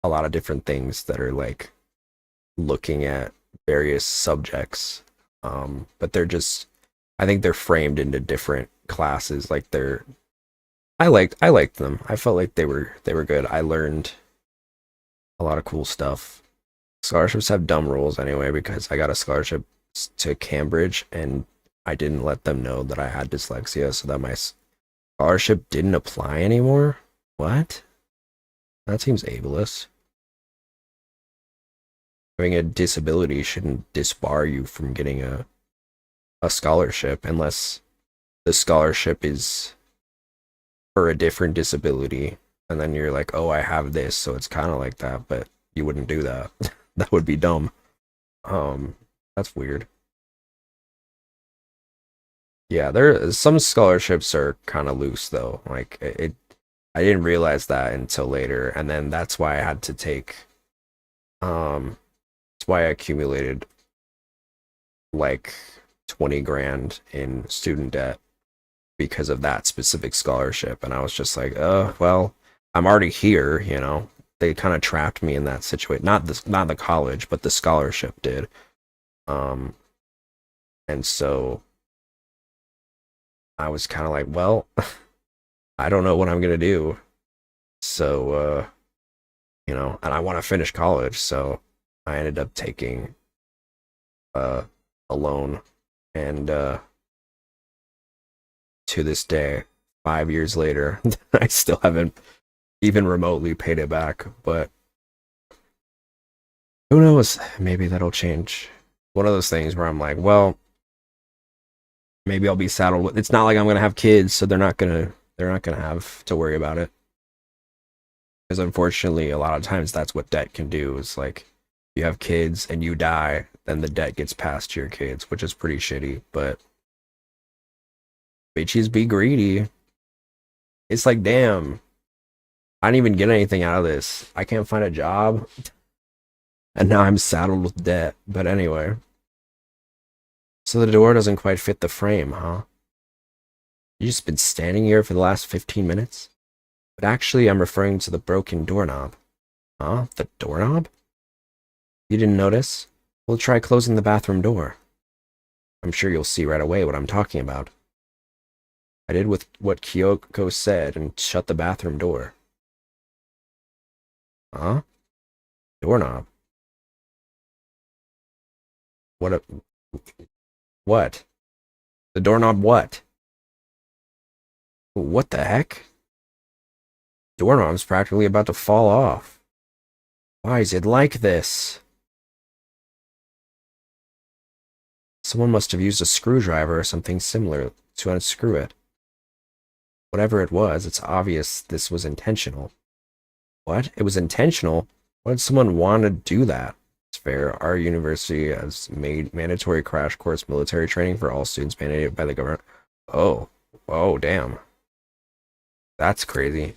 a lot of different things that are like looking at various subjects. But they're just, I think they're framed into different classes. Like I liked them. I felt like they were good. I learned a lot of cool stuff. Scholarships have dumb rules anyway, because I got a scholarship to Cambridge and I didn't let them know that I had dyslexia, so that my scholarship didn't apply anymore. What? That seems ableist. Having a disability shouldn't disbar you from getting a scholarship unless the scholarship is for a different disability, and then you're like, oh, I have this, so it's kind of like that, but you wouldn't do that. That would be dumb. That's weird. Yeah, some scholarships are kind of loose though. Like I didn't realize that until later, and then that's why I had to take that's why I accumulated like 20 grand in student debt because of that specific scholarship. And I was just like, well, I'm already here, you know. They kind of trapped me in that situation. Not the college, but the scholarship did. And so I was kind of like, well, I don't know what I'm gonna do. So you know, and I want to finish college, so I ended up taking a loan, and to this day, 5 years later, I still haven't even remotely paid it back. But who knows? Maybe that'll change. One of those things where I'm like, well, maybe I'll be saddled with. It's not like I'm gonna have kids, so they're not gonna have to worry about it. Because unfortunately, a lot of times that's what debt can do. Is like, you have kids and you die, then the debt gets passed to your kids, which is pretty shitty. But bitches be greedy. It's like, damn, I didn't even get anything out of this. I can't find a job, and now I'm saddled with debt. But anyway, so the door doesn't quite fit the frame, huh? You just been standing here for the last 15 minutes? But actually, I'm referring to the broken doorknob. Huh? The doorknob? You didn't notice? We'll try closing the bathroom door. I'm sure you'll see right away what I'm talking about. I did with what Kyoko said and shut the bathroom door. Huh? Doorknob? What? The doorknob what? What the heck? Doorknob's practically about to fall off. Why is it like this? Someone must have used a screwdriver or something similar to unscrew it. Whatever it was, it's obvious this was intentional. What? It was intentional? Why did someone want to do that? It's fair. Our university has made mandatory crash course military training for all students mandated by the government. Oh. Oh, damn. That's crazy.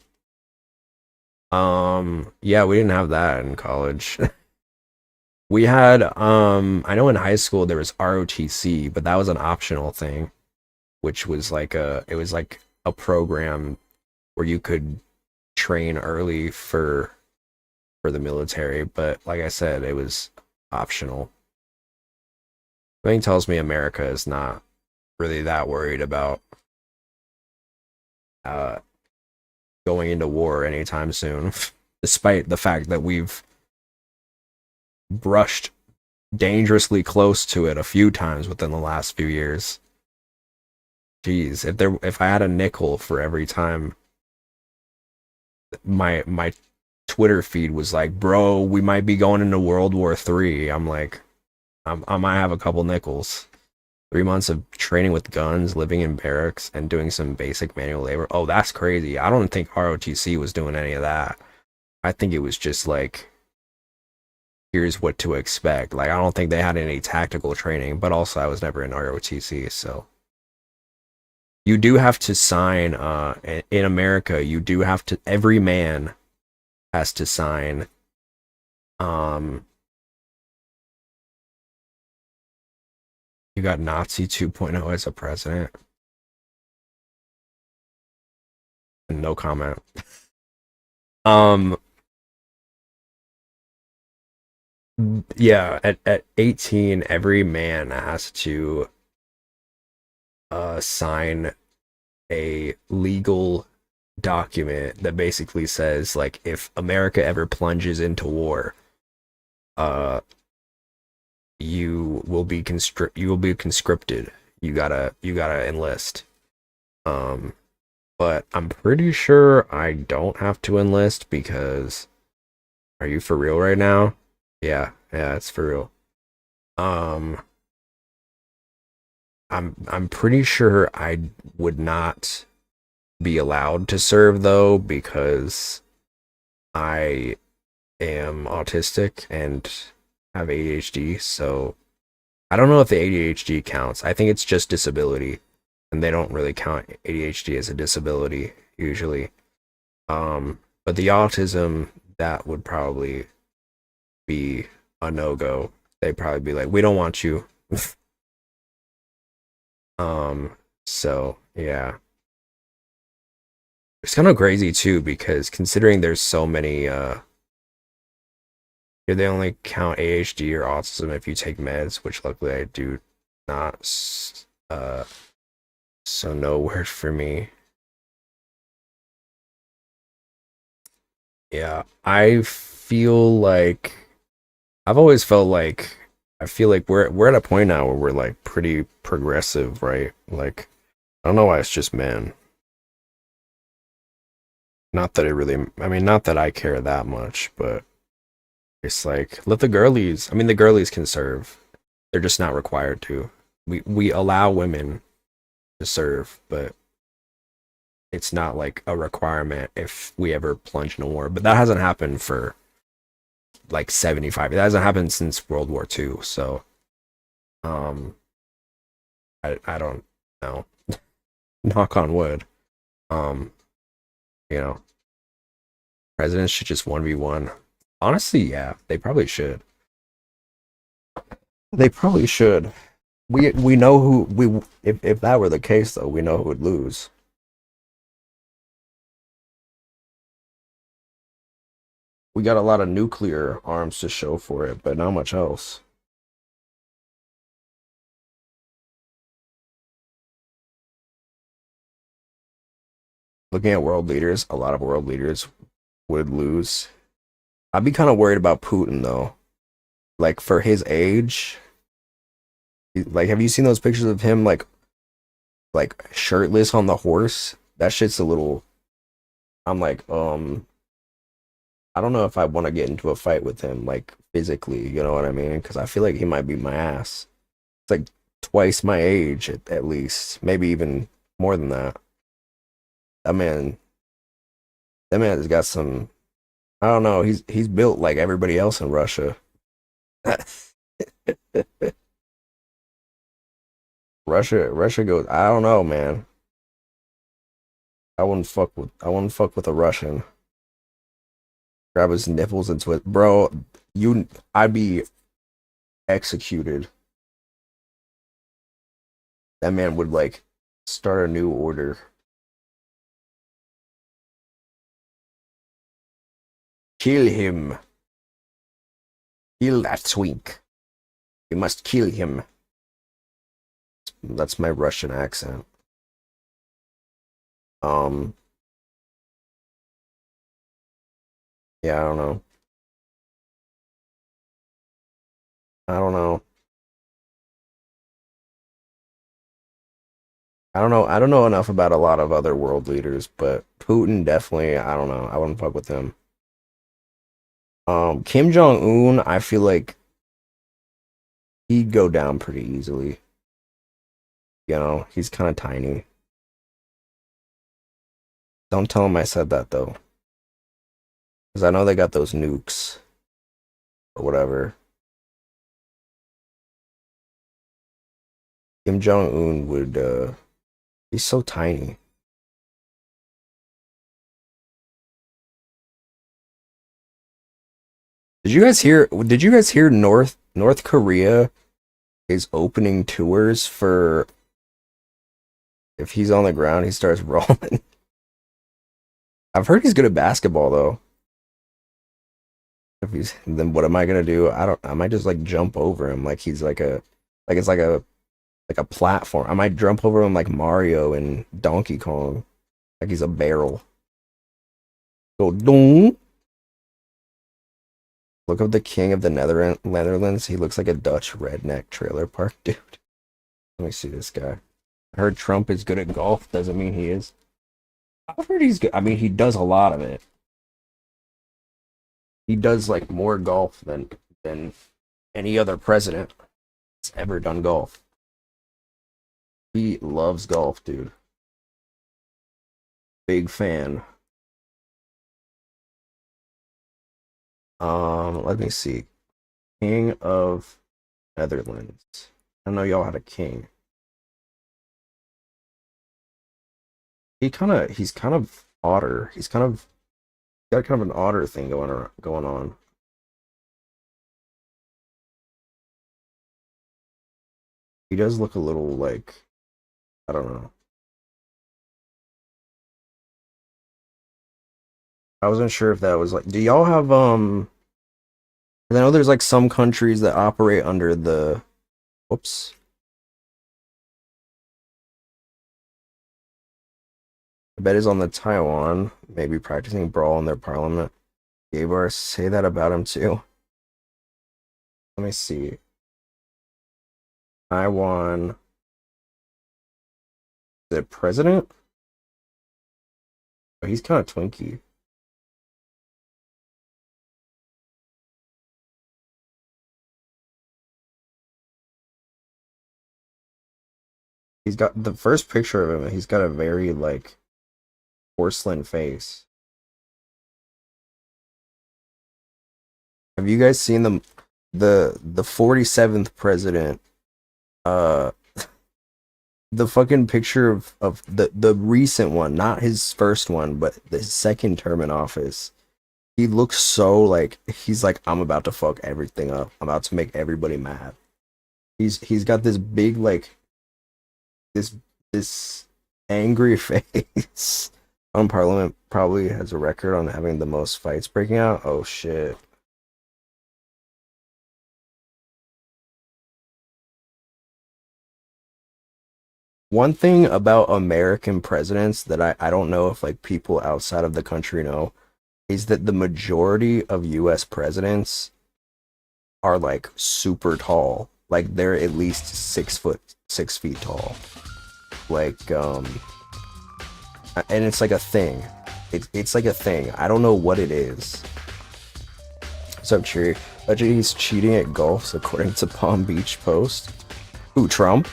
Yeah, we didn't have that in college. We had, I know in high school there was ROTC, but that was an optional thing, which was like it was like a program where you could train early for the military, but like I said, it was optional. Something tells me America is not really that worried about going into war anytime soon, despite the fact that we've brushed dangerously close to it a few times within the last few years. Jeez, if I had a nickel for every time my Twitter feed was like, bro, we might be going into World War III. I'm like, I might have a couple nickels. 3 months of training with guns, living in barracks, and doing some basic manual labor. Oh, that's crazy. I don't think ROTC was doing any of that. I think it was just like, here's what to expect. Like, I don't think they had any tactical training, but also I was never in ROTC, so. You do have to sign, in America, you do have to, every man has to sign, you got Nazi 2.0 as a president. No comment. Yeah, at 18, every man has to sign a legal document that basically says, like, if America ever plunges into war, you will be conscripted. You gotta enlist. But I'm pretty sure I don't have to enlist because, are you for real right now? Yeah, it's for real. I'm pretty sure I would not be allowed to serve though, because I am autistic and have ADHD, so I don't know if the ADHD counts. I think it's just disability, and they don't really count ADHD as a disability usually. But the autism, that would probably be a no-go. They'd probably be like, we don't want you. So yeah. It's kind of crazy too, because considering there's so many, here they only count ADHD or autism if you take meds, which luckily I do not, so no word for me. Yeah, I feel like, I've always felt like, I feel like we're at a point now where we're like pretty progressive, right? Like, I don't know why it's just men. Not that it really, I mean, not that I care that much, but it's like, let the girlies, I mean, the girlies can serve. They're just not required to. We allow women to serve, but it's not like a requirement if we ever plunge in a war. But that hasn't happened for like 75. It hasn't happened since World War II, so I don't know. Knock on wood. You know, presidents should just 1v1. Honestly, yeah, they probably should. They probably should. We know who if that were the case though, we know who would lose. We got a lot of nuclear arms to show for it, but not much else. Looking at world leaders, a lot of world leaders would lose. I'd be kind of worried about Putin though. Like, for his age, like, have you seen those pictures of him like shirtless on the horse? That shit's a little, I'm like, I don't know if I want to get into a fight with him, like, physically, you know what I mean? Because I feel like he might beat my ass. It's like twice my age at least, maybe even more than that. That man has got some, I don't know, he's built like everybody else in Russia. Russia goes, I don't know, man. I wouldn't fuck with a Russian. Grab his nipples and twist, bro. I'd be executed. That man would like start a new order. Kill him. Kill that twink. We must kill him. That's my Russian accent. Yeah, I don't know. I don't know. I don't know enough about a lot of other world leaders, but Putin definitely, I don't know. I wouldn't fuck with him. Kim Jong-un, I feel like he'd go down pretty easily. You know, he's kind of tiny. Don't tell him I said that though, because I know they got those nukes or whatever. Kim Jong-un would, he's so tiny. Did you guys hear North Korea is opening tours for if he's on the ground, he starts rolling. I've heard he's good at basketball though. If he's then what am I gonna do? I might just like jump over him like he's it's like a platform. I might jump over him like Mario and Donkey Kong. Like he's a barrel. Go dong. Look up the king of the Netherlands. He looks like a Dutch redneck trailer park dude. Let me see this guy. I heard Trump is good at golf. Doesn't mean he is. I've heard he's good. I mean, he does a lot of it. He does like more golf than any other president that's ever done golf. He loves golf, dude. Big fan. Let me see. King of Netherlands. I know y'all had a king. He's kind of otter. He's got kind of an otter thing going on. He does look a little like, I don't know. I wasn't sure if that was like, do y'all have 'cause I know there's like some countries that operate under the whoops. I bet is on the Taiwan, maybe practicing brawl in their parliament. Gabar, say that about him too. Let me see. Taiwan. Is it president? Oh, he's kind of twinky. He's got the first picture of him, he's got a very like porcelain face. Have you guys seen the 47th president? The fucking picture of the recent one, not his first one, but the second term in office. He looks so like he's like, I'm about to fuck everything up. I'm about to make everybody mad. He's got this big like this angry face. Parliament probably has a record on having the most fights breaking out. Oh shit. One thing about American presidents that I don't know if like people outside of the country know is that the majority of US presidents are like super tall. Like they're at least 6 feet tall. Like and it's like a thing. It's like a thing. I don't know what it is. What's up, Cheery? Allegedly he's cheating at golf according to Palm Beach Post. Who, Trump?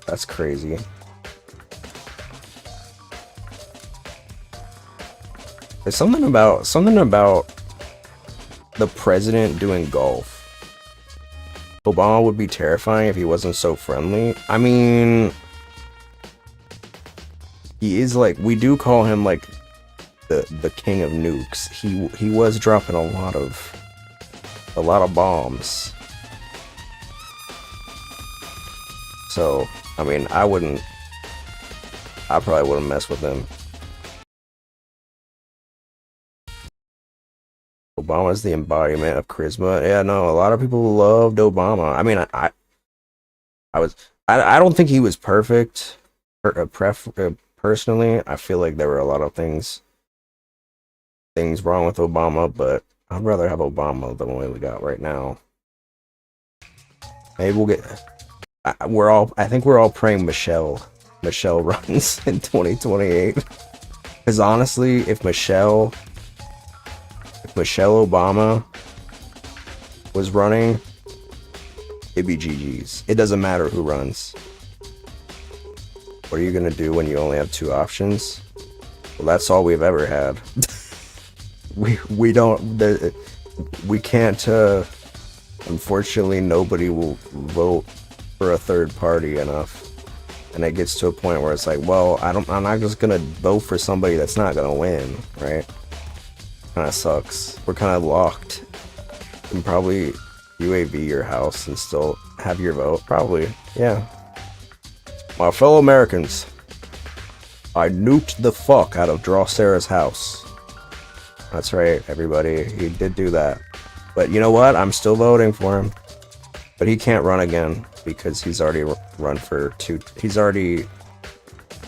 That's crazy. There's something about the president doing golf. Obama would be terrifying if he wasn't so friendly. I mean, he is like, we do call him like the king of nukes. He was dropping a lot of bombs. So, I mean, I probably wouldn't mess with him. Obama's the embodiment of charisma. Yeah, no, a lot of people loved Obama. I mean, I don't think he was perfect. Personally, I feel like there were a lot of things wrong with Obama, but I'd rather have Obama than what we got right now. Maybe we'll get. I think we're all praying Michelle Michelle runs in 2028. Because honestly, if Michelle Obama was running, it'd be GG's. It doesn't matter who runs. What are you gonna do when you only have two options? Well, that's all we've ever had. we can't. Unfortunately, nobody will vote for a third party enough, and it gets to a point where it's like, well, I'm not just gonna vote for somebody that's not gonna win, right? Kind of sucks. We're kind of locked. You can probably UAV your house and still have your vote. Probably, yeah. My fellow Americans, I nuked the fuck out of Draw Sarah's house. That's right, everybody. He did do that. But you know what? I'm still voting for him. But he can't run again because he's already run for two. He's already...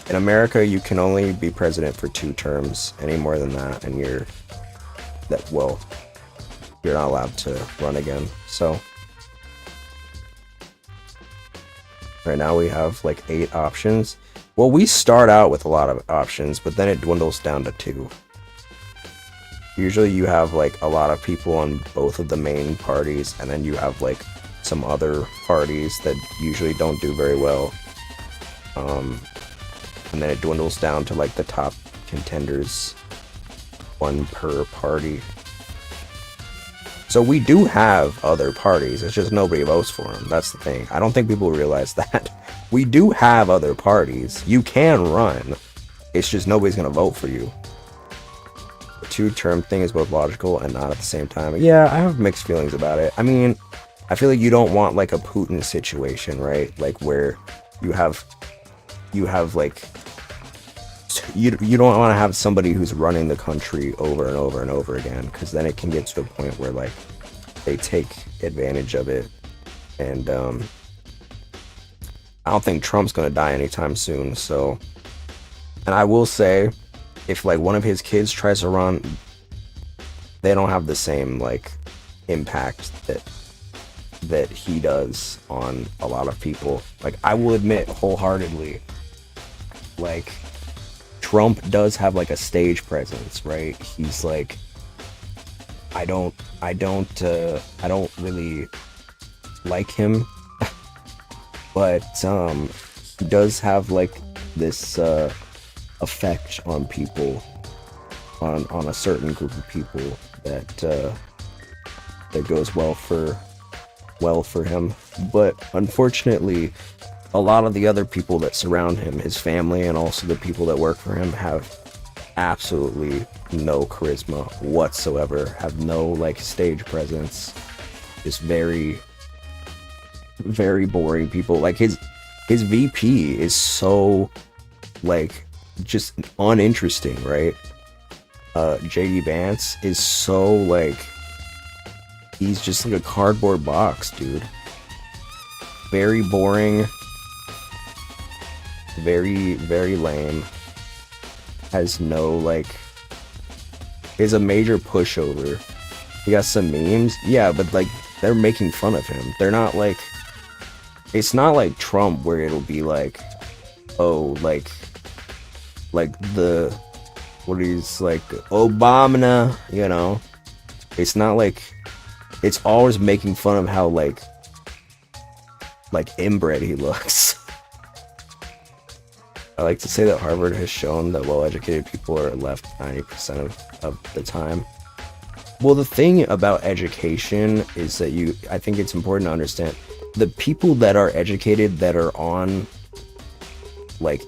In America, you can only be president for 2 terms. Any more than that, and you're not allowed to run again. So right now we have like 8 options. Well, we start out with a lot of options, but then it dwindles down to 2. Usually you have like a lot of people on both of the main parties, and then you have like some other parties that usually don't do very well. And then it dwindles down to like the top contenders, 1 per party. So we do have other parties, it's just nobody votes for them. That's the thing. I don't think people realize that. We do have other parties. You can run. It's just nobody's gonna vote for you. The 2-term thing is both logical and not at the same time. Yeah, I have mixed feelings about it. I mean, I feel like you don't want like a Putin situation, right? Like where you have like you don't want to have somebody who's running the country over and over and over again, because then it can get to a point where like they take advantage of it. And I don't think Trump's gonna die anytime soon. So, and I will say, if like one of his kids tries to run, they don't have the same like impact that he does on a lot of people. Like, I will admit wholeheartedly, like, Trump does have like a stage presence, right? He's like, I don't really like him, but he does have like this effect on people, on a certain group of people that goes well for him. But unfortunately, a lot of the other people that surround him, his family and also the people that work for him, have absolutely no charisma whatsoever, have no like stage presence, just very, very boring people. Like his VP is so like just uninteresting, right? JD Vance is so like, he's just like a cardboard box, dude. Very boring, very, very lame. Has no like, is a major pushover. He got some memes, yeah, but like they're making fun of him. They're not like, it's not like Trump where it'll be like, oh, like the, what he's like, Obama, you know? It's not like, it's always making fun of how like inbred he looks. I like to say that Harvard has shown that well-educated people are left 90% of the time. Well, the thing about education is that I think it's important to understand the people that are educated, that are on like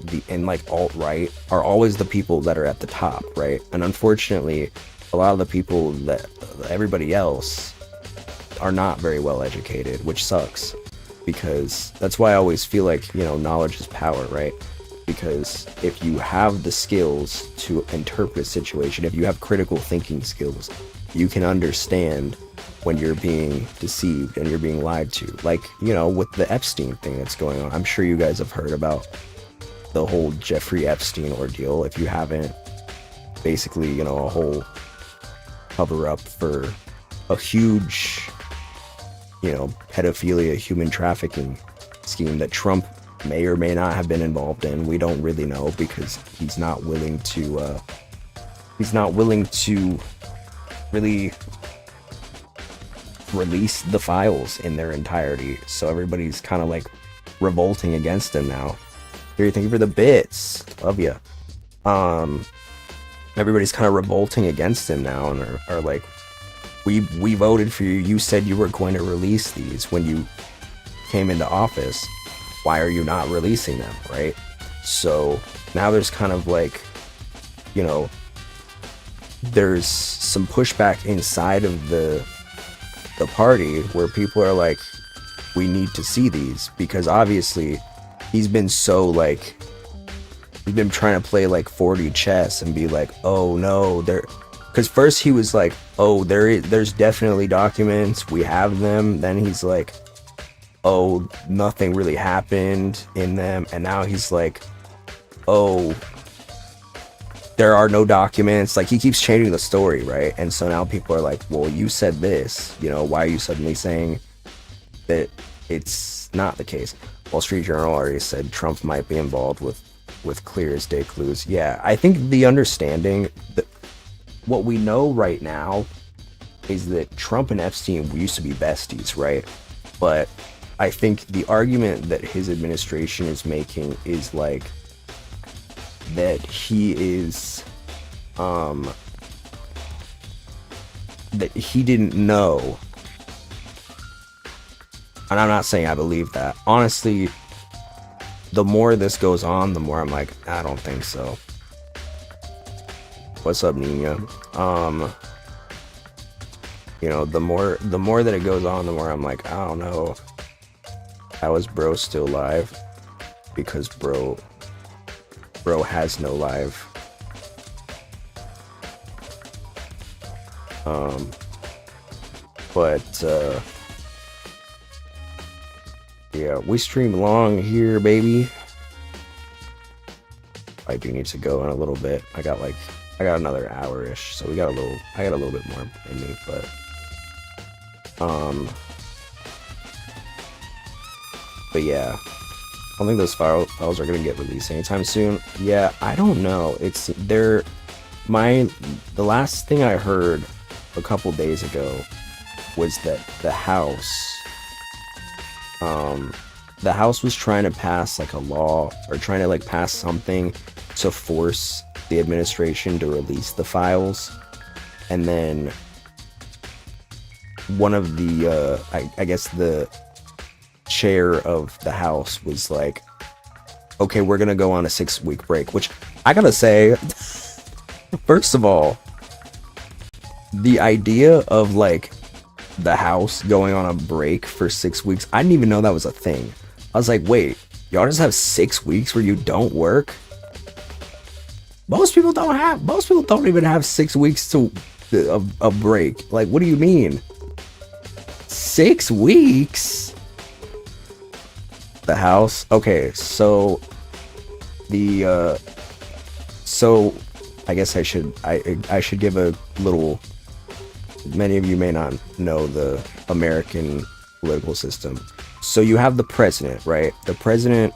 alt-right, are always the people that are at the top, right? And unfortunately, a lot of the people that everybody else are not very well educated, which sucks, because that's why I always feel like, you know, knowledge is power, right? Because if you have the skills to interpret a situation, if you have critical thinking skills, you can understand when you're being deceived and you're being lied to. Like, you know, with the Epstein thing that's going on. I'm sure you guys have heard about the whole Jeffrey Epstein ordeal. If you haven't, basically, you know, a whole cover up for a huge, you know, pedophilia, human trafficking scheme that Trump may or may not have been involved in. We don't really know because he's not willing to really release the files in their entirety. So everybody's kind of like revolting against him now. Here, thank you for the bits. Love ya. Everybody's kind of revolting against him now and are like, we voted for you. You said you were going to release these when you came into office. Why are you not releasing them, right? So now there's kind of like, you know, there's some pushback inside of the party where people are like, we need to see these, because obviously he's been so like, he's been trying to play like 4D chess and be like, oh no, because first he was like, oh, there's definitely documents, we have them. Then he's like, oh, nothing really happened in them. And now he's like, oh, there are no documents. Like, he keeps changing the story, right? And so now people are like, well, you said this, you know, why are you suddenly saying that it's not the case? Wall Street Journal already said Trump might be involved with clear as day clues. Yeah, I think the understanding that what we know right now is that Trump and Epstein used to be besties, right? But I think the argument that his administration is making is like that he is that he didn't know. And I'm not saying I believe that. Honestly, the more this goes on, the more I'm like, I don't think so. What's up, Nina? You know, the more that it goes on, the more I'm like, I don't know. How is bro still live? Because bro has no live. Yeah, we stream long here, baby. I do need to go in a little bit. I got another hour-ish, so I got a little bit more in me, but yeah, I don't think those files are gonna get released anytime soon. Yeah, I don't know. It's the last thing I heard a couple days ago was that the House was trying to pass like a law, or trying to like pass something to force the administration to release the files, and then one of the I guess the chair of the House was like, okay, we're gonna go on a 6-week break, which I gotta say, first of all, the idea of like the House going on a break for 6 weeks, I didn't even know that was a thing. I was like, wait, y'all just have 6 weeks where you don't work? Most people don't even have 6 weeks to a break. Like, what do you mean? 6 weeks? The House? Okay, so so I guess I should give a little. Many of you may not know the American political system. So you have the president, right? The president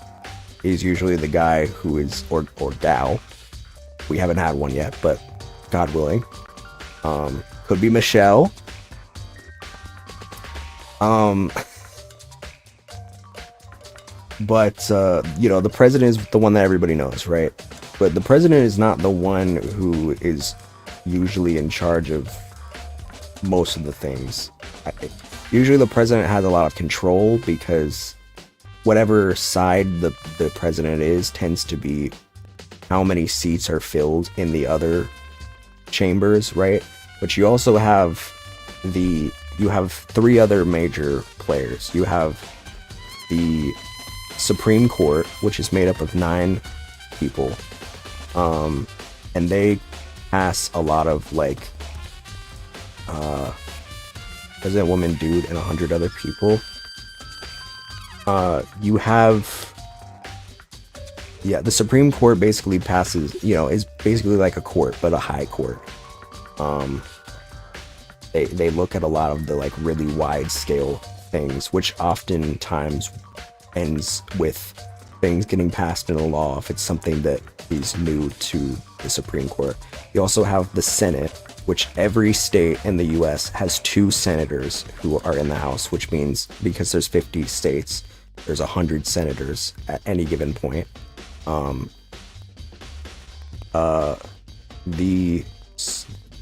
is usually the guy who is, or gal. We haven't had one yet, but God willing. Could be Michelle. But you know, the president is the one that everybody knows, right? But the president is not the one who is usually in charge of most of the things. Usually the president has a lot of control, because whatever side the president is tends to be how many seats are filled in the other chambers, right? But you also have three other major players. You have the Supreme Court, which is made up of 9 people, and they pass a lot of like President Woman Dude and 100 other people. You have, yeah, the Supreme Court basically passes, you know, is basically like a court, but a high court. They look at a lot of the like really wide scale things, which oftentimes ends with things getting passed into law if it's something that is new to the Supreme Court. You also have the Senate, which every state in the US has 2 senators who are in the House, which means because there's 50 states, there's 100 senators at any given point.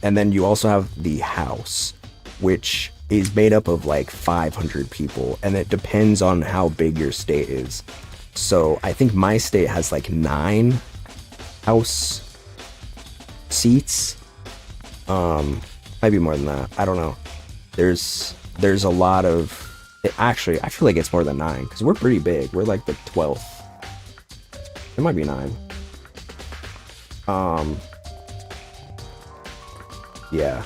And then you also have the House, which is made up of like 500 people, and it depends on how big your state is. So I think my state has like 9 House seats. Might be more than that. I don't know. There's a lot of... Actually, I feel like it's more than 9, because we're pretty big. We're like the 12th. It might be 9. Yeah,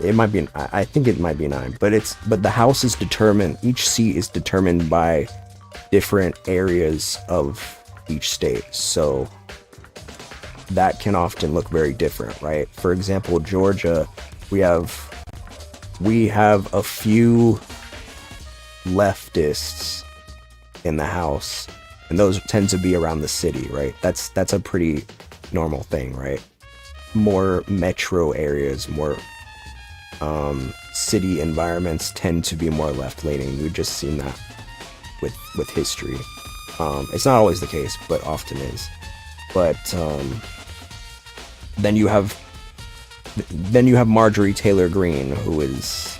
it might be. I think it might be 9, but the House is determined. Each seat is determined by different areas of each state, so that can often look very different, right? For example, Georgia, we have a few leftists in the House, and those tend to be around the city, right? That's a pretty normal thing, right? More metro areas, more city environments tend to be more left-leaning. We've just seen that with history. It's not always the case, but often is. But then you have Marjorie Taylor Greene, who is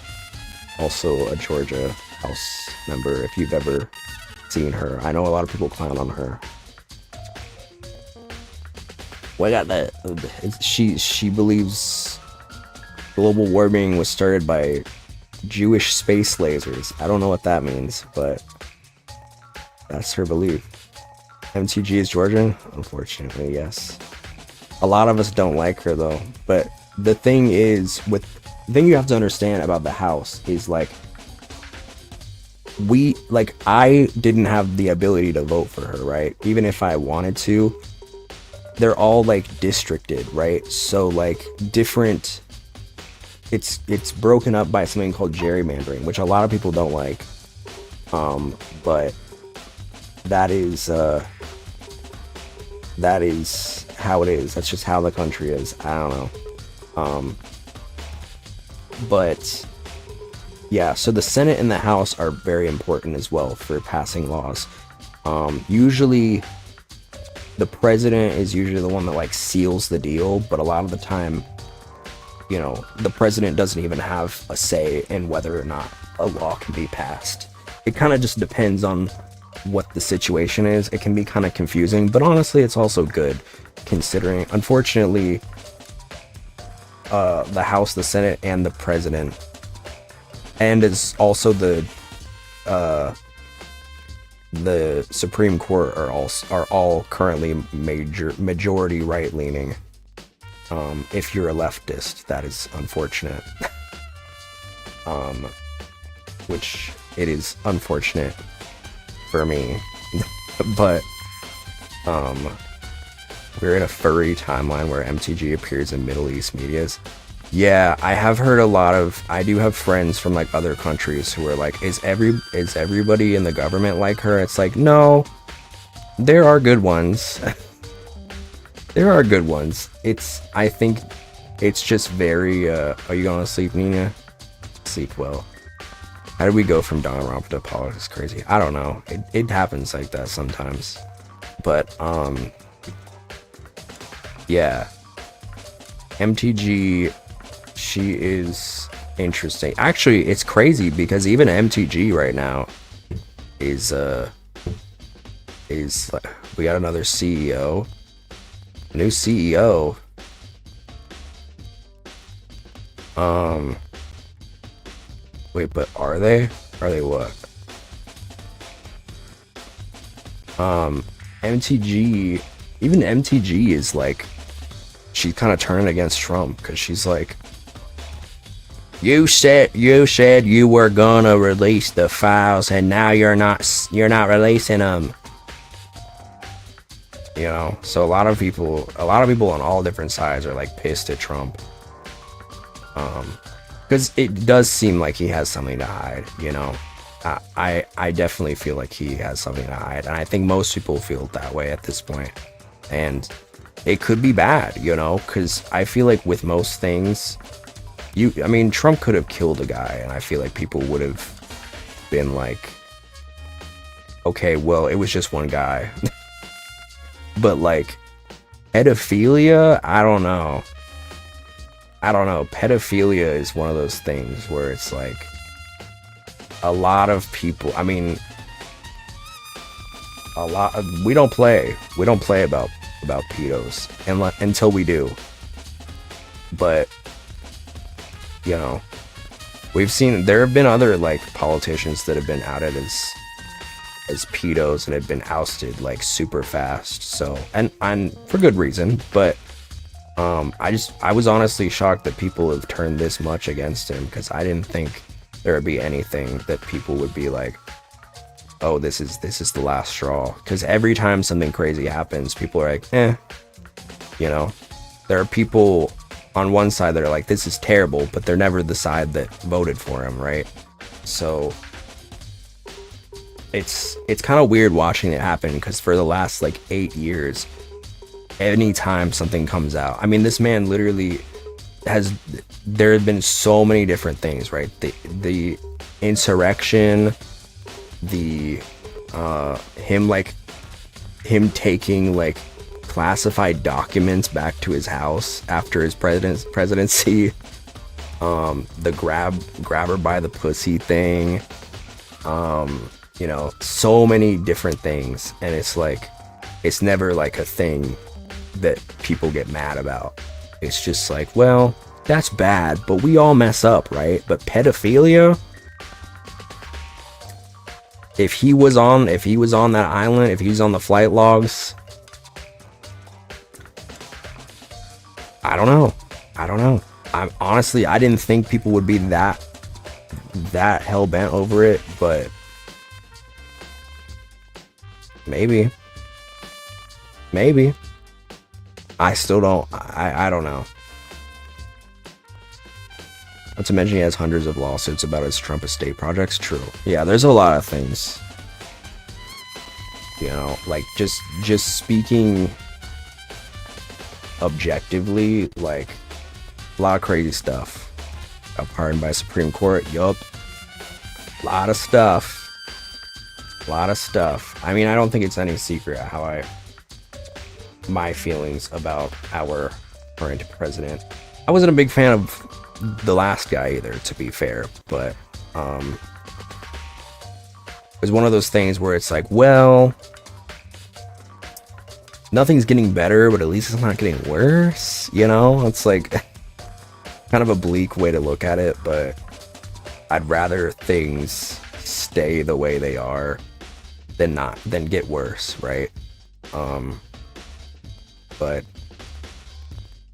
also a Georgia House member, if you've ever seen her. I know a lot of people clown on her. Well, I got that. She believes global warming was started by Jewish space lasers. I don't know what that means, but that's her belief. MTG is Georgian? Unfortunately, yes. A lot of us don't like her though, but the thing is, the thing you have to understand about the House is like, I didn't have the ability to vote for her, right? Even if I wanted to, they're all like districted, right? So like different, it's broken up by something called gerrymandering, which a lot of people don't like. But that is how it is. That's just how the country is. I don't know. But yeah, so the Senate and the House are very important as well for passing laws. Usually the president is usually the one that like seals the deal, but a lot of the time, you know, the president doesn't even have a say in whether or not a law can be passed. It kind of just depends on what the situation is. It can be kind of confusing, but honestly, it's also good considering, unfortunately, the House, the Senate, and the president, and it's also the Supreme Court are all currently majority right-leaning. If you're a leftist, that is unfortunate. Which it is unfortunate for me, but we're in a furry timeline where MTG appears in Middle East medias. Yeah, I have heard I do have friends from like other countries who are like, is everybody in the government like her? It's like, no, there are good ones. There are good ones. I think it's just very, are you going to sleep, Nina? Sleep well. How did we go from Danganronpa to politics? Crazy. I don't know. It happens like that sometimes. But, yeah. MTG, she is interesting. Actually, it's crazy because even MTG right now is we got another CEO. New CEO. Wait, but are they? Are they what? MTG, even MTG is like, she's kind of turning against Trump because she's like, you said you were gonna release the files and now you're not releasing them. You know, so a lot of people on all different sides are like pissed at Trump. Because it does seem like he has something to hide, you know. I definitely feel like he has something to hide, and I think most people feel that way at this point. And it could be bad, you know, because I feel like with most things, I mean, Trump could have killed a guy, and I feel like people would have been like, okay, well, it was just one guy. But like, pedophilia, I don't know. Pedophilia is one of those things where it's like, a lot of people, I mean, we don't play about pedos until we do. But you know, we've seen, there have been other like politicians that have been outed as pedos and have been ousted like super fast. So, and for good reason, but I was honestly shocked that people have turned this much against him, because I didn't think there would be anything that people would be like, oh, this is the last straw. Because every time something crazy happens, people are like, you know, there are people on one side that are like, this is terrible, but they're never the side that voted for him, right? So it's kind of weird watching it happen, because for the last like 8 years, anytime something comes out, I mean, this man literally there have been so many different things, right? The insurrection, him taking like classified documents back to his house after his presidency, the grab her by the pussy thing, you know, so many different things, and it's like, it's never like a thing that people get mad about. It's just like, well, that's bad, but we all mess up, right? But pedophilia, if he was on that island, if he was on the flight logs, I don't know. I didn't think people would be that hell-bent over it, but maybe. I still don't, I don't know. Not to mention he has hundreds of lawsuits about his Trump estate projects. True. Yeah, there's a lot of things. You know, like just speaking objectively, like a lot of crazy stuff. Got pardoned by Supreme Court. Yup. A lot of stuff. I mean, I don't think it's any secret how my feelings about our current president. I wasn't a big fan of the last guy either, to be fair, but it was one of those things where it's like, well, nothing's getting better, but at least it's not getting worse, you know? It's like kind of a bleak way to look at it, but I'd rather things stay the way they are than get worse, right? But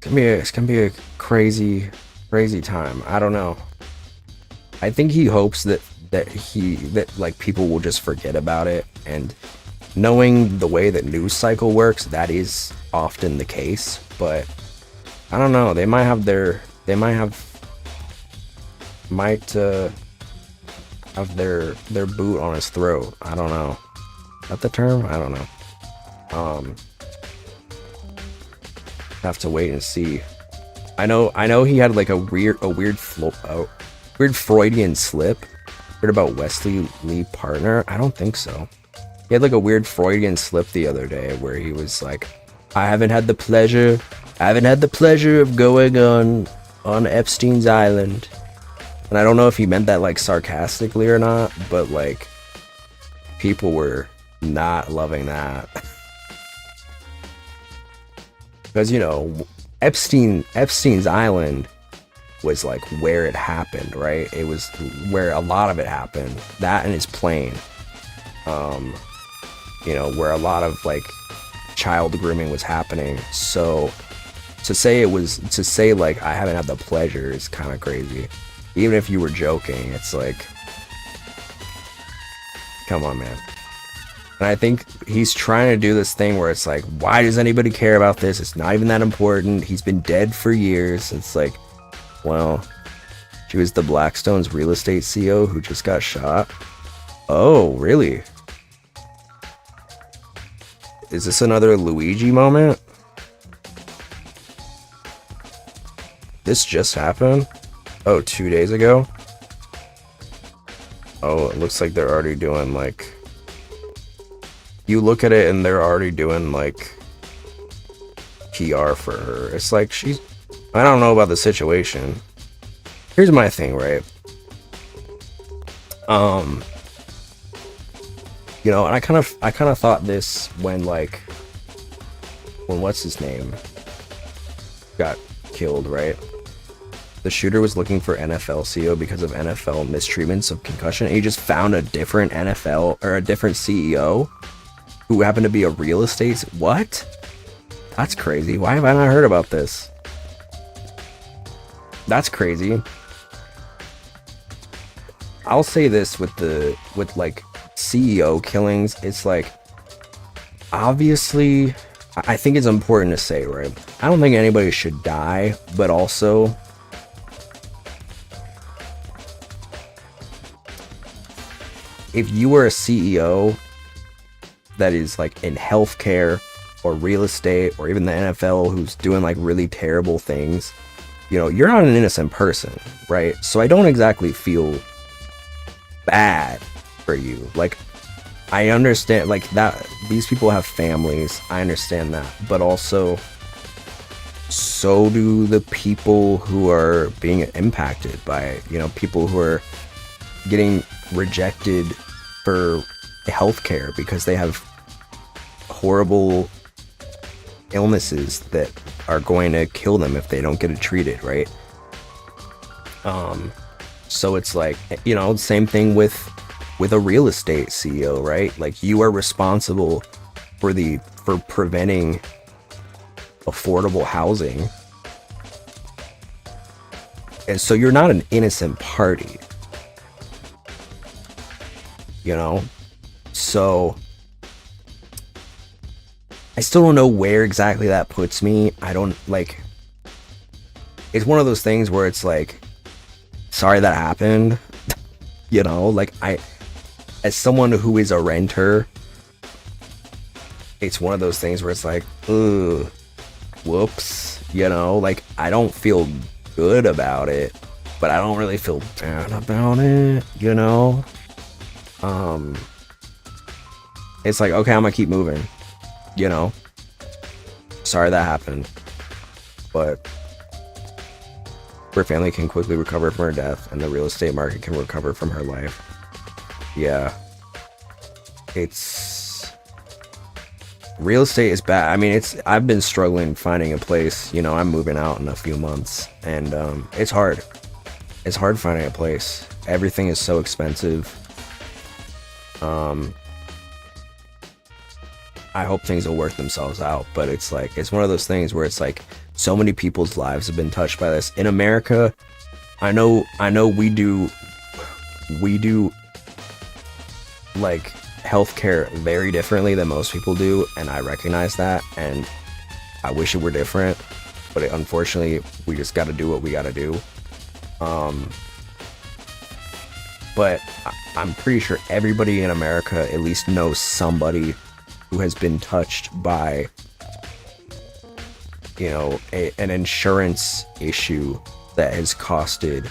it's gonna be a crazy time. I don't know. I think he hopes that like people will just forget about it, and knowing the way that news cycle works, that is often the case. But I don't know. They might have their boot on his throat. I don't know. Is that the term? I don't know. Have to wait and see. I know he had like a weird Freudian slip. Heard about Wesley Lee Partner? I don't think so. He had like a weird Freudian slip the other day where he was like, I haven't had the pleasure of going on Epstein's island. And I don't know if he meant that like sarcastically or not, but like people were not loving that. Because, you know, Epstein's island was like where it happened, right? It was where a lot of it happened. That and his plane. You know, where a lot of like child grooming was happening. So to say like I haven't had the pleasure is kind of crazy. Even if you were joking, it's like, come on, man. And I think he's trying to do this thing where it's like, why does anybody care about this? It's not even that important. He's been dead for years. It's like, well, she was the Blackstone's real estate CEO who just got shot. Oh, really? Is this another Luigi moment? This just happened? Oh, 2 days ago? Oh, it looks like they're already doing, like... You look at it and they're already doing, like... PR for her. It's like, she's... I don't know about the situation. Here's my thing, right? You know, and I kind of thought this when, like... When what's his name got killed, right? The shooter was looking for NFL CEO because of NFL mistreatments of concussion. And he just found a different NFL or a different CEO who happened to be a real estate. What? That's crazy. Why have I not heard about this? That's crazy. I'll say this with like CEO killings. It's like, obviously, I think it's important to say, right? I don't think anybody should die, but also, if you were a CEO that is like in healthcare or real estate or even the NFL who's doing like really terrible things, you know, you're not an innocent person, right? So I don't exactly feel bad for you. Like, I understand like that these people have families. I understand that, but also so do the people who are being impacted by it. You know, people who are getting rejected for healthcare because they have horrible illnesses that are going to kill them if they don't get it treated, right? So it's like, you know, same thing with a real estate CEO, right? Like, you are responsible for preventing affordable housing, and so you're not an innocent party, you know? So I still don't know where exactly that puts me. I don't, like, it's one of those things where it's like, sorry that happened. You know, like, as someone who is a renter, it's one of those things where it's like, ugh, whoops, you know, like, I don't feel good about it, but I don't really feel bad about it, you know? It's like, okay, I'm gonna keep moving, you know? Sorry that happened, but her family can quickly recover from her death, and the real estate market can recover from her life. Yeah. It's... Real estate is bad. I mean, I've been struggling finding a place. You know, I'm moving out in a few months, and it's hard. It's hard finding a place. Everything is so expensive. I hope things will work themselves out, but it's like, it's one of those things where it's like, so many people's lives have been touched by this. In America, I know we do like healthcare very differently than most people do, and I recognize that, and I wish it were different, but unfortunately we just got to do what we got to do. But I'm pretty sure everybody in America at least knows somebody who has been touched by, you know, an insurance issue that has costed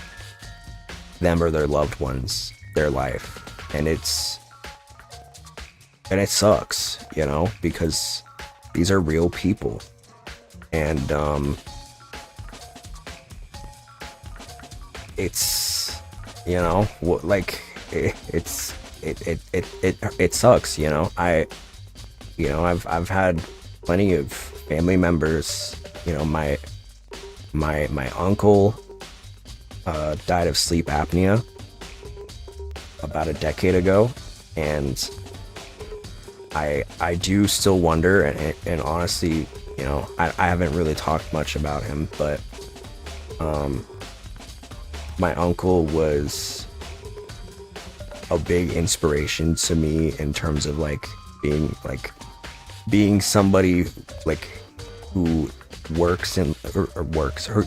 them or their loved ones their life. And it sucks, you know, because these are real people. And it's, you know, like, it sucks, you know. I've had plenty of family members, you know, my uncle died of sleep apnea about a decade ago, and I do still wonder, and honestly, you know, I haven't really talked much about him, but my uncle was a big inspiration to me in terms of being somebody like who works in or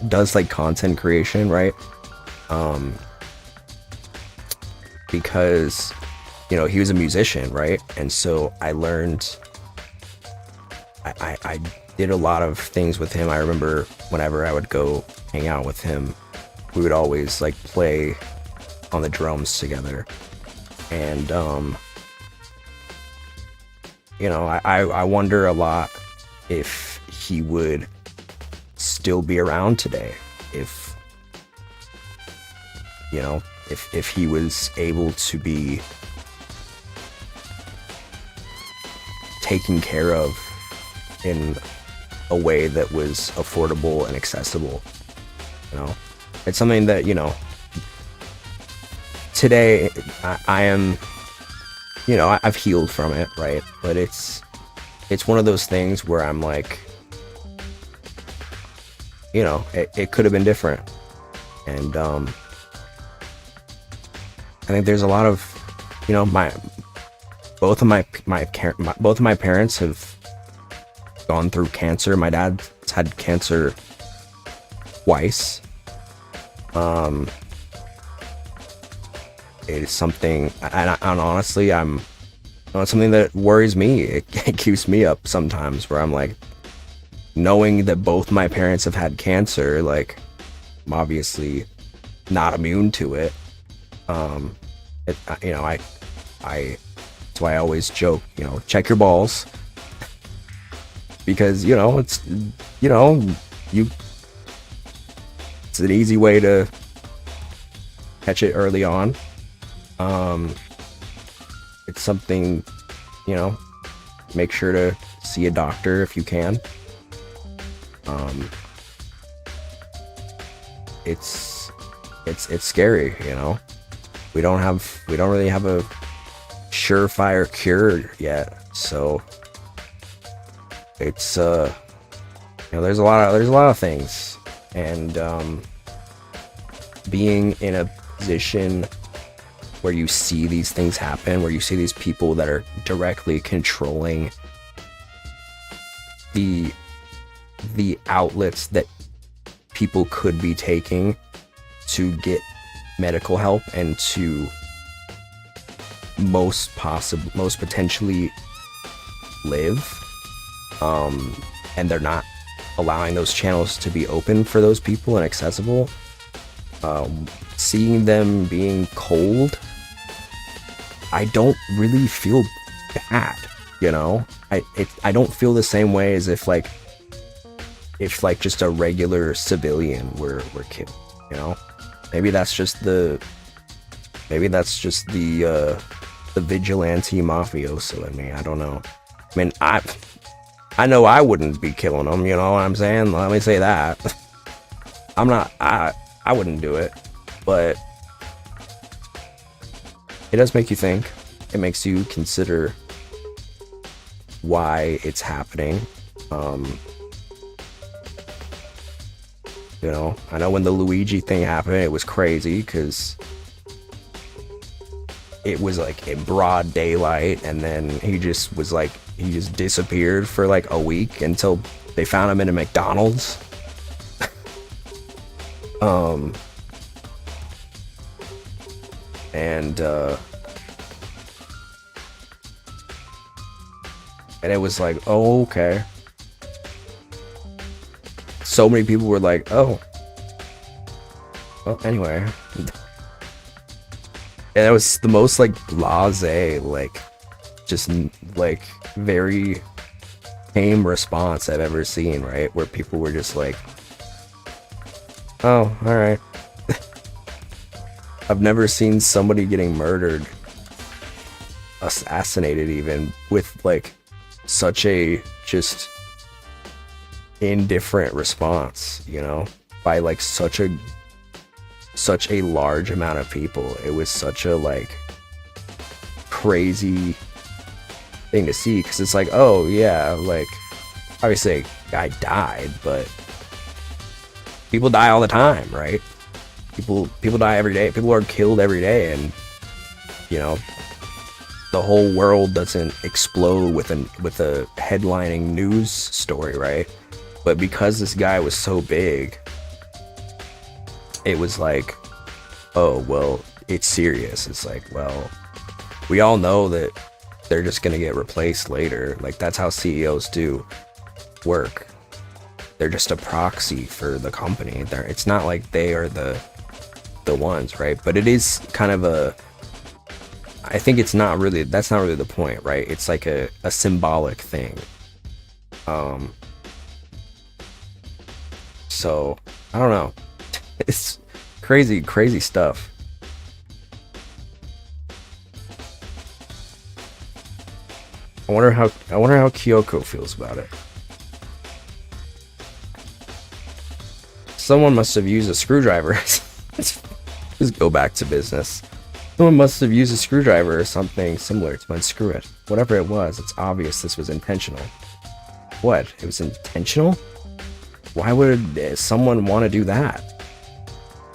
does like content creation, right? Because you know, he was a musician, right? And so I learned, I did a lot of things with him. I remember whenever I would go hang out with him, we would always like play on the drums together. And, you know, I wonder a lot if he would still be around today, if, you know, if he was able to be taken care of in a way that was affordable and accessible. You know, it's something that, you know, today I am, you know, I've healed from it, right? But it's one of those things where I'm like, you know, it could have been different. And I think there's a lot of, you know, both of my parents have gone through cancer. My dad's had cancer twice. It is something, and honestly, it's something that worries me. It keeps me up sometimes, where I'm like, knowing that both my parents have had cancer, like, I'm obviously not immune to it. You know, that's why I always joke, you know, check your balls, because, you know, it's an easy way to catch it early on. It's something, you know, make sure to see a doctor if you can. It's scary, you know. We don't really have a surefire cure yet, so it's you know, there's a lot of things, and being in a position where you see these things happen, where you see these people that are directly controlling the outlets that people could be taking to get medical help and to most potentially live, and they're not allowing those channels to be open for those people and accessible. Seeing them being cold, I don't really feel bad, you know. I don't feel the same way as if just a regular civilian were killed, you know. Maybe that's just the vigilante mafioso in me. I don't know. I mean, I know I wouldn't be killing them, you know what I'm saying? Let me say that. I wouldn't do it, but it does make you think. It makes you consider why it's happening. You know, I know when the Luigi thing happened, it was crazy because it was like in broad daylight, and then he just disappeared for like a week until they found him in a McDonald's. And it was like, oh, okay. So many people were like, oh, well, anyway. And it was the most like blasé, like just like very tame response I've ever seen, right? Where people were just like, oh, all right. I've never seen somebody getting murdered, assassinated even, with like such a just indifferent response, you know, by like such a large amount of people. It was such a like crazy thing to see, because it's like, oh yeah, like obviously a guy died, but people die all the time, right? People die every day. People are killed every day, and you know, the whole world doesn't explode with a headlining news story, right? But because this guy was so big, it was like, oh well, it's serious. It's like, well, We all know that they're just gonna get replaced later. Like, that's how CEOs do work. They're just a proxy for the company. It's not like they are the ones, right? But it is kind of I think that's not really the point, right? It's like a symbolic thing. So I don't know. It's crazy stuff. I wonder how Kyoko feels about it. Someone must have used a screwdriver. Just go back to business. Someone must have used a screwdriver or something similar to unscrew it. Whatever it was, it's obvious this was intentional. What? It was intentional? Why would someone want to do that?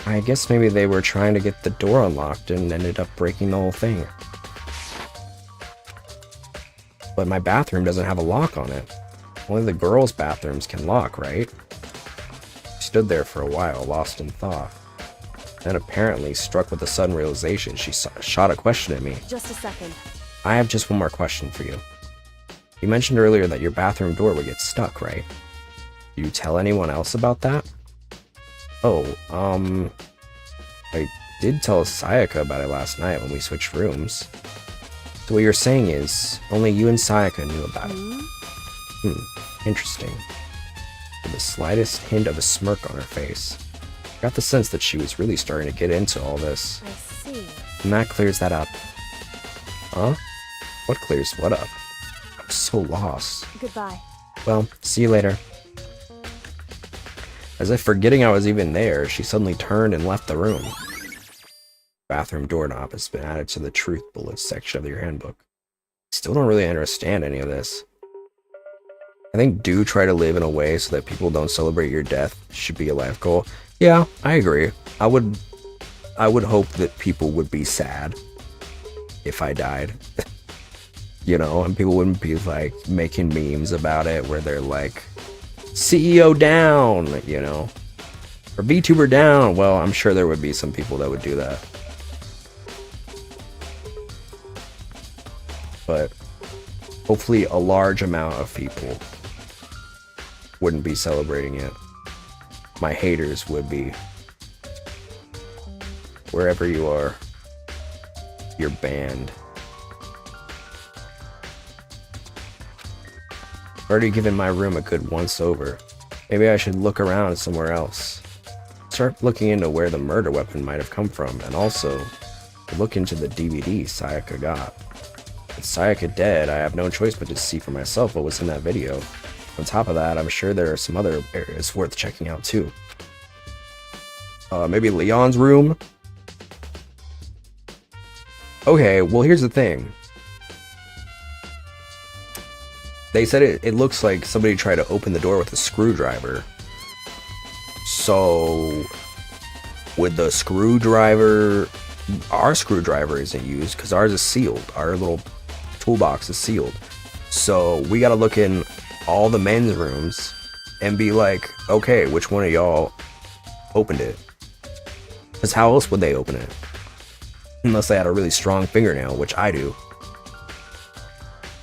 I guess maybe they were trying to get the door unlocked and ended up breaking the whole thing. But my bathroom doesn't have a lock on it. Only the girls' bathrooms can lock, right? She stood there for a while, lost in thought. Then apparently, struck with a sudden realization, she shot a question at me. Just a second. I have just one more question for you. You mentioned earlier that your bathroom door would get stuck, right? Did you tell anyone else about that? Oh, I did tell Sayaka about it last night when we switched rooms. So what you're saying is, only you and Sayaka knew about it. Interesting. With the slightest hint of a smirk on her face. I got the sense that she was really starting to get into all this. I see. And that clears that up. Huh? What clears what up? I'm so lost. Goodbye. Well, see you later. As if forgetting I was even there, she suddenly turned and left the room. Bathroom doorknob has been added to the truth bullets section of your handbook. Still don't really understand any of this. I think do try to live in a way so that people don't celebrate your death should be a life goal. Yeah, I agree. I would hope that people would be sad if I died. You know, and people wouldn't be like making memes about it where they're like, CEO down, you know, or VTuber down. Well, I'm sure there would be some people that would do that. But hopefully a large amount of people wouldn't be celebrating it. My haters would be. Wherever you are, you're banned. I've already given my room a good once over. Maybe I should look around somewhere else. Start looking into where the murder weapon might have come from, and also look into the DVD Sayaka got. With Sayaka dead, I have no choice but to see for myself what was in that video. On top of that, I'm sure there are some other areas worth checking out too. Maybe Leon's room? Okay, well here's the thing. They said it looks like somebody tried to open the door with a screwdriver. So, would the screwdriver... Our screwdriver isn't used because ours is sealed. Our little toolbox is sealed. So, we gotta look in all the men's rooms and be like, okay, which one of y'all opened it? Because how else would they open it? Unless they had a really strong fingernail, which I do.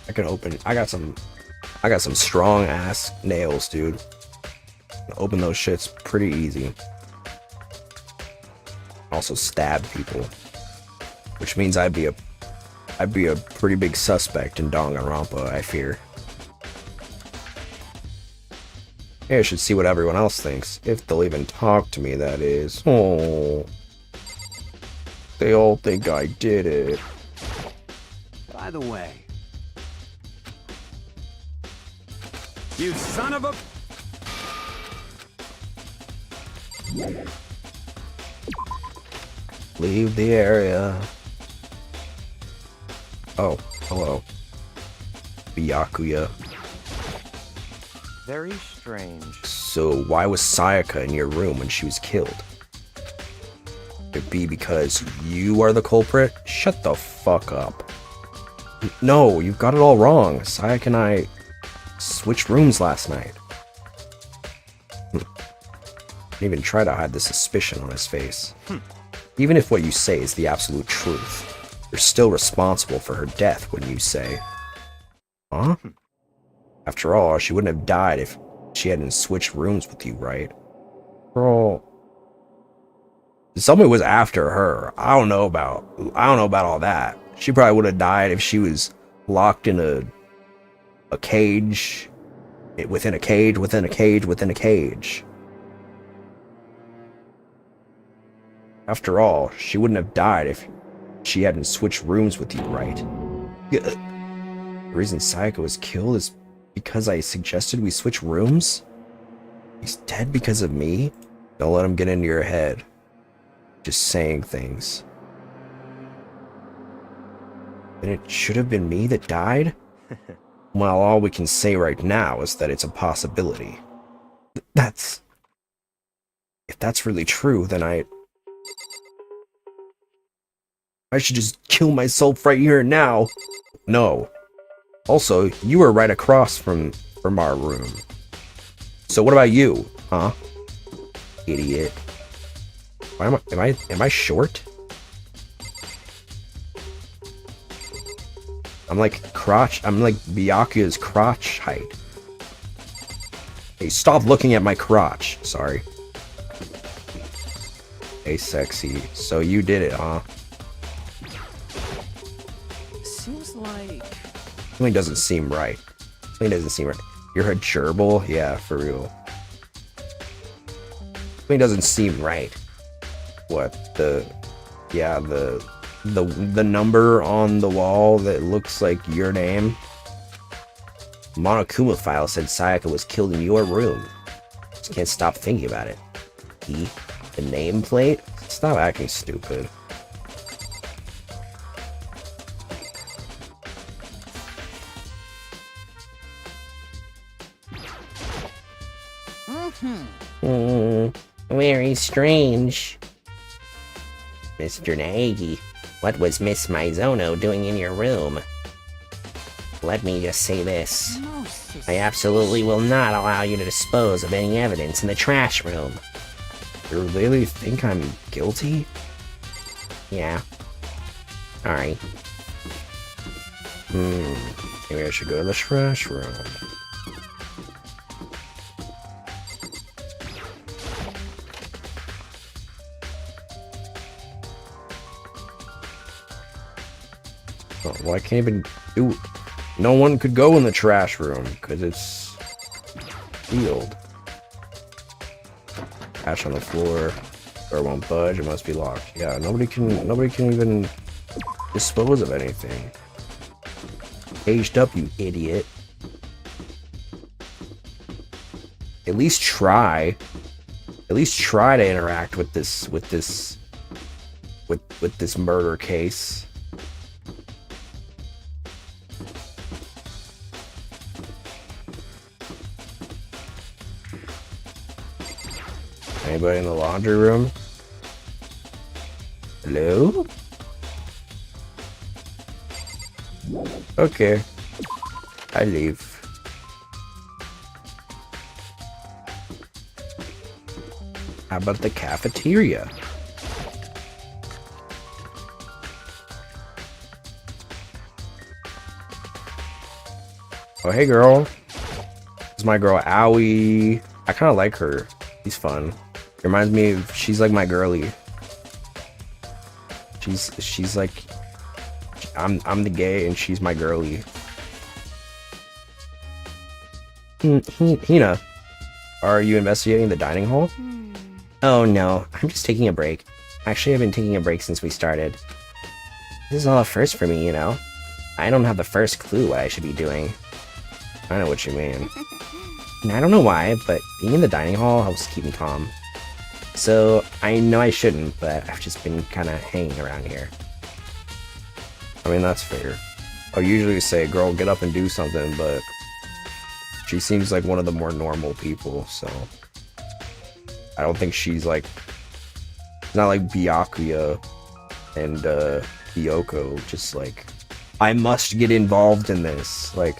I can open... I got some strong ass nails, dude. Open those shits pretty easy. Also stab people, which means I'd be a pretty big suspect in Danganronpa, I fear. Yeah, I should see what everyone else thinks, if they'll even talk to me, that is. Oh, they all think I did it. By the way, you son of a... Leave the area. Oh, hello. Byakuya. Very strange. So why was Sayaka in your room when she was killed? Could it be because you are the culprit? Shut the fuck up. No, you've got it all wrong. Sayaka and I switched rooms last night. Didn't even try to hide the suspicion on his face. Even if what you say is the absolute truth, you're still responsible for her death, wouldn't you say? Huh? After all, she wouldn't have died if she hadn't switched rooms with you, right? Girl, somebody was after her. I don't know about all that. She probably would have died if she was locked in a cage, within a cage, within a cage, within a cage. After all, she wouldn't have died if she hadn't switched rooms with you, right? The reason Sayaka was killed is because I suggested we switch rooms? He's dead because of me? Don't let him get into your head. Just saying things. Then it should have been me that died? Well, all we can say right now is that it's a possibility. If that's really true, then I should just kill myself right here and now. No. Also, you were right across from our room. So what about you, huh? Idiot. Why am I short? I'm like Byakuya's crotch height. Hey, stop looking at my crotch. Sorry. Hey, sexy. So you did it, huh? Seems like... Something doesn't seem right. Something doesn't seem right. You're a gerbil? Yeah, for real. Something doesn't seem right. What? The number on the wall that looks like your name? Monokuma file said Sayaka was killed in your room. Just can't stop thinking about it. The nameplate? Stop acting stupid. Very strange. Mr. Naegi, what was Miss Mizono doing in your room? Let me just say this. I absolutely will not allow you to dispose of any evidence in the trash room. You really think I'm guilty? Yeah. Alright. Maybe I should go to the trash room. Oh, well, I can't even do... No one could go in the trash room, because it's sealed. Trash on the floor. Door won't budge, it must be locked. Yeah, nobody can even dispose of anything. Aged up, you idiot. At least try. At least try to interact with this murder case. Anybody in the laundry room? Hello? Okay. I leave. How about the cafeteria? Oh, hey girl. This is my girl, Aoi. I kind of like her. She's fun. Reminds me of, she's like my girly. She's like, I'm the gay and she's my girly. Hina, are you investigating the dining hall? Oh no, I'm just taking a break. Actually, I've been taking a break since we started. This is all a first for me, you know? I don't have the first clue what I should be doing. I know what you mean. And I don't know why, but being in the dining hall helps keep me calm. So, I know I shouldn't, but I've just been kind of hanging around here. I mean, that's fair. I'll usually say, girl, get up and do something, but she seems like one of the more normal people, so I don't think she's like, it's not like Byakuya and Kyoko, just like, I must get involved in this, like...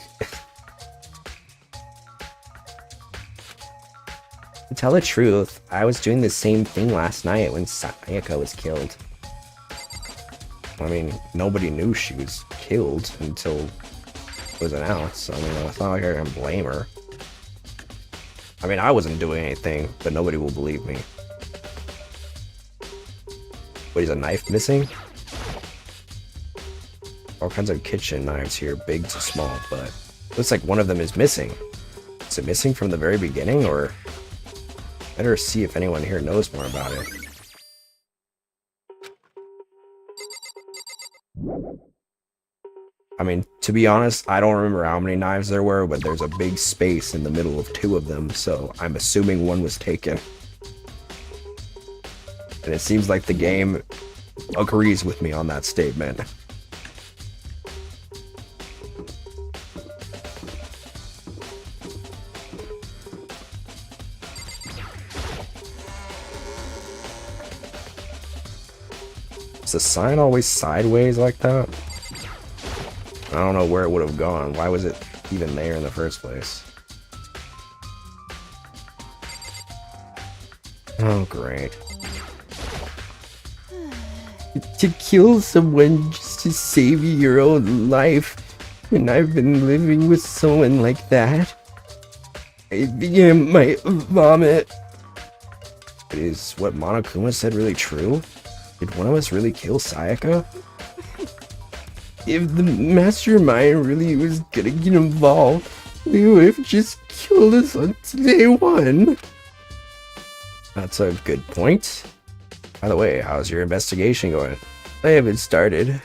To tell the truth, I was doing the same thing last night when Sayaka was killed. I mean, nobody knew she was killed until it was announced. I mean, it's not like I can blame her. I mean, I wasn't doing anything, but nobody will believe me. Wait, is a knife missing? All kinds of kitchen knives here, big to small, but looks like one of them is missing. Is it missing from the very beginning, or better see if anyone here knows more about it? I mean, to be honest, I don't remember how many knives there were, but there's a big space in the middle of 2 of them, so I'm assuming one was taken. And it seems like the game agrees with me on that statement. Is the sign always sideways like that? I don't know where it would have gone. Why was it even there in the first place? Oh, great. To kill someone just to save your own life, and I've been living with someone like that. I began my vomit. Is what Monokuma said really true? Did one of us really kill Sayaka? If the mastermind really was gonna get involved, they would have just killed us on day 1. That's a good point. By the way, how's your investigation going? I haven't started.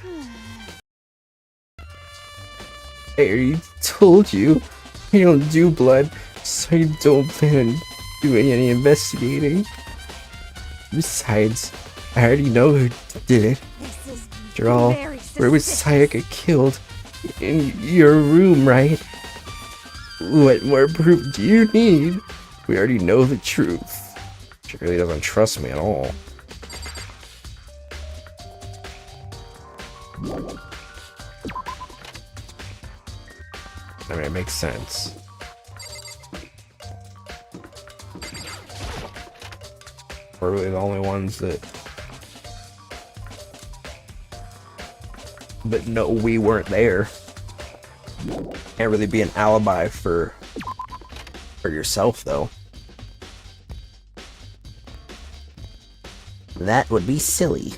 I already told you, I don't do blood, so I don't plan on doing any investigating. Besides, I already know who did it. After all, where was Sayaka killed? In your room, right? What more proof do you need? We already know the truth. She really doesn't trust me at all. I mean, it makes sense. We're really the only ones that... But no, we weren't there. Can't really be an alibi for yourself, though. That would be silly.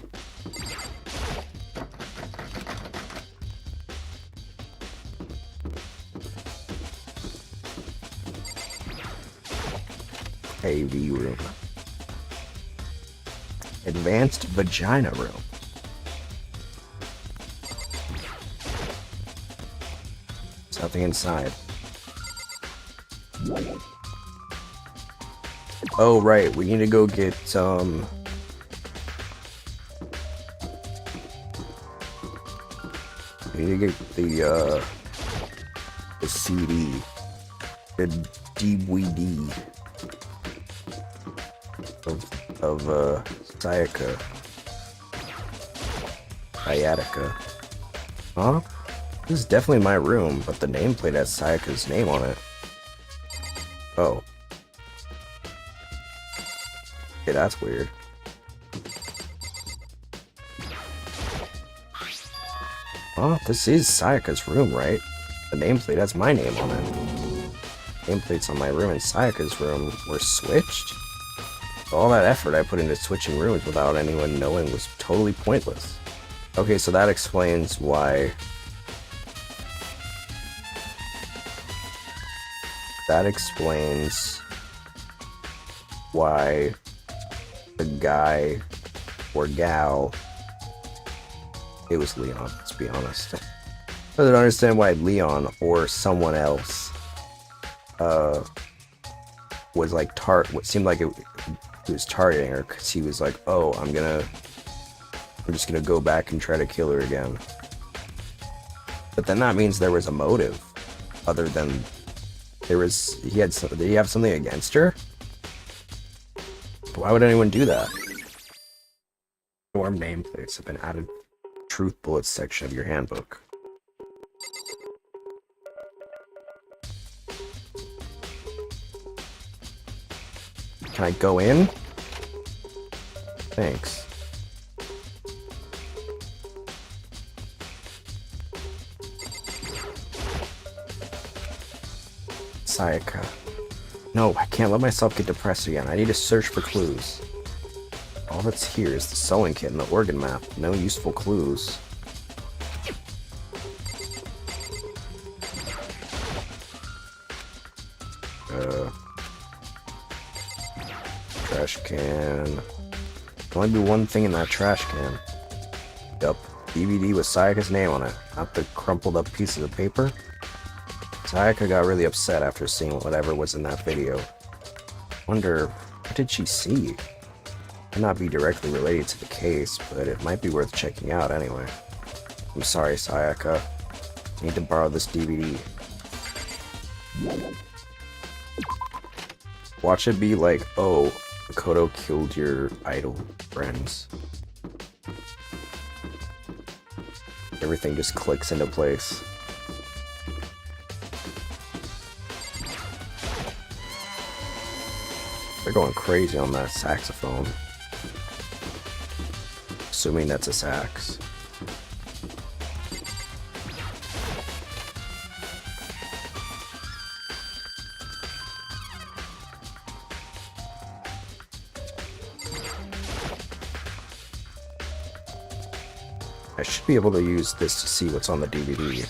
AV room. Advanced vagina room. There's nothing inside. Oh, right, we need to go get, we need to get the CD. The DVD. Of Sayaka. Sciatica. Huh? This is definitely my room, but the nameplate has Sayaka's name on it. Oh. Okay, that's weird. Oh, this is Sayaka's room, right? The nameplate has my name on it. Nameplates on my room and Sayaka's room were switched? All that effort I put into switching rooms without anyone knowing was totally pointless. Okay, so that explains why... That explains why the guy or gal... It was Leon, let's be honest. I don't understand why Leon or someone else was like what seemed like he was targeting her, because he was like, oh, I'm just gonna go back and try to kill her again. But then that means there was a motive, other than did he have something against her? Why would anyone do that? Dorm nameplates have been added to the truth bullets section of your handbook. Can I go in? Thanks. Sayaka. No, I can't let myself get depressed again. I need to search for clues. All that's here is the sewing kit and the organ map. No useful clues. Trash can. Only be one thing in that trash can. Yup, DVD with Sayaka's name on it, not the crumpled up pieces of paper. Sayaka got really upset after seeing whatever was in that video. Wonder, what did she see? Might not be directly related to the case, but it might be worth checking out anyway. I'm sorry, Sayaka. I need to borrow this DVD. Watch it be like, oh, Makoto killed your idol friends. Everything just clicks into place. They're going crazy on that saxophone. Assuming that's a sax. I should be able to use this to see what's on the DVD.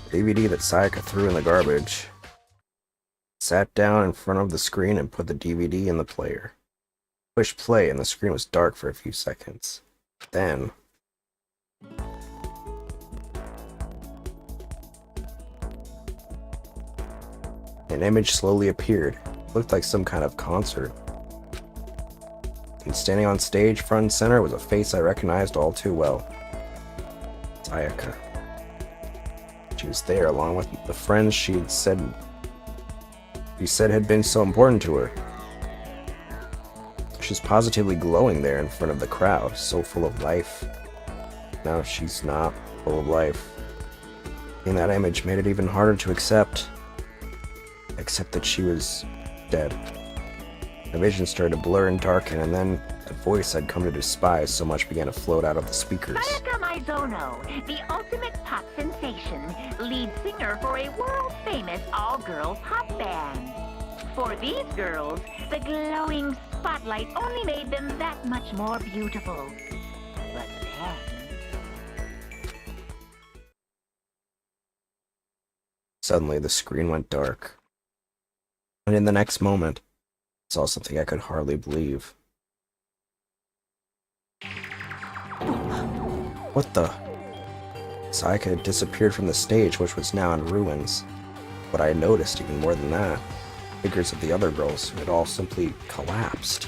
DVD that Sayaka threw in the garbage. Sat down in front of the screen and put the DVD in the player. Pushed play and the screen was dark for a few seconds. Then... an image slowly appeared. It looked like some kind of concert. And standing on stage, front and center, was a face I recognized all too well. Sayaka. She was there along with the friends she said had been so important to her. She's positively glowing there in front of the crowd, so full of life. Now she's not full of life. In that image made it even harder to accept. Except that she was dead. The vision started to blur and darken, and then the voice I'd come to despise so much began to float out of the speakers. Sayaka Maizono, the ultimate pop sensation, lead singer for a world-famous all-girl pop band. For these girls, the glowing spotlight only made them that much more beautiful. But then... Suddenly, the screen went dark. And in the next moment, I saw something I could hardly believe. What the? Sayaka had disappeared from the stage, which was now in ruins. But I had noticed even more than that. Figures of the other girls who had all simply collapsed.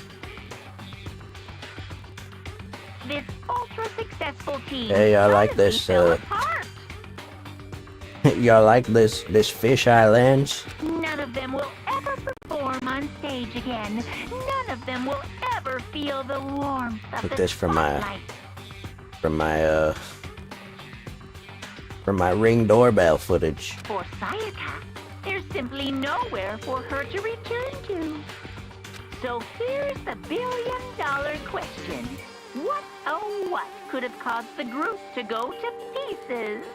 This ultra-successful team... Hey, I like this, y'all like this fisheye lens? None of them will ever perform on stage again. None of them will ever feel the warmth of Took the this from spotlight. my Ring doorbell footage. For Sayaka, there's simply nowhere for her to return to. So here's the billion-dollar question. What, oh what, could have caused the group to go to pieces?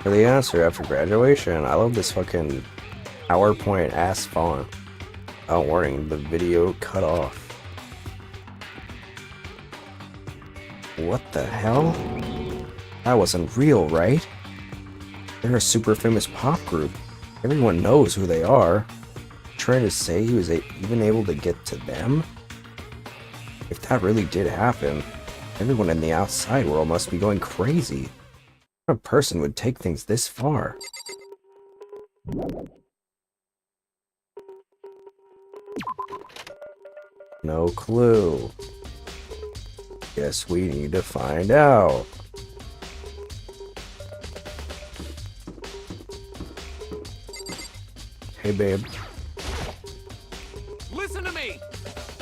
For the answer after graduation, I love this fucking PowerPoint ass font. Oh, warning, the video cut off. What the hell? That wasn't real, right? They're a super famous pop group. Everyone knows who they are. Trying to say he was even able to get to them? If that really did happen, everyone in the outside world must be going crazy. What a person would take things this far? No clue. Guess we need to find out. Hey, babe. Listen to me!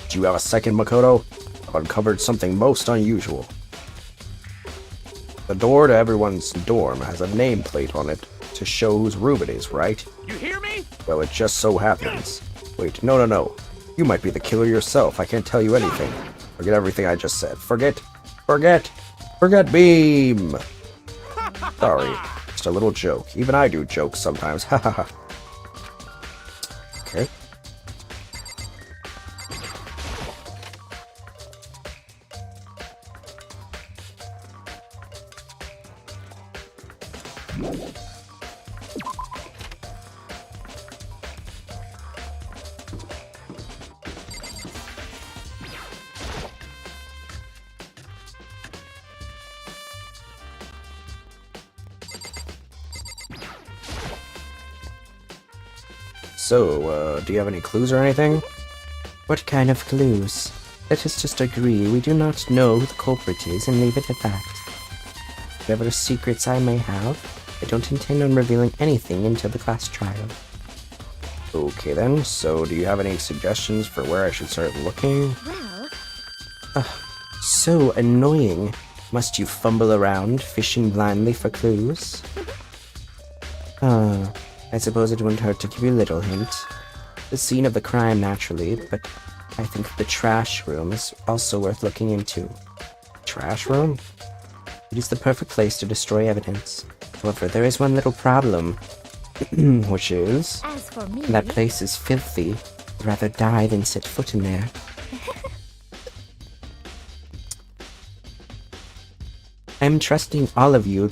Do you have a second, Makoto? I've uncovered something most unusual. The door to everyone's dorm has a nameplate on it to show whose room it is, right? You hear me? Well, it just so happens. Wait, no. You might be the killer yourself. I can't tell you anything. Forget everything I just said. Forget beam! Sorry, just a little joke. Even I do jokes sometimes. Ha ha ha. Okay. So, do you have any clues or anything? What kind of clues? Let us just agree we do not know who the culprit is and leave it at that. Whatever secrets I may have, I don't intend on revealing anything until the class trial. Okay then, so do you have any suggestions for where I should start looking? Well... So annoying. Must you fumble around, fishing blindly for clues? I suppose it wouldn't hurt to give you a little hint. The scene of the crime, naturally, but I think the trash room is also worth looking into. Trash room? It is the perfect place to destroy evidence. However, there is one little problem. Which is? As for me... That place is filthy. I'd rather die than set foot in there. I'm trusting all of you.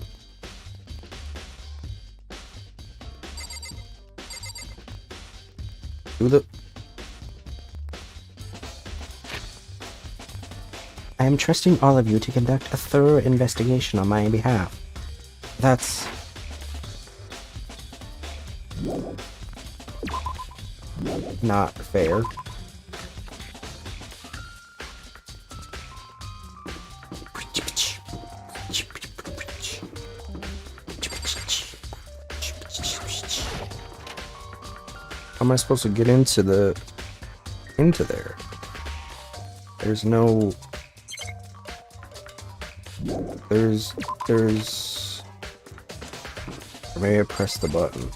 I am trusting all of you to conduct a thorough investigation on my behalf. That's... not fair. How am I supposed to get into there? There's no... There's... Or maybe I press the button.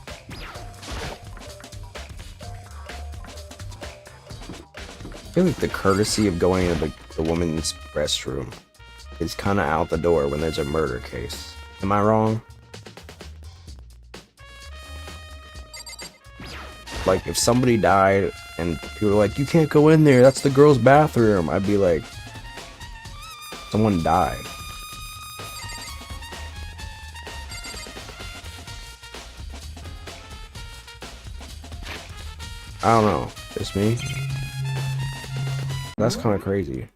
I feel like the courtesy of going to the woman's restroom is kind of out the door when there's a murder case. Am I wrong? Like, if somebody died and people were like, you can't go in there, that's the girl's bathroom, I'd be like, someone died. I don't know. Just me? That's kind of crazy.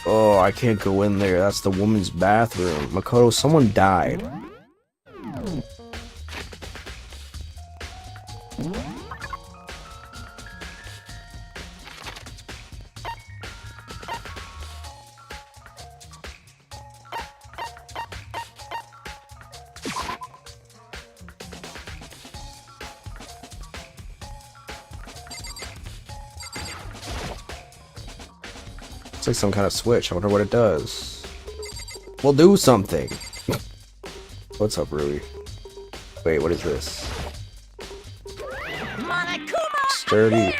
Oh, I can't go in there. That's the woman's bathroom. Makoto, someone died. It's like some kind of switch. I wonder what it does. We'll do something. What's up, Rui? Wait, what is this? Sturdy.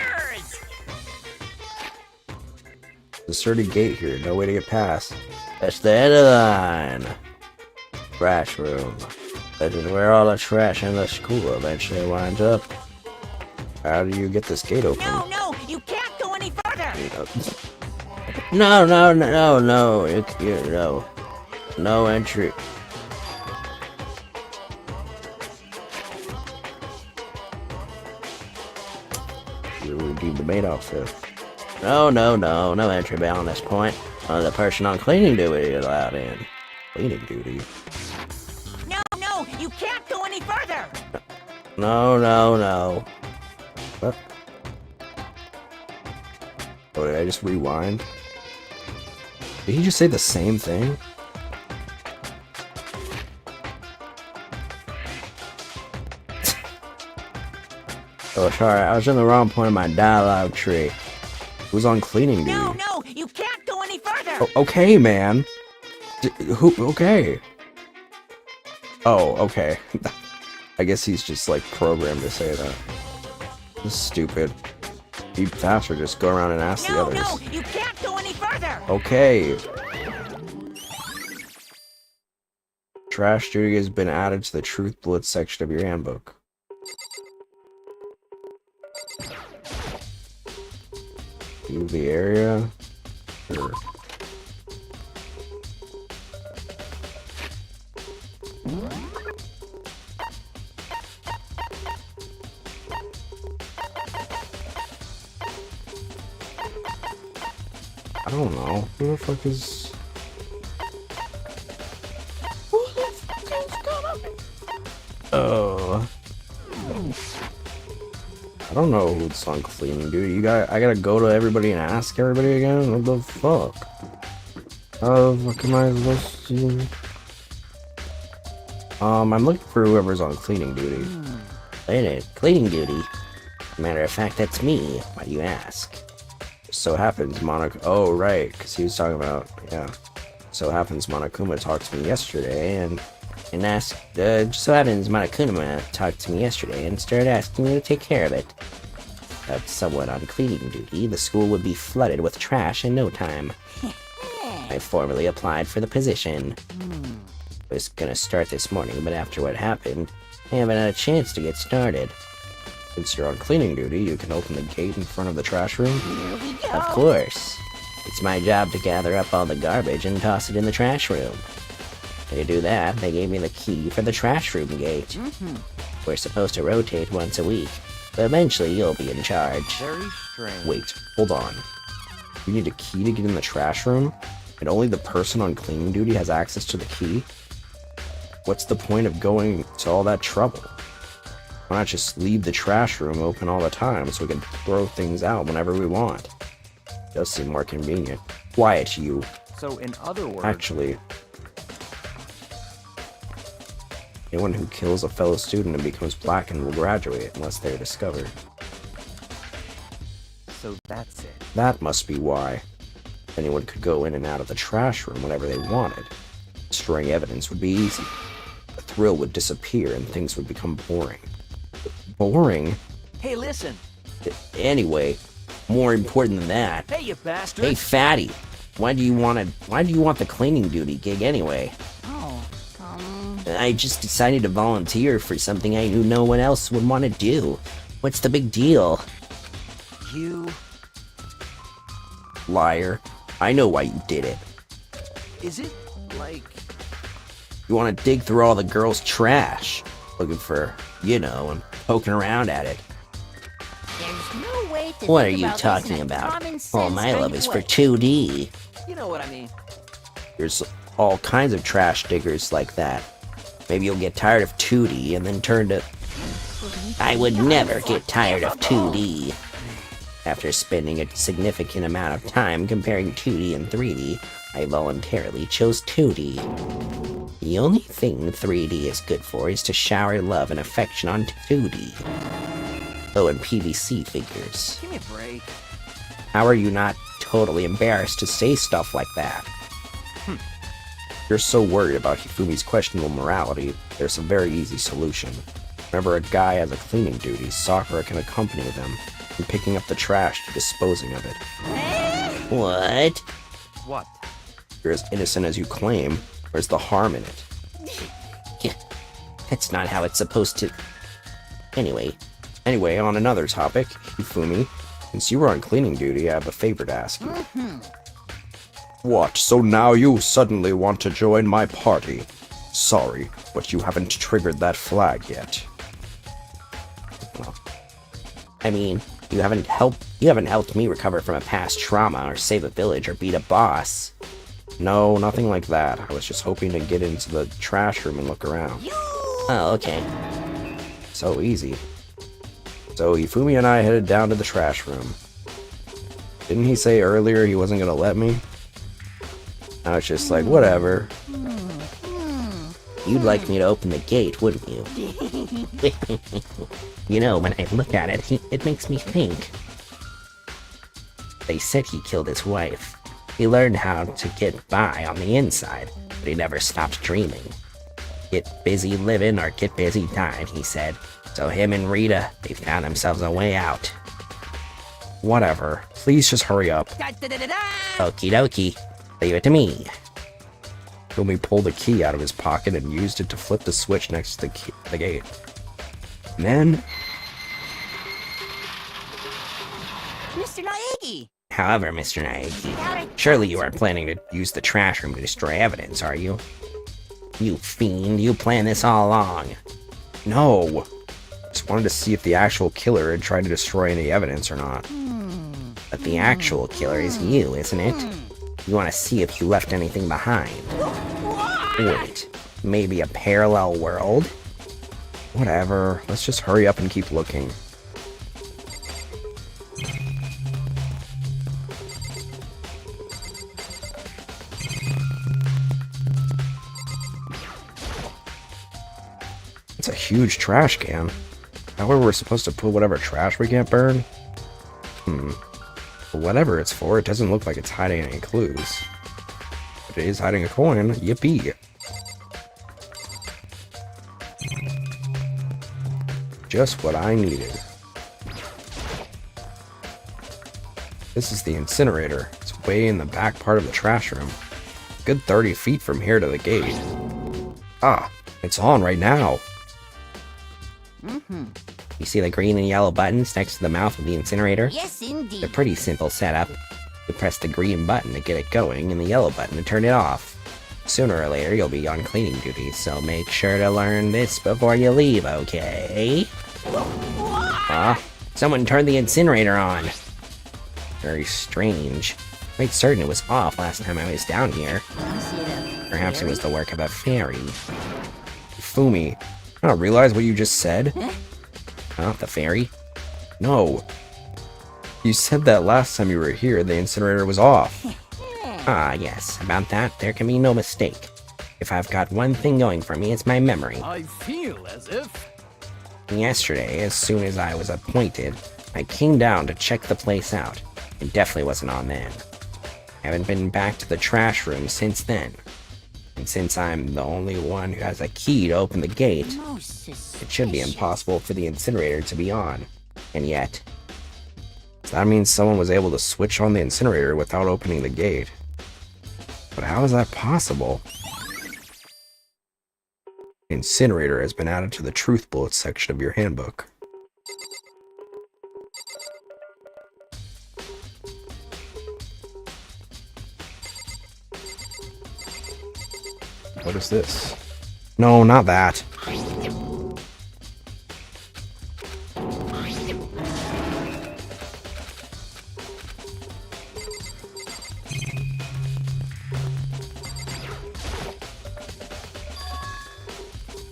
The sturdy gate here. No way to get past. That's the end of the line. Trash room. That is where all the trash in the school eventually winds up. How do you get this gate open? No, you can't go any further. No, no entry. You redeemed the maid outfit. No entry beyond this point. Only the person on cleaning duty is allowed in. Cleaning duty? No, you can't go any further. No. What? Oh, did I just rewind? Did he just say the same thing? Oh, sorry, I was in the wrong point of my dialogue tree. Who's on cleaning duty? No, you can't go any further. Oh, okay, man. Okay. Oh, okay. I guess he's just like programmed to say that. This is stupid. Be faster, just go around and ask the others. No, you can't go any further. Okay. trash duty has been added to the Truth Blitz section of your handbook. View the area. Sure. I don't know. Who the fuck is... I don't know who's on cleaning duty. I gotta go to everybody and ask everybody again? What the fuck? How the fuck am I supposed to... I'm looking for whoever's on cleaning duty. Cleaning duty? Matter of fact, that's me. Why do you ask? So happens Monaco... Oh, right, because he was talking about... Yeah. So happens Monokuma talked to me yesterday and asked... just so happens Monokuma talked to me yesterday and started asking me to take care of it. That's someone on cleaning duty. The school would be flooded with trash in no time. I formally applied for the position. I was gonna start this morning, but after what happened, I haven't had a chance to get started. Since you're on cleaning duty, you can open the gate in front of the trash room? Of course. It's my job to gather up all the garbage and toss it in the trash room. To do that, they gave me the key for the trash room gate. We're supposed to rotate once a week, but eventually you'll be in charge. Very strange. Wait, hold on. You need a key to get in the trash room? And only the person on cleaning duty has access to the key? What's the point of going to all that trouble? Why not just leave the trash room open all the time so we can throw things out whenever we want? Does seem more convenient. Quiet, you. So, in other words... Actually, anyone who kills a fellow student and becomes blackened will graduate unless they're discovered. So that's it. That must be why. Anyone could go in and out of the trash room whenever they wanted. Destroying evidence would be easy. The thrill would disappear and things would become boring. Boring? Hey, listen! Anyway, more important than that. Hey, you bastard! Hey, fatty! Why do you want the cleaning duty gig anyway? I just decided to volunteer for something I knew no one else would want to do. What's the big deal? You... Liar. I know why you did it. Is it, like... You want to dig through all the girls' trash. Looking for, and poking around at it. There's no way to What are think you about this talking in a about? common All sense my kind love of is way. for 2D. You know what I mean. There's all kinds of trash diggers like that. Maybe you'll get tired of 2D and then turn to... I would never get tired of 2D. After spending a significant amount of time comparing 2D and 3D, I voluntarily chose 2D. The only thing 3D is good for is to shower love and affection on 2D. Oh, and PVC figures. Give me a break. How are you not totally embarrassed to say stuff like that? You're so worried about Hifumi's questionable morality, there's a very easy solution. Whenever a guy has a cleaning duty, Sakura can accompany them in picking up the trash to disposing of it. What? What? You're as innocent as you claim. Where's the harm in it? That's not how it's supposed to... Anyway, on another topic, Hifumi, since you were on cleaning duty, I have a favor to ask you. What, so now you suddenly want to join my party? Sorry, but you haven't triggered that flag yet. I mean, you haven't helped me recover from a past trauma or save a village or beat a boss. No, nothing like that. I was just hoping to get into the trash room and look around. Oh, okay. So easy. So Hifumi and I headed down to the trash room. Didn't he say earlier he wasn't gonna let me? I was just like, whatever. You'd like me to open the gate, wouldn't you? When I look at it, it makes me think. They said he killed his wife. He learned how to get by on the inside, but he never stopped dreaming. Get busy living or get busy dying, he said. So him and Rita, they found themselves a way out. Whatever. Please just hurry up. Okie dokie. Leave it to me. Fumi pulled a key out of his pocket and used it to flip the switch next to the gate. And then... Mr. Naegi! However, Mr. Naegi, surely you aren't planning to use the trash room to destroy evidence, are you? You fiend, you planned this all along. No! Just wanted to see if the actual killer had tried to destroy any evidence or not. But the actual killer is you, isn't it? You want to see if you left anything behind. Wait, maybe a parallel world? Whatever, let's just hurry up and keep looking. It's a huge trash can. However, we're supposed to put whatever trash we can't burn? For whatever it's for, it doesn't look like it's hiding any clues. But it is hiding a coin. Yippee! Just what I needed. This is the incinerator. It's way in the back part of the trash room. A good 30 feet from here to the gate. Ah, it's on right now. You see the green and yellow buttons next to the mouth of the incinerator? Yes, indeed. They're pretty simple setup. You press the green button to get it going and the yellow button to turn it off. Sooner or later, you'll be on cleaning duty, so make sure to learn this before you leave, okay? Someone turned the incinerator on. Very strange. Quite certain it was off last time I was down here. Perhaps it was the work of a fairy. Fumi, I don't realize what you just said. Huh? The fairy? No. You said that last time you were here, the incinerator was off. Ah, yes. About that, there can be no mistake. If I've got one thing going for me, it's my memory. I feel as if... Yesterday, as soon as I was appointed, I came down to check the place out. It definitely wasn't on then. I haven't been back to the trash room since then. And since I'm the only one who has a key to open the gate, it should be impossible for the incinerator to be on. And yet... That means someone was able to switch on the incinerator without opening the gate. But how is that possible? Incinerator has been added to the truth bullets section of your handbook. What is this? No, not that.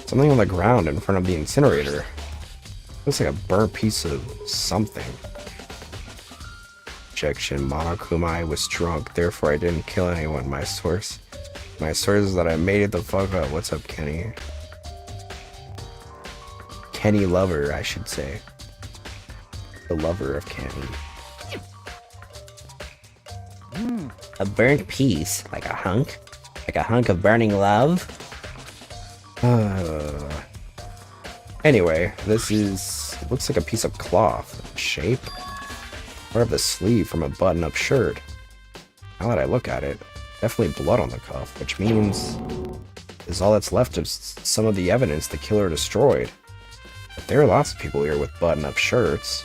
Something on the ground in front of the incinerator. Looks like a burnt piece of something. Objection. Monokumai was drunk, therefore I didn't kill anyone. My source is that I made it the fuck up. What's up, Kenny? Kenny Lover, I should say. The lover of Kenny. A burnt piece? Like a hunk? Like a hunk of burning love? Anyway, this is... It looks like a piece of cloth. Shape? Part of the sleeve from a button-up shirt. Now that I look at it, definitely blood on the cuff, which means... is all that's left of some of the evidence the killer destroyed. But there are lots of people here with button-up shirts.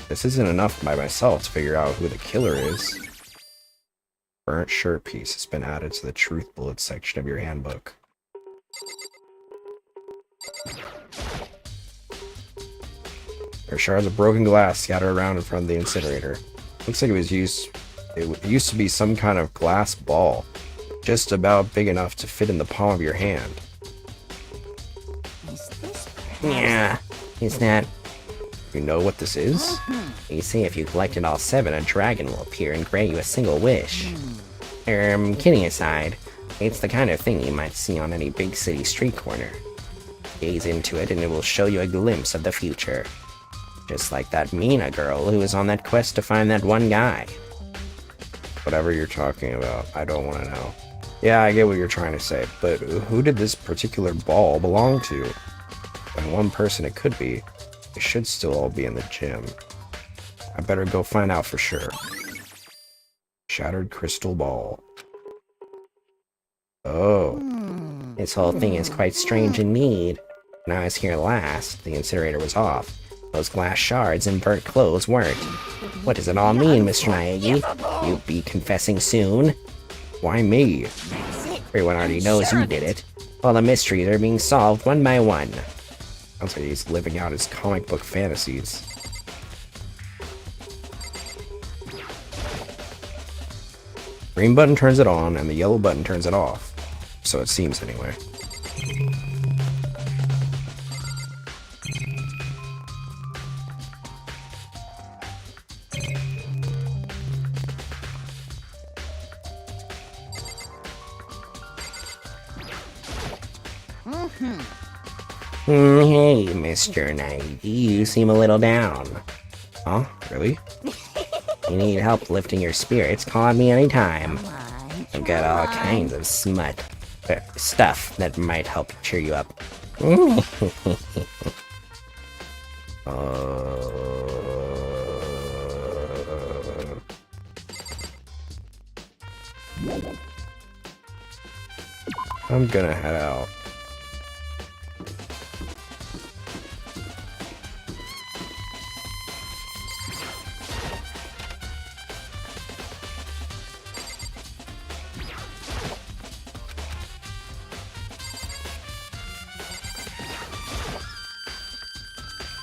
This isn't enough by myself to figure out who the killer is. Burnt shirt piece has been added to the truth bullets section of your handbook. There are shards of broken glass scattered around in front of the incinerator. Looks like it used to be some kind of glass ball, just about big enough to fit in the palm of your hand. Yeah, is that... You know what this is? You see, if you collected all 7, a dragon will appear and grant you a single wish. Kidding aside, it's the kind of thing you might see on any big city street corner. Gaze into it and it will show you a glimpse of the future. Just like that Mina girl who was on that quest to find that one guy. Whatever you're talking about, I don't want to know. Yeah, I get what you're trying to say, but who did this particular ball belong to? And one person it could be. They should still all be in the gym. I better go find out for sure. Shattered crystal ball. Oh. This whole thing is quite strange indeed. When I was here last, the incinerator was off. Those glass shards and burnt clothes weren't. What does it all mean, Mr. Naegi? You'll be confessing soon? Why me? Everyone already knows you did it. All the mysteries are being solved one by one. Sounds like he's living out his comic book fantasies. Green button turns it on, and the yellow button turns it off. So it seems, anyway. Hey, Mr. Naegi, you seem a little down. Huh? Really? You need help lifting your spirits, call on me anytime. I've got all kinds of stuff that might help cheer you up. I'm gonna head out.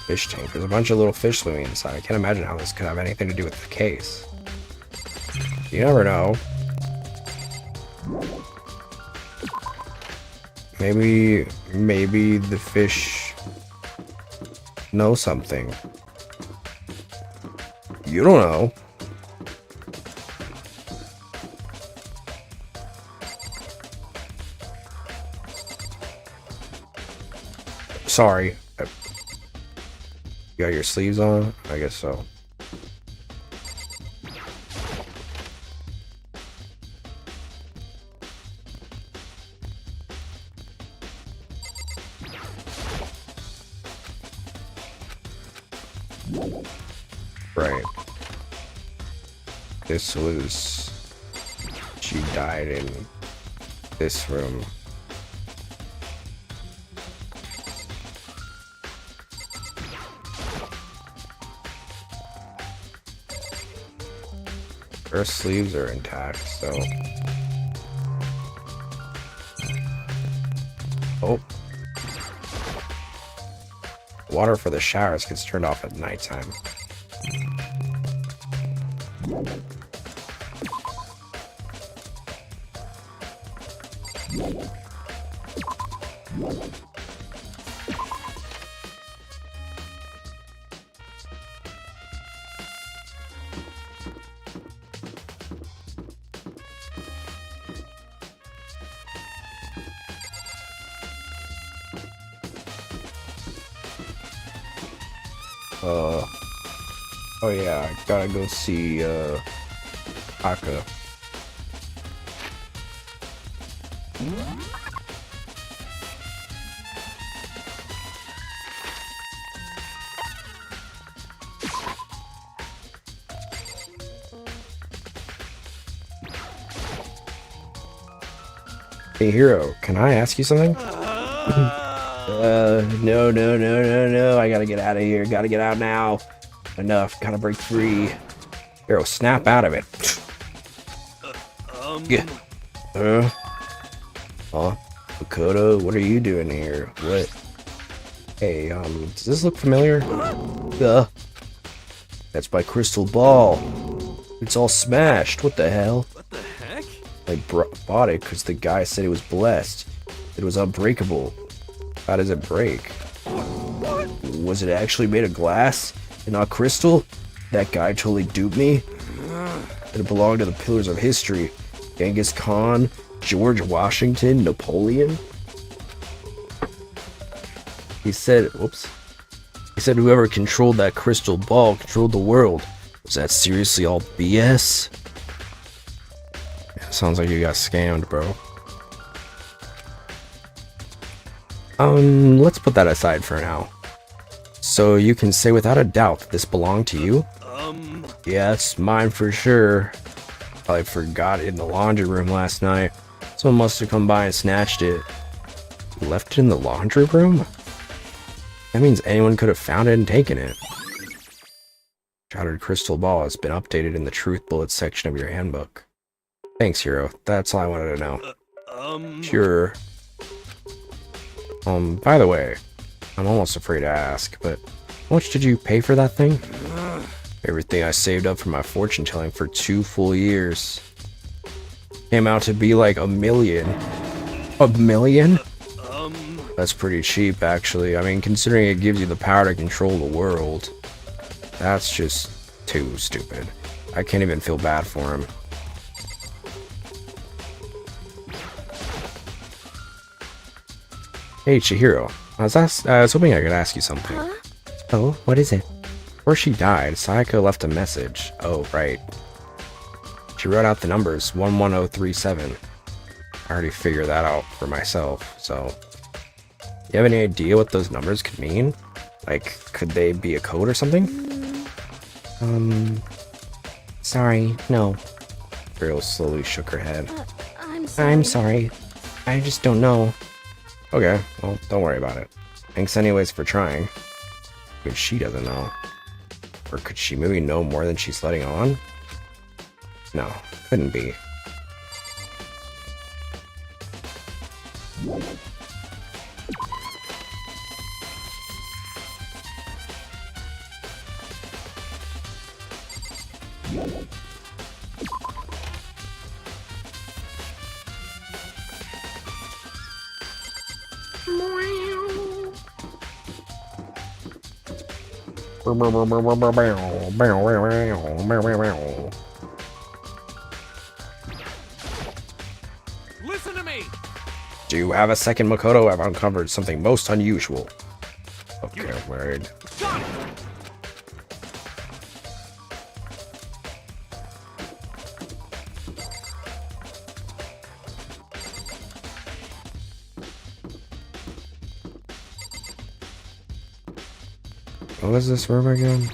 Fish tank. There's a bunch of little fish swimming inside. I can't imagine how this could have anything to do with the case. You never know. Maybe the fish know something. You don't know. Sorry. You got your sleeves on? I guess so. Right. This was... She died in this room. Her sleeves are intact, so... Oh. Water for the showers gets turned off at nighttime. Oh yeah, I gotta go see, Aka. Hey Hero, can I ask you something? No, I gotta get out of here, gotta get out now. Enough, gotta break free. Hero, snap out of it. Yeah. Makoto, what are you doing here? What? Hey, does this look familiar? That's my crystal ball. It's all smashed, what the hell? What the heck? I bought it because the guy said it was blessed. It was unbreakable. How does it break? Was it actually made of glass and not crystal? That guy totally duped me. It belonged to the pillars of history. Genghis Khan, George Washington, Napoleon. He said, whoops. He said whoever controlled that crystal ball controlled the world. Was that seriously all BS? Yeah, sounds like you got scammed, bro. Let's put that aside for now. So you can say without a doubt that this belonged to you? Yeah, it's mine for sure. Probably forgot it in the laundry room last night. Someone must have come by and snatched it. You left it in the laundry room? That means anyone could have found it and taken it. Shattered crystal ball has been updated in the truth bullets section of your handbook. Thanks, Hero. That's all I wanted to know. Sure. By the way, I'm almost afraid to ask, but how much did you pay for that thing? Everything I saved up for my fortune telling for 2 full years. Came out to be like $1 million. $1 million? That's pretty cheap, actually. I mean, considering it gives you the power to control the world. That's just too stupid. I can't even feel bad for him. Hey, Chihiro. I was hoping I could ask you something. Huh? Oh, what is it? Before she died, Sayaka left a message. Oh, right. She wrote out the numbers 11037. I already figured that out for myself, so... You have any idea what those numbers could mean? Like, could they be a code or something? Sorry, no. Girl slowly shook her head. I'm sorry. I just don't know. Okay, well, don't worry about it. Thanks anyways for trying. But she doesn't know. Or could she maybe know more than she's letting on? No, couldn't be. Listen to me! Do you have a second, Makoto? I've uncovered something most unusual. Okay, word. Got it! What was this room again?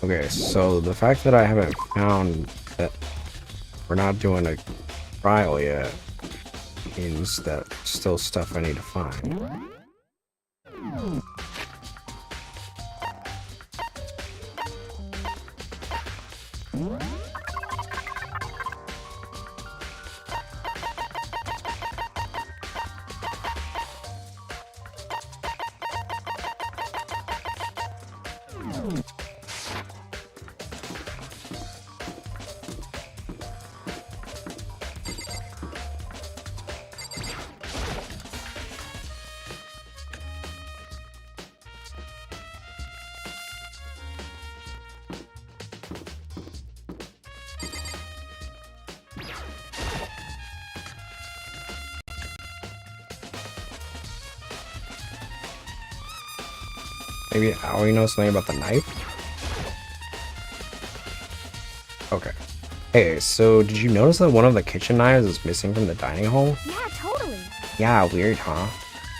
Okay, so the fact that I haven't found that we're not doing a trial yet means that there's still stuff I need to find. Maybe Aoi knows something about the knife? Okay. Hey, so did you notice that one of the kitchen knives is missing from the dining hall? Yeah, totally. Yeah, weird, huh?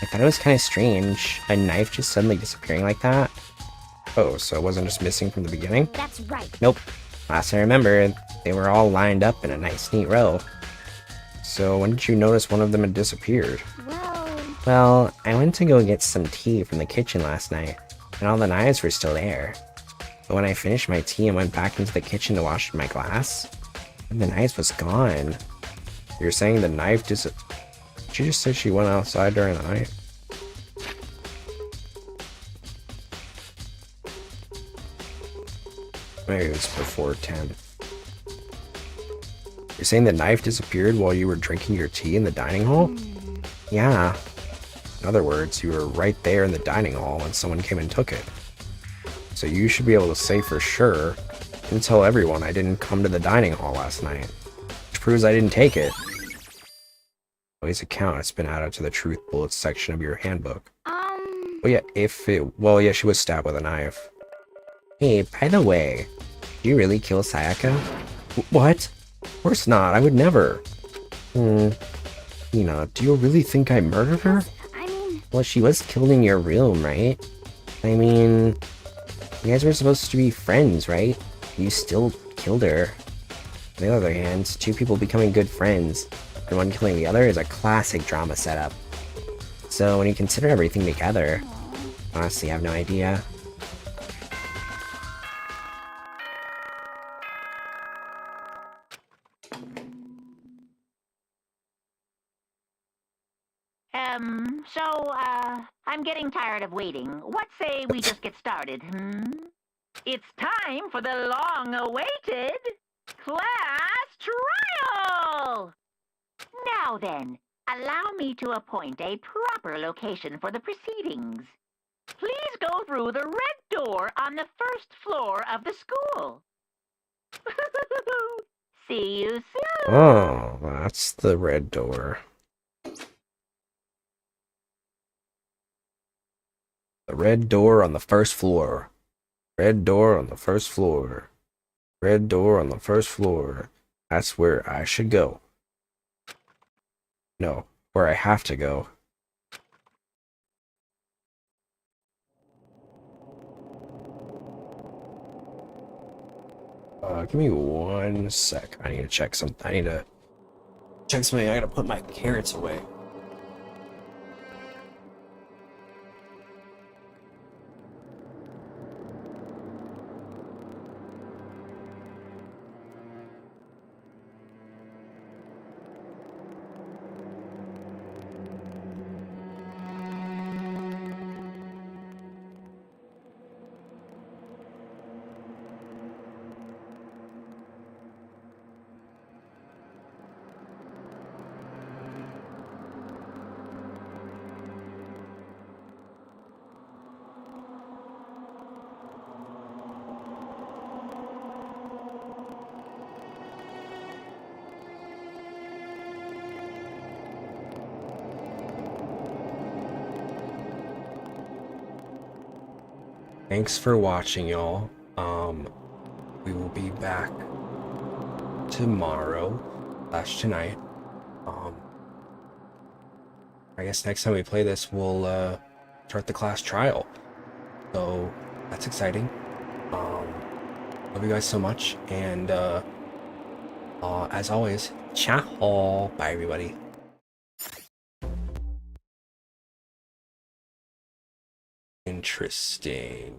I thought it was kind of strange. A knife just suddenly disappearing like that. Oh, so it wasn't just missing from the beginning? That's right. Nope. Last I remember, they were all lined up in a nice, neat row. So when did you notice one of them had disappeared? Well, I went to go get some tea from the kitchen last night, and all the knives were still there. But when I finished my tea and went back into the kitchen to wash my glass, the knife was gone. You're saying the knife She just said she went outside during the night? Maybe it was before 10. You're saying the knife disappeared while you were drinking your tea in the dining hall? Yeah. In other words, you were right there in the dining hall when someone came and took it. So you should be able to say for sure and tell everyone I didn't come to the dining hall last night. Which proves I didn't take it. Ellie's account has been added to the truth bullets section of your handbook. Well, yeah, she was stabbed with a knife. Hey, by the way, did you really kill Sayaka? What? Of course not, I would never. Do you really think I murdered her? I mean... Well, she was killed in your room, right? I mean, you guys were supposed to be friends, right? You still killed her. On the other hand, two people becoming good friends, and one killing the other is a classic drama setup. So when you consider everything together, honestly, I have no idea. I'm getting tired of waiting. What say we just get started, It's time for the long-awaited class trial! Now then, allow me to appoint a proper location for the proceedings. Please go through the red door on the first floor of the school. See you soon! Oh, that's the red door. The red door on the first floor. Red door on the first floor. Red door on the first floor. That's where I should go. No, where I have to go. Give me 1 sec. I need to check something. I gotta put my carrots away. Thanks for watching, y'all. We will be back tomorrow / tonight. I guess next time we play this, we'll start the class trial. So that's exciting. Love you guys so much, and as always, ciao. Bye, everybody. Interesting.